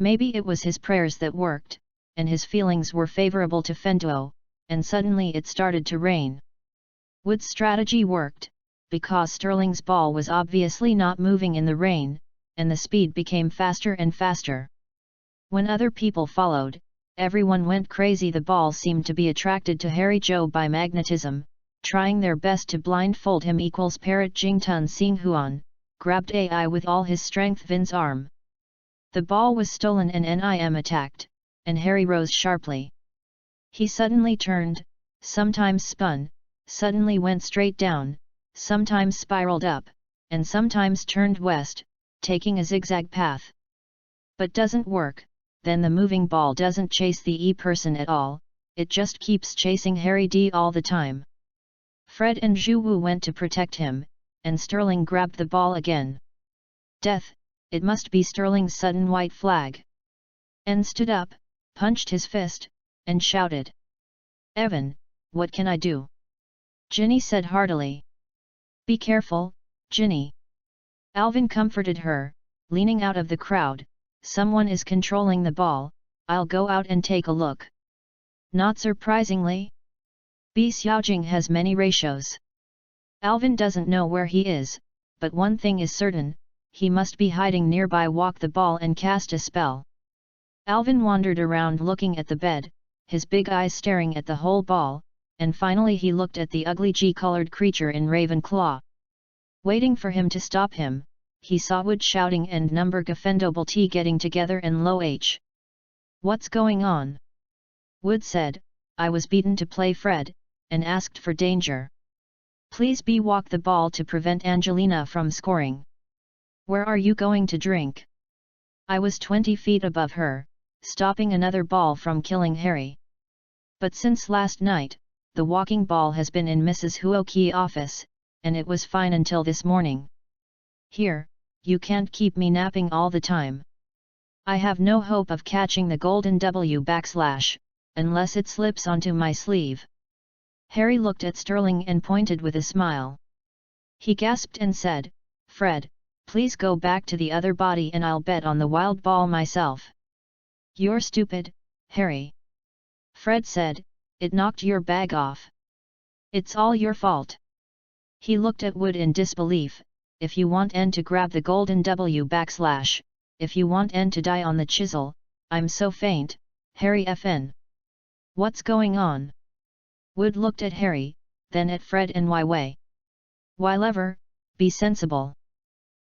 S1: Maybe it was his prayers that worked, and his feelings were favorable to Fenduo, and suddenly it started to rain. Wood's strategy worked, because Sterling's ball was obviously not moving in the rain, and the speed became faster and faster. When other people followed, everyone went crazy. The ball seemed to be attracted to Harry Joe by magnetism, trying their best to blindfold him. Parrot Jingtun Xinghuan grabbed AI with all his strength. Vin's arm. The ball was stolen and Nim attacked, and Harry rose sharply. He suddenly turned, sometimes spun, suddenly went straight down, sometimes spiraled up, and sometimes turned west, taking a zigzag path. But doesn't work, then the moving ball doesn't chase the person at all, it just keeps chasing Harry D all the time. Fred and Zhu Wu went to protect him, and Sterling grabbed the ball again. Death, it must be Sterling's sudden white flag. N stood up, punched his fist, and shouted. Evan, what can I do? Ginny said heartily. Be careful, Ginny. Alvin comforted her, leaning out of the crowd. Someone is controlling the ball, I'll go out and take a look. Not surprisingly, B Xiaojing has many ratios. Alvin doesn't know where he is, but one thing is certain, he must be hiding nearby. Walk the ball and cast a spell. Alvin wandered around looking at the bed, his big eyes staring at the whole ball, and finally he looked at the ugly G-colored creature in Ravenclaw. Waiting for him to stop him, he saw Wood shouting and number Gryffindor T getting together and low H. What's going on? Wood said, I was beaten to play Fred, and asked for danger. Please be walk the ball to prevent Angelina from scoring. Where are you going to drink? I was 20 feet above her, stopping another ball from killing Harry. But since last night, the walking ball has been in Mrs. Huoqi's office, and it was fine until this morning. Here, you can't keep me napping all the time. I have no hope of catching the golden W / unless it slips onto my sleeve." Harry looked at Sterling and pointed with a smile. He gasped and said, "Fred, please go back to the other body and I'll bet on the wild ball myself." "You're stupid, Harry," Fred said, "it knocked your bag off. It's all your fault." He looked at Wood in disbelief. "If you want N to grab the golden W / if you want N to die on the chisel, I'm so faint, Harry FN. What's going on?" Wood looked at Harry, then at Fred and Wei. "Wylever, be sensible."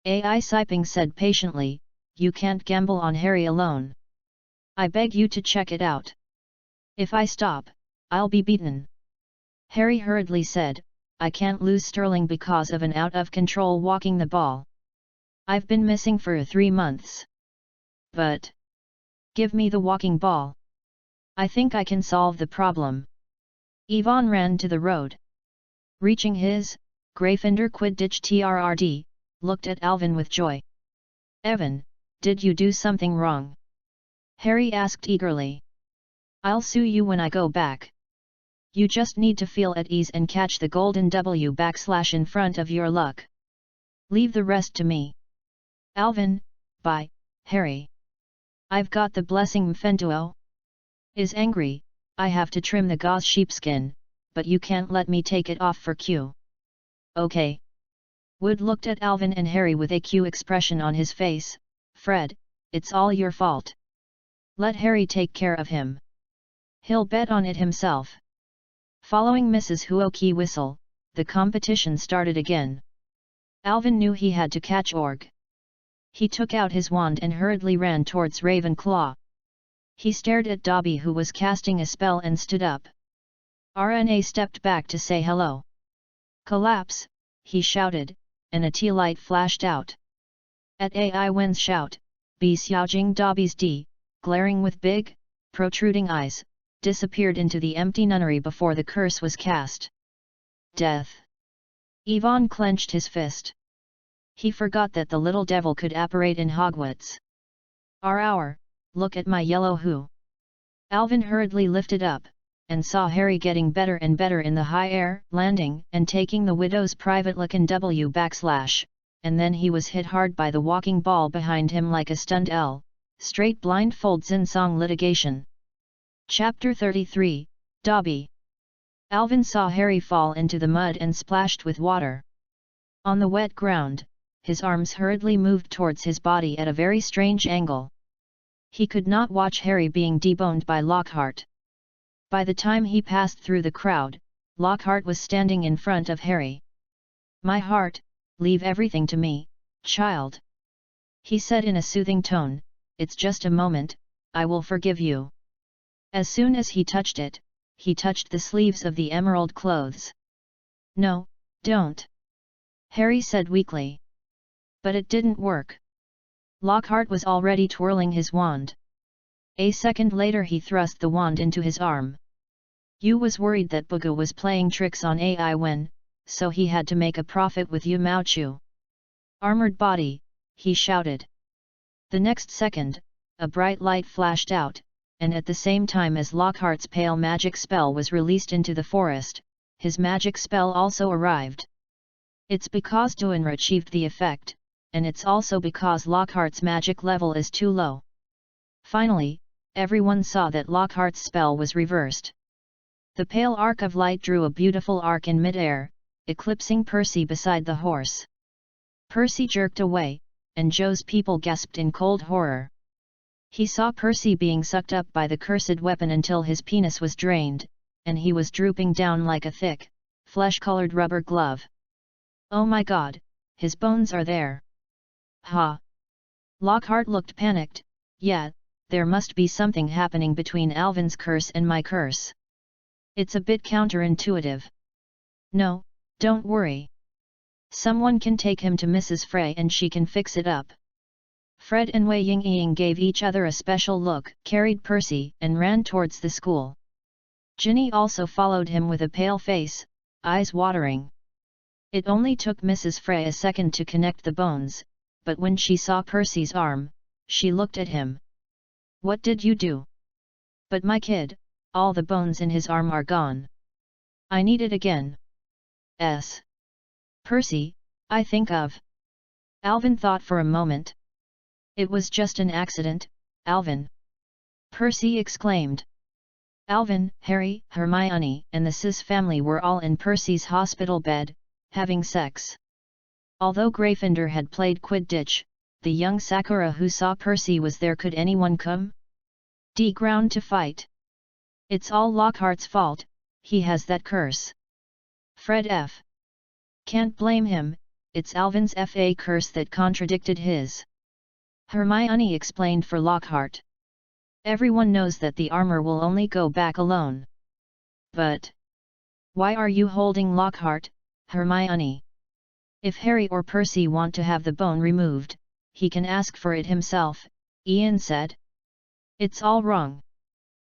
S1: AI Siping said patiently, "You can't gamble on Harry alone. I beg you to check it out. If I stop, I'll be beaten." Harry hurriedly said, "I can't lose Sterling because of an out-of-control walking the ball. I've been missing for 3 months. But give me the walking ball. I think I can solve the problem." Yvonne ran to the road. Reaching his, Gryffindor Quidditch TRRD, looked at Alvin with joy. "Evan, did you do something wrong?" Harry asked eagerly. "I'll sue you when I go back. You just need to feel at ease and catch the golden W / in front of your luck. Leave the rest to me." "Alvin, bye, Harry. I've got the blessing Mfenduo is angry, I have to trim the gauze sheepskin, but you can't let me take it off for Q." "Okay." Wood looked at Alvin and Harry with a Q expression on his face. "Fred, it's all your fault. Let Harry take care of him. He'll bet on it himself." Following Mrs. Huoqi's whistle, the competition started again. Alvin knew he had to catch Org. He took out his wand and hurriedly ran towards Ravenclaw. He stared at Dobby, who was casting a spell, and stood up. RNA stepped back to say hello. "Collapse," he shouted, and a tea light flashed out. At AI Wen's shout, Bi Xiaojing Dobby's D, glaring with big, protruding eyes, disappeared into the empty nunnery before the curse was cast. Death. Yvonne clenched his fist. He forgot that the little devil could apparate in Hogwarts. Our, look at my yellow hoo." Alvin hurriedly lifted up, and saw Harry getting better and better in the high air, landing and taking the widow's private Lacan W / and then he was hit hard by the walking ball behind him like a stunned L, straight blindfold Zinsong litigation. Chapter 33, Dobby. Alvin saw Harry fall into the mud and splashed with water. On the wet ground, his arms hurriedly moved towards his body at a very strange angle. He could not watch Harry being deboned by Lockhart. By the time he passed through the crowd, Lockhart was standing in front of Harry. "My heart, leave everything to me, child," he said in a soothing tone. "It's just a moment, I will forgive you." As soon as he touched it, he touched the sleeves of the emerald clothes. "No, don't," Harry said weakly. But it didn't work. Lockhart was already twirling his wand. A second later he thrust the wand into his arm. Yu was worried that Bugu was playing tricks on AI Wen, so he had to make a profit with Yu Maochu. "Armored body," he shouted. The next second, a bright light flashed out, and at the same time as Lockhart's pale magic spell was released into the forest, his magic spell also arrived. It's because Duinra achieved the effect, and it's also because Lockhart's magic level is too low. Finally, everyone saw that Lockhart's spell was reversed. The pale arc of light drew a beautiful arc in midair, eclipsing Percy beside the horse. Percy jerked away, and Joe's people gasped in cold horror. He saw Percy being sucked up by the cursed weapon until his penis was drained, and he was drooping down like a thick, flesh-colored rubber glove. "Oh my God, his bones are there!" "Ha!" Lockhart looked panicked. "Yeah, there must be something happening between Alvin's curse and my curse. It's a bit counterintuitive." "No, don't worry. Someone can take him to Mrs. Frey and she can fix it up." Fred and Wei Yingying gave each other a special look, carried Percy, and ran towards the school. Ginny also followed him with a pale face, eyes watering. It only took Mrs. Frey a second to connect the bones, but when she saw Percy's arm, she looked at him. "What did you do?" "But my kid, all the bones in his arm are gone. I need it again." Percy, I think of. Alvin thought for a moment. "It was just an accident, Alvin," Percy exclaimed. Alvin, Harry, Hermione and the Sis family were all in Percy's hospital bed, having sex. Although Gryffindor had played Quidditch, the young Sakura who saw Percy was there. Could anyone come? Ground to fight. "It's all Lockhart's fault, he has that curse." Fred F. "Can't blame him, it's Alvin's FA curse that contradicted his." Hermione explained for Lockhart. "Everyone knows that the armor will only go back alone." "But why are you holding Lockhart, Hermione? If Harry or Percy want to have the bone removed, he can ask for it himself," Ian said. "It's all wrong,"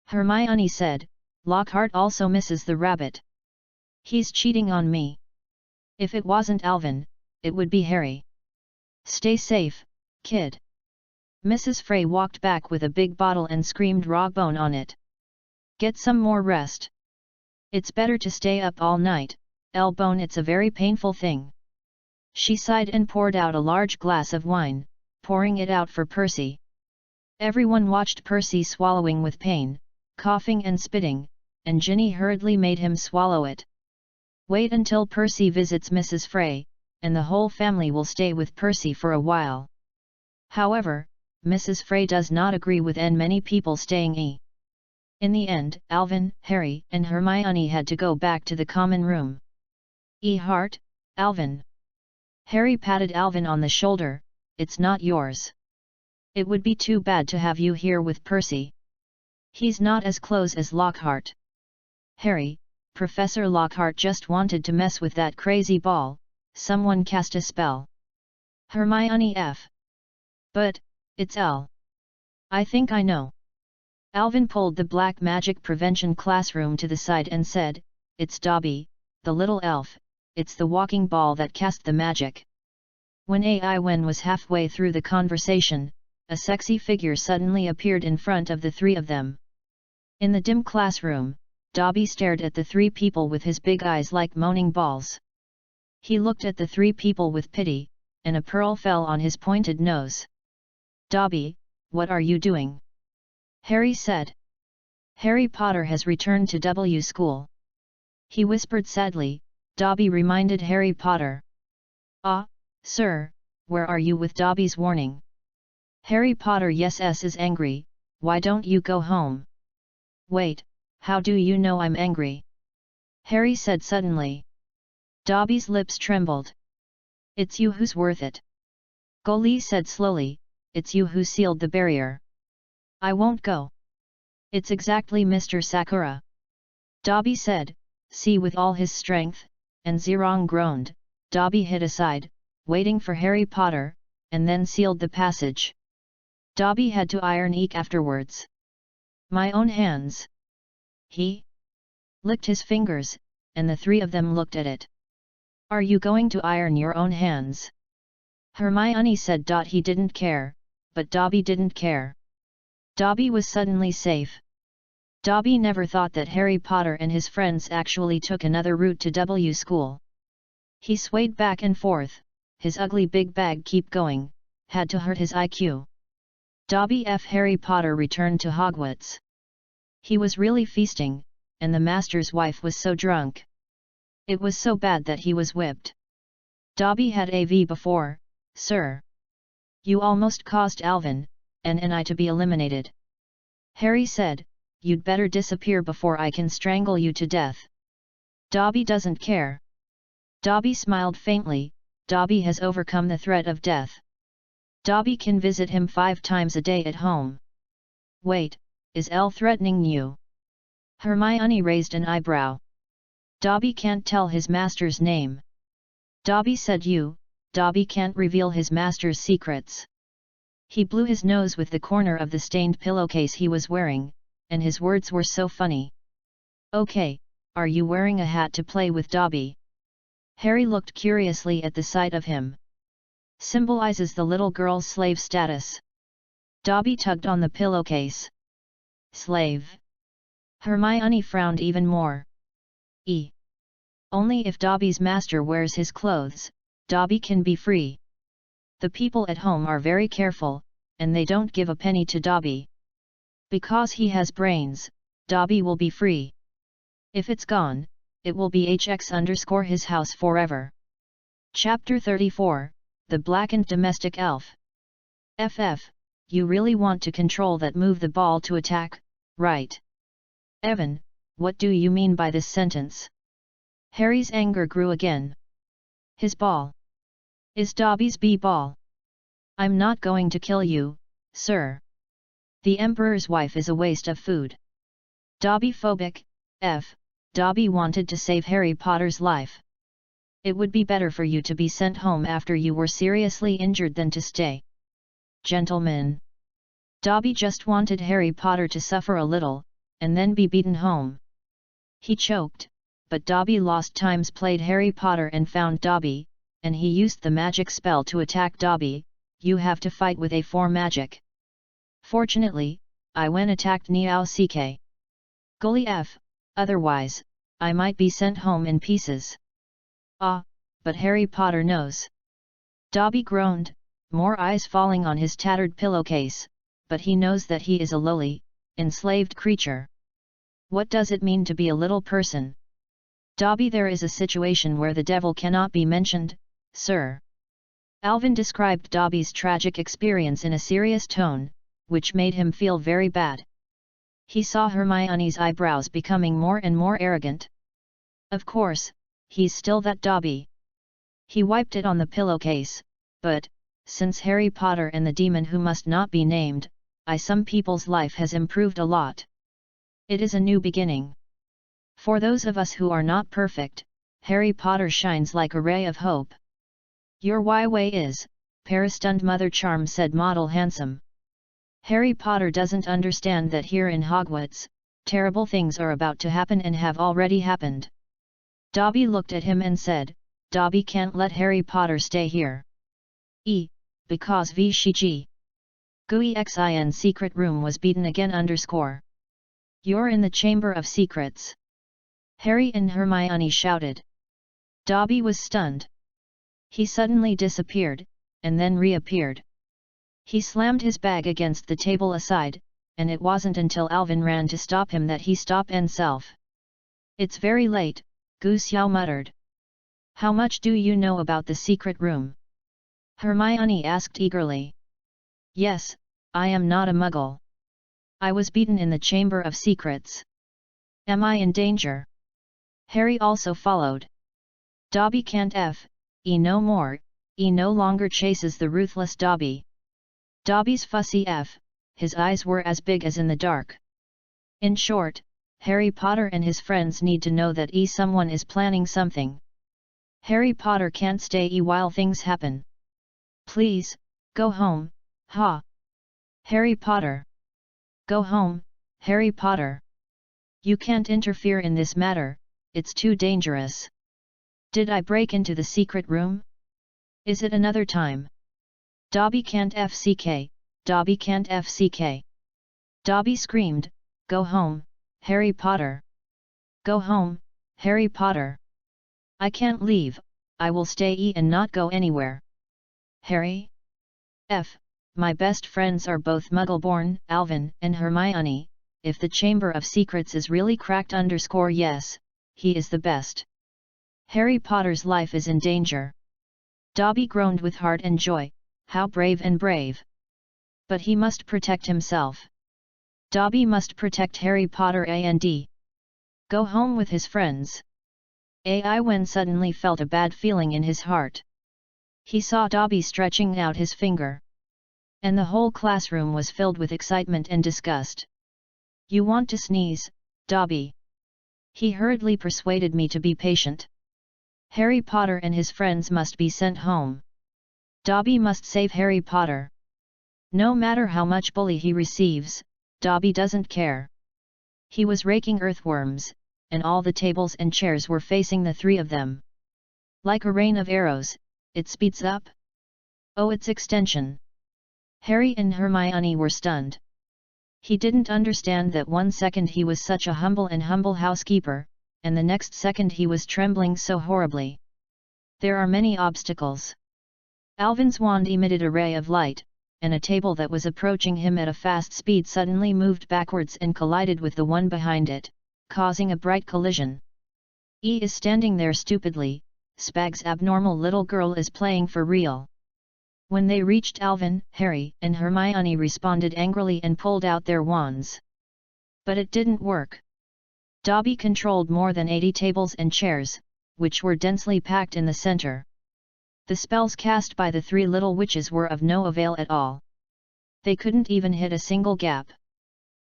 S1: Hermione said. "Lockhart also misses the rabbit. He's cheating on me. If it wasn't Alvin, it would be Harry. Stay safe, kid." Mrs. Frey walked back with a big bottle and screamed raw bone on it. "Get some more rest. It's better to stay up all night, bone, it's a very painful thing." She sighed and poured out a large glass of wine, pouring it out for Percy. Everyone watched Percy swallowing with pain, coughing and spitting, and Ginny hurriedly made him swallow it. "Wait until Percy visits Mrs. Frey, and the whole family will stay with Percy for a while." However, Mrs. Frey does not agree with many people staying. In the end, Alvin, Harry and Hermione had to go back to the common room. "Heart, Alvin." Harry patted Alvin on the shoulder. "It's not yours. It would be too bad to have you here with Percy. He's not as close as Lockhart." "Harry, Professor Lockhart just wanted to mess with that crazy ball, someone cast a spell." Hermione F. "But, it's L. I think I know." Alvin pulled the black magic prevention classroom to the side and said, "It's Dobby, the little elf, it's the walking ball that cast the magic." When Wen was halfway through the conversation, a sexy figure suddenly appeared in front of the three of them. In the dim classroom, Dobby stared at the three people with his big eyes like moaning balls. He looked at the three people with pity, and a pearl fell on his pointed nose. "Dobby, what are you doing?" Harry said. "Harry Potter has returned to W school," he whispered sadly. Dobby reminded Harry Potter. "Ah, sir, where are you with Dobby's warning?" Harry Potter is angry. "Why don't you go home?" "Wait, how do you know I'm angry?" Harry said suddenly. Dobby's lips trembled. "It's you who's worth it," Goalie said slowly. "It's you who sealed the barrier." "I won't go." "It's exactly Mr. Sakura," Dobby said, "see with all his strength," and Zirong groaned. Dobby hid aside, waiting for Harry Potter, and then sealed the passage. Dobby had to iron Eek afterwards. "My own hands." He licked his fingers, and the three of them looked at it. "Are you going to iron your own hands?" Hermione said. He didn't care, but Dobby didn't care. Dobby was suddenly safe. Dobby never thought that Harry Potter and his friends actually took another route to W school. He swayed back and forth, his ugly big bag keep going, had to hurt his IQ. Dobby F. Harry Potter returned to Hogwarts. He was really feasting, and the master's wife was so drunk. It was so bad that he was whipped. Dobby had AV before, "Sir. You almost caused Alvin, and I to be eliminated." Harry said, "You'd better disappear before I can strangle you to death." Dobby doesn't care. Dobby smiled faintly. Dobby has overcome the threat of death. Dobby can visit him 5 times a day at home. "Wait, is L threatening you?" Hermione raised an eyebrow. Dobby can't tell his master's name. Dobby said Dobby can't reveal his master's secrets. He blew his nose with the corner of the stained pillowcase he was wearing, and his words were so funny. Okay, are you wearing a hat to play with Dobby? Harry looked curiously at the sight of him. Symbolizes the little girl's slave status. Dobby tugged on the pillowcase. Slave. Hermione frowned even more. Only if Dobby's master wears his clothes, Dobby can be free. The people at home are very careful, and they don't give a penny to Dobby. Because he has brains, Dobby will be free. If it's gone, it will be his house forever. Chapter 34, The Blackened Domestic Elf. You really want to control that move the ball to attack, right? Evan, what do you mean by this sentence? Harry's anger grew again. His ball is Dobby's ball. I'm not going to kill you, sir. The Emperor's wife is a waste of food. Dobby-phobic, Dobby wanted to save Harry Potter's life. It would be better for you to be sent home after you were seriously injured than to stay. Gentlemen. Dobby just wanted Harry Potter to suffer a little, and then be beaten home. He choked, but Dobby lost times played Harry Potter and found Dobby, and he used the magic spell to attack Dobby. You have to fight with A4 magic. Fortunately, I went attacked Niao CK. Gully otherwise, I might be sent home in pieces. But Harry Potter knows. Dobby groaned, more eyes falling on his tattered pillowcase, but he knows that he is a lowly, enslaved creature. What does it mean to be a little person? Dobby, there is a situation where the devil cannot be mentioned, sir. Alvin described Dobby's tragic experience in a serious tone, which made him feel very bad. He saw Hermione's eyebrows becoming more and more arrogant. Of course, he's still that Dobby. He wiped it on the pillowcase, but, since Harry Potter and the demon who must not be named, some people's life has improved a lot. It is a new beginning. For those of us who are not perfect, Harry Potter shines like a ray of hope. Your way is, Parastund Mother Charm, said Model Handsome. Harry Potter doesn't understand that here in Hogwarts, terrible things are about to happen and have already happened. Dobby looked at him and said, Dobby can't let Harry Potter stay here. Because VCG. GUI-XIN secret room was beaten again _ You're in the Chamber of Secrets. Harry and Hermione shouted. Dobby was stunned. He suddenly disappeared, and then reappeared. He slammed his bag against the table aside, and it wasn't until Alvin ran to stop him that he stopped himself. It's very late, Gu Xiao muttered. How much do you know about the secret room? Hermione asked eagerly. Yes, I am not a muggle. I was beaten in the Chamber of Secrets. Am I in danger? Harry also followed. Dobby can't no more, no longer chases the ruthless Dobby. Dobby's fussy his eyes were as big as in the dark. In short, Harry Potter and his friends need to know that someone is planning something. Harry Potter can't stay while things happen. Please, go home, ha! Harry Potter! Go home, Harry Potter! You can't interfere in this matter, it's too dangerous. Did I break into the secret room? Is it another time? Dobby can't FCK, Dobby can't FCK. Dobby screamed, Go home, Harry Potter! Go home, Harry Potter! I can't leave, I will stay and not go anywhere. Harry? My best friends are both Muggle-born, Alvin and Hermione. If the Chamber of Secrets is really cracked _ yes, he is the best. Harry Potter's life is in danger. Dobby groaned with heart and joy, how brave and brave. But he must protect himself. Dobby must protect Harry Potter and go home with his friends. When suddenly felt a bad feeling in his heart. He saw Dobby stretching out his finger. And the whole classroom was filled with excitement and disgust. You want to sneeze, Dobby? He hurriedly persuaded me to be patient. Harry Potter and his friends must be sent home. Dobby must save Harry Potter. No matter how much bully he receives, Dobby doesn't care. He was raking earthworms, and all the tables and chairs were facing the three of them. Like a rain of arrows, it speeds up. Oh, its extension! Harry and Hermione were stunned. He didn't understand that 1 second he was such a humble housekeeper, and the next second he was trembling so horribly. There are many obstacles. Alvin's wand emitted a ray of light, and a table that was approaching him at a fast speed suddenly moved backwards and collided with the one behind it, causing a bright collision. E is standing there stupidly. Spag's abnormal little girl is playing for real. When they reached Alvin, Harry and Hermione responded angrily and pulled out their wands. But it didn't work. Dobby controlled more than 80 tables and chairs, which were densely packed in the center. The spells cast by the three little witches were of no avail at all. They couldn't even hit a single gap.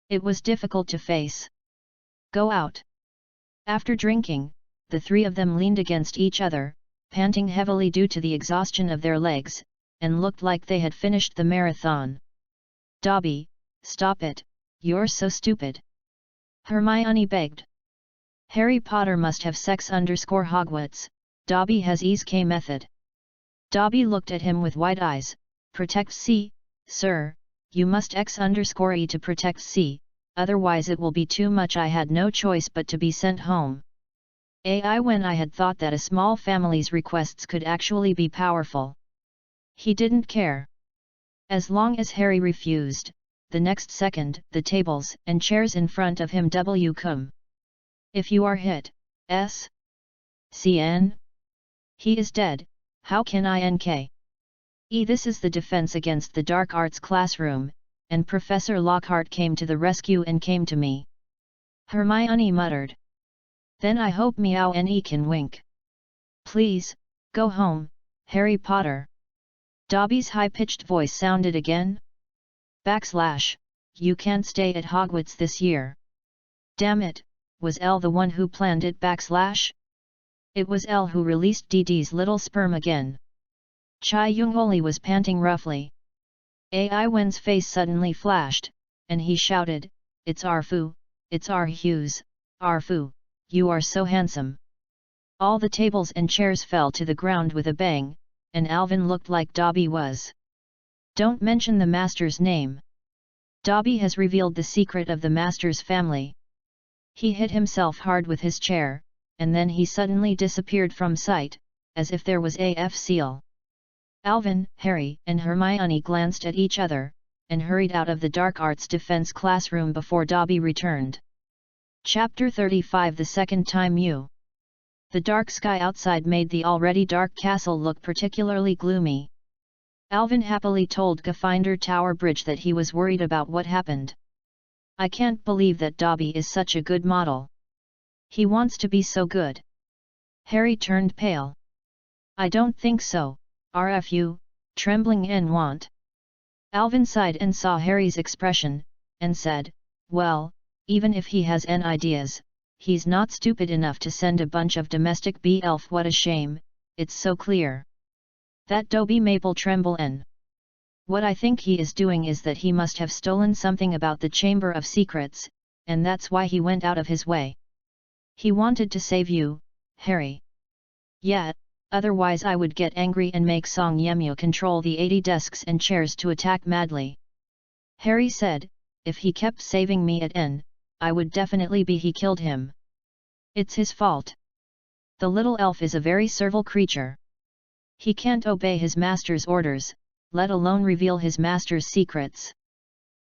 S1: It was difficult to face. Go out. After drinking, the three of them leaned against each other, panting heavily due to the exhaustion of their legs, and looked like they had finished the marathon. Dobby, stop it, you're so stupid. Hermione begged. Harry Potter must have sex_Hogwarts, Dobby has ESK method. Dobby looked at him with wide eyes. Protect C, sir, you must X_E to protect C, otherwise it will be too much. I had no choice but to be sent home. AI when I had thought that a small family's requests could actually be powerful. He didn't care. As long as Harry refused, the next second, the tables and chairs in front of him come. If you are hit, S. CN? He is dead, how can I NK? This is the defense against the dark arts classroom, and Professor Lockhart came to the rescue and came to me. Hermione muttered. Then I hope Meow Ne can wink. Please, go home, Harry Potter. Dobby's high-pitched voice sounded again. / you can't stay at Hogwarts this year. Damn it, was Elle the one who planned it / It was Elle who released DD's little sperm again. Chai Young-Oli was panting roughly. AI Wen's face suddenly flashed, and he shouted, It's Arfu, it's our Hughes, Arfu, you are so handsome. All the tables and chairs fell to the ground with a bang, and Alvin looked like Dobby was. Don't mention the master's name. Dobby has revealed the secret of the master's family. He hit himself hard with his chair, and then he suddenly disappeared from sight, as if there was a seal. Alvin, Harry and Hermione glanced at each other, and hurried out of the dark arts defense classroom before Dobby returned. Chapter 35 The second time you. The dark sky outside made the already dark castle look particularly gloomy. Alvin happily told Gryffindor Tower Bridge that he was worried about what happened. I can't believe that Dobby is such a good model. He wants to be so good. Harry turned pale. I don't think so, RFU, trembling and want. Alvin sighed and saw Harry's expression, and said, well, even if he has any ideas, he's not stupid enough to send a bunch of domestic bee elf. What a shame, it's so clear. That Dobby Maple tremble n. What I think he is doing is that he must have stolen something about the Chamber of Secrets, and that's why he went out of his way. He wanted to save you, Harry. Yeah, otherwise I would get angry and make Song Yemyu control the 80 desks and chairs to attack madly. Harry said, if he kept saving me at N, I would definitely be he killed him. It's his fault. The little elf is a very servile creature. He can't obey his master's orders, let alone reveal his master's secrets.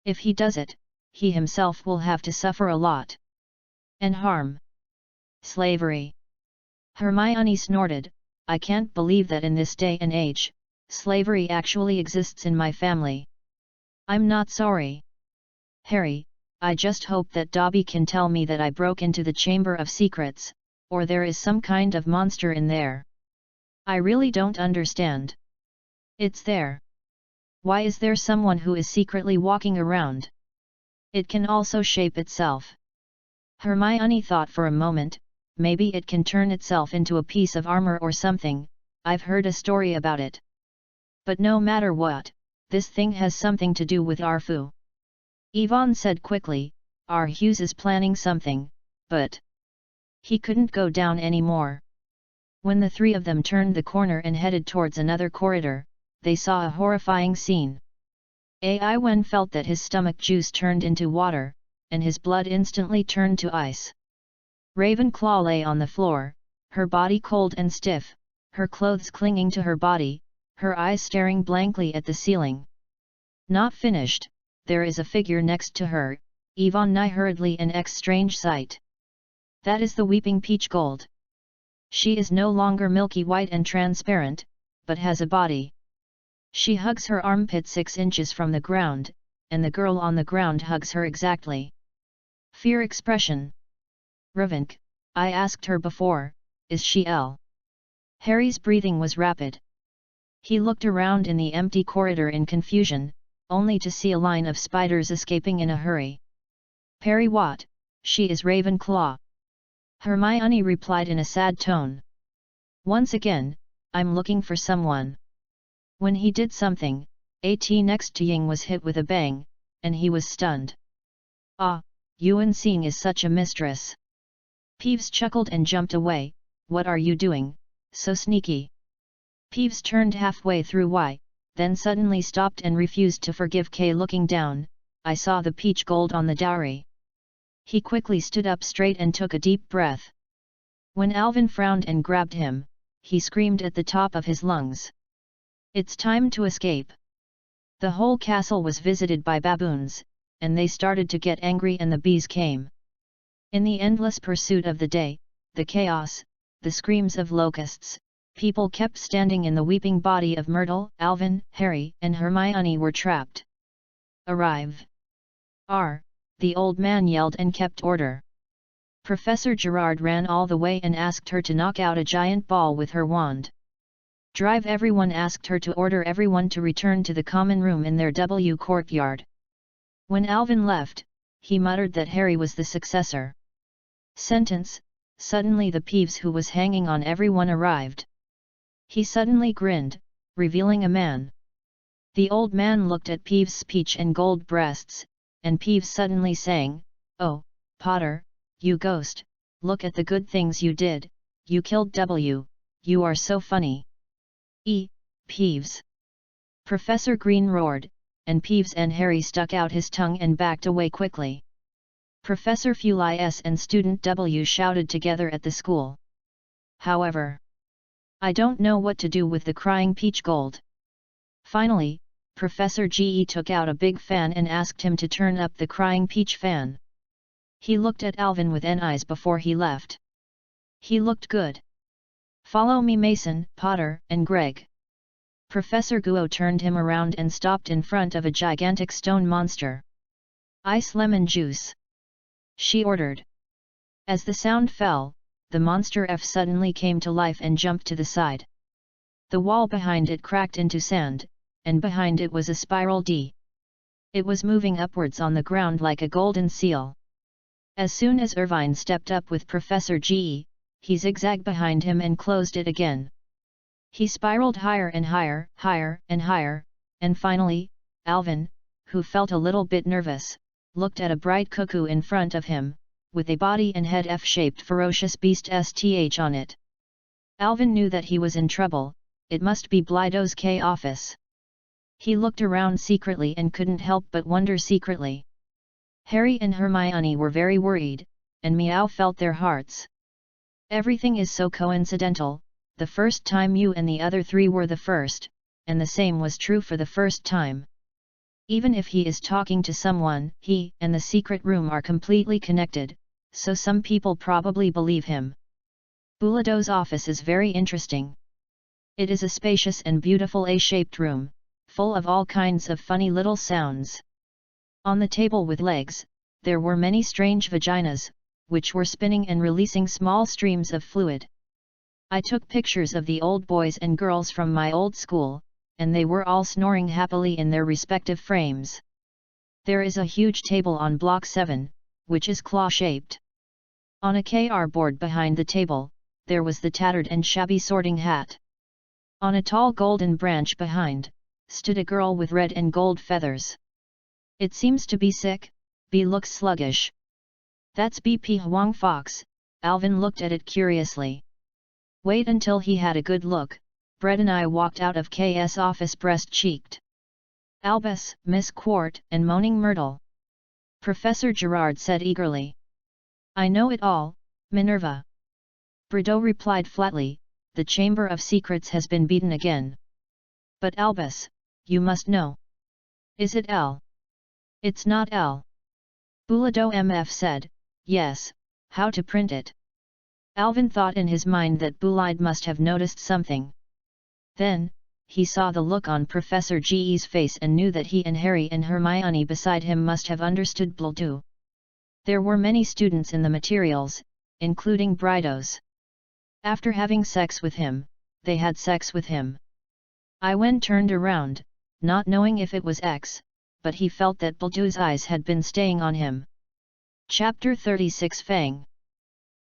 S1: If he does it, he himself will have to suffer a lot. And harm. Slavery. Hermione snorted, I can't believe that in this day and age, slavery actually exists in my family. I'm not sorry. Harry, I just hope that Dobby can tell me that I broke into the Chamber of Secrets, or there is some kind of monster in there. I really don't understand. It's there. Why is there someone who is secretly walking around? It can also shape itself. Hermione thought for a moment, maybe it can turn itself into a piece of armor or something, I've heard a story about it. But no matter what, this thing has something to do with Arfu. Yvonne said quickly, our Hughes is planning something, but... He couldn't go down anymore. When the three of them turned the corner and headed towards another corridor, they saw a horrifying scene. Ai Wen felt that his stomach juice turned into water, and his blood instantly turned to ice. Ravenclaw lay on the floor, her body cold and stiff, her clothes clinging to her body, her eyes staring blankly at the ceiling. Not finished, there is a figure next to her, Yvonne nigh hurriedly an strange sight. That is the Weeping Peach Gold. She is no longer milky white and transparent, but has a body. She hugs her armpit 6 inches from the ground, and the girl on the ground hugs her exactly. Fear expression. Ravenk, I asked her before, is she L? Harry's breathing was rapid. He looked around in the empty corridor in confusion, only to see a line of spiders escaping in a hurry. Perry what? She is Ravenclaw. Hermione replied in a sad tone. Once again, I'm looking for someone. When he did something, AT next to Ying was hit with a bang, and he was stunned. Ah, Yuan Xing is such a mistress. Peeves chuckled and jumped away. What are you doing, so sneaky? Peeves turned halfway through Y, then suddenly stopped and refused to forgive K. Looking down, I saw the peach gold on the dowry. He quickly stood up straight and took a deep breath. When Alvin frowned and grabbed him, he screamed at the top of his lungs. It's time to escape. The whole castle was visited by baboons, and they started to get angry and the bees came. In the endless pursuit of the day, the chaos, the screams of locusts, people kept standing in the weeping body of Myrtle. Alvin, Harry and Hermione were trapped. Arrive! The old man yelled and kept order. Professor Gerard ran all the way and asked her to knock out a giant ball with her wand. Drive everyone asked her to order everyone to return to the common room in their courtyard. When Alvin left, he muttered that Harry was the successor. Sentence, suddenly the Peeves who was hanging on everyone arrived. He suddenly grinned, revealing a man. The old man looked at Peeves' peach and gold breasts, and Peeves suddenly sang, Oh, Potter, you ghost, look at the good things you did, you killed W, you are so funny. Peeves! Professor Green roared, and Peeves and Harry stuck out his tongue and backed away quickly. Professor Fulies and Student W shouted together at the school. However, I don't know what to do with the crying peach gold. Finally, Professor GE took out a big fan and asked him to turn up the crying peach fan. He looked at Alvin with eyes before he left. He looked good. Follow me Mason, Potter, and Greg. Professor Guo turned him around and stopped in front of a gigantic stone monster. Ice lemon juice. She ordered. As the sound fell, the monster F suddenly came to life and jumped to the side. The wall behind it cracked into sand, and behind it was a spiral D. It was moving upwards on the ground like a golden seal. As soon as Irvine stepped up with Professor GE, he zigzagged behind him and closed it again. He spiraled higher and higher, higher and higher, and finally, Alvin, who felt a little bit nervous, looked at a bright cuckoo in front of him, with a body and head F-shaped ferocious beast STH on it. Alvin knew that he was in trouble, it must be Blido's K office. He looked around secretly and couldn't help but wonder secretly. Harry and Hermione were very worried, and Meow felt their hearts. Everything is so coincidental, the first time you and the other three were the first, and the same was true for the first time. Even if he is talking to someone, he and the secret room are completely connected, so some people probably believe him. Bulido's office is very interesting. It is a spacious and beautiful A-shaped room, full of all kinds of funny little sounds. On the table with legs, there were many strange vaginas, which were spinning and releasing small streams of fluid. I took pictures of the old boys and girls from my old school, and they were all snoring happily in their respective frames. There is a huge table on block 7, which is claw-shaped. On a KR board behind the table, there was the tattered and shabby sorting hat. On a tall golden branch behind, stood a girl with red and gold feathers. It seems to be sick, B looks sluggish. That's BP Huang Fox, Alvin looked at it curiously. Wait until he had a good look. Brett and I walked out of KS office breast-cheeked. Albus, Miss Quart, and Moaning Myrtle. Professor Gerard said eagerly. I know it all, Minerva. Brideau replied flatly, the Chamber of Secrets has been beaten again. But Albus, you must know. Is it L? It's not L. Bouladeau MF said, yes, how to print it. Alvin thought in his mind that Boulide must have noticed something. Then, he saw the look on Professor Ge's face and knew that he and Harry and Hermione beside him must have understood Bouladeau. There were many students in the materials, including Brideau's. After having sex with him, they had sex with him. Iwen turned around, not knowing if it was X, but he felt that Bouladeau's eyes had been staying on him. Chapter 36 Fang.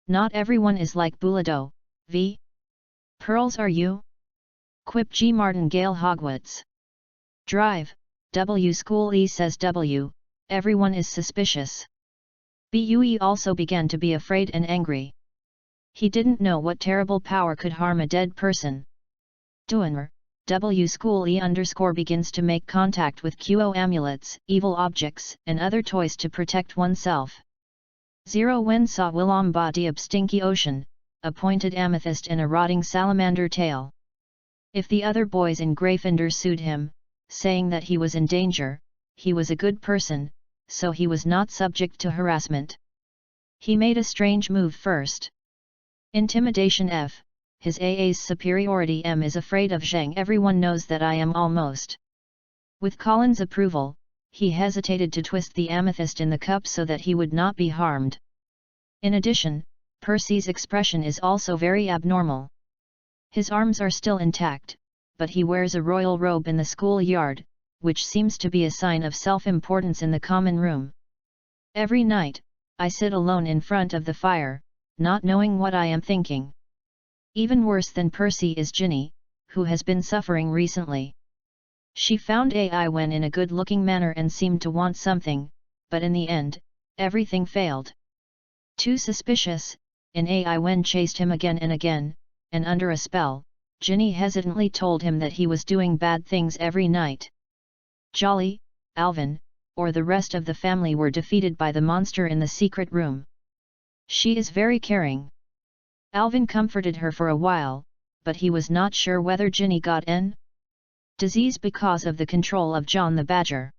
S1: Not everyone is like Bouladeau, v. Pearls are you? Quip G. Martingale Hogwarts. Drive, W. School E says W, everyone is suspicious. Bue also began to be afraid and angry. He didn't know what terrible power could harm a dead person. Duenmer, W. School E _ begins to make contact with QO amulets, evil objects, and other toys to protect oneself. 0 Wen saw Willam Ba Diab Stinky Ocean, a pointed amethyst and a rotting salamander tail. If the other boys in Gryffindor sued him, saying that he was in danger, he was a good person, so he was not subject to harassment. He made a strange move first. Intimidation F, his AA's superiority M is afraid of Zheng. Everyone knows that I am almost. With Colin's approval, he hesitated to twist the amethyst in the cup so that he would not be harmed. In addition, Percy's expression is also very abnormal. His arms are still intact, but he wears a royal robe in the schoolyard, which seems to be a sign of self-importance in the common room. Every night, I sit alone in front of the fire, not knowing what I am thinking. Even worse than Percy is Ginny, who has been suffering recently. She found Iwen in a good-looking manner and seemed to want something, but in the end, everything failed. Too suspicious, Iwen chased him again and again, and under a spell, Ginny hesitantly told him that he was doing bad things every night. Jolly, Alvin, or the rest of the family were defeated by the monster in the secret room. She is very caring. Alvin comforted her for a while, but he was not sure whether Ginny got n disease because of the control of John the Badger.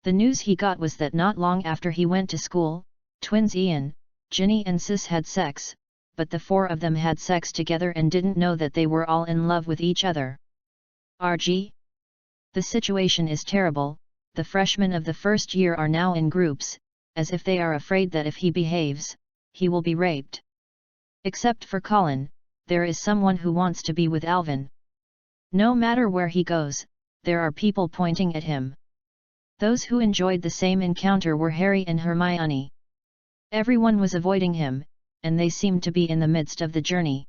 S1: The news he got was that not long after he went to school, twins Ian, Ginny and Sis had sex, but the four of them had sex together and didn't know that they were all in love with each other. RG? The situation is terrible. The freshmen of the first year are now in groups, as if they are afraid that if he behaves, he will be raped. Except for Colin, there is someone who wants to be with Alvin. No matter where he goes, there are people pointing at him. Those who enjoyed the same encounter were Harry and Hermione. Everyone was avoiding him, and they seemed to be in the midst of the journey.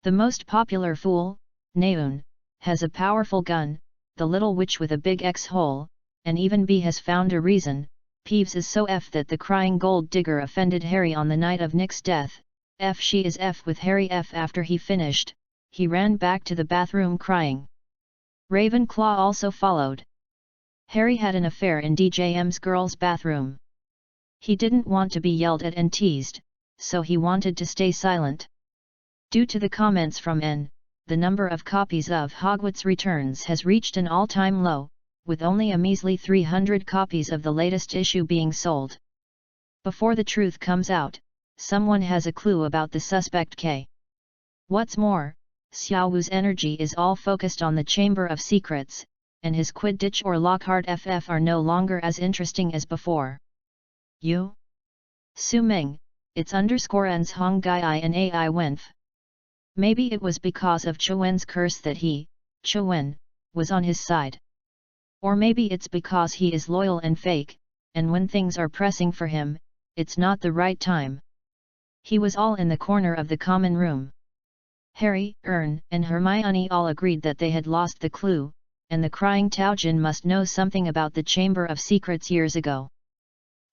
S1: The most popular fool, Naoon, has a powerful gun, the little witch with a big X-hole, and even B has found a reason. Peeves is so F that the crying gold digger offended Harry on the night of Nick's death. F she is F with Harry F after he finished, he ran back to the bathroom crying. Ravenclaw also followed. Harry had an affair in DJM's girls' bathroom. He didn't want to be yelled at and teased, so he wanted to stay silent. Due to the comments from N, the number of copies of Hogwarts Returns has reached an all-time low, with only a measly 300 copies of the latest issue being sold. Before the truth comes out, someone has a clue about the suspect K. What's more, Xiaowu's energy is all focused on the Chamber of Secrets, and his Quidditch or Lockhart FF are no longer as interesting as before. You? Su Ming, it's _N's Hong Gai I and Ai Wenf. Maybe it was because of Chuen's curse that he, Chuen, was on his side. Or maybe it's because he is loyal and fake, and when things are pressing for him, it's not the right time. He was all in the corner of the common room. Harry, Ern, and Hermione all agreed that they had lost the clue, and the crying Taojin must know something about the Chamber of Secrets years ago.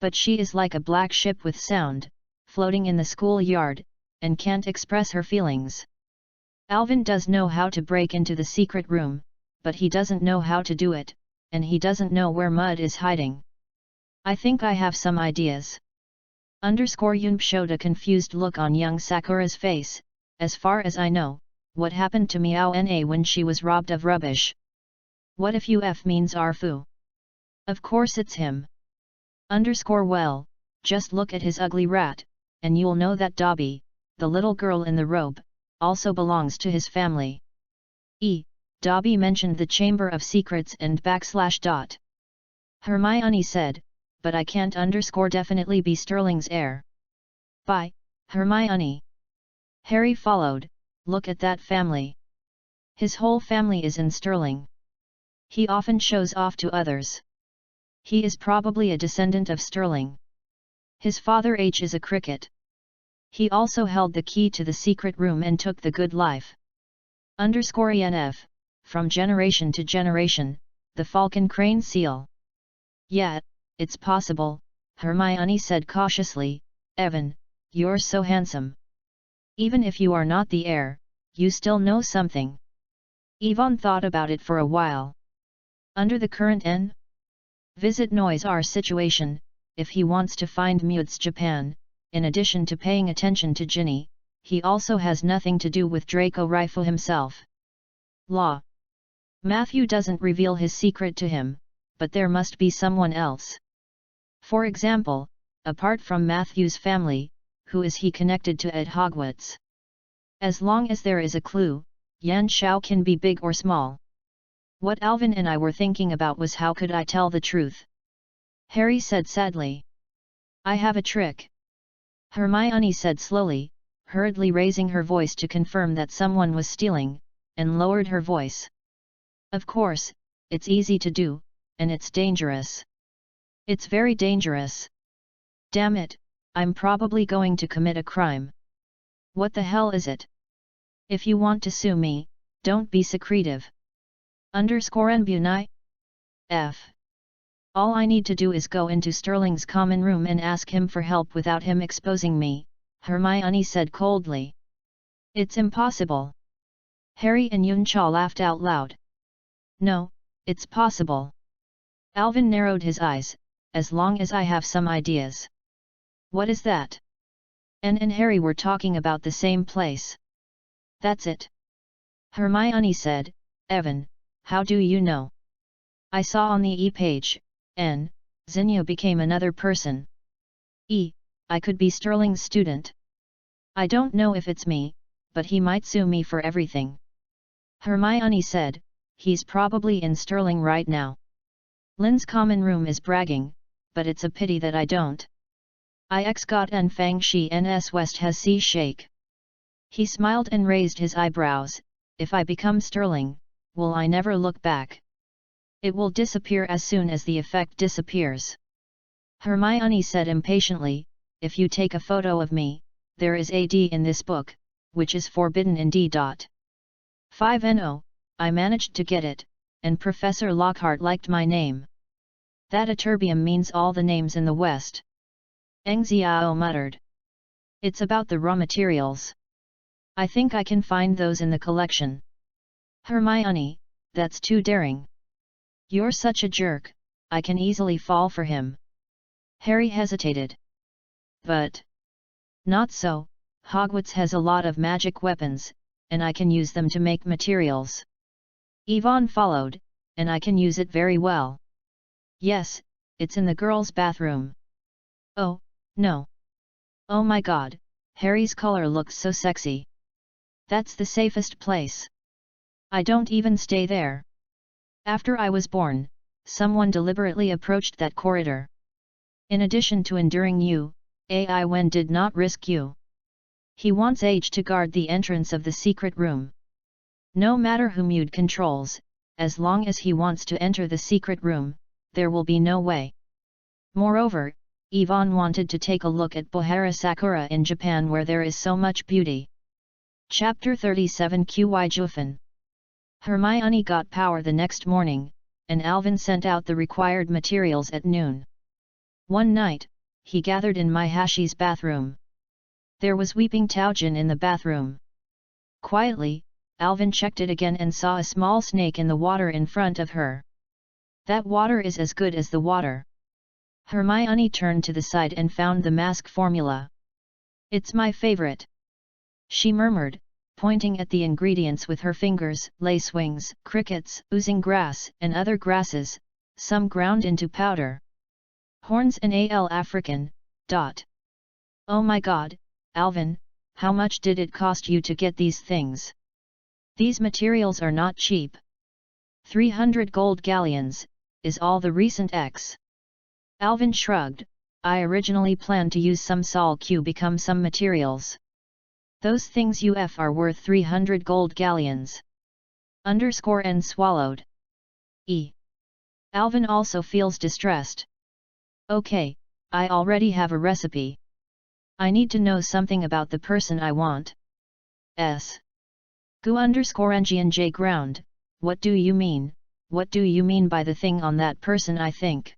S1: But she is like a black ship with sound, floating in the schoolyard, and can't express her feelings. Alvin does know how to break into the secret room, but he doesn't know how to do it, and he doesn't know where Mud is hiding. I think I have some ideas. Yun showed a confused look on young Sakura's face. As far as I know, what happened to Miao Na when she was robbed of rubbish? What if UF means Arfu? Of course it's him. Well, just look at his ugly rat, and you'll know that Dobby, the little girl in the robe, also belongs to his family. Dobby mentioned the Chamber of Secrets and /. Hermione said, but I can't definitely be Sterling's heir. By Hermione. Harry followed, look at that family. His whole family is in Sterling. He often shows off to others. He is probably a descendant of Sterling. His father is a cricket. He also held the key to the secret room and took the good life. _ENF, from generation to generation, the falcon crane seal. Yeah, it's possible, Hermione said cautiously. Evan, you're so handsome. Even if you are not the heir, you still know something. Yvonne thought about it for a while. Under the current visit noise our situation, if he wants to find Mud's Japan, in addition to paying attention to Ginny, he also has nothing to do with Draco Raifu himself. Law. Matthew doesn't reveal his secret to him, but there must be someone else. For example, apart from Matthew's family, who is he connected to at Hogwarts? As long as there is a clue, Yan Shao can be big or small. What Alvin and I were thinking about was how could I tell the truth? Harry said sadly. I have a trick. Hermione said slowly, hurriedly raising her voice to confirm that someone was stealing, and lowered her voice. Of course, it's easy to do, and it's dangerous. It's very dangerous. Damn it, I'm probably going to commit a crime. What the hell is it? If you want to sue me, don't be secretive. _NBUNI? F. All I need to do is go into Sterling's common room and ask him for help without him exposing me, Hermione said coldly. It's impossible. Harry and Yuncha laughed out loud. No, it's possible. Alvin narrowed his eyes, as long as I have some ideas. What is that? Anne and Harry were talking about the same place. That's it. Hermione said, Evan, how do you know? I saw on the page, N, Zinnia became another person. I could be Sterling's student. I don't know if it's me, but he might sue me for everything. Hermione said, he's probably in Sterling right now. Lin's common room is bragging, but it's a pity that I don't. Ix got en fang shi ns west has si shake. He smiled and raised his eyebrows. If I become Sterling, will I never look back? It will disappear as soon as the effect disappears. Hermione said impatiently, if you take a photo of me, there is a D in this book, which is forbidden in D.5no, I managed to get it, and Professor Lockhart liked my name. That Aturbium means all the names in the West. Eng Xiao muttered. It's about the raw materials. I think I can find those in the collection. Hermione, that's too daring. You're such a jerk, I can easily fall for him. Harry hesitated. But not so, Hogwarts has a lot of magic weapons, and I can use them to make materials. Yvonne followed, and I can use it very well. Yes, it's in the girls' bathroom. Oh, no. Oh my god, Harry's color looks so sexy. That's the safest place. I don't even stay there. After I was born, someone deliberately approached that corridor. In addition to enduring you, Ai Wen did not risk you. He wants Age to guard the entrance of the secret room. No matter whom Mude controls, as long as he wants to enter the secret room, there will be no way. Moreover, Yvonne wanted to take a look at Bohara Sakura in Japan where there is so much beauty. Chapter 37 Qi Jufan. Hermione got power the next morning, and Alvin sent out the required materials at noon. One night, he gathered in Mahashi's bathroom. There was weeping Taojin in the bathroom. Quietly, Alvin checked it again and saw a small snake in the water in front of her. That water is as good as the water. Hermione turned to the side and found the mask formula. It's my favorite. She murmured, pointing at the ingredients with her fingers: lacewings, crickets, oozing grass, and other grasses, some ground into powder. Horns and al African. Oh my God, Alvin, how much did it cost you to get these things? These materials are not cheap. 300 gold galleons, is all the recent X. Alvin shrugged. I originally planned to use some Sol Q become some materials. Those things UF are worth 300 gold galleons. N swallowed. Alvin also feels distressed. Okay, I already have a recipe. I need to know something about the person I want. Gu _NG ground, what do you mean? What do you mean by the thing on that person I think?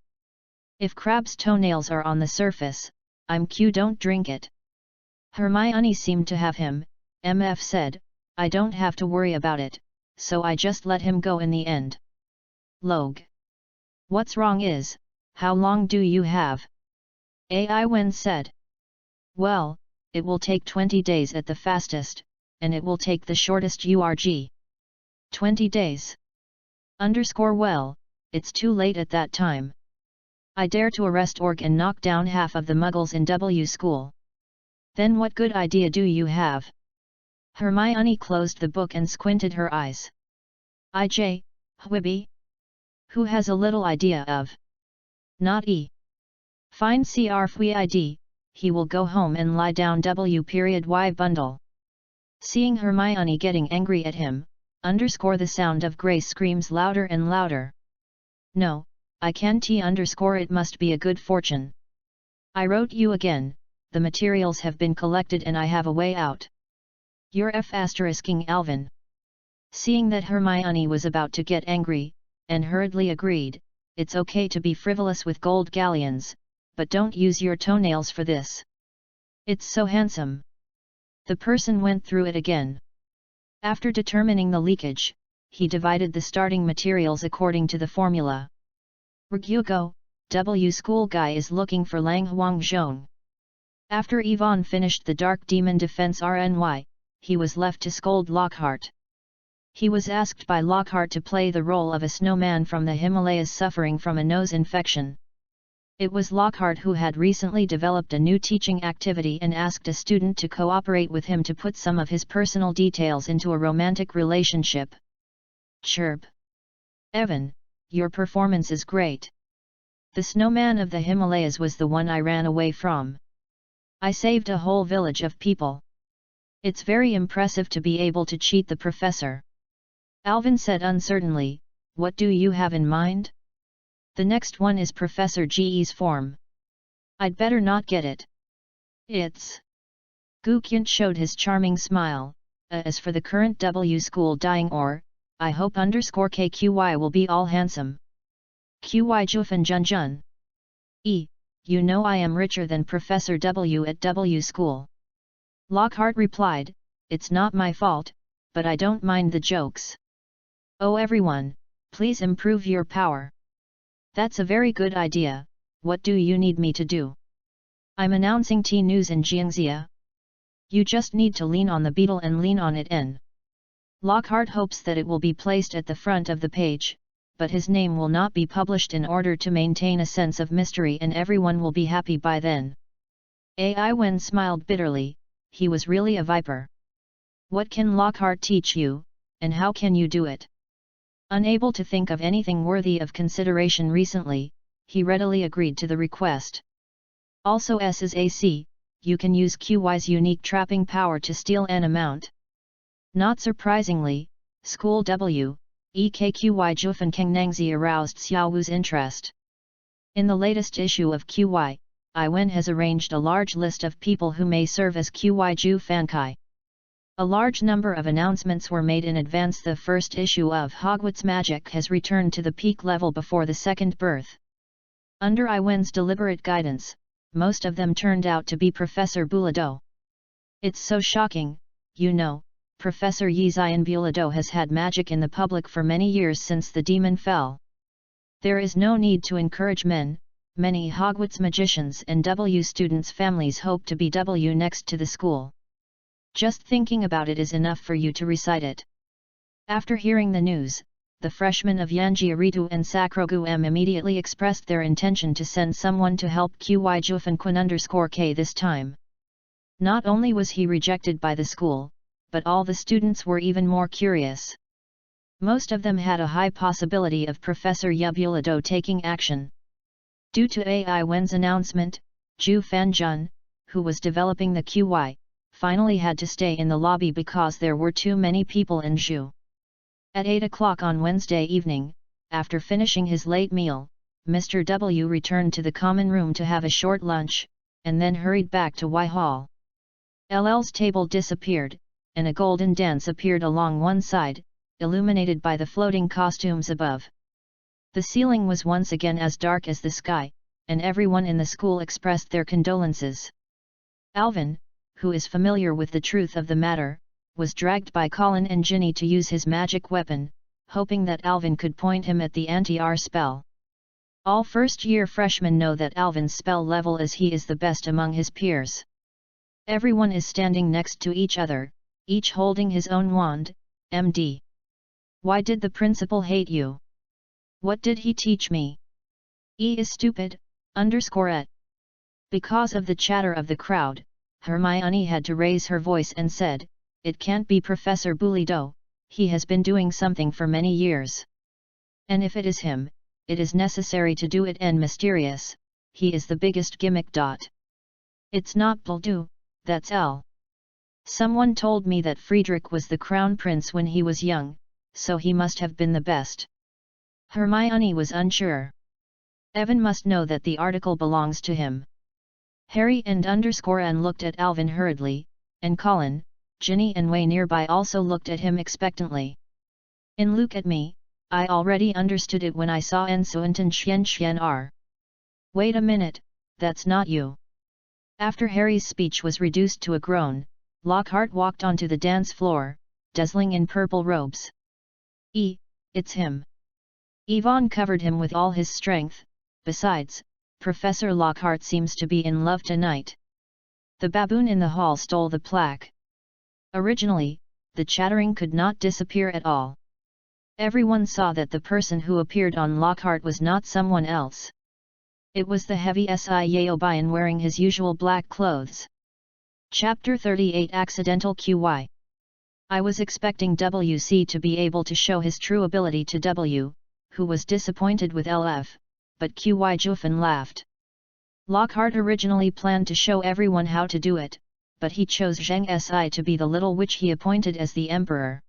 S1: If crab's toenails are on the surface, I'm Q don't drink it. Hermione seemed to have him. MF said, I don't have to worry about it, so I just let him go in the end. Log. What's wrong is, how long do you have? AI Wen said. Well, it will take 20 days at the fastest, and it will take the shortest URG. 20 days. Well, it's too late at that time. I dare to arrest Org and knock down half of the muggles in W school. Then what good idea do you have? Hermione closed the book and squinted her eyes. IJ, Whibby? Who has a little idea of? Not E. Fine CR Fui, he will go home and lie down W.Y bundle. Seeing Hermione getting angry at him, the sound of Grace screams louder and louder. No, I can't it must be a good fortune. I wrote you again, the materials have been collected and I have a way out. You're King Alvin. Seeing that Hermione was about to get angry, and hurriedly agreed, it's okay to be frivolous with gold galleons, but don't use your toenails for this. It's so handsome. The person went through it again. After determining the leakage, he divided the starting materials according to the formula. Ryugo, W school guy is looking for Lang Huang Zhong. After Yvonne finished the Dark Demon Defense RNY, he was left to scold Lockhart. He was asked by Lockhart to play the role of a snowman from the Himalayas suffering from a nose infection. It was Lockhart who had recently developed a new teaching activity and asked a student to cooperate with him to put some of his personal details into a romantic relationship. Chirp. Evan, your performance is great. The snowman of the Himalayas was the one I ran away from. I saved a whole village of people. It's very impressive to be able to cheat the professor. Alvin said uncertainly, what do you have in mind? The next one is Professor GE's form. I'd better not get it. It's... Gu Kynt showed his charming smile. As for the current W school dying I hope KQY will be all handsome. QY Jufan Jun. You know I am richer than Professor W at W school. Lockhart replied, it's not my fault, but I don't mind the jokes. Oh everyone, please improve your power. That's a very good idea, what do you need me to do? I'm announcing T-News in Jiangxia. You just need to lean on the beetle and lean on it N. Lockhart hopes that it will be placed at the front of the page, but his name will not be published in order to maintain a sense of mystery and everyone will be happy by then. AI Wen smiled bitterly, he was really a viper. What can Lockhart teach you, and how can you do it? Unable to think of anything worthy of consideration recently, he readily agreed to the request. Also S is AC, you can use QY's unique trapping power to steal an amount. Not surprisingly, School W, EKQY Jufan Kengnangzi aroused Xiaowu's interest. In the latest issue of QY, Iwen has arranged a large list of people who may serve as QY Ju Fankai. A large number of announcements were made in advance. The first issue of Hogwarts Magic has returned to the peak level before the second birth. Under Iwen's deliberate guidance, most of them turned out to be Professor Boulado. It's so shocking, you know, Professor Yizian has had magic in the public for many years since the demon fell. There is no need to encourage many Hogwarts magicians and W students' families hope to be W next to the school. Just thinking about it is enough for you to recite it. After hearing the news, the freshmen of Yanjiaritu and Sakrogu M immediately expressed their intention to send someone to help Qi Jufan_K this time. Not only was he rejected by the school, but all the students were even more curious. Most of them had a high possibility of Professor Yabulado taking action. Due to AI Wen's announcement, Zhu Fanjun, who was developing the QY, finally had to stay in the lobby because there were too many people in Zhu. At 8 o'clock on Wednesday evening, after finishing his late meal, Mr. W returned to the common room to have a short lunch, and then hurried back to Y Hall. LL's table disappeared, and a golden dance appeared along one side, illuminated by the floating costumes above. The ceiling was once again as dark as the sky, and everyone in the school expressed their condolences. Alvin, who is familiar with the truth of the matter, was dragged by Colin and Ginny to use his magic weapon, hoping that Alvin could point him at the anti-R spell. All first-year freshmen know that Alvin's spell level is he is the best among his peers. Everyone is standing next to each other, each holding his own wand. MD. Why did the principal hate you? What did he teach me? E is stupid, _et. Because of the chatter of the crowd, Hermione had to raise her voice and said, "It can't be Professor Bulido, he has been doing something for many years. And if it is him, it is necessary to do it and mysterious, he is the biggest gimmick. It's not Buldu, that's L. Someone told me that Friedrich was the crown prince when he was young, so he must have been the best." Hermione was unsure. Evan must know that the article belongs to him. Harry and _N looked at Alvin hurriedly, and Colin, Ginny and Way nearby also looked at him expectantly. In Look at Me, I already understood it when I saw Ensuantan Xian R. Wait a minute, that's not you. After Harry's speech was reduced to a groan, Lockhart walked onto the dance floor, dazzling in purple robes. It's him. Yvonne covered him with all his strength. Besides, Professor Lockhart seems to be in love tonight. The baboon in the hall stole the plaque. Originally, the chattering could not disappear at all. Everyone saw that the person who appeared on Lockhart was not someone else. It was the heavy Yaobian wearing his usual black clothes. Chapter 38 Accidental QY. I was expecting WC to be able to show his true ability to W, who was disappointed with LF, but QY Jufan laughed. Lockhart originally planned to show everyone how to do it, but he chose Zheng Si to be the little witch he appointed as the emperor.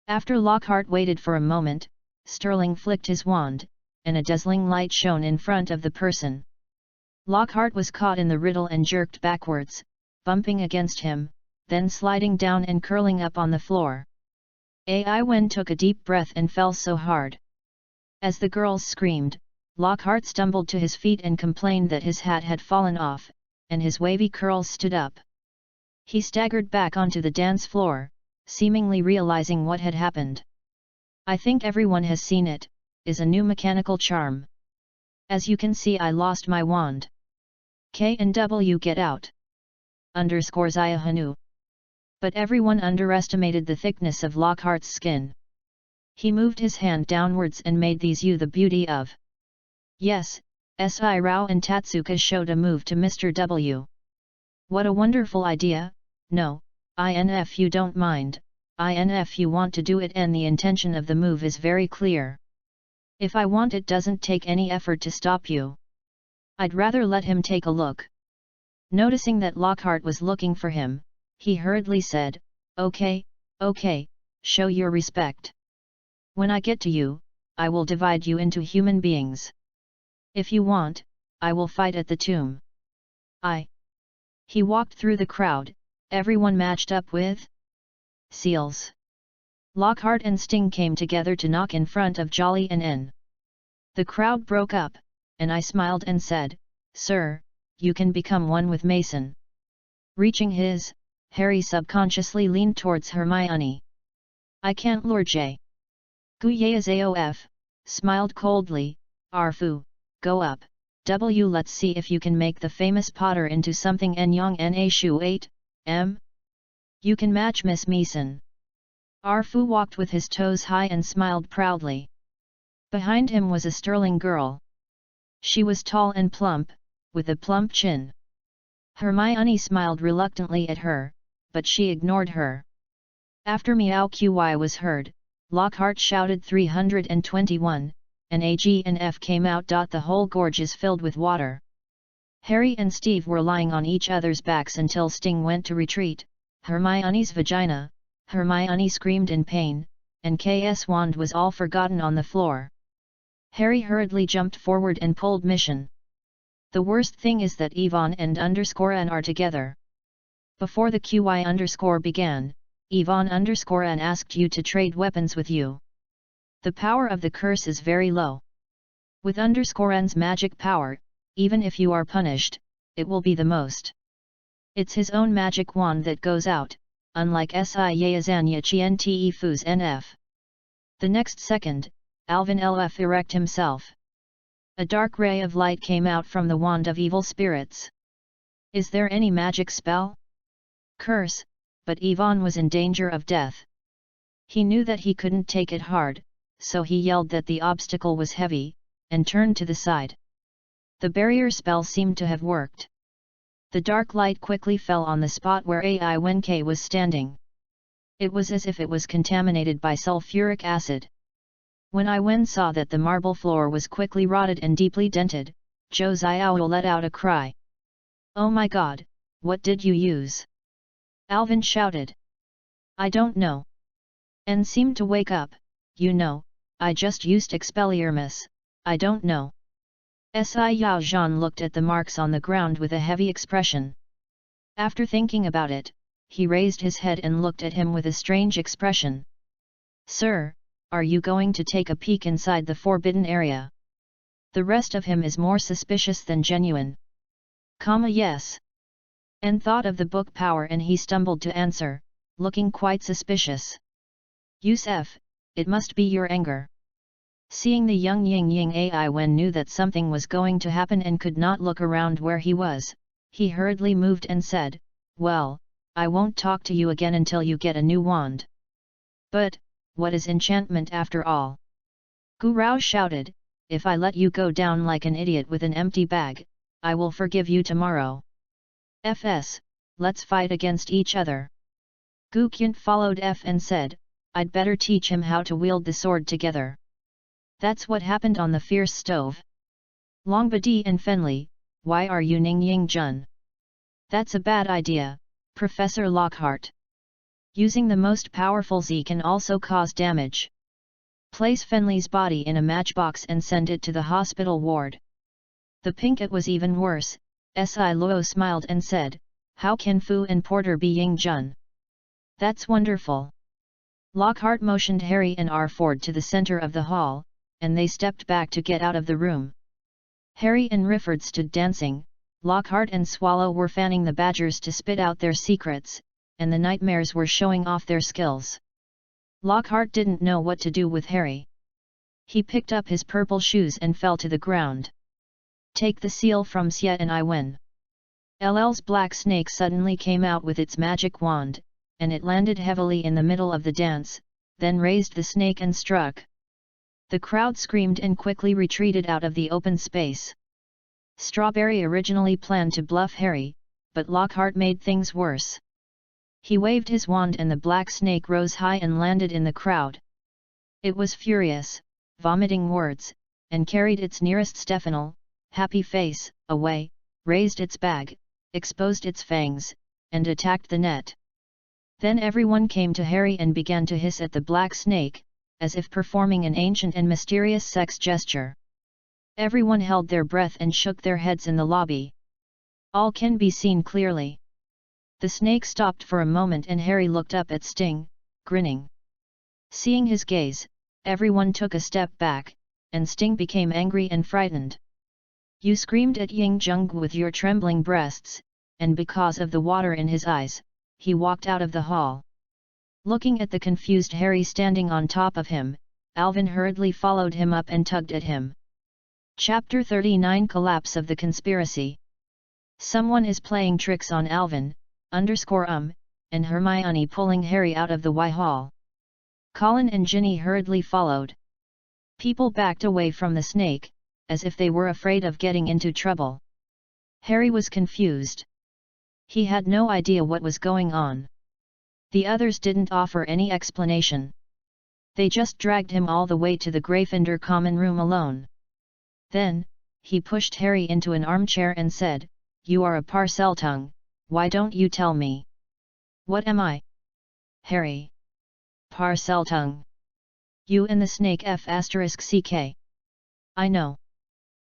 S1: After Lockhart waited for a moment, Sterling flicked his wand, and a dazzling light shone in front of the person. Lockhart was caught in the riddle and jerked backwards, bumping against him, then sliding down and curling up on the floor. Ai Wen took a deep breath and fell so hard. As the girls screamed, Lockhart stumbled to his feet and complained that his hat had fallen off, and his wavy curls stood up. He staggered back onto the dance floor, seemingly realizing what had happened. I think everyone has seen it, is a new mechanical charm. As you can see, I lost my wand. K and W get out. Zaya Hanu. But everyone underestimated the thickness of Lockhart's skin. He moved his hand downwards and made these you the beauty of. Yes, Si Rao and Tatsuka showed a move to Mr. W. What a wonderful idea. No, INF you don't mind, INF you want to do it, and the intention of the move is very clear. If I want, it doesn't take any effort to stop you. I'd rather let him take a look. Noticing that Lockhart was looking for him, he hurriedly said, Okay, show your respect. When I get to you, I will divide you into human beings. If you want, I will fight at the tomb. He walked through the crowd, everyone matched up with seals. Lockhart and Sting came together to knock in front of Jolly and N. The crowd broke up, and I smiled and said, Sir, you can become one with Mason. Reaching his Harry subconsciously leaned towards Hermione. I can't Lord J. Guyazaof, smiled coldly, Arfu, go up, W let's see if you can make the famous Potter into something Nyong Na Shu 8, You can match Miss Meeson. Arfu walked with his toes high and smiled proudly. Behind him was a sterling girl. She was tall and plump, with a plump chin. Hermione smiled reluctantly at her, but she ignored her. After Meow Qy was heard, Lockhart shouted 321, and AG and F came out. The whole gorge is filled with water. Harry and Steve were lying on each other's backs until Sting went to retreat. Hermione's vagina, Hermione screamed in pain, and K's wand was all forgotten on the floor. Harry hurriedly jumped forward and pulled mission. The worst thing is that Yvonne and _N are together. Before the QI_ began, Yvonne _N asked you to trade weapons with you. The power of the curse is very low. With _N's magic power, even if you are punished, it will be the most. It's his own magic wand that goes out, unlike Sayazanya Chiente Fuz NF. The next second, Alvin LF erect himself. A dark ray of light came out from the wand of evil spirits. Is there any magic spell? Curse, but Yvonne was in danger of death. He knew that he couldn't take it hard, so he yelled that the obstacle was heavy, and turned to the side. The barrier spell seemed to have worked. The dark light quickly fell on the spot where Ai Wenke was standing. It was as if it was contaminated by sulfuric acid. When Ai Wen saw that the marble floor was quickly rotted and deeply dented, Zhou Xiao let out a cry. Oh my god, what did you use? Alvin shouted. I don't know. And seemed to wake up, you know, I just used Expelliarmus, I don't know. Si Yao Zhan looked at the marks on the ground with a heavy expression. After thinking about it, he raised his head and looked at him with a strange expression. Sir, are you going to take a peek inside the forbidden area? The rest of him is more suspicious than genuine. Yes. And thought of the book power and he stumbled to answer, looking quite suspicious. Yusef, it must be your anger. Seeing the young Ying Ai Wen knew that something was going to happen and could not look around where he was, he hurriedly moved and said, well, I won't talk to you again until you get a new wand. But, what is enchantment after all? Gu Rao shouted, if I let you go down like an idiot with an empty bag, I will forgive you tomorrow. FS, let's fight against each other. Gu Kynt followed F and said, I'd better teach him how to wield the sword together. That's what happened on the fierce stove. Longbody and Fenley, why are you Ning Ying Jun? That's a bad idea, Professor Lockhart. Using the most powerful Z can also cause damage. Place Fenley's body in a matchbox and send it to the hospital ward. The Pinkett was even worse. Si Luo smiled and said, how can Fu and Porter be Ying Jun? That's wonderful. Lockhart motioned Harry and R. Ford to the center of the hall, and they stepped back to get out of the room. Harry and Rifford stood dancing, Lockhart and Swallow were fanning the badgers to spit out their secrets, and the nightmares were showing off their skills. Lockhart didn't know what to do with Harry. He picked up his purple shoes and fell to the ground. Take the seal from Xie and I Wen. LL's black snake suddenly came out with its magic wand, and it landed heavily in the middle of the dance, then raised the snake and struck. The crowd screamed and quickly retreated out of the open space. Strawberry originally planned to bluff Harry, but Lockhart made things worse. He waved his wand and the black snake rose high and landed in the crowd. It was furious, vomiting words, and carried its nearest Stefano, happy face, away, raised its bag, exposed its fangs, and attacked the net. Then everyone came to Harry and began to hiss at the black snake, as if performing an ancient and mysterious sex gesture. Everyone held their breath and shook their heads in the lobby. All can be seen clearly. The snake stopped for a moment and Harry looked up at Sting, grinning. Seeing his gaze, everyone took a step back, and Sting became angry and frightened. You screamed at Ying Jung with your trembling breasts, and because of the water in his eyes, he walked out of the hall. Looking at the confused Harry standing on top of him, Alvin hurriedly followed him up and tugged at him. Chapter 39 Collapse of the Conspiracy. Someone is playing tricks on Alvin, and Hermione pulling Harry out of the hall. Colin and Ginny hurriedly followed. People backed away from the snake, as if they were afraid of getting into trouble. Harry was confused. He had no idea what was going on. The others didn't offer any explanation. They just dragged him all the way to the Gryffindor common room alone. Then, he pushed Harry into an armchair and said, "You are a Parseltongue, why don't you tell me? What am I?" Harry. Parseltongue. You and the snake F***ck. I know.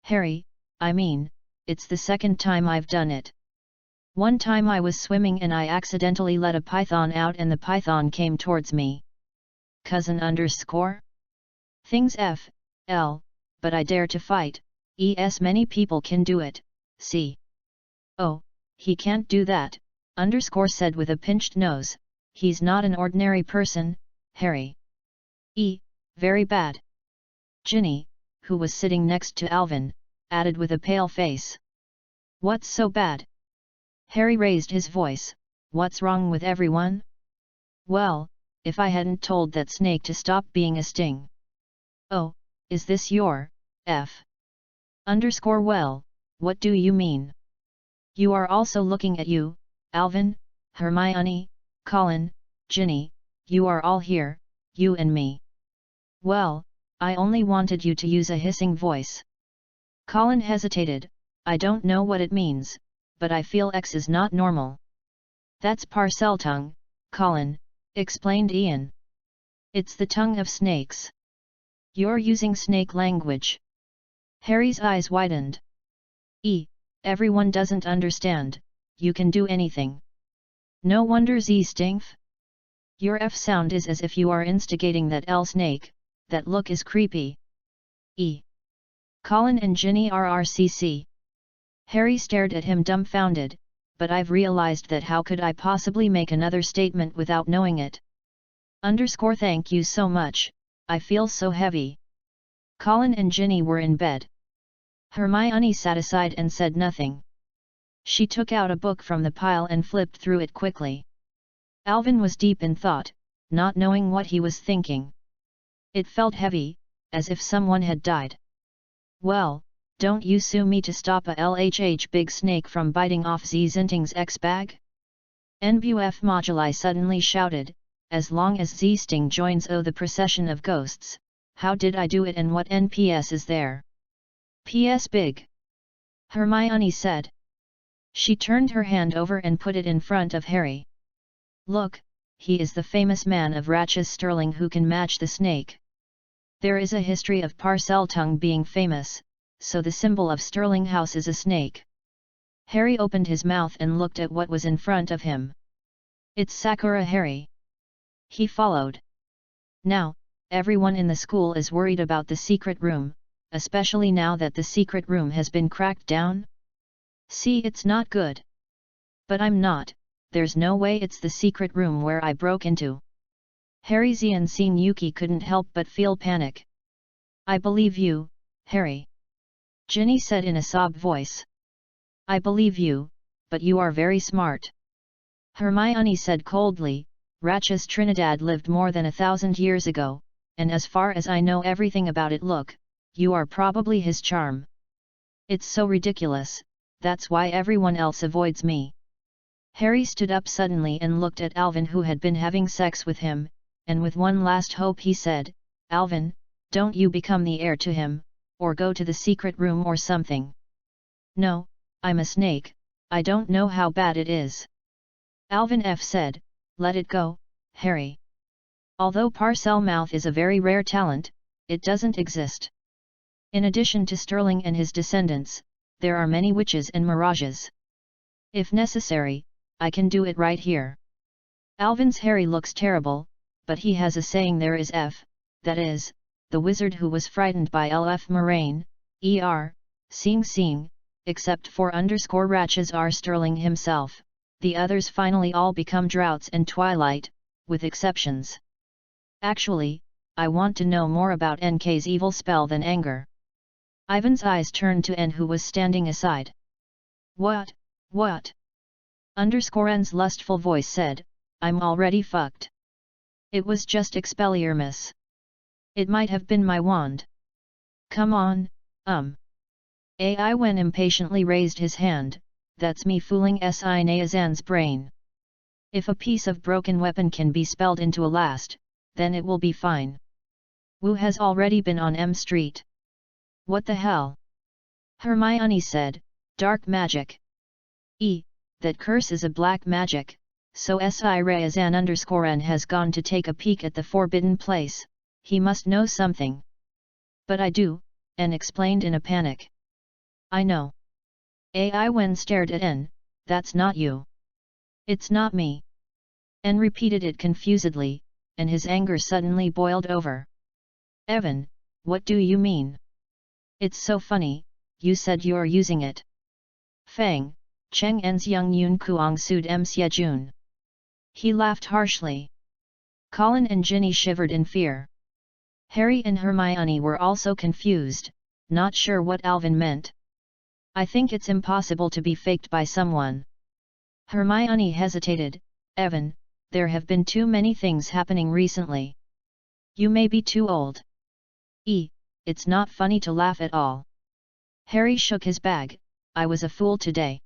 S1: Harry, I mean, it's the second time I've done it. One time I was swimming and I accidentally let a python out and the python came towards me. Cousin _ Things F.L., but I dare to fight, many people can do it, see. Oh, he can't do that, said with a pinched nose, he's not an ordinary person, Harry. Very bad. Ginny, who was sitting next to Alvin, added with a pale face. What's so bad? Harry raised his voice, what's wrong with everyone? Well, if I hadn't told that snake to stop being a sting. Oh, is this your F_? What do you mean? You are also looking at you, Alvin, Hermione, Colin, Ginny, you are all here, you and me. Well, I only wanted you to use a hissing voice. Colin hesitated, I don't know what it means, but I feel X is not normal. That's Parseltongue, Colin, explained Ian. It's the tongue of snakes. You're using snake language. Harry's eyes widened. Everyone doesn't understand, you can do anything. No wonder Z stinkf. Your F sound is as if you are instigating that L snake, that look is creepy. Colin and Ginny RRCC. Harry stared at him dumbfounded, but I've realized that how could I possibly make another statement without knowing it? Thank you so much, I feel so heavy. Colin and Ginny were in bed. Hermione sat aside and said nothing. She took out a book from the pile and flipped through it quickly. Alvin was deep in thought, not knowing what he was thinking. It felt heavy, as if someone had died. Well, don't you sue me to stop a LHH big snake from biting off Z Zinting's X-bag? NBUF Moduli suddenly shouted, as long as Z Sting joins the procession of ghosts, how did I do it and what NPS is there? PS big. Hermione said. She turned her hand over and put it in front of Harry. Look, he is the famous man of Ratch's Sterling who can match the snake. There is a history of Parseltongue being famous, so the symbol of Sterling House is a snake. Harry opened his mouth and looked at what was in front of him. It's Sakura Harry. He followed. Now, everyone in the school is worried about the secret room, especially now that the secret room has been cracked down. See, it's not good. But I'm not, there's no way it's the secret room where I broke into. Harry Z and seeing Yuki couldn't help but feel panic. I believe you, Harry. Ginny said in a sob voice. I believe you, but you are very smart. Hermione said coldly, Ratch's Trinidad lived more than 1,000 years ago, and as far as I know everything about it. Look, you are probably his charm. It's so ridiculous, that's why everyone else avoids me. Harry stood up suddenly and looked at Alvin who had been having sex with him, and with one last hope he said, Alvin, don't you become the heir to him, or go to the secret room or something. No, I'm a snake, I don't know how bad it is. Alvin F said, let it go, Harry. Although Parcel Mouth is a very rare talent, it doesn't exist. In addition to Sterling and his descendants, there are many witches and mirages. If necessary, I can do it right here. Alvin's Harry looks terrible, but he has a saying there is F, that is, the wizard who was frightened by LF Moraine, seeing, except for _Ratches R. Sterling himself, the others finally all become droughts and twilight, with exceptions. Actually, I want to know more about NK's evil spell than anger. Ivan's eyes turned to N, who was standing aside. What? N's lustful voice said, I'm already fucked. It was just Expelliarmus. It might have been my wand. Come on, Ivan impatiently raised his hand, that's me fooling Sinazan's brain. If a piece of broken weapon can be spelled into a last, then it will be fine. Wu has already been on M Street. What the hell? Hermione said, dark magic. That curse is a black magic, so Sinazan_N has gone to take a peek at the forbidden place, he must know something. But I do, N explained in a panic. I know. Ivan stared at N, that's not you. It's not me. N repeated it confusedly, and his anger suddenly boiled over. Evan, what do you mean? It's so funny, you said you're using it. Fang, Cheng N's young Yun Kuang sued Xie Jun. He laughed harshly. Colin and Ginny shivered in fear. Harry and Hermione were also confused, not sure what Alvin meant. I think it's impossible to be faked by someone. Hermione hesitated. Evan, there have been too many things happening recently. You may be too old. It's not funny to laugh at all. Harry shook his bag. I was a fool today.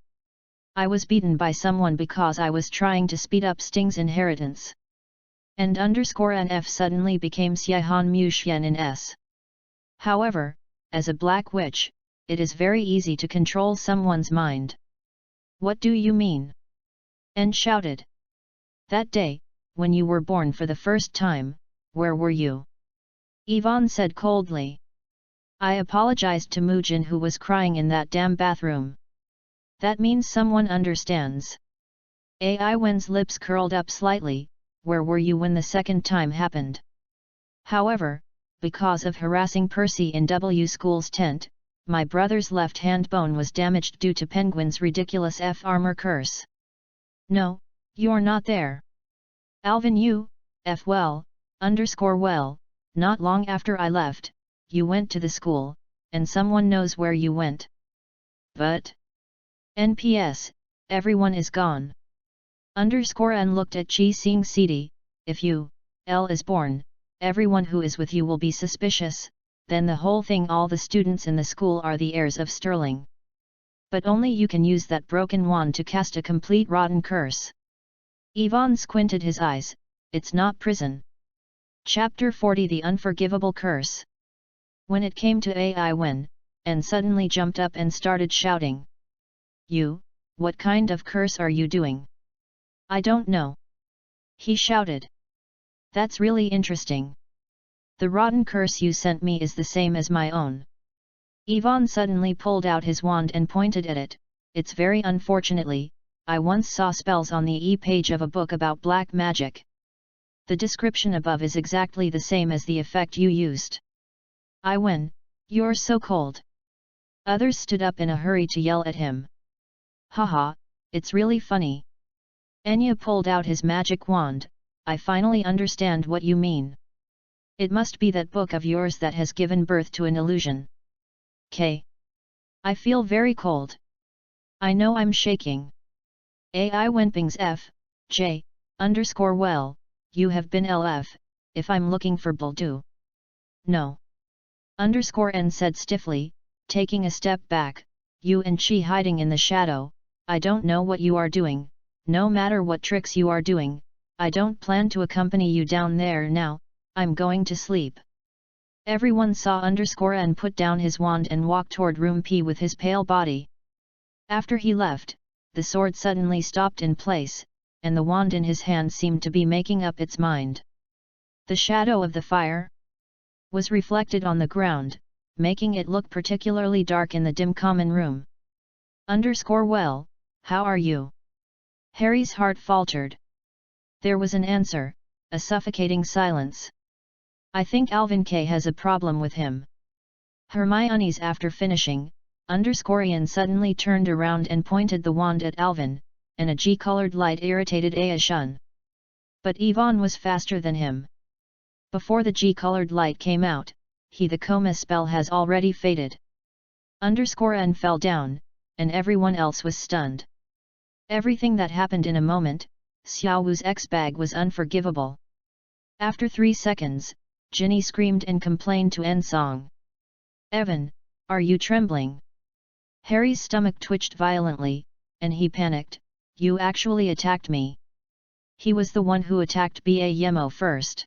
S1: I was beaten by someone because I was trying to speed up Sting's inheritance. And _NF suddenly became Xiehan Mu Xian in S. However, as a black witch, it is very easy to control someone's mind. What do you mean? N shouted. That day, when you were born for the first time, where were you? Ivan said coldly. I apologized to Mujin, who was crying in that damn bathroom. That means someone understands. Ivan's lips curled up slightly. Where were you when the second time happened? However, because of harassing Percy in W School's tent, my brother's left hand bone was damaged due to Penguin's ridiculous F-armor curse. No, you're not there. Alvin, you, well, not long after I left, you went to the school, and someone knows where you went. But? NPS, everyone is gone. N looked at Chi Sing City. If you, L is born, everyone who is with you will be suspicious, then the whole thing, all the students in the school are the heirs of Sterling. But only you can use that broken wand to cast a complete rotten curse. Ivan squinted his eyes. It's not prison. Chapter 40, The Unforgivable Curse. When it came to Ivan, N suddenly jumped up and started shouting. You, what kind of curse are you doing? I don't know. He shouted. That's really interesting. The rotten curse you sent me is the same as my own. Ivan suddenly pulled out his wand and pointed at it. It's very unfortunately, I once saw spells on the page of a book about black magic. The description above is exactly the same as the effect you used. Ivan, you're so cold. Others stood up in a hurry to yell at him. Haha, it's really funny. Enya pulled out his magic wand. I finally understand what you mean. It must be that book of yours that has given birth to an illusion. I feel very cold. I know I'm shaking. AI Wenping's well, you have been LF, if I'm looking for Buldu. No. N said stiffly, taking a step back, you and Chi hiding in the shadow, I don't know what you are doing. No matter what tricks you are doing, I don't plan to accompany you down there now, I'm going to sleep. Everyone saw N put down his wand and walk toward room P with his pale body. After he left, the sword suddenly stopped in place, and the wand in his hand seemed to be making up its mind. The shadow of the fire was reflected on the ground, making it look particularly dark in the dim common room. Well, how are you? Harry's heart faltered. There was an answer, a suffocating silence. I think Alvin K has a problem with him. Hermione's after finishing, Ian suddenly turned around and pointed the wand at Alvin. and a G-colored light irritated Aishun. But Yvonne was faster than him. Before the G-colored light came out, the coma spell has already faded. N fell down, and everyone else was stunned. Everything that happened in a moment, Xiao Wu's X-bag was unforgivable. After 3 seconds, Ginny screamed and complained to Ensong. "Evan, are you trembling?" Harry's stomach twitched violently, and he panicked. "You actually attacked me." He was the one who attacked Ba Yemo first.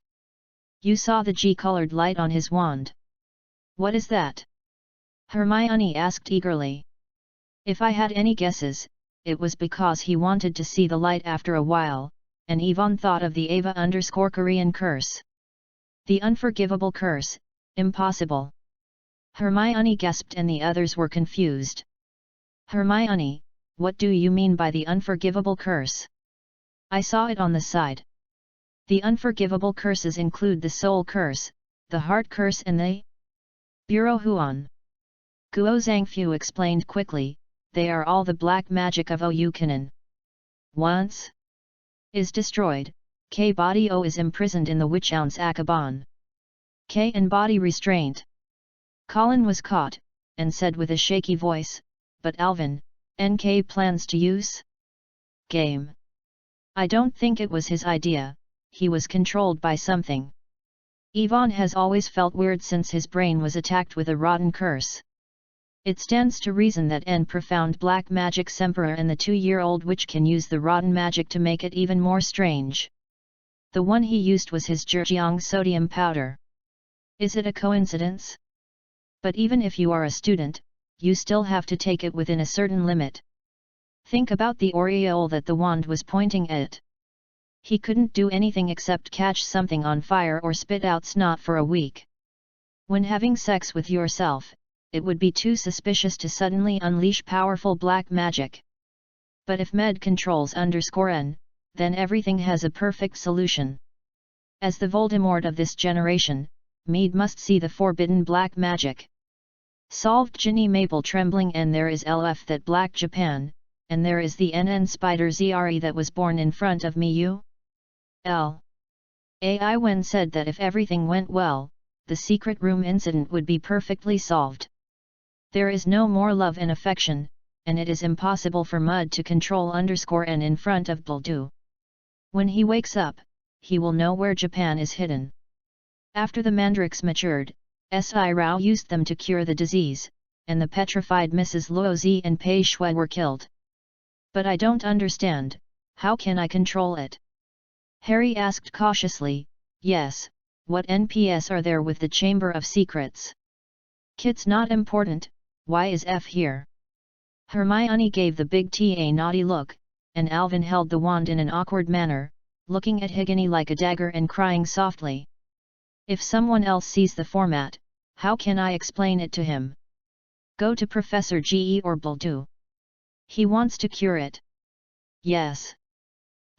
S1: "You saw the G-colored light on his wand." "What is that?" Hermione asked eagerly. "If I had any guesses, it was because he wanted to see the light after a while," and Yvonne thought of the Ava_Korean curse. The unforgivable curse, impossible. Hermione gasped and the others were confused. "Hermione, what do you mean by the unforgivable curse?" "I saw it on the side. The unforgivable curses include the soul curse, the heart curse and the Bureau Huan." Guo Zhangfu explained quickly, "They are all the black magic of Oyukanan. Once is destroyed, K body O is imprisoned in the Witchoun's Akaban. K and body restraint." Colin was caught, and said with a shaky voice, "But Alvin, NK plans to use game." "I don't think it was his idea, he was controlled by something. Yvonne has always felt weird since his brain was attacked with a rotten curse. It stands to reason that N profound black magic's emperor and the 2-year-old witch can use the rotten magic to make it even more strange. The one he used was his Zhejiang sodium powder. Is it a coincidence? But even if you are a student, you still have to take it within a certain limit. Think about the aureole that the wand was pointing at. He couldn't do anything except catch something on fire or spit out snot for a week. When having sex with yourself, it would be too suspicious to suddenly unleash powerful black magic. But if Med controls _N, then everything has a perfect solution. As the Voldemort of this generation, Mead must see the forbidden black magic. Solved Ginny Maple trembling, and there is LF that black Japan, and there is the NN spider Zre that was born in front of me you? L. AI Wen said that if everything went well, the secret room incident would be perfectly solved. There is no more love and affection, and it is impossible for Mud to control _N in front of Buldu. When he wakes up, he will know where Japan is hidden. After the mandrakes matured, Si Rao used them to cure the disease, and the petrified Mrs. Luozi and Pei Shui were killed. But I don't understand, how can I control it? Harry asked cautiously. Yes, what NPS are there with the Chamber of Secrets? Kit's not important, why is F here? Hermione gave the big T a naughty look, and Alvin held the wand in an awkward manner, looking at Higginy like a dagger and crying softly. If someone else sees the format, how can I explain it to him? Go to Professor Ge or Buldu. He wants to cure it. Yes.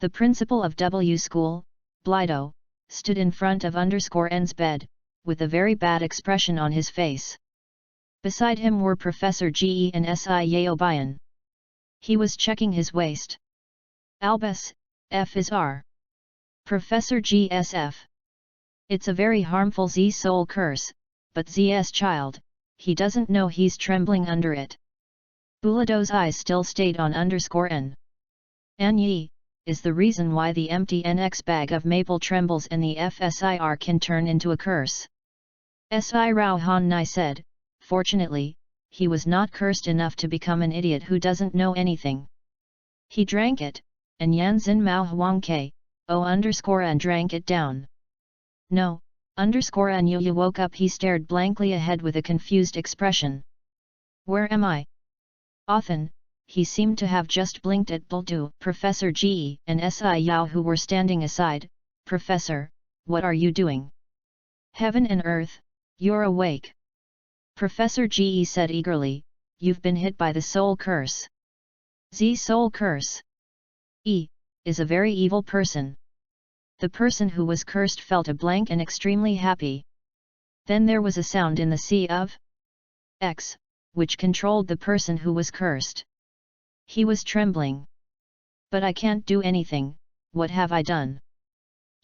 S1: The principal of W School, Blido, stood in front of _N's bed, with a very bad expression on his face. Beside him were Professor Ge and Si Yaobian. He was checking his waist. Albus, F is R. Professor GSF. It's a very harmful Z-soul curse, but Z's child, he doesn't know he's trembling under it. Bulido's eyes still stayed on _N. Yi, is the reason why the empty NX bag of maple trembles and the FSIR can turn into a curse. Si Rao Han Nai said, fortunately, he was not cursed enough to become an idiot who doesn't know anything. He drank it, and Yanzin Mao Huang Ke, _N drank it down. No, _N Yuya woke up. He stared blankly ahead with a confused expression. Where am I? Often, he seemed to have just blinked at Buldu, Professor Ge and Si Yao who were standing aside. Professor, what are you doing? Heaven and earth, you're awake. Professor Ge said eagerly, you've been hit by the soul curse. Z soul curse. E, is a very evil person. The person who was cursed felt a blank and extremely happy. Then there was a sound in the sea of X, which controlled the person who was cursed. He was trembling. But I can't do anything, what have I done?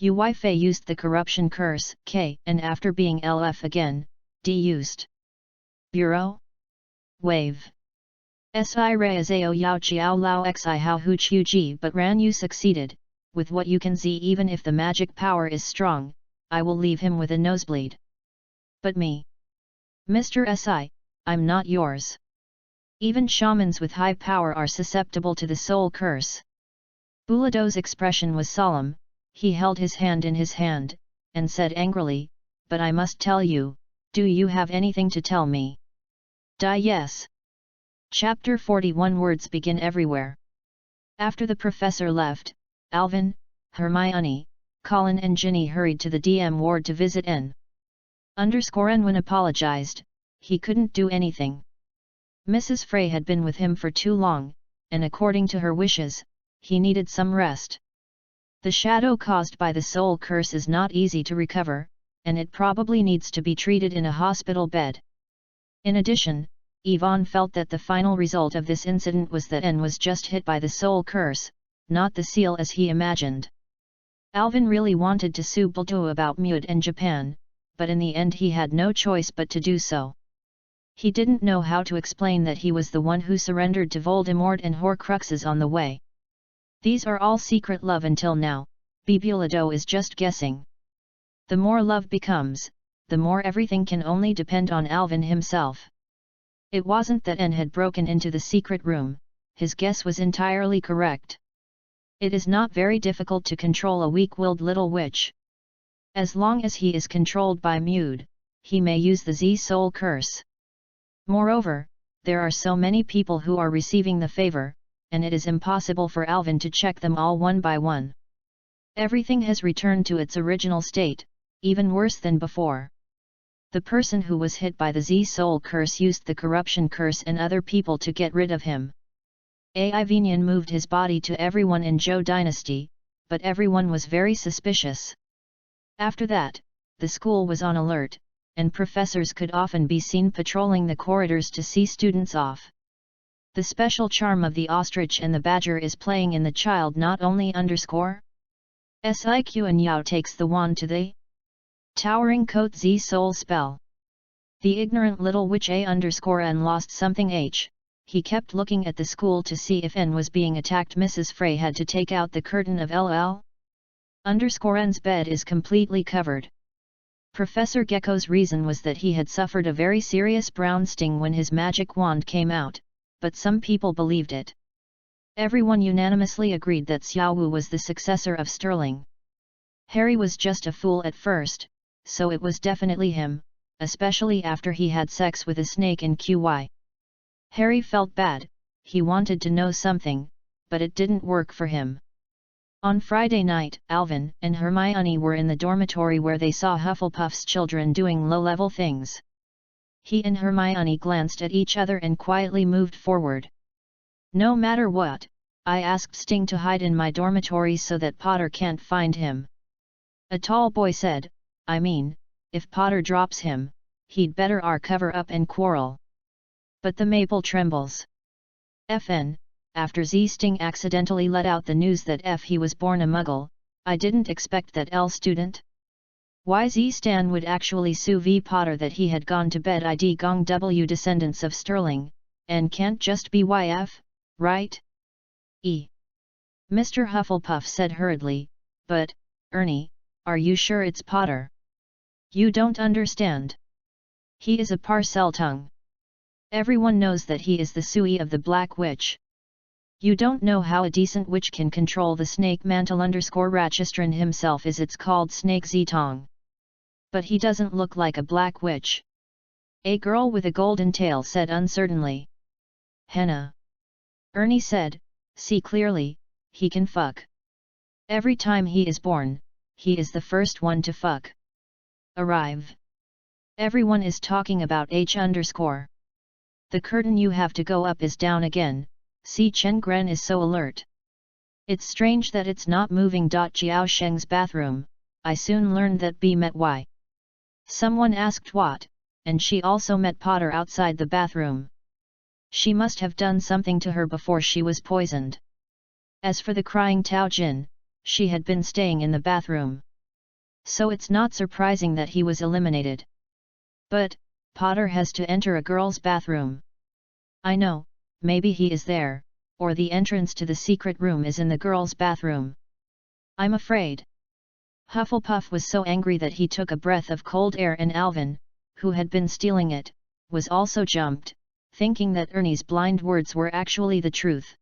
S1: Ui Fei used the corruption curse, K, and after being LF again, D used. Bureau? Wave. Si reazao yao chiao lao xi hao hu chiu ji, but Ran Yu succeeded. With what you can see, even if the magic power is strong, I will leave him with a nosebleed. But me? Mr. Si, I'm not yours. Even shamans with high power are susceptible to the soul curse. Bulado's expression was solemn. He held his hand in his hand, and said angrily, but I must tell you, do you have anything to tell me? Yes. Chapter 41. Words begin everywhere. After the professor left, Alvin, Hermione, Colin and Ginny hurried to the DM ward to visit N. N apologized, he couldn't do anything. Mrs. Frey had been with him for too long, and according to her wishes, he needed some rest. The shadow caused by the soul curse is not easy to recover, and it probably needs to be treated in a hospital bed. In addition, Yvonne felt that the final result of this incident was that N was just hit by the soul curse, not the seal as he imagined. Alvin really wanted to sue Bulto about Mute and Japan, but in the end he had no choice but to do so. He didn't know how to explain that he was the one who surrendered to Voldemort and Horcruxes on the way. These are all secret love until now, Bulado is just guessing. The more love becomes, the more everything can only depend on Alvin himself. It wasn't that N had broken into the secret room, his guess was entirely correct. It is not very difficult to control a weak-willed little witch. As long as he is controlled by Mude, he may use the Z-Soul curse. Moreover, there are so many people who are receiving the favor, and it is impossible for Alvin to check them all one by one. Everything has returned to its original state, even worse than before. The person who was hit by the Z-Soul curse used the corruption curse and other people to get rid of him. Avinian moved his body to everyone in Zhou Dynasty, but everyone was very suspicious. After that, the school was on alert, and professors could often be seen patrolling the corridors to see students off. The special charm of the ostrich and the badger is playing in the child not only Siq and Yao takes the wand to the towering coat Z soul spell. The ignorant little witch N lost something H. He kept looking at the school to see if N was being attacked. Mrs. Frey had to take out the curtain of N's bed is completely covered. Professor Gecko's reason was that he had suffered a very serious brown sting when his magic wand came out, but some people believed it. Everyone unanimously agreed that Xiaowu was the successor of Sterling. Harry was just a fool at first, so it was definitely him, especially after he had sex with a snake in QY. Harry felt bad, he wanted to know something, but it didn't work for him. On Friday night, Alvin and Hermione were in the dormitory where they saw Hufflepuff's children doing low-level things. He and Hermione glanced at each other and quietly moved forward. No matter what, I asked Sting to hide in my dormitory so that Potter can't find him. A tall boy said, I mean, if Potter drops him, he'd better cover up and quarrel. But the maple trembles. FN, after Sting accidentally let out the news that he was born a muggle, I didn't expect that student. Why Stan would actually sue V Potter that he had gone to bed id gong W descendants of Sterling, and can't just be YF, right? Mr. Hufflepuff said hurriedly, but, Ernie, are you sure it's Potter? You don't understand. He is a Parseltongue. Everyone knows that he is the Sui of the Black Witch. You don't know how a decent witch can control the snake mantle Rachistran himself is it's called Snake Zetong. But he doesn't look like a black witch. A girl with a golden tail said uncertainly. Henna. Ernie said, see clearly, he can fuck. Every time he is born, he is the first one to fuck. Arrive. Everyone is talking about H_. The curtain you have to go up is down again. See Chen Gren is so alert. It's strange that it's not moving. Jiao Sheng's bathroom, I soon learned that B met Y. Someone asked what, and she also met Potter outside the bathroom. She must have done something to her before she was poisoned. As for the crying Tao Jin, she had been staying in the bathroom. So it's not surprising that he was eliminated. But, Potter has to enter a girl's bathroom. I know, maybe he is there, or the entrance to the secret room is in the girl's bathroom. I'm afraid. Hufflepuff was so angry that he took a breath of cold air, and Alvin, who had been stealing it, was also jumped, thinking that Ernie's blind words were actually the truth.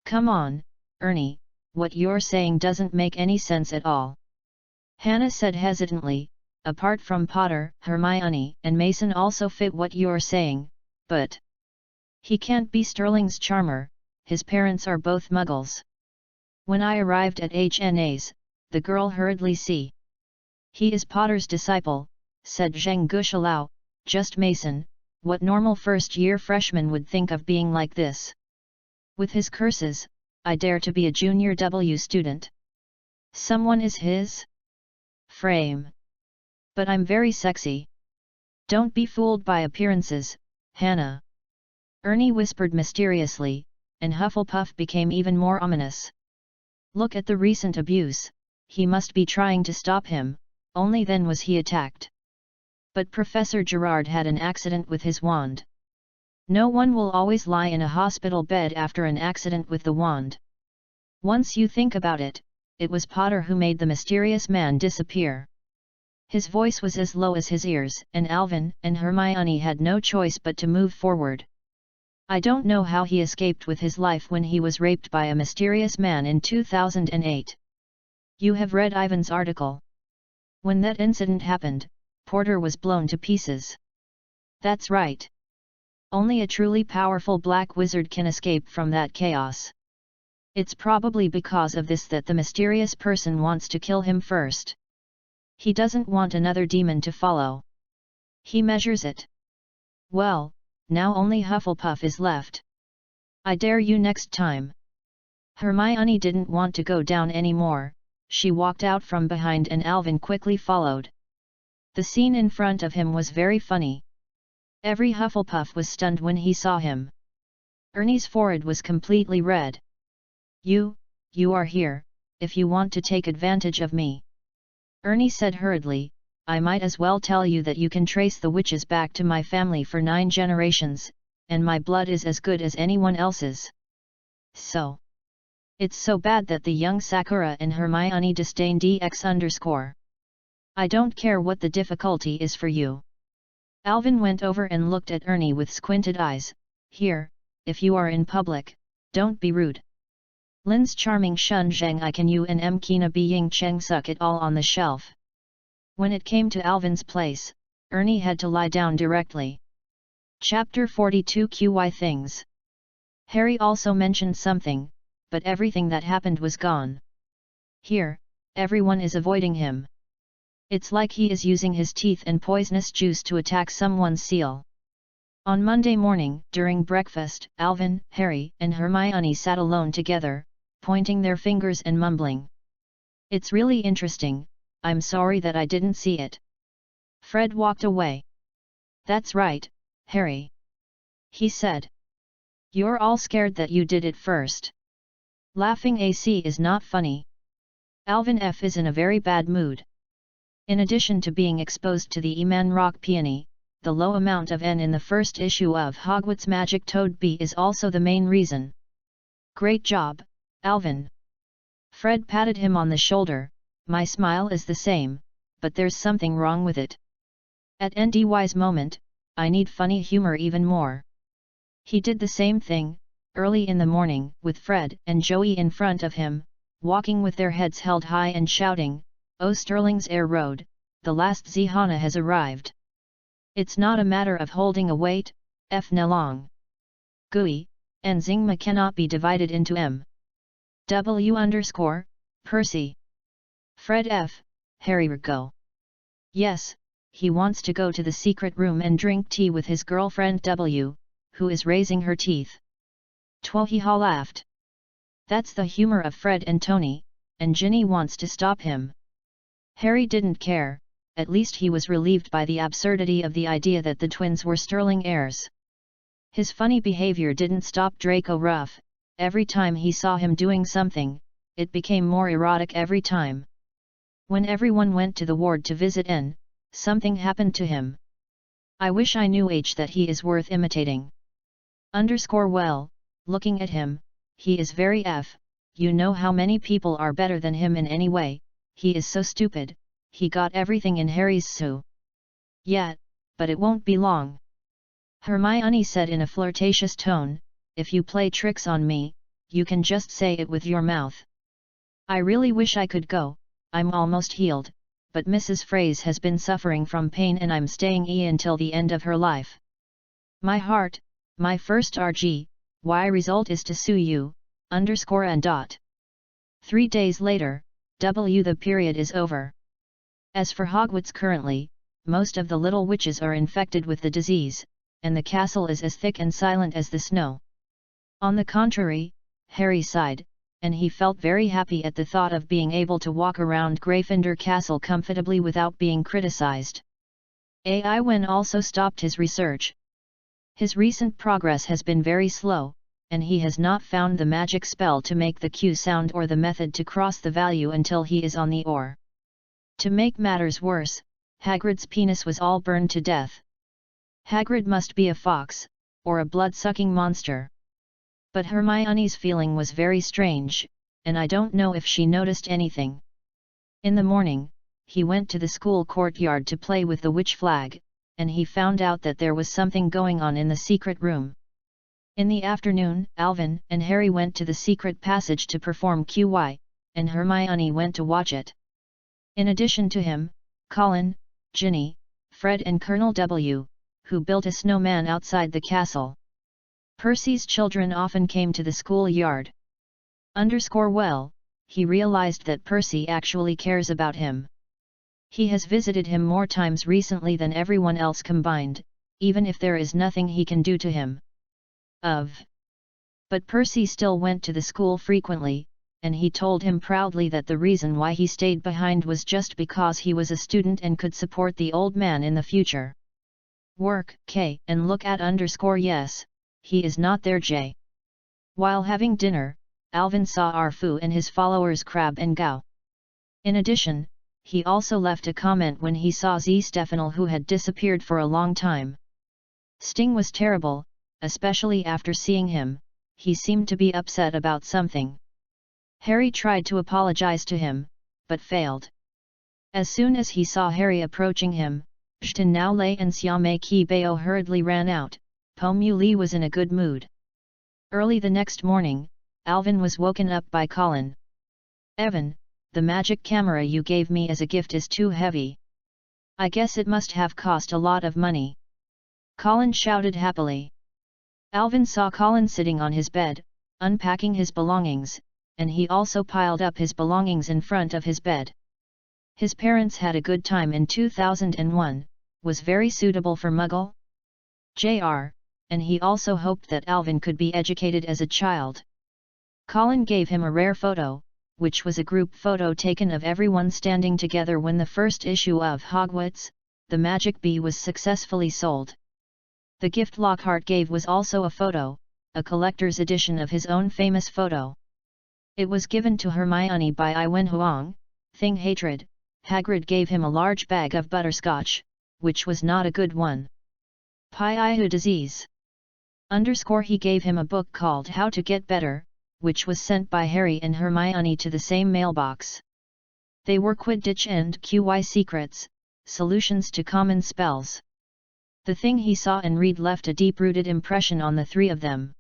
S1: Come on, Ernie, what you're saying doesn't make any sense at all. Hannah said hesitantly, apart from Potter, Hermione and Mason also fit what you're saying, but he can't be Sterling's charmer, his parents are both muggles. When I arrived at HNA's, the girl hurriedly said. He is Potter's disciple, said Zheng Guxiao, just Mason, what normal first-year freshman would think of being like this. With his curses, I dare to be a junior W student. Someone is his frame. But I'm very sexy. Don't be fooled by appearances, Hannah. Ernie whispered mysteriously, and Hufflepuff became even more ominous. Look at the recent abuse, he must be trying to stop him, only then was he attacked. But Professor Gerard had an accident with his wand. No one will always lie in a hospital bed after an accident with the wand. Once you think about it, it was Potter who made the mysterious man disappear. His voice was as low as his ears, and Alvin and Hermione had no choice but to move forward. I don't know how he escaped with his life when he was raped by a mysterious man in 2008. You have read Ivan's article. When that incident happened, Porter was blown to pieces. That's right. Only a truly powerful black wizard can escape from that chaos. It's probably because of this that the mysterious person wants to kill him first. He doesn't want another demon to follow. He measures it. Well, now only Hufflepuff is left. I dare you next time. Hermione didn't want to go down anymore, she walked out from behind and Alvin quickly followed. The scene in front of him was very funny. Every Hufflepuff was stunned when he saw him. Ernie's forehead was completely red. You are here, if you want to take advantage of me. Ernie said hurriedly, I might as well tell you that you can trace the witches back to my family for 9 generations, and my blood is as good as anyone else's. So. It's so bad that the young Sakura and Hermione disdain DX_. I don't care what the difficulty is for you. Alvin went over and looked at Ernie with squinted eyes. Here, if you are in public, don't be rude. Lin's charming Shun Zhang I can you and M Kina Ying Cheng suck it all on the shelf. When it came to Alvin's place, Ernie had to lie down directly. Chapter 42 QY Things. Harry also mentioned something, but everything that happened was gone. Here, everyone is avoiding him. It's like he is using his teeth and poisonous juice to attack someone's seal. On Monday morning, during breakfast, Alvin, Harry, and Hermione sat alone together, pointing their fingers and mumbling. It's really interesting, I'm sorry that I didn't see it. Fred walked away. That's right, Harry. He said. You're all scared that you did it first. Laughing AC is not funny. Alvin F is in a very bad mood. In addition to being exposed to the Eman Rock Peony, the low amount of N in the first issue of Hogwarts Magic Toad B is also the main reason. Great job, Alvin. Fred patted him on the shoulder. My smile is the same, but there's something wrong with it. At NDY's moment, I need funny humor even more. He did the same thing, early in the morning, with Fred and Joey in front of him, walking with their heads held high and shouting, Oh Sterling's Air Road, the last Zihana has arrived. It's not a matter of holding a weight, F Nelong. Gui, and Zingma cannot be divided into M. W_, Percy. Fred F, Harry go. Yes, he wants to go to the secret room and drink tea with his girlfriend W, who is raising her teeth. Twoheha laughed. That's the humor of Fred and Tony, and Ginny wants to stop him. Harry didn't care, at least he was relieved by the absurdity of the idea that the twins were Sterling heirs. His funny behavior didn't stop Draco Ruff, every time he saw him doing something, it became more erotic every time. When everyone went to the ward to visit N, something happened to him. I wish I knew that he is worth imitating. Well, looking at him, he is very you know how many people are better than him in any way, he is so stupid, he got everything in Harry's zoo. Yeah, but it won't be long. Hermione said in a flirtatious tone, if you play tricks on me, you can just say it with your mouth. I really wish I could go, I'm almost healed, but Mrs. Phrase has been suffering from pain and I'm staying until the end of her life. My heart, my first RG, result is to sue you, _and. 3 days later, the period is over. As for Hogwarts currently, most of the little witches are infected with the disease, and the castle is as thick and silent as the snow. On the contrary, Harry sighed, and he felt very happy at the thought of being able to walk around Gryffindor Castle comfortably without being criticized. When also stopped his research. His recent progress has been very slow, and he has not found the magic spell to make the Q sound or the method to cross the value until he is on the OR. To make matters worse, Hagrid's penis was all burned to death. Hagrid must be a fox, or a blood-sucking monster. But Hermione's feeling was very strange, and I don't know if she noticed anything. In the morning, he went to the school courtyard to play with the witch flag, and he found out that there was something going on in the secret room. In the afternoon, Alvin and Harry went to the secret passage to perform QY, and Hermione went to watch it. In addition to him, Colin, Ginny, Fred and Colonel W, who built a snowman outside the castle. Percy's children often came to the schoolyard. Well, he realized that Percy actually cares about him. He has visited him more times recently than everyone else combined, even if there is nothing he can do to him. But Percy still went to the school frequently, and he told him proudly that the reason why he stayed behind was just because he was a student and could support the old man in the future. Work, K, and look at yes. He is not there J. While having dinner, Alvin saw Arfu and his followers Crab and Gao. In addition, he also left a comment when he saw Z Stefano who had disappeared for a long time. Sting was terrible, especially after seeing him, he seemed to be upset about something. Harry tried to apologize to him, but failed. As soon as he saw Harry approaching him, Zhtan Nao Lei and Xiaomei Qi Bao hurriedly ran out. Po Mu Li was in a good mood. Early the next morning, Alvin was woken up by Colin. Evan, the magic camera you gave me as a gift is too heavy. I guess it must have cost a lot of money. Colin shouted happily. Alvin saw Colin sitting on his bed, unpacking his belongings, and he also piled up his belongings in front of his bed. His parents had a good time in 2001, was very suitable for Muggle Jr., and he also hoped that Alvin could be educated as a child. Colin gave him a rare photo, which was a group photo taken of everyone standing together when the first issue of Hogwarts, The Magic Bee was successfully sold. The gift Lockhart gave was also a photo, a collector's edition of his own famous photo. It was given to Hermione by Iwen Huang, Thing Hatred. Hagrid gave him a large bag of butterscotch, which was not a good one. Pi disease. He gave him a book called How to Get Better, which was sent by Harry and Hermione to the same mailbox. They were Quidditch and QY secrets, solutions to common spells. The thing he saw and read left a deep-rooted impression on the three of them.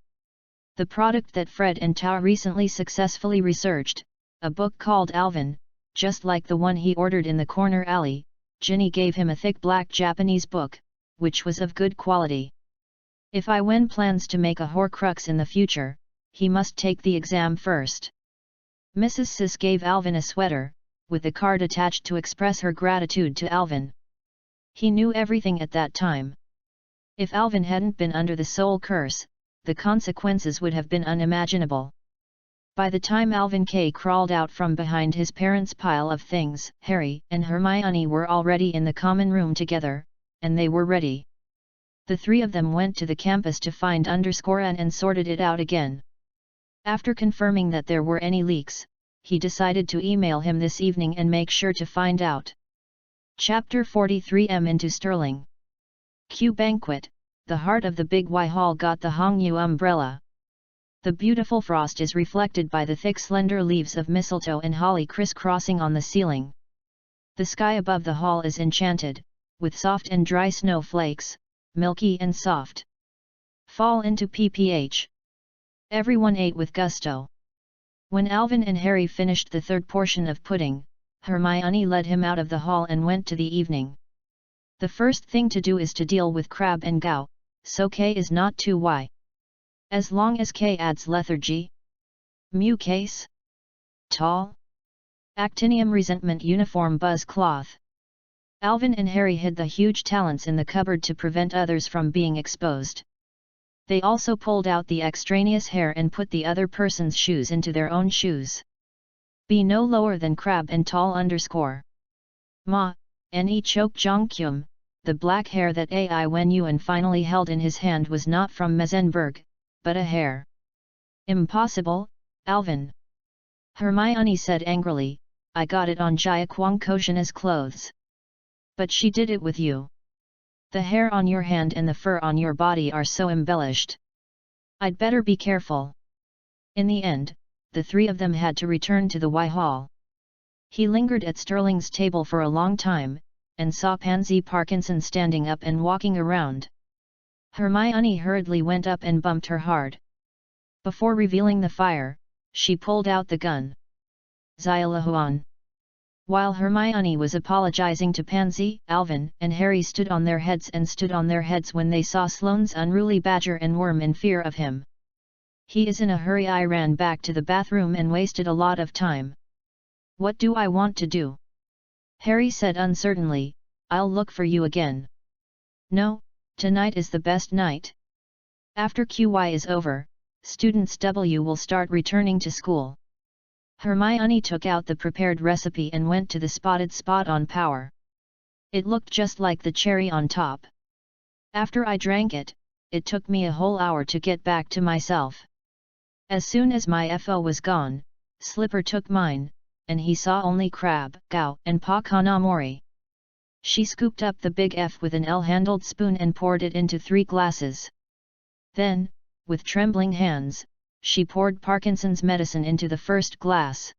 S1: The product that Fred and Tao recently successfully researched, a book called Alvin, just like the one he ordered in the corner alley, Ginny gave him a thick black Japanese book, which was of good quality. If Iwen plans to make a Horcrux in the future, he must take the exam first. Mrs. Sis gave Alvin a sweater, with a card attached to express her gratitude to Alvin. He knew everything at that time. If Alvin hadn't been under the soul curse, the consequences would have been unimaginable. By the time Alvin K crawled out from behind his parents' pile of things, Harry and Hermione were already in the common room together, and they were ready. The three of them went to the campus to find and sorted it out again. After confirming that there were any leaks, he decided to email him this evening and make sure to find out. Chapter 43 into Sterling. Q Banquet, the heart of the Big Y Hall got the Hongyu umbrella. The beautiful frost is reflected by the thick slender leaves of mistletoe and holly crisscrossing on the ceiling. The sky above the hall is enchanted, with soft and dry snowflakes, milky and soft. Fall into pph. Everyone ate with gusto. When Alvin and Harry finished the third portion of pudding, Hermione led him out of the hall and went to the evening. The first thing to do is to deal with Crabbe and Gow, so K is not too Y. As long as K adds lethargy. Mu case. Tall. Actinium resentment uniform buzz cloth. Alvin and Harry hid the huge talents in the cupboard to prevent others from being exposed. They also pulled out the extraneous hair and put the other person's shoes into their own shoes. Be no lower than Crabbe and tall _ Ma, ne choke jongkyum, the black hair that Ai Wen Yuan finally held in his hand was not from Mezenberg, but a hair. Impossible, Alvin. Hermione said angrily, I got it on Jia Kwang Koshina's clothes. But she did it with you. The hair on your hand and the fur on your body are so embellished. I'd better be careful. In the end, the three of them had to return to the Y Hall. He lingered at Sterling's table for a long time, and saw Pansy Parkinson standing up and walking around. Hermione hurriedly went up and bumped her hard. Before revealing the fire, she pulled out the gun. Xialahuan. While Hermione was apologizing to Pansy, Alvin and Harry stood on their heads when they saw Sloane's unruly badger and worm in fear of him. He is in a hurry. I ran back to the bathroom and wasted a lot of time. What do I want to do? Harry said uncertainly, I'll look for you again. No, tonight is the best night. After QY is over, students W will start returning to school. Hermione took out the prepared recipe and went to the spotted spot on power. It looked just like the cherry on top. After I drank it, it took me a whole hour to get back to myself. As soon as my FO was gone, Slipper took mine, and he saw only Crabbe, Gow and Pa Kanamori. She scooped up the big F with an L-handled spoon and poured it into 3 glasses. Then, with trembling hands, she poured Parkinson's medicine into the first glass.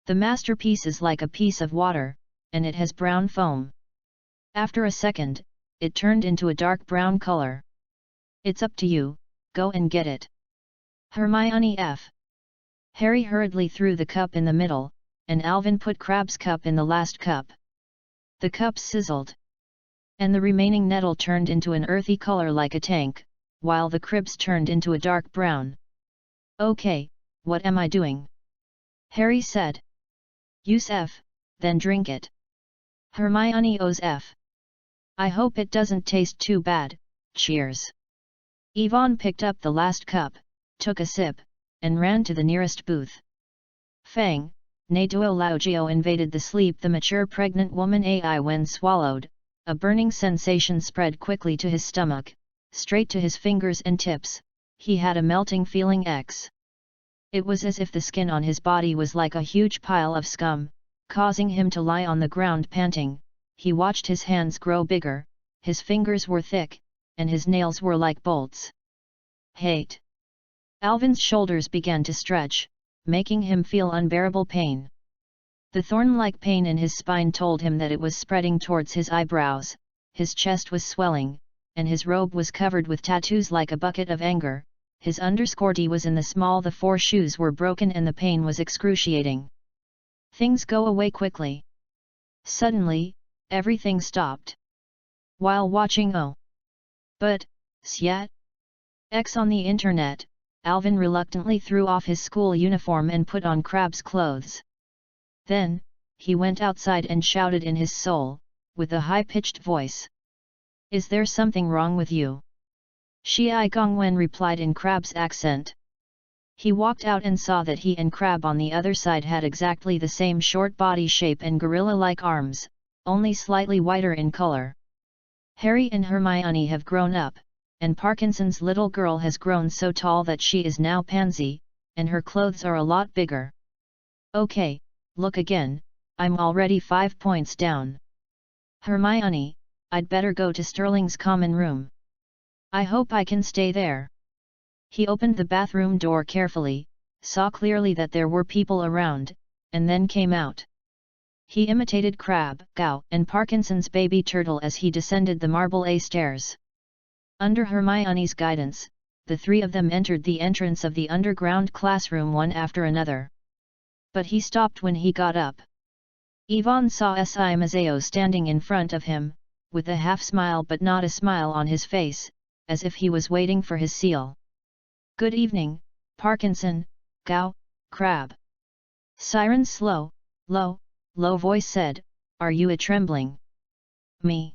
S1: The masterpiece is like a piece of water, and it has brown foam. After a second, it turned into a dark brown color. It's up to you, go and get it. Hermione F. Harry hurriedly threw the cup in the middle, and Alvin put Crabbe's cup in the last cup. The cup sizzled. And the remaining nettle turned into an earthy color like a tank, while the cribs turned into a dark brown. Okay, what am I doing? Harry said. Use F, then drink it. Hermione owes F. I hope it doesn't taste too bad, cheers. Yvonne picked up the last cup, took a sip, and ran to the nearest booth. Fang, Naduo Laogio invaded the sleep. The mature pregnant woman Ai Wen swallowed, a burning sensation spread quickly to his stomach, straight to his fingers and tips. He had a melting feeling X. It was as if the skin on his body was like a huge pile of scum, causing him to lie on the ground panting. He watched his hands grow bigger, his fingers were thick, and his nails were like bolts. Hate. Alvin's shoulders began to stretch, making him feel unbearable pain. The thorn-like pain in his spine told him that it was spreading towards his eyebrows, his chest was swelling, and his robe was covered with tattoos like a bucket of anger. His underskirt was in the small, the 4 shoes were broken and the pain was excruciating. Things go away quickly. Suddenly, everything stopped. While watching Oh! But, Syat! X on the internet, Alvin reluctantly threw off his school uniform and put on Crabbe's clothes. Then, he went outside and shouted in his soul, with a high-pitched voice. Is there something wrong with you? Shi Gongwen replied in Crabbe's accent. He walked out and saw that he and Crabbe on the other side had exactly the same short body shape and gorilla-like arms, only slightly whiter in color. Harry and Hermione have grown up, and Parkinson's little girl has grown so tall that she is now Pansy, and her clothes are a lot bigger. Okay, look again, I'm already 5 points down. Hermione, I'd better go to Sterling's common room. I hope I can stay there. He opened the bathroom door carefully, saw clearly that there were people around, and then came out. He imitated Crabbe, Gow, and Parkinson's baby turtle as he descended the marble A stairs. Under Hermione's guidance, the three of them entered the entrance of the underground classroom one after another. But he stopped when he got up. Yvonne saw S.I. Mazzeo standing in front of him, with a half-smile but not a smile on his face, as if he was waiting for his seal. "Good evening, Parkinson, Gow, Crabbe." Siren's low voice said, "Are you a-trembling?" "Me?"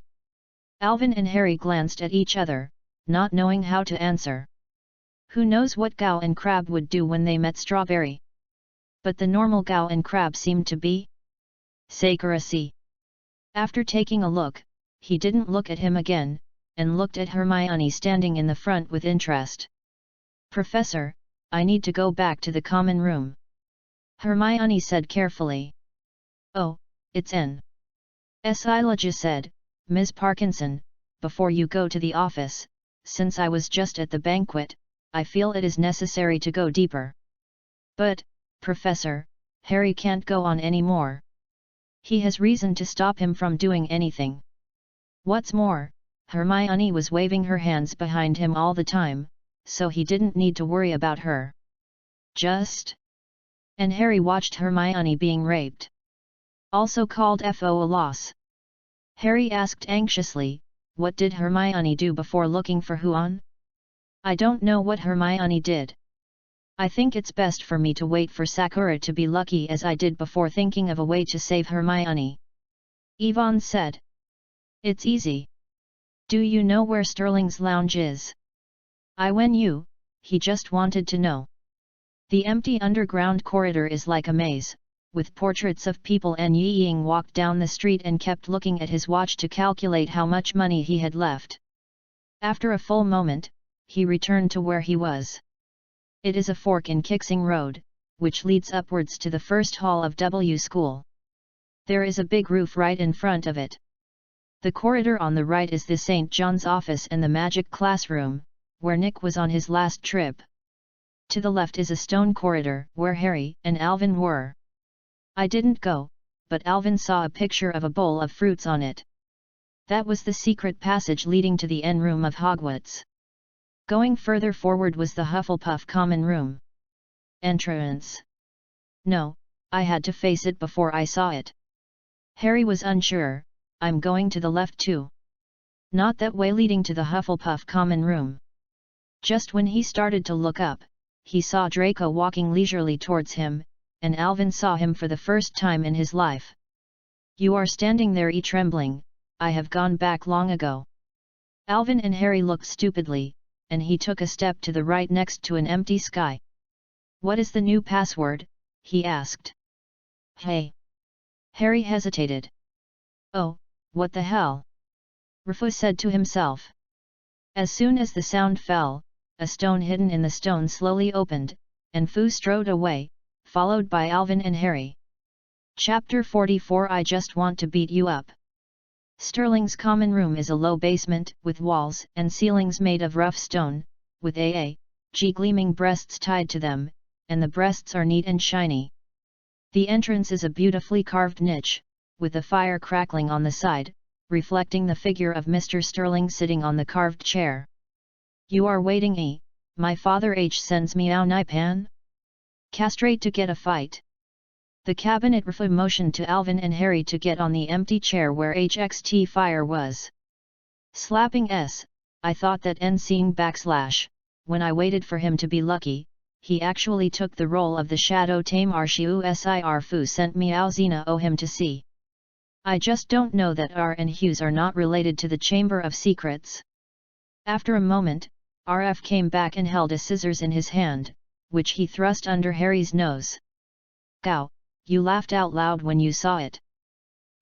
S1: Alvin and Harry glanced at each other, not knowing how to answer. Who knows what Gow and Crabbe would do when they met Strawberry? But the normal Gow and Crabbe seemed to be secrecy. After taking a look, he didn't look at him again, and looked at Hermione standing in the front with interest. "Professor, I need to go back to the common room," Hermione said carefully. "Oh, it's Elijah said, "Ms. Parkinson, before you go to the office, since I was just at the banquet, I feel it is necessary to go deeper." "But, Professor, Harry can't go on any more. He has reason to stop him from doing anything. What's more, Hermione was waving her hands behind him all the time, so he didn't need to worry about her. Just..." And Harry watched Hermione being raped. Also called FO a loss. Harry asked anxiously, what did Hermione do before looking for Huon? "I don't know what Hermione did. I think it's best for me to wait for Sakura to be lucky as I did before thinking of a way to save Hermione," Yvonne said. "It's easy. Do you know where Sterling's lounge is?" He just wanted to know. "The empty underground corridor is like a maze, with portraits of people, and Yi Ying walked down the street and kept looking at his watch to calculate how much money he had left. After a full moment, he returned to where he was. It is a fork in Kixing Road, which leads upwards to the first hall of W School. There is a big roof right in front of it. The corridor on the right is the St. John's office and the magic classroom, where Nick was on his last trip. To the left is a stone corridor where Harry and Alvin were. I didn't go, but Alvin saw a picture of a bowl of fruits on it. That was the secret passage leading to the N room of Hogwarts. Going further forward was the Hufflepuff common room. Entrance. No, I had to face it before I saw it. Harry was unsure. I'm going to the left too. Not that way leading to the Hufflepuff common room. Just when he started to look up, he saw Draco walking leisurely towards him, and Alvin saw him for the first time in his life. "You are standing there trembling, I have gone back long ago." Alvin and Harry looked stupidly, and he took a step to the right next to an empty sky. "What is the new password?" he asked. "Hey!" Harry hesitated. "Oh, what the hell?" Rufus said to himself. As soon as the sound fell, a stone hidden in the stone slowly opened, and Fu strode away, followed by Alvin and Harry. Chapter 44 I Just Want to Beat You Up. Sterling's common room is a low basement with walls and ceilings made of rough stone, with G gleaming breasts tied to them, and the breasts are neat and shiny. The entrance is a beautifully carved niche, with a fire crackling on the side, reflecting the figure of Mr. Sterling sitting on the carved chair. "You are waiting, my father sends me out Nipan? Castrate to get a fight." The cabinet Rufus motioned to Alvin and Harry to get on the empty chair where HXT fire was. Slapping S, I thought that N seeing / when I waited for him to be lucky, he actually took the role of the shadow tame Arshiu Sir Fu sent me out Xena owe him to see. I just don't know that R and Hughes are not related to the Chamber of Secrets. After a moment, RF came back and held a scissors in his hand, which he thrust under Harry's nose. "Gow, you laughed out loud when you saw it."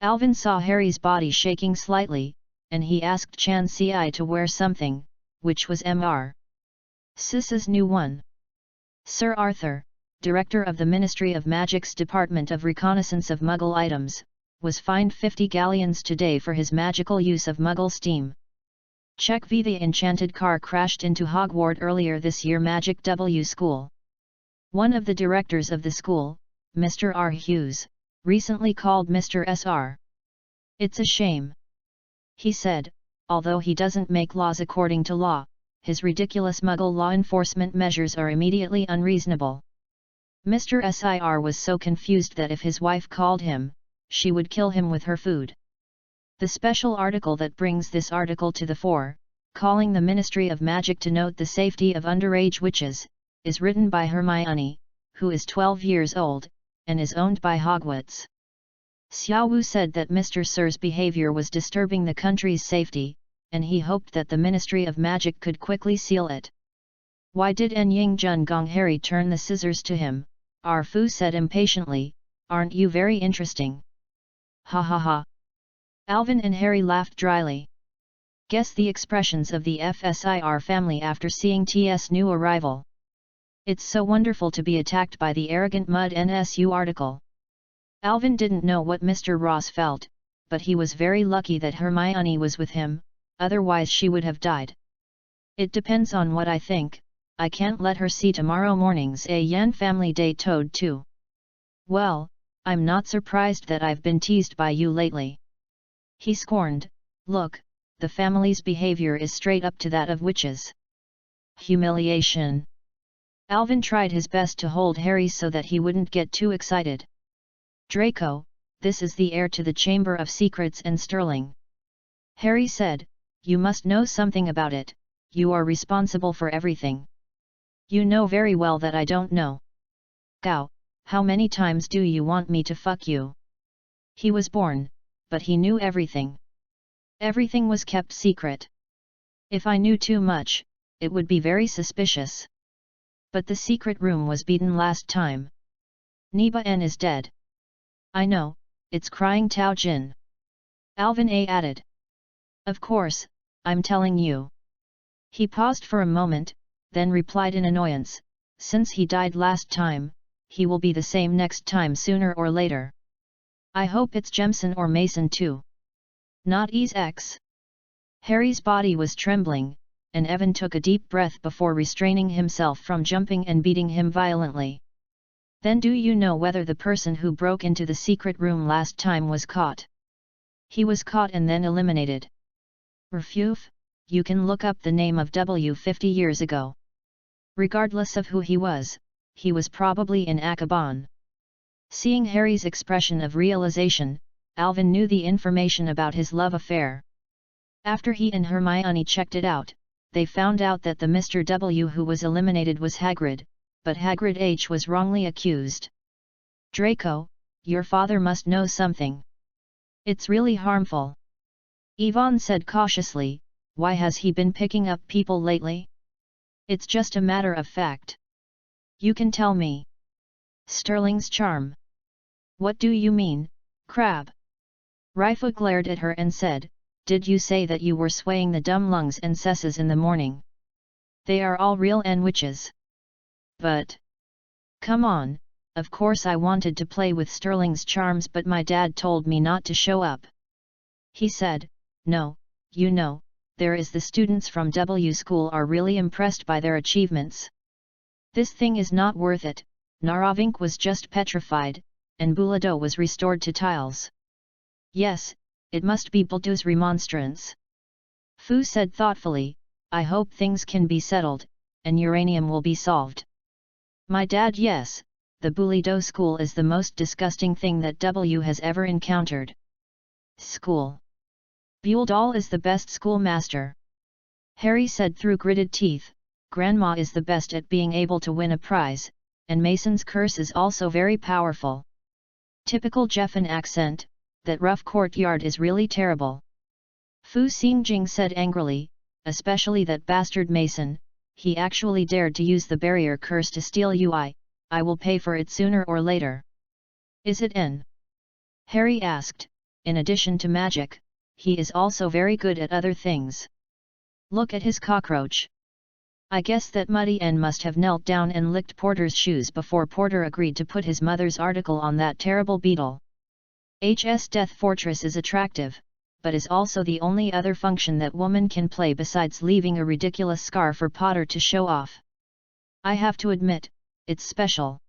S1: Alvin saw Harry's body shaking slightly, and he asked Chan Ci to wear something, which was Mr. Sis's new one. "Sir Arthur, director of the Ministry of Magic's Department of Reconnaissance of Muggle Items, was fined 50 galleons today for his magical use of Muggle steam. Check v. The enchanted car crashed into Hogwarts earlier this year. Magic W School. One of the directors of the school, Mr. R. Hughes, recently called Mr. S.R. "It's a shame," he said, although he doesn't make laws according to law, his ridiculous Muggle law enforcement measures are immediately unreasonable. Mr. S.I.R. was so confused that if his wife called him, she would kill him with her food. The special article that brings this article to the fore, calling the Ministry of Magic to note the safety of underage witches, is written by Hermione, who is 12 years old, and is owned by Hogwarts. Xiao Wu said that Mr. Sir's behavior was disturbing the country's safety, and he hoped that the Ministry of Magic could quickly seal it. "Why did Nying Jun Gong?" Harry turned the scissors to him. R. Fu said impatiently, "Aren't you very interesting?" "Ha ha ha." Alvin and Harry laughed dryly. Guess the expressions of the FSIR family after seeing T.S. new arrival. "It's so wonderful to be attacked by the arrogant Mud NSU article." Alvin didn't know what Mr. Ross felt, but he was very lucky that Hermione was with him, otherwise she would have died. "It depends on what I think. I can't let her see tomorrow morning's A Yan Family Day Toad too." "Well, I'm not surprised that I've been teased by you lately," he scorned. "Look, the family's behavior is straight up to that of witches." Humiliation. Alvin tried his best to hold Harry so that he wouldn't get too excited. "Draco, this is the heir to the Chamber of Secrets and Sterling," Harry said. "You must know something about it, you are responsible for everything." "You know very well that I don't know." "Gao, how many times do you want me to fuck you?" He was born, but he knew everything. Everything was kept secret. "If I knew too much, it would be very suspicious." "But the secret room was beaten last time. Niba N is dead." "I know, it's crying Tao Jin." Alvin A added. "Of course, I'm telling you." He paused for a moment, then replied in annoyance, "Since he died last time, he will be the same next time sooner or later. I hope it's Jemison or Mason too. Not Ease X." Harry's body was trembling, and Evan took a deep breath before restraining himself from jumping and beating him violently. "Then do you know whether the person who broke into the secret room last time was caught?" "He was caught and then eliminated." "Refuf, you can look up the name of W 50 years ago. Regardless of who he was probably in Akaban." Seeing Harry's expression of realization, Alvin knew the information about his love affair. After he and Hermione checked it out, they found out that the Mr. W who was eliminated was Hagrid, but Hagrid H was wrongly accused. "Draco, your father must know something. It's really harmful." Yvonne said cautiously, "Why has he been picking up people lately?" "It's just a matter of fact." "You can tell me." "Sterling's charm." "What do you mean, Crab?" Rifa glared at her and said, "Did you say that you were swaying the dumb lungs and cesses in the morning? They are all real and witches." "But... come on, of course I wanted to play with Sterling's charms but my dad told me not to show up. He said, no, you know, there is the students from W school are really impressed by their achievements. This thing is not worth it." Naravink was just petrified, and Bulado was restored to tiles. "Yes, it must be Buldo's remonstrance." Fu said thoughtfully, "I hope things can be settled, and uranium will be solved." "My dad, yes, the Bulado school is the most disgusting thing that W has ever encountered." "School? Buldal is the best schoolmaster." Harry said through gritted teeth, "Grandma is the best at being able to win a prize, and Mason's curse is also very powerful." Typical Jeffin accent, "That rough courtyard is really terrible." Fu Xingjing said angrily, "Especially that bastard Mason, he actually dared to use the barrier curse to steal UI, I will pay for it sooner or later." "Is it N?" Harry asked. "In addition to magic, he is also very good at other things. Look at his cockroach." I guess that Muddy N must have knelt down and licked Porter's shoes before Porter agreed to put his mother's article on that terrible beetle. HS Death Fortress is attractive, but is also the only other function that woman can play besides leaving a ridiculous scar for Potter to show off. I have to admit, it's special.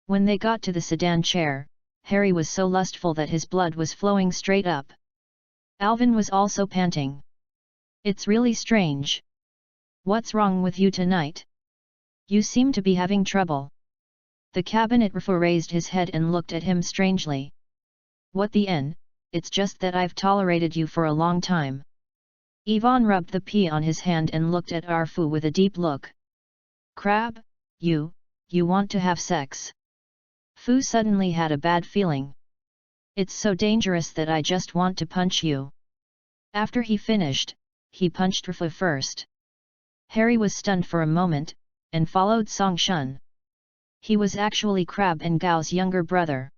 S1: When they got to the sedan chair, Harry was so lustful that his blood was flowing straight up. Alvin was also panting. It's really strange. What's wrong with you tonight? You seem to be having trouble. The cabinet ref raised his head and looked at him strangely. What the N? It's just that I've tolerated you for a long time. Yvonne rubbed the pea on his hand and looked at Arfu with a deep look. Crab, you want to have sex? Fu suddenly had a bad feeling. It's so dangerous that I just want to punch you. After he finished, he punched Arfu first. Harry was stunned for a moment, and followed Song Shun. He was actually Crab and Gao's younger brother.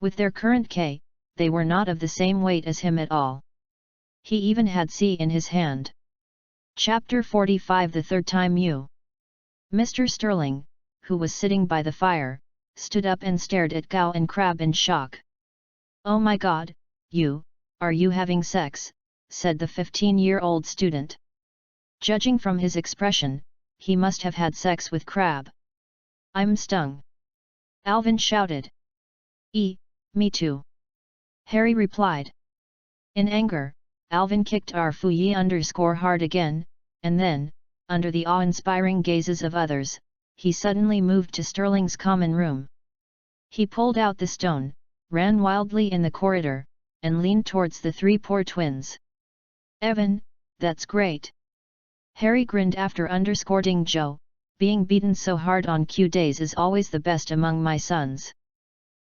S1: With their current K, they were not of the same weight as him at all. He even had C in his hand. Chapter 45 The third time you. Mr. Sterling, who was sitting by the fire, stood up and stared at Gao and Crab in shock. Oh my god, are you having sex? Said the 15-year-old student. Judging from his expression, he must have had sex with Crab. I'm stung. Alvin shouted. Me too. Harry replied. In anger, Alvin kicked Arfu hard again, and then, under the awe-inspiring gazes of others, he suddenly moved to Sterling's common room. He pulled out the stone, ran wildly in the corridor, and leaned towards the three poor twins. Evan, that's great. Harry grinned after underscoring Joe, being beaten so hard on Q days is always the best among my sons.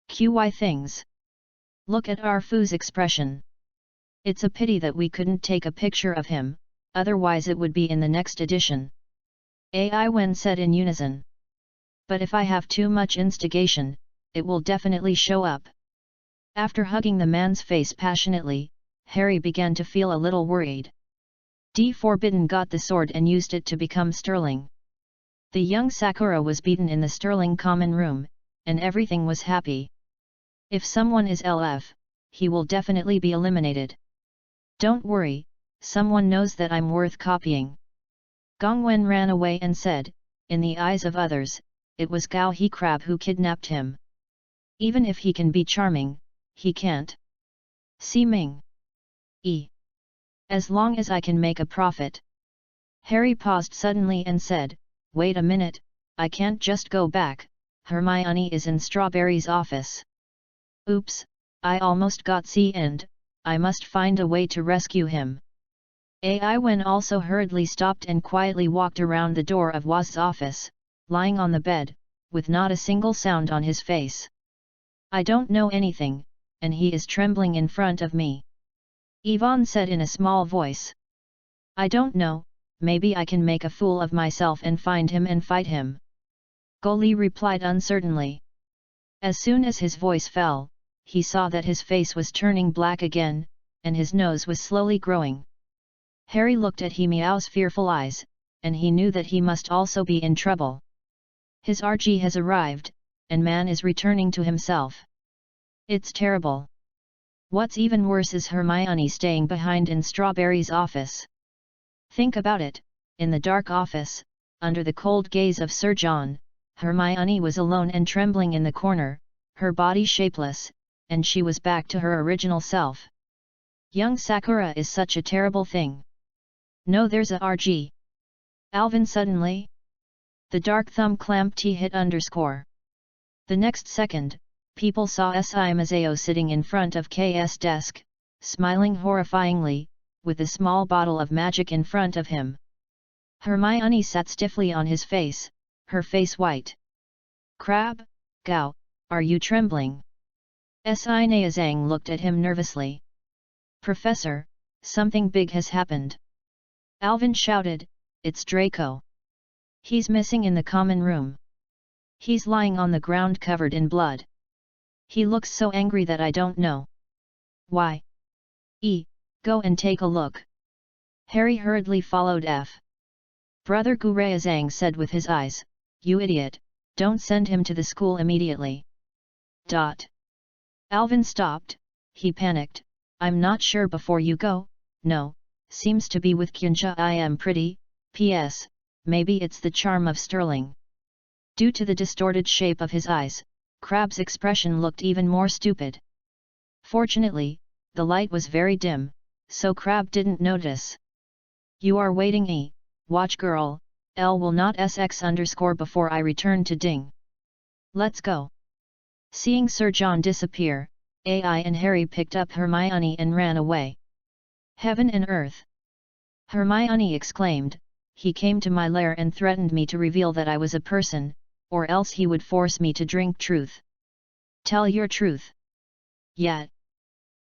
S1: QY things. Look at Arfu's expression. It's a pity that we couldn't take a picture of him, otherwise it would be in the next edition. AI Wen said in unison. But if I have too much instigation, it will definitely show up. After hugging the man's face passionately, Harry began to feel a little worried. D. Forbidden got the sword and used it to become Sterling. The young Sakura was beaten in the Sterling common room, and everything was happy. If someone is LF, he will definitely be eliminated. Don't worry, someone knows that I'm worth copying. Gongwen ran away and said, in the eyes of others, it was Gao He Crab who kidnapped him. Even if he can be charming, he can't. Si Ming. As long as I can make a profit. Harry paused suddenly and said, wait a minute, I can't just go back, Hermione is in Strawberry's office. Oops, I almost got C and, I must find a way to rescue him. AI Wen also hurriedly stopped and quietly walked around the door of Waz's office, lying on the bed, with not a single sound on his face. I don't know anything, and he is trembling in front of me. Yvonne said in a small voice. I don't know, maybe I can make a fool of myself and find him and fight him. Goli replied uncertainly. As soon as his voice fell, he saw that his face was turning black again, and his nose was slowly growing. Harry looked at He Meow's fearful eyes, and he knew that he must also be in trouble. His RG has arrived, and man is returning to himself. It's terrible. What's even worse is Hermione staying behind in Strawberry's office. Think about it, in the dark office, under the cold gaze of Sir John, Hermione was alone and trembling in the corner, her body shapeless, and she was back to her original self. Young Sakura is such a terrible thing. No, there's a RG. Alvin suddenly. The dark thumb clamped T hit underscore. The next second, people saw S.I. Mazeo sitting in front of K.'s desk, smiling horrifyingly, with a small bottle of magic in front of him. Hermione sat stiffly on his face, her face white. Crab, Gao, are you trembling? S.I. Neazang looked at him nervously. Professor, something big has happened. Alvin shouted, it's Draco. He's missing in the common room. He's lying on the ground covered in blood. He looks so angry that I don't know why. Go and take a look. Harry hurriedly followed F. Brother Gurayazang said with his eyes, "You idiot, don't send him to the school immediately." Alvin stopped, he panicked, "I'm not sure before you go, no, seems to be with Kyunja I am pretty, PS, maybe it's the charm of Sterling." Due to the distorted shape of his eyes, Crab's expression looked even more stupid. Fortunately, the light was very dim, so Crab didn't notice. "You are waiting watch girl, L will not SX_ before I return to Ding. Let's go." Seeing Sir John disappear, AI and Harry picked up Hermione and ran away. "Heaven and earth!" Hermione exclaimed, "He came to my lair and threatened me to reveal that I was a person, or else he would force me to drink truth." "Tell your truth." "Yeah,"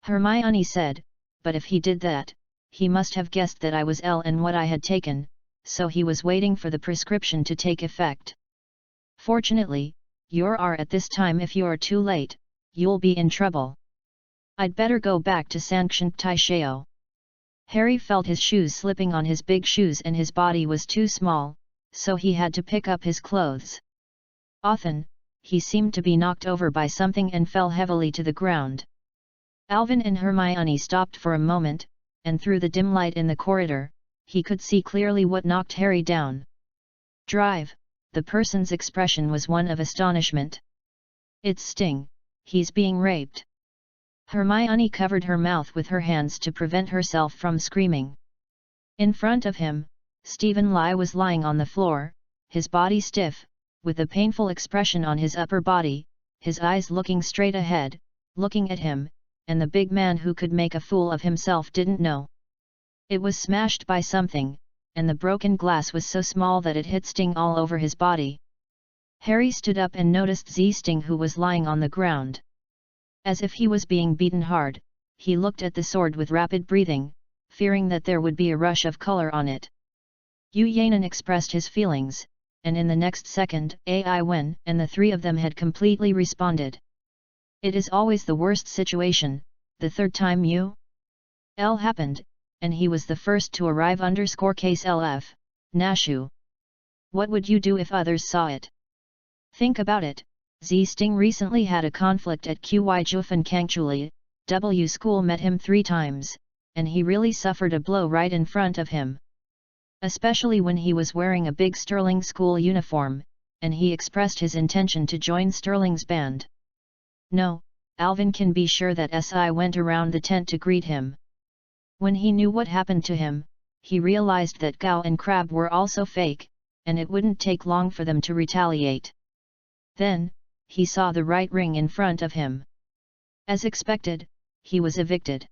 S1: Hermione said, "but if he did that, he must have guessed that I was ill and what I had taken, so he was waiting for the prescription to take effect. Fortunately, you're at this time. If you're too late, you'll be in trouble. I'd better go back to Sanction Taisheo." Harry felt his shoes slipping on his big shoes and his body was too small, so he had to pick up his clothes. Often, he seemed to be knocked over by something and fell heavily to the ground. Alvin and Hermione stopped for a moment, and through the dim light in the corridor, he could see clearly what knocked Harry down. "Drive," the person's expression was one of astonishment. "It's Sting, he's being raped." Hermione covered her mouth with her hands to prevent herself from screaming. In front of him, Stephen Lai was lying on the floor, his body stiff, with a painful expression on his upper body, his eyes looking straight ahead, looking at him, and the big man who could make a fool of himself didn't know. It was smashed by something, and the broken glass was so small that it hit Sting all over his body. Harry stood up and noticed Sting, who was lying on the ground. As if he was being beaten hard, he looked at the sword with rapid breathing, fearing that there would be a rush of color on it. Yu Yanan expressed his feelings, and in the next second, AI Wen and the three of them had completely responded. It is always the worst situation, the third time L happened, and he was the first to arrive _case LF, Nashu. What would you do if others saw it? Think about it, Sting recently had a conflict at Qi Jufan Kangchuli, W school met him 3 times, and he really suffered a blow right in front of him. Especially when he was wearing a big Sterling school uniform, and he expressed his intention to join Sterling's band. No, Alvin can be sure that SI went around the tent to greet him. When he knew what happened to him, he realized that Gao and Crab were also fake, and it wouldn't take long for them to retaliate. Then, he saw the right ring in front of him. As expected, he was evicted.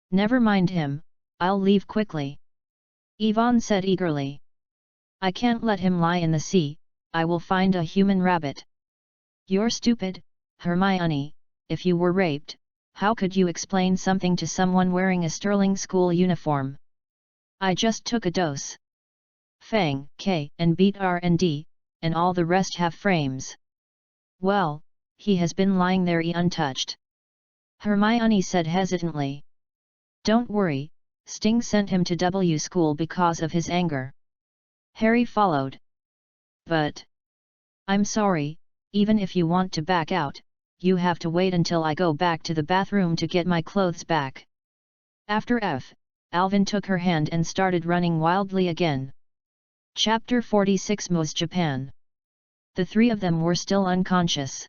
S1: "Never mind him, I'll leave quickly," Yvonne said eagerly. "I can't let him lie in the sea, I will find a human rabbit." "You're stupid, Hermione, if you were raped, how could you explain something to someone wearing a Sterling school uniform?" "I just took a dose. Fang, K and beat R&D, and all the rest have frames." "Well, he has been lying there untouched," Hermione said hesitantly. "Don't worry, Sting sent him to W school because of his anger." Harry followed. "But I'm sorry, even if you want to back out, you have to wait until I go back to the bathroom to get my clothes back." After Alvin took her hand and started running wildly again. Chapter 46 Mo's Japan. The three of them were still unconscious.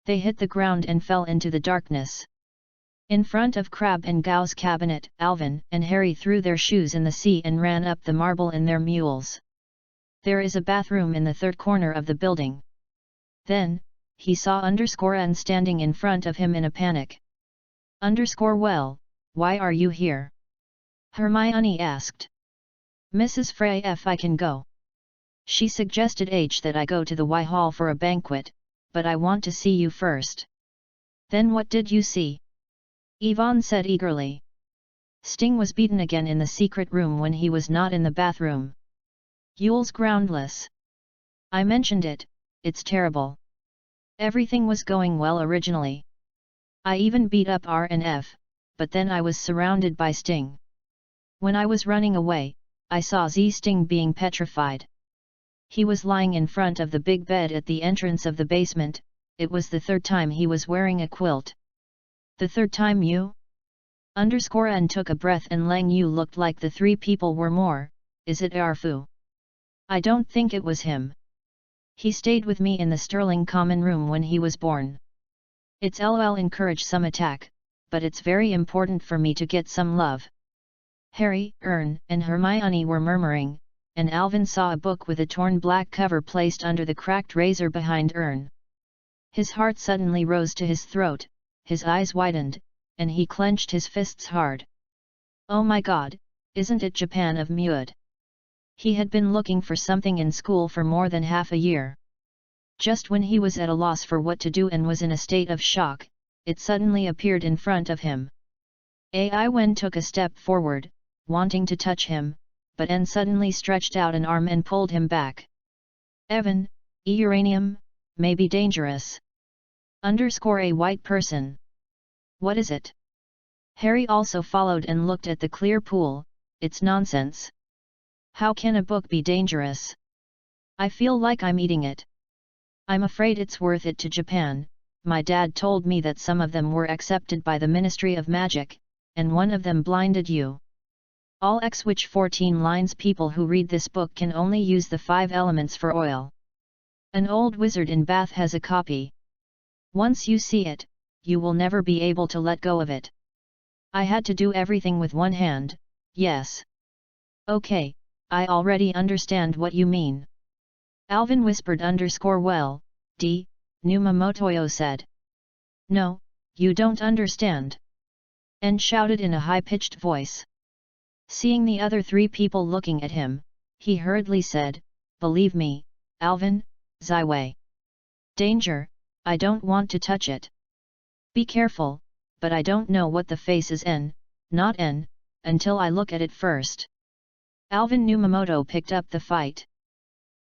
S1: They hit the ground and fell into the darkness. In front of Crab and Gao's cabinet, Alvin and Harry threw their shoes in the sea and ran up the marble in their mules. "There is a bathroom in the third corner of the building." Then, he saw Anne standing in front of him in a panic. "Well, why are you here?" Hermione asked. "Mrs. Frey, if I can go. She suggested that I go to the Y Hall for a banquet, but I want to see you first." "Then what did you see?" Yvonne said eagerly. "Sting was beaten again in the secret room when he was not in the bathroom." "Yule's groundless. I mentioned it, it's terrible. Everything was going well originally. I even beat up R and F, but then I was surrounded by Sting. When I was running away, I saw Sting being petrified. He was lying in front of the big bed at the entrance of the basement. It was the third time he was wearing a quilt. The third time you? N took a breath and Lang Yu looked like the three people were more. Is it Arfu? I don't think it was him. He stayed with me in the Sterling common room when he was born. It's lol encourage some attack, but it's very important for me to get some love. Harry, Ern, and Hermione were murmuring, and Alvin saw a book with a torn black cover placed under the cracked razor behind Ern. His heart suddenly rose to his throat, his eyes widened, and he clenched his fists hard. Oh my god, isn't it Japan of Muad? He had been looking for something in school for more than half a year. Just when he was at a loss for what to do and was in a state of shock, it suddenly appeared in front of him. Ai Wen took a step forward, wanting to touch him, but N suddenly stretched out an arm and pulled him back. Evan, uranium, may be dangerous. A white person. What is it? Harry also followed and looked at the clear pool. It's nonsense. How can a book be dangerous? I feel like I'm eating it. I'm afraid it's worth it to Japan. My dad told me that some of them were accepted by the Ministry of Magic, and one of them blinded you. All X which 14 lines people who read this book can only use the 5 elements for oil. An old wizard in Bath has a copy. Once you see it, you will never be able to let go of it. I had to do everything with one hand, yes. Okay, I already understand what you mean. Alvin whispered well, Numamotoyo said. No, you don't understand. And shouted in a high-pitched voice. Seeing the other 3 people looking at him, he hurriedly said, Believe me, Alvin, Zaiwei. Danger, I don't want to touch it. Be careful, but I don't know what the face is not until I look at it first. Alvin Numamoto picked up the fight.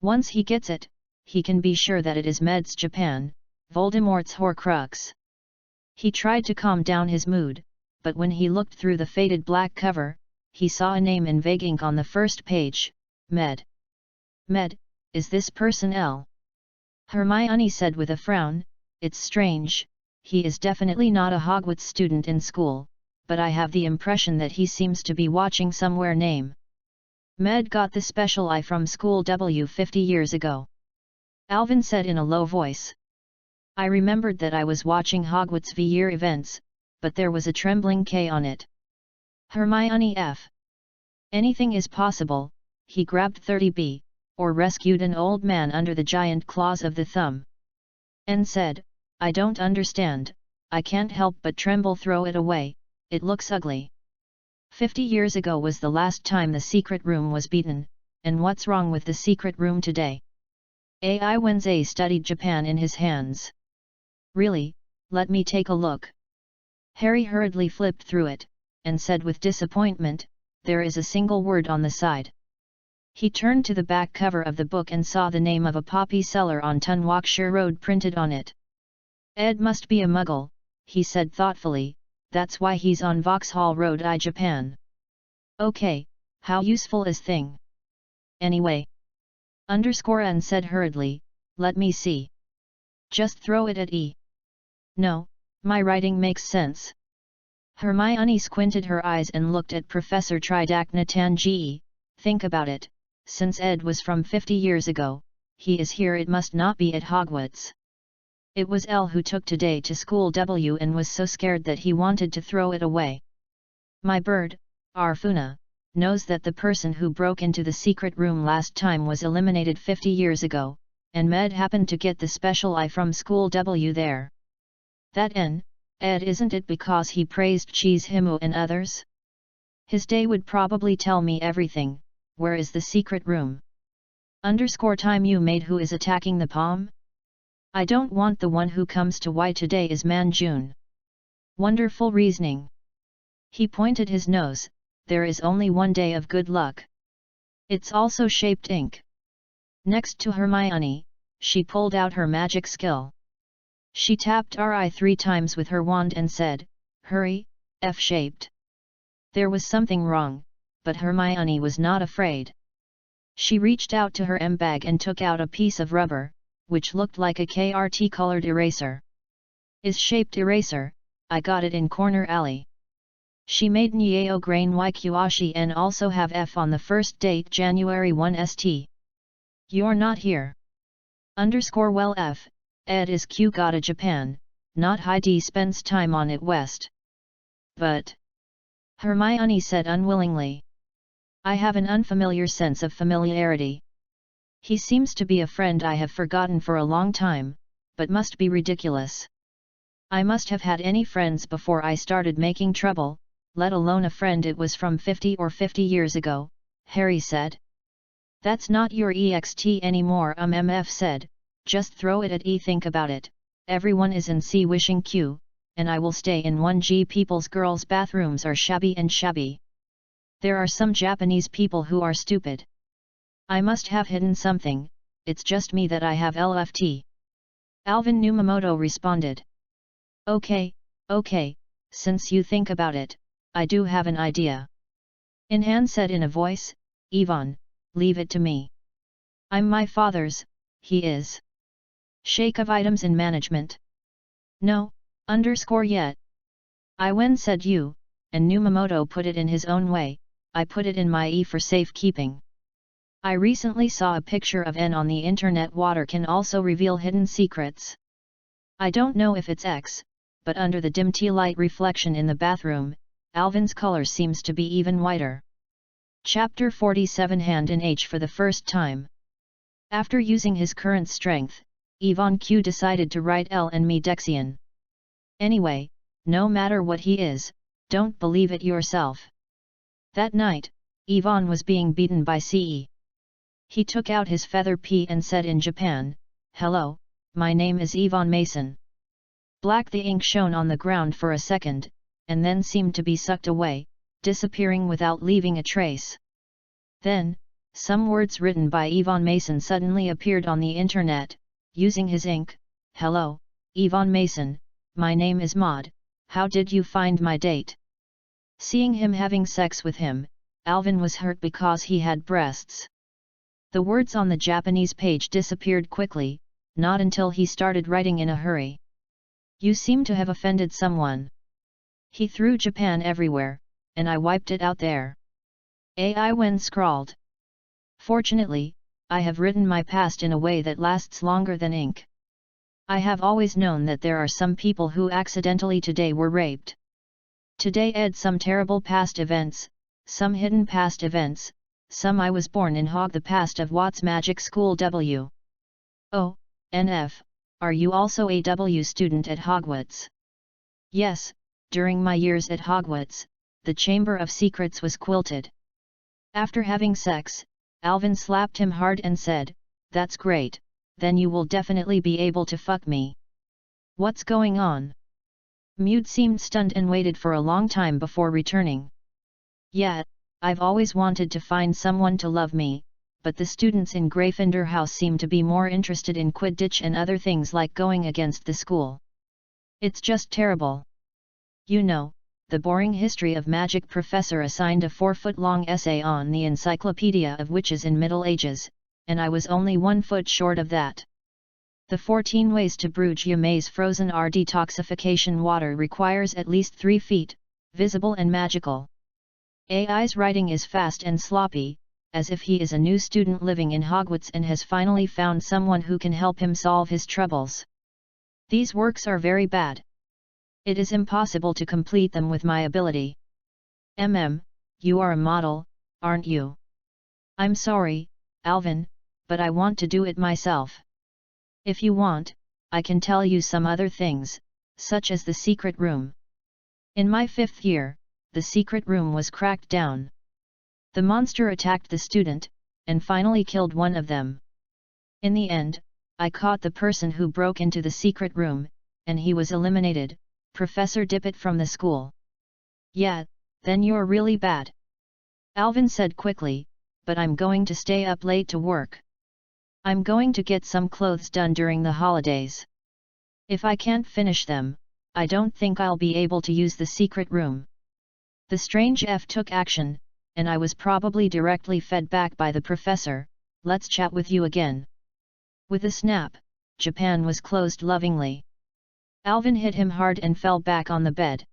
S1: Once he gets it, he can be sure that it is Meds Japan, Voldemort's Horcrux. He tried to calm down his mood, but when he looked through the faded black cover, he saw a name in vague ink on the first page, Med. Med, is this person L? Hermione said with a frown, It's strange, he is definitely not a Hogwarts student in school, but I have the impression that he seems to be watching somewhere name. Med got the special eye from school 50 years ago. Alvin said in a low voice. I remembered that I was watching Hogwarts V-year events, but there was a trembling K on it. Hermione F. Anything is possible, he grabbed 30B, or rescued an old man under the giant claws of the thumb. N said, I don't understand, I can't help but tremble. Throw it away, it looks ugly. 50 years ago was the last time the secret room was beaten, and what's wrong with the secret room today? Ai Wenze studied Japan in his hands. Really, let me take a look. Harry hurriedly flipped through it, and said with disappointment, there is a single word on the side. He turned to the back cover of the book and saw the name of a poppy seller on Tunwakshire Road printed on it. Ed must be a muggle, he said thoughtfully, that's why he's on Vauxhall Road I Japan. Okay, how useful is thing? Anyway. N said hurriedly, let me see. Just throw it at E. No, my writing makes sense. Hermione squinted her eyes and looked at Professor Tridacna Tangi. Think about it, since Ed was from 50 years ago, he is here, it must not be at Hogwarts. It was L who took today to school W and was so scared that he wanted to throw it away. My bird, Arfuna, knows that the person who broke into the secret room last time was eliminated 50 years ago, and Med happened to get the special eye from school W there. That Ed isn't it because he praised Cheese Himu and others? His day would probably tell me everything. Where is the secret room? Time you made who is attacking the palm? I don't want the one who comes to Y today is Manjun. Wonderful reasoning. He pointed his nose, there is only one day of good luck. It's also shaped ink. Next to Hermione, she pulled out her magic skill. She tapped RI 3 times with her wand and said, hurry, F-shaped. There was something wrong, but Hermione was not afraid. She reached out to her bag and took out a piece of rubber, which looked like a KRT-colored eraser. Is-shaped eraser, I got it in corner alley. She made Nyeo grain Yquashi and also have F on the first date January 1 st. You're not here. Well F, Ed is Q gotta Japan, not High D spends time on it West. But, Hermione said unwillingly. I have an unfamiliar sense of familiarity. He seems to be a friend I have forgotten for a long time, but must be ridiculous. I must have had any friends before I started making trouble, let alone a friend it was from 50 or 50 years ago, Harry said. That's not your ext anymore MF said, just throw it at E. Think about it, everyone is in C wishing Q, and I will stay in 1G. People's girls' bathrooms are shabby and shabby. There are some Japanese people who are stupid. I must have hidden something, it's just me that I have LFT. Alvin Numamoto responded. Okay, since you think about it, I do have an idea. Inhan said in a voice, Yvonne, leave it to me. I'm my father's, he is. Shake of items in management. No, yet. Iwen said you, and Numamoto put it in his own way, I put it in my E for safekeeping. I recently saw a picture of N on the internet. Water can also reveal hidden secrets. I don't know if it's X, but under the dim tea light reflection in the bathroom, Alvin's color seems to be even whiter. Chapter 47 Hand in H for the first time. After using his current strength, Yvonne Q decided to write L and me Dexian. Anyway, no matter what he is, don't believe it yourself. That night, Yvonne was being beaten by CE. He took out his feather P and said in Japan, Hello, my name is Yvonne Mason. Black the ink shone on the ground for a second, and then seemed to be sucked away, disappearing without leaving a trace. Then, some words written by Yvonne Mason suddenly appeared on the internet, using his ink. Hello, Yvonne Mason, my name is Maud, how did you find my date? Seeing him having sex with him, Alvin was hurt because he had breasts. The words on the Japanese page disappeared quickly, not until he started writing in a hurry. You seem to have offended someone. He threw Japan everywhere, and I wiped it out there. AI Wen scrawled. Fortunately, I have written my past in a way that lasts longer than ink. I have always known that there are some people who accidentally today were raped. Today Ed some terrible past events, some hidden past events, some I was born in Hog the past of Watts Magic School W. Oh, NF, are you also a W student at Hogwarts? Yes, during my years at Hogwarts, the Chamber of Secrets was quilted. After having sex, Alvin slapped him hard and said, That's great, then you will definitely be able to fuck me. What's going on? Mude seemed stunned and waited for a long time before returning. Yeah, I've always wanted to find someone to love me, but the students in Gryffindor House seem to be more interested in Quidditch and other things like going against the school. It's just terrible. You know, the boring history of magic professor assigned a 4-foot-long essay on the Encyclopedia of Witches in Middle Ages, and I was only 1 foot short of that. The 14 ways to brew Yamei's frozen R detoxification water requires at least 3 feet, visible and magical. AI's writing is fast and sloppy, as if he is a new student living in Hogwarts and has finally found someone who can help him solve his troubles. These works are very bad. It is impossible to complete them with my ability. You are a model, aren't you? I'm sorry, Alvin, but I want to do it myself. If you want, I can tell you some other things, such as the secret room. In my 5th year, the secret room was cracked down. The monster attacked the student, and finally killed one of them. In the end, I caught the person who broke into the secret room, and he was eliminated, Professor Dippet from the school. Yeah, then you're really bad. Alvin said quickly, but I'm going to stay up late to work. I'm going to get some clothes done during the holidays. If I can't finish them, I don't think I'll be able to use the secret room. The strange F took action, and I was probably directly fed back by the professor. Let's chat with you again. With a snap, Japan was closed lovingly. Alvin hit him hard and fell back on the bed.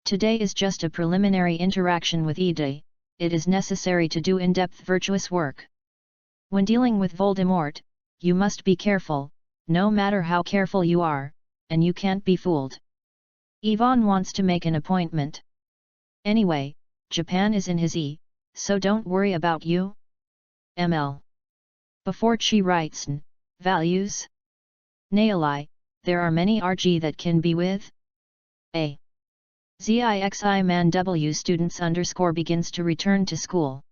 S1: Today is just a preliminary interaction with Ida. It is necessary to do in-depth virtuous work. When dealing with Voldemort, you must be careful, no matter how careful you are, and you can't be fooled. Yvonne wants to make an appointment. Anyway, Japan is in his so don't worry about you. ML. Before she writes values. Naili, there are many RG that can be with A. ZIXI man W students begins to return to school.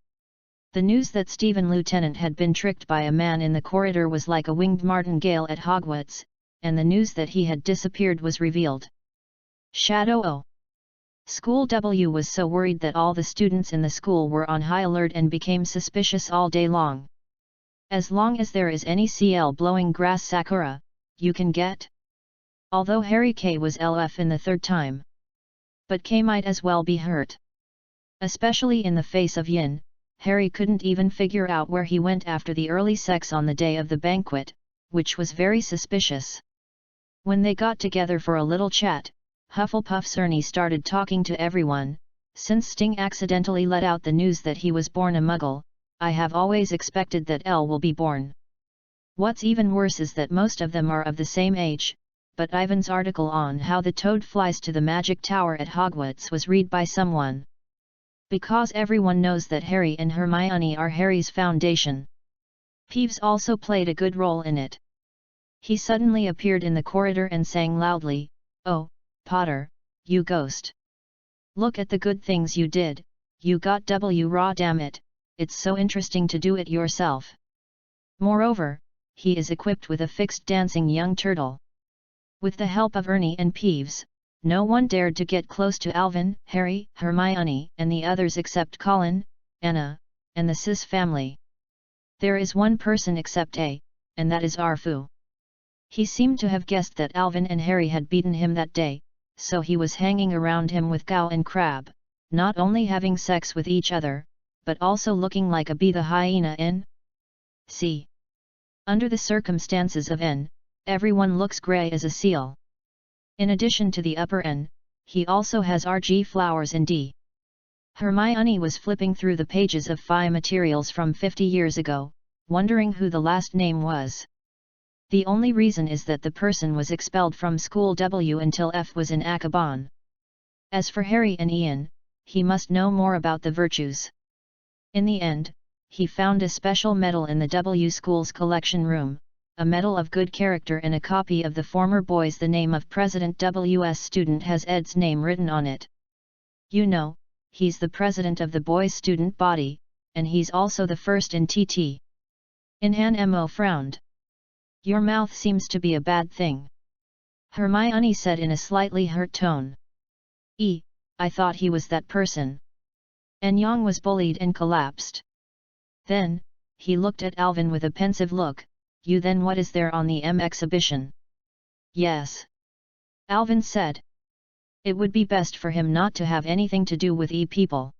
S1: The news that Stephen Lieutenant had been tricked by a man in the corridor was like a winged martingale at Hogwarts, and the news that he had disappeared was revealed. Shadow O. School W was so worried that all the students in the school were on high alert and became suspicious all day long. As long as there is any CL blowing grass Sakura, you can get. Although Harry K was LF in the third time. But K might as well be hurt. Especially in the face of Yin, Harry couldn't even figure out where he went after the early sex on the day of the banquet, which was very suspicious. When they got together for a little chat, Hufflepuff's Ernie started talking to everyone. Since Sting accidentally let out the news that he was born a Muggle, I have always expected that Elle will be born. What's even worse is that most of them are of the same age, but Ivan's article on how the toad flies to the magic tower at Hogwarts was read by someone. Because everyone knows that Harry and Hermione are Harry's foundation. Peeves also played a good role in it. He suddenly appeared in the corridor and sang loudly, "Oh, Potter, you ghost! Look at the good things you did, you got W raw damn it, it's so interesting to do it yourself." Moreover, he is equipped with a fixed dancing young turtle. With the help of Ernie and Peeves, no one dared to get close to Alvin, Harry, Hermione, and the others except Colin, Anna, and the Sis family. There is one person except A, and that is Arfu. He seemed to have guessed that Alvin and Harry had beaten him that day, so he was hanging around him with Gow and Crab, not only having sex with each other, but also looking like a bee the hyena in C. Under the circumstances of N, everyone looks grey as a seal. In addition to the upper N, he also has RG flowers in D. Hermione was flipping through the pages of Phi materials from 50 years ago, wondering who the last name was. The only reason is that the person was expelled from school W until F was in Akaban. As for Harry and Ian, he must know more about the virtues. In the end, he found a special medal in the W school's collection room, a medal of good character and a copy of the former boys. The name of President W's student has Ed's name written on it. You know, he's the president of the boys' student body, and he's also the first in TT. Inhan Mo frowned. Your mouth seems to be a bad thing. Hermione said in a slightly hurt tone. I thought he was that person. And Yang was bullied and collapsed. Then, he looked at Alvin with a pensive look. You then what is there on the M exhibition? Yes. Alvin said. It would be best for him not to have anything to do with people.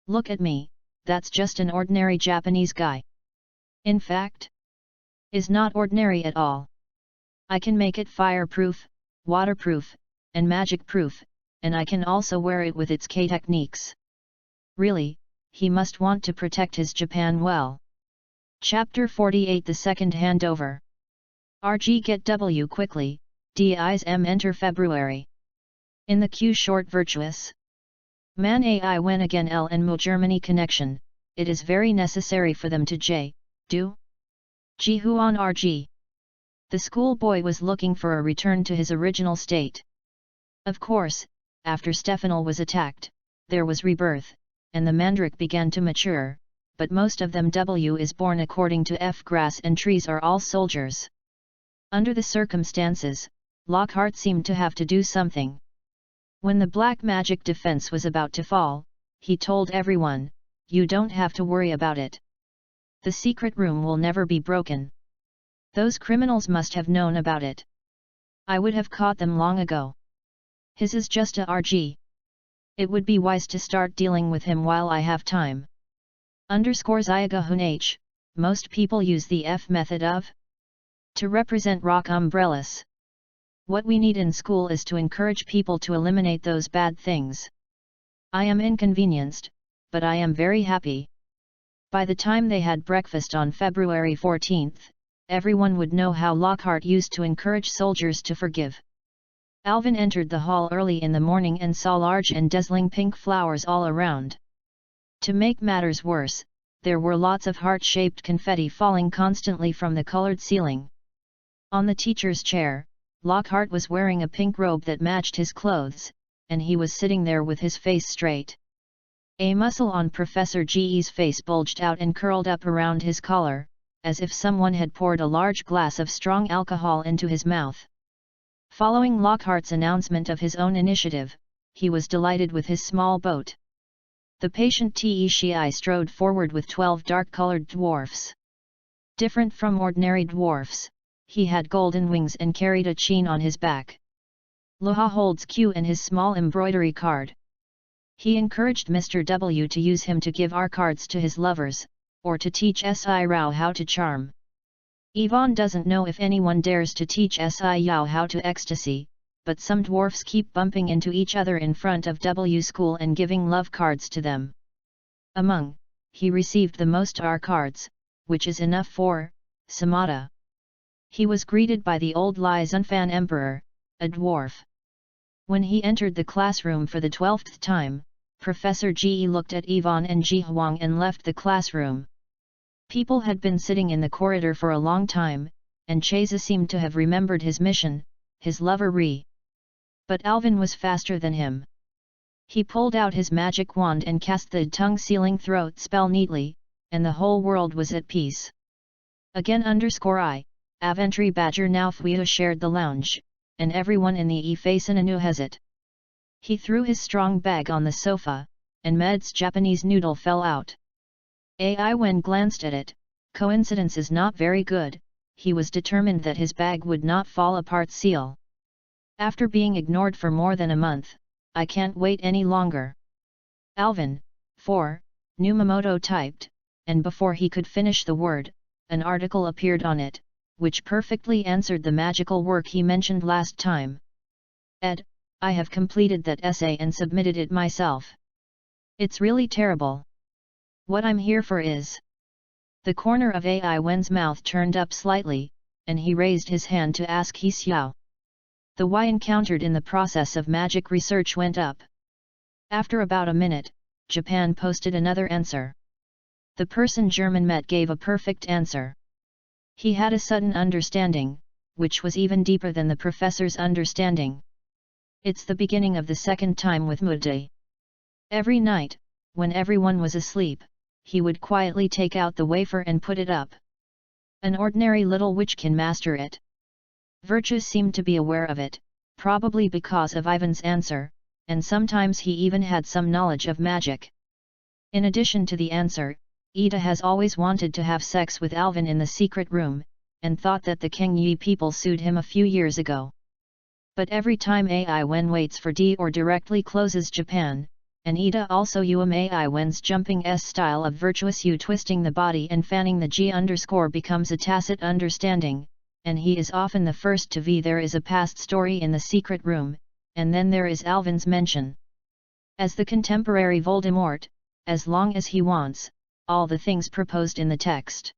S1: Look at me, that's just an ordinary Japanese guy. In fact, is not ordinary at all. I can make it fireproof, waterproof, and magic-proof, and I can also wear it with its K techniques. Really, he must want to protect his Japan well. Chapter 48 The Second Handover. RG get W quickly, DIs M enter February. In the Q short virtuous. Man AI when again L and Mo Germany connection, it is very necessary for them to do. Ji Huan RG. The schoolboy was looking for a return to his original state. Of course, after Stephanel was attacked, there was rebirth, and the mandrake began to mature. But most of them W is born according to F. Grass and trees are all soldiers. Under the circumstances, Lockhart seemed to have to do something. When the black magic defense was about to fall, he told everyone, you don't have to worry about it. The secret room will never be broken. Those criminals must have known about it. I would have caught them long ago. His is just a RG. It would be wise to start dealing with him while I have time. _Iagahunh, most people use the F method of to represent rock umbrellas. What we need in school is to encourage people to eliminate those bad things. I am inconvenienced, but I am very happy. By the time they had breakfast on February 14th, everyone would know how Lockhart used to encourage soldiers to forgive. Alvin entered the hall early in the morning and saw large and dazzling pink flowers all around. To make matters worse, there were lots of heart-shaped confetti falling constantly from the colored ceiling. On the teacher's chair, Lockhart was wearing a pink robe that matched his clothes, and he was sitting there with his face straight. A muscle on Professor Ge's face bulged out and curled up around his collar, as if someone had poured a large glass of strong alcohol into his mouth. Following Lockhart's announcement of his own initiative, he was delighted with his small boat. The patient Te strode forward with 12 dark-colored dwarfs. Different from ordinary dwarfs, he had golden wings and carried a chain on his back. Loha holds Q and his small embroidery card. He encouraged Mr. W to use him to give our cards to his lovers, or to teach Si Rao how to charm. Yvonne doesn't know if anyone dares to teach Si Yao how to ecstasy, but some dwarfs keep bumping into each other in front of W school and giving love cards to them. He received the most R cards, which is enough for Samada. He was greeted by the old Lizunfan Emperor, a dwarf. When he entered the classroom for the 12th time, Professor Ge looked at Yvonne and Ji Huang and left the classroom. People had been sitting in the corridor for a long time, and Cheza seemed to have remembered his mission, his lover Ri. But Alvin was faster than him. He pulled out his magic wand and cast the tongue-sealing throat spell neatly, and the whole world was at peace. Again _I, Aventry Badger now Fuya shared the lounge, and everyone in the Efacena knew it. He threw his strong bag on the sofa, and Med's Japanese noodle fell out. Ai Wen glanced at it. Coincidence is not very good, he was determined that his bag would not fall apart. Seal. After being ignored for more than a month, I can't wait any longer. Alvin, 4, Numamoto typed, and before he could finish the word, an article appeared on it, which perfectly answered the magical work he mentioned last time. Ed, I have completed that essay and submitted it myself. It's really terrible. What I'm here for is... The corner of Ai Wen's mouth turned up slightly, and he raised his hand to ask He Xiao. The Y encountered in the process of magic research went up. After about a minute, Japan posted another answer. The person German met gave a perfect answer. He had a sudden understanding, which was even deeper than the professor's understanding. It's the beginning of the second time with Mudde. Every night, when everyone was asleep, he would quietly take out the wafer and put it up. An ordinary little witch can master it. Virtus seemed to be aware of it, probably because of Ivan's answer, and sometimes he even had some knowledge of magic. In addition to the answer, Ida has always wanted to have sex with Alvin in the secret room, and thought that the King Yi people sued him a few years ago. But every time Ai Wen waits for D or directly closes Japan, and Ida also Ai Wen's jumping S style of virtuous U twisting the body and fanning the G _ becomes a tacit understanding, and he is often the first to V. There is a past story in the secret room, and then there is Alvin's mention. As the contemporary Voldemort, as long as he wants, all the things proposed in the text.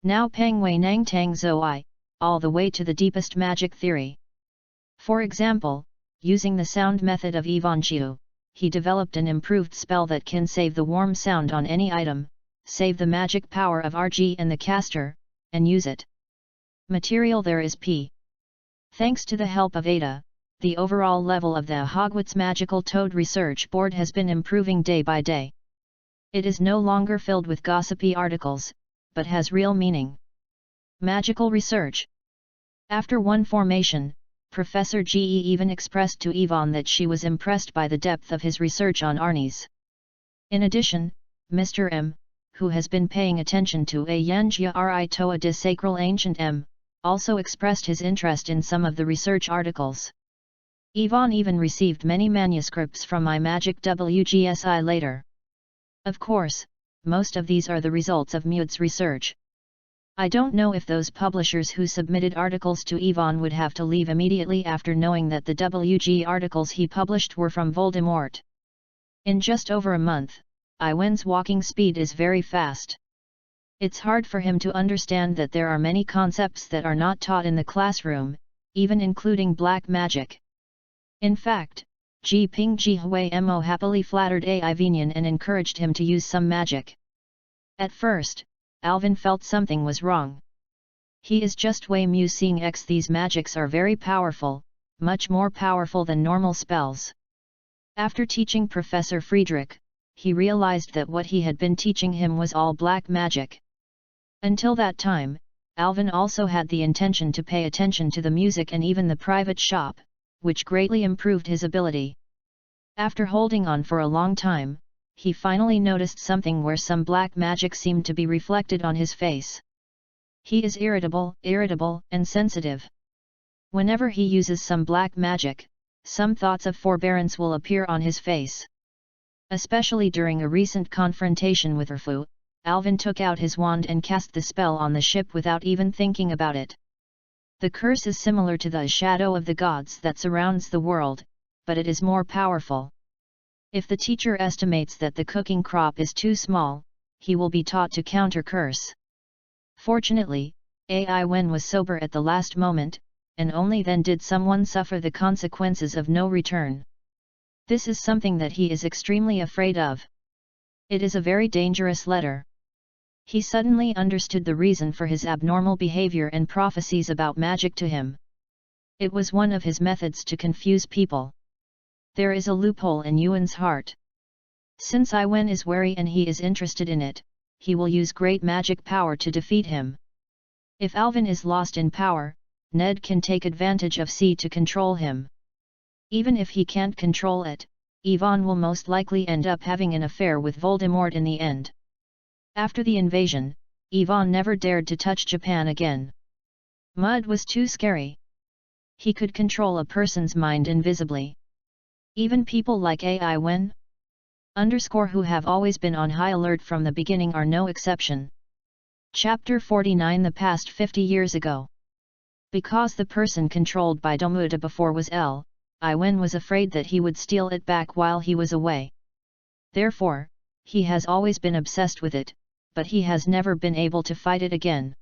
S1: Now Peng Wei Nang Tang Zoi, all the way to the deepest magic theory. For example, using the sound method of Ivanchiu, he developed an improved spell that can save the warm sound on any item, save the magic power of RG and the caster, and use it. Material there is P. Thanks to the help of Ada, the overall level of the Hogwarts Magical Toad Research Board has been improving day by day. It is no longer filled with gossipy articles, but has real meaning. Magical research. After one formation, Professor Ge even expressed to Yvonne that she was impressed by the depth of his research on Arnie's. In addition, Mr. M, who has been paying attention to a Yanjia Ri Toa de Sacral Ancient M, also expressed his interest in some of the research articles. Yvonne even received many manuscripts from my magic WGSI later. Of course, most of these are the results of Mude's research. I don't know if those publishers who submitted articles to Yvonne would have to leave immediately after knowing that the WG articles he published were from Voldemort. In just over a month, Iwen's walking speed is very fast. It's hard for him to understand that there are many concepts that are not taught in the classroom, even including black magic. In fact, Ji Ping Ji Hui Mo happily flattered Ivenian and encouraged him to use some magic. At first, Alvin felt something was wrong. He is just Wei Mu seeing X. These magics are very powerful, much more powerful than normal spells. After teaching Professor Friedrich, he realized that what he had been teaching him was all black magic. Until that time, Alvin also had the intention to pay attention to the music and even the private shop, which greatly improved his ability. After holding on for a long time, he finally noticed something where some black magic seemed to be reflected on his face. He is irritable, and sensitive. Whenever he uses some black magic, some thoughts of forbearance will appear on his face. Especially during a recent confrontation with Erfu, Alvin took out his wand and cast the spell on the ship without even thinking about it. The curse is similar to the shadow of the gods that surrounds the world, but it is more powerful. If the teacher estimates that the cooking crop is too small, he will be taught to counter curse. Fortunately, Ai Wen was sober at the last moment, and only then did someone suffer the consequences of no return. This is something that he is extremely afraid of. It is a very dangerous letter. He suddenly understood the reason for his abnormal behavior and prophecies about magic to him. It was one of his methods to confuse people. There is a loophole in Yuan's heart. Since Iwen is wary and he is interested in it, he will use great magic power to defeat him. If Alvin is lost in power, Ned can take advantage of C to control him. Even if he can't control it, Yvonne will most likely end up having an affair with Voldemort in the end. After the invasion, Yvonne never dared to touch Japan again. Mud was too scary. He could control a person's mind invisibly. Even people like Ai Wen, who have always been on high alert from the beginning are no exception. Chapter 49 The past 50 years ago. Because the person controlled by Domuda before was Ai Wen was afraid that he would steal it back while he was away. Therefore, he has always been obsessed with it, but he has never been able to fight it again.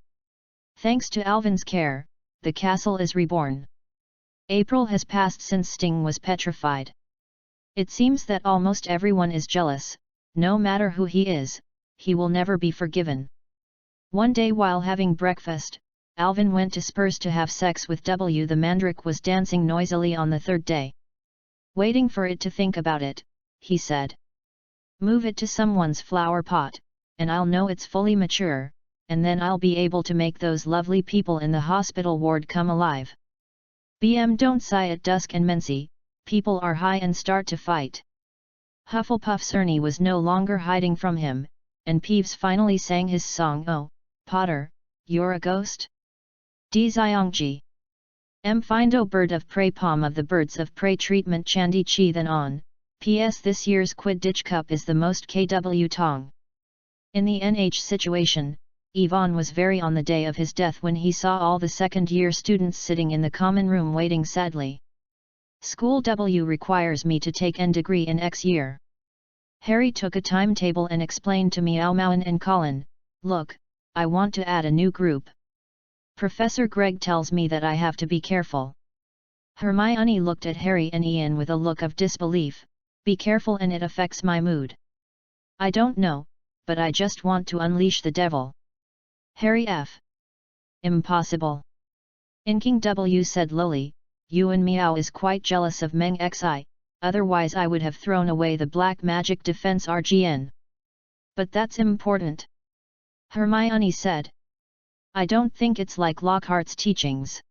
S1: Thanks to Alvin's care, the castle is reborn. April has passed since Sting was petrified. It seems that almost everyone is jealous. No matter who he is, he will never be forgiven. One day while having breakfast, Alvin went to Spurs to have sex with W. The mandrake was dancing noisily on the third day. Waiting for it to think about it, he said. Move it to someone's flower pot, and I'll know it's fully mature, and then I'll be able to make those lovely people in the hospital ward come alive. BM don't sigh at dusk and Mency, people are high and start to fight. Hufflepuff's Ernie was no longer hiding from him, and Peeves finally sang his song. Oh, Potter, you're a ghost? Di Xiongji. Findo bird of prey palm of the birds of prey treatment Chandi Chi then on. P.S. This year's Quidditch Cup is the most KW Tong. In the NH situation, Yvonne was very on the day of his death when he saw all the second-year students sitting in the common room waiting sadly. School W requires me to take N degree in X year. Harry took a timetable and explained to Meow Mowen and Colin, look, I want to add a new group. Professor Greg tells me that I have to be careful. Hermione looked at Harry and Ian with a look of disbelief. Be careful and it affects my mood. I don't know, but I just want to unleash the devil. Harry F. Impossible. Inking W said lowly, Yuan Miao is quite jealous of Meng Xi, otherwise I would have thrown away the black magic defense RGN. But that's important. Hermione said. I don't think it's like Lockhart's teachings.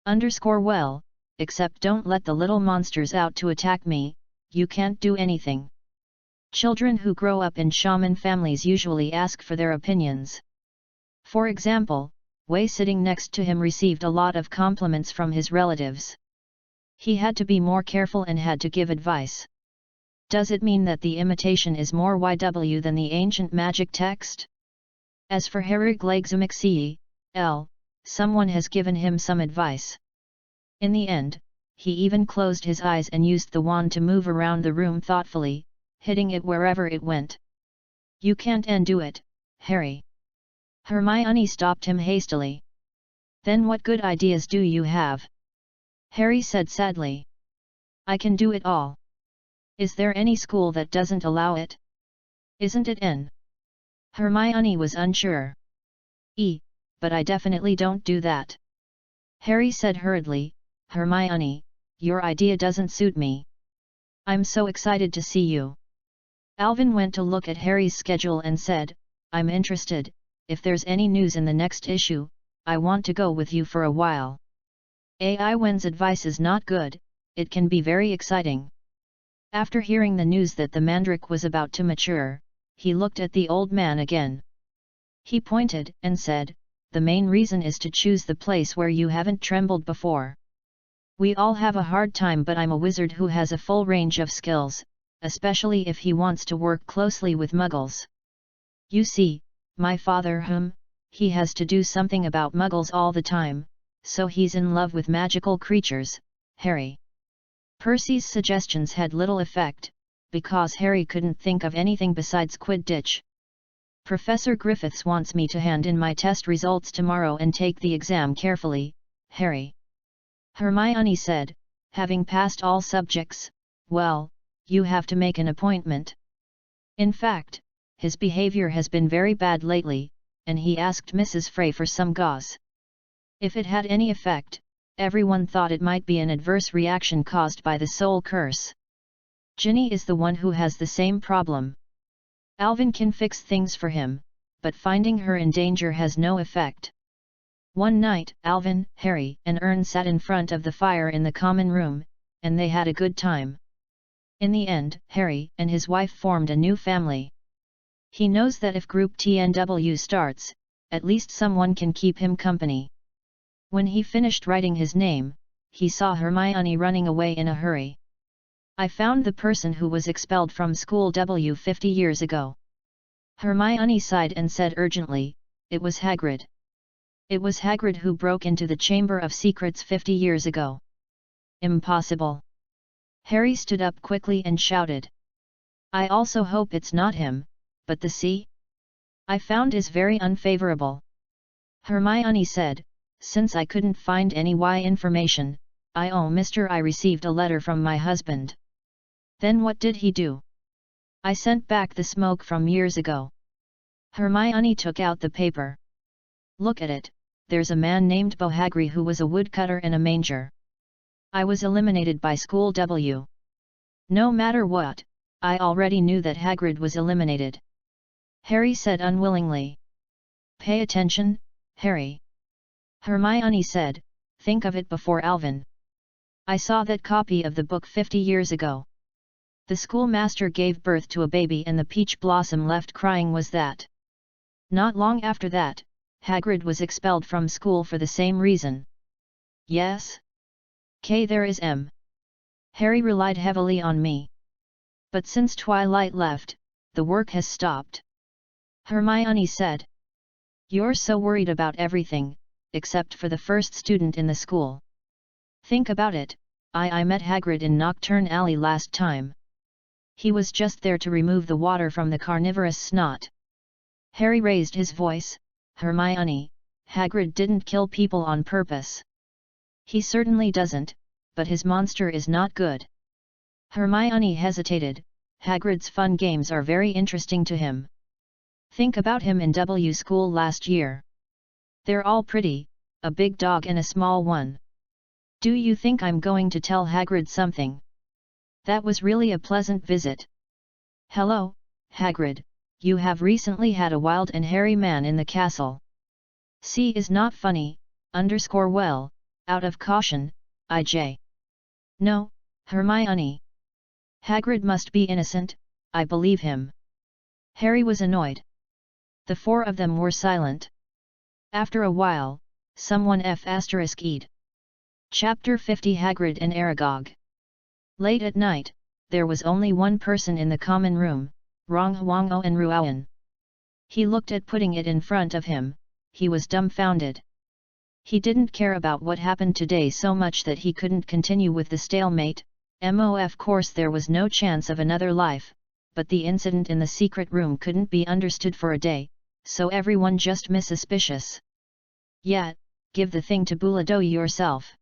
S1: Well, except don't let the little monsters out to attack me, you can't do anything. Children who grow up in shaman families usually ask for their opinions. For example, Wei sitting next to him received a lot of compliments from his relatives. He had to be more careful and had to give advice. Does it mean that the imitation is more YW than the ancient magic text? As for Heriglegzamixii, someone has given him some advice. In the end, he even closed his eyes and used the wand to move around the room thoughtfully, hitting it wherever it went. You can't undo it, Harry. Hermione stopped him hastily. Then what good ideas do you have? Harry said sadly. I can do it all. Is there any school that doesn't allow it? Isn't it N? Hermione was unsure. But I definitely don't do that. Harry said hurriedly, Hermione, your idea doesn't suit me. I'm so excited to see you. Alvin went to look at Harry's schedule and said, I'm interested, if there's any news in the next issue, I want to go with you for a while. Wen's advice is not good, it can be very exciting. After hearing the news that the mandrake was about to mature, he looked at the old man again. He pointed and said, the main reason is to choose the place where you haven't trembled before. We all have a hard time, but I'm a wizard who has a full range of skills, especially if he wants to work closely with muggles. You see, my father he has to do something about muggles all the time, so he's in love with magical creatures, Harry. Percy's suggestions had little effect, because Harry couldn't think of anything besides Quidditch. Professor Griffiths wants me to hand in my test results tomorrow and take the exam carefully, Harry. Hermione said, having passed all subjects, well, you have to make an appointment. In fact, his behavior has been very bad lately, and he asked Mrs. Frey for some gauze. If it had any effect, everyone thought it might be an adverse reaction caused by the soul curse. Ginny is the one who has the same problem. Alvin can fix things for him, but finding her in danger has no effect. One night, Alvin, Harry, and Ern sat in front of the fire in the common room, and they had a good time. In the end, Harry and his wife formed a new family. He knows that if Group TNW starts, at least someone can keep him company. When he finished writing his name, he saw Hermione running away in a hurry. I found the person who was expelled from school 50 years ago. Hermione sighed and said urgently, it was Hagrid. It was Hagrid who broke into the Chamber of Secrets 50 years ago. Impossible. Harry stood up quickly and shouted. I also hope it's not him, but the C I found is very unfavorable. Hermione said, since I couldn't find any information, I received a letter from my husband. Then what did he do? I sent back the smoke from years ago. Hermione took out the paper. Look at it, there's a man named Bohagri who was a woodcutter in a manger. I was eliminated by school W. No matter what, I already knew that Hagrid was eliminated. Harry said unwillingly. Pay attention, Harry. Hermione said, think of it before Alvin. I saw that copy of the book 50 years ago. The schoolmaster gave birth to a baby and the peach blossom left crying was that. Not long after that, Hagrid was expelled from school for the same reason. Yes? There is M. Harry relied heavily on me. But since Twilight left, the work has stopped. Hermione said. You're so worried about everything, except for the first student in the school. Think about it, I met Hagrid in Nocturne Alley last time. He was just there to remove the water from the carnivorous snot. Harry raised his voice, Hermione, Hagrid didn't kill people on purpose. He certainly doesn't, but his monster is not good. Hermione hesitated, Hagrid's fun games are very interesting to him. Think about him in W school last year. They're all pretty, a big dog and a small one. Do you think I'm going to tell Hagrid something? That was really a pleasant visit. Hello, Hagrid, you have recently had a wild and hairy man in the castle. C is not funny, well, out of caution, IJ. No, Hermione. Hagrid must be innocent, I believe him. Harry was annoyed. The four of them were silent. After a while, someone F'd. Chapter 50 Hagrid and Aragog. Late at night, there was only one person in the common room, Ronghwongo and Ruowen. He looked at putting it in front of him, he was dumbfounded. He didn't care about what happened today so much that he couldn't continue with the stalemate. Of course there was no chance of another life, but the incident in the secret room couldn't be understood for a day, so everyone just suspicious. Yet, give the thing to Bulado yourself.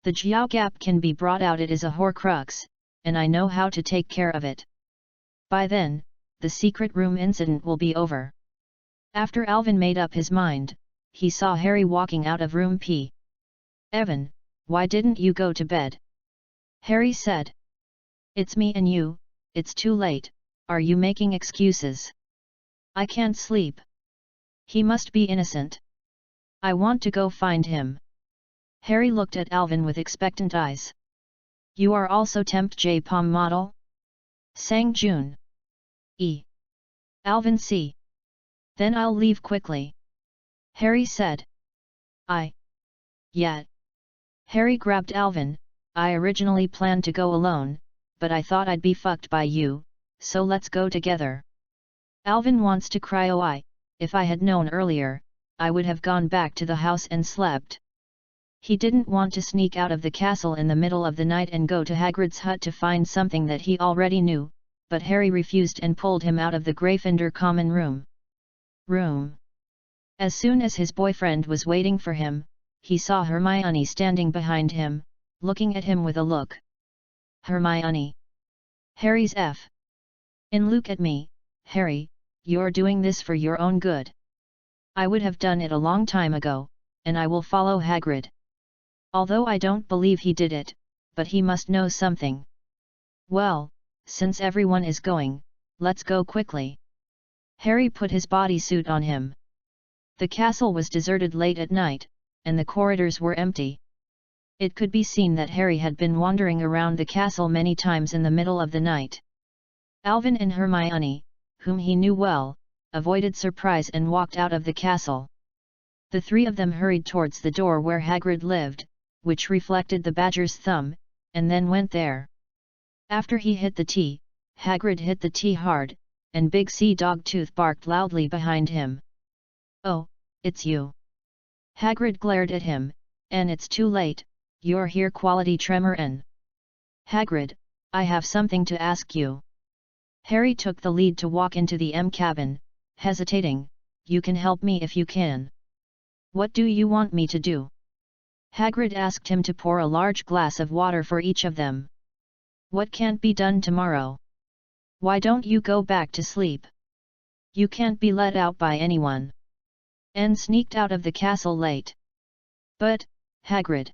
S1: The Jiao Gap can be brought out, it is a Horcrux, and I know how to take care of it. By then, the secret room incident will be over. After Alvin made up his mind, he saw Harry walking out of room P. Evan, why didn't you go to bed? Harry said. It's me and you, it's too late, are you making excuses? I can't sleep. He must be innocent. I want to go find him. Harry looked at Alvin with expectant eyes. You are also Temp J Pom model? Sang June. Alvin C. Then I'll leave quickly. Harry said. Yet. Harry grabbed Alvin, I originally planned to go alone, but I thought I'd be fucked by you, so let's go together. Alvin wants to cry. Oh, if I had known earlier, I would have gone back to the house and slept. He didn't want to sneak out of the castle in the middle of the night and go to Hagrid's hut to find something that he already knew, but Harry refused and pulled him out of the Gryffindor common room. As soon as his boyfriend was waiting for him, he saw Hermione standing behind him, looking at him with a look. Hermione. Harry's F. In look at me, Harry, you're doing this for your own good. I would have done it a long time ago, and I will follow Hagrid. Although I don't believe he did it, but he must know something. Well, since everyone is going, let's go quickly. Harry put his bodysuit on him. The castle was deserted late at night, and the corridors were empty. It could be seen that Harry had been wandering around the castle many times in the middle of the night. Alvin and Hermione, whom he knew well, avoided surprise and walked out of the castle. The three of them hurried towards the door where Hagrid lived, which reflected the badger's thumb, and then went there. After he hit the T, Hagrid hit the T hard, and Big C Dogtooth barked loudly behind him. Oh, it's you. Hagrid glared at him, and it's too late, you're here quality tremor N. Hagrid, I have something to ask you. Harry took the lead to walk into the M cabin, hesitating, you can help me if you can. What do you want me to do? Hagrid asked him to pour a large glass of water for each of them. What can't be done tomorrow? Why don't you go back to sleep? You can't be let out by anyone. And sneaked out of the castle late. But, Hagrid,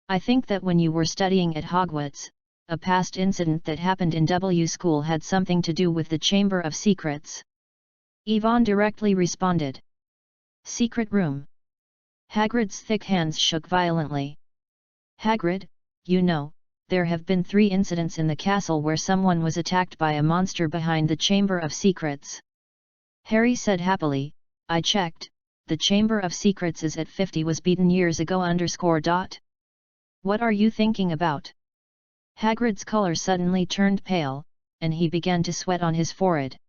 S1: I think that when you were studying at Hogwarts, a past incident that happened in W school had something to do with the Chamber of Secrets. Yvonne directly responded. Secret room. Hagrid's thick hands shook violently. Hagrid, you know, there have been 3 incidents in the castle where someone was attacked by a monster behind the Chamber of Secrets. Harry said happily, I checked, the Chamber of Secrets is at 50 was beaten years ago _. What are you thinking about? Hagrid's color suddenly turned pale, and he began to sweat on his forehead.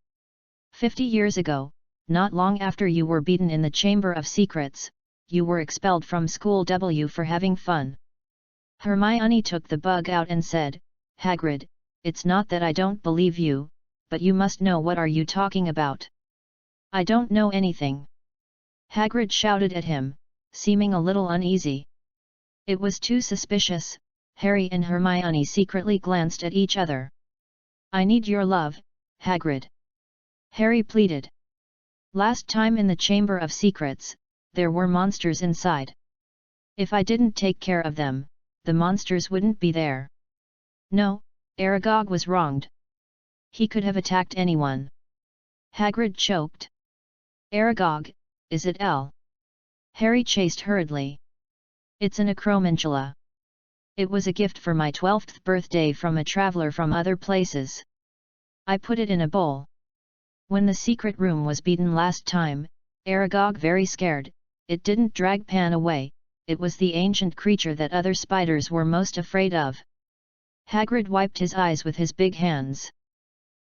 S1: 50 years ago, not long after you were beaten in the Chamber of Secrets, you were expelled from school W for having fun. Hermione took the bug out and said, Hagrid, it's not that I don't believe you, but you must know what are you talking about. I don't know anything. Hagrid shouted at him, seeming a little uneasy. It was too suspicious. Harry and Hermione secretly glanced at each other. I need your love, Hagrid. Harry pleaded. Last time in the Chamber of Secrets, there were monsters inside. If I didn't take care of them, the monsters wouldn't be there. No, Aragog was wronged. He could have attacked anyone. Hagrid choked. Aragog, is it L? Harry chased hurriedly. It's an acromantula. It was a gift for my 12th birthday from a traveler from other places. I put it in a bowl. When the secret room was beaten last time, Aragog very scared, it didn't drag Pan away, it was the ancient creature that other spiders were most afraid of. Hagrid wiped his eyes with his big hands.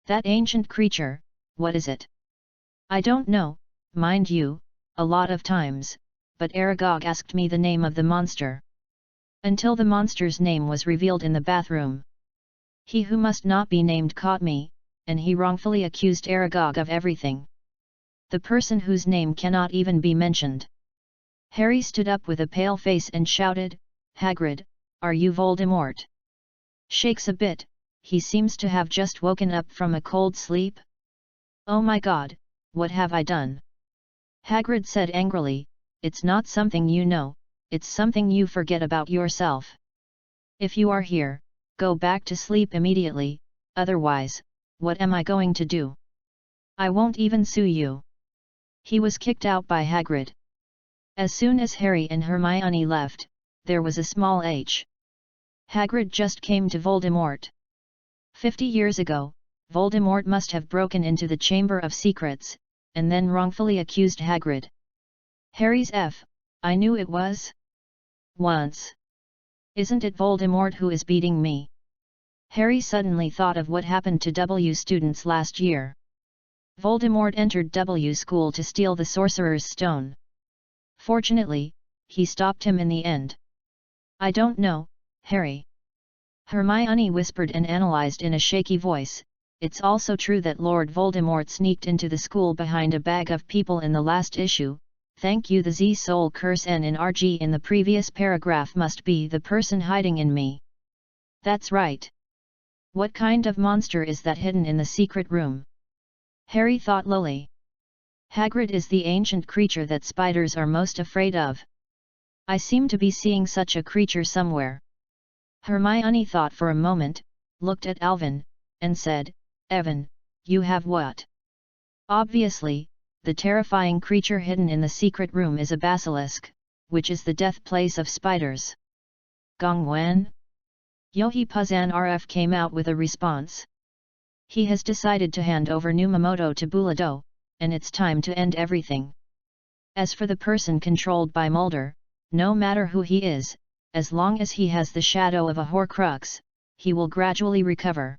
S1: That ancient creature, what is it? I don't know, mind you, a lot of times, but Aragog asked me the name of the monster. Until the monster's name was revealed in the bathroom. He who must not be named caught me, and he wrongfully accused Aragog of everything. The person whose name cannot even be mentioned. Harry stood up with a pale face and shouted, Hagrid, are you Voldemort? Shakes a bit, he seems to have just woken up from a cold sleep. Oh my God, what have I done? Hagrid said angrily, it's not something you know, it's something you forget about yourself. If you are here, go back to sleep immediately, otherwise, what am I going to do? I won't even sue you. He was kicked out by Hagrid. As soon as Harry and Hermione left, there was a small H. Hagrid just came to Voldemort. 50 years ago, Voldemort must have broken into the Chamber of Secrets, and then wrongfully accused Hagrid. Harry's F, I knew it was. Once. Isn't it Voldemort who is beating me? Harry suddenly thought of what happened to W students last year. Voldemort entered W school to steal the Sorcerer's Stone. Fortunately, he stopped him in the end. I don't know, Harry. Hermione whispered and analyzed in a shaky voice, it's also true that Lord Voldemort sneaked into the school behind a bag of people in the last issue, thank you the Z-Soul curse N in RG in the previous paragraph must be the person hiding in me. That's right. What kind of monster is that hidden in the secret room? Harry thought lowly. Hagrid is the ancient creature that spiders are most afraid of. I seem to be seeing such a creature somewhere. Hermione thought for a moment, looked at Alvin, and said, Evan, you have what? Obviously, the terrifying creature hidden in the secret room is a basilisk, which is the death place of spiders. Gongwen? Yohi Puzan RF came out with a response. He has decided to hand over Numamoto to Bulado, and it's time to end everything. As for the person controlled by Mulder, no matter who he is, as long as he has the shadow of a Horcrux, he will gradually recover.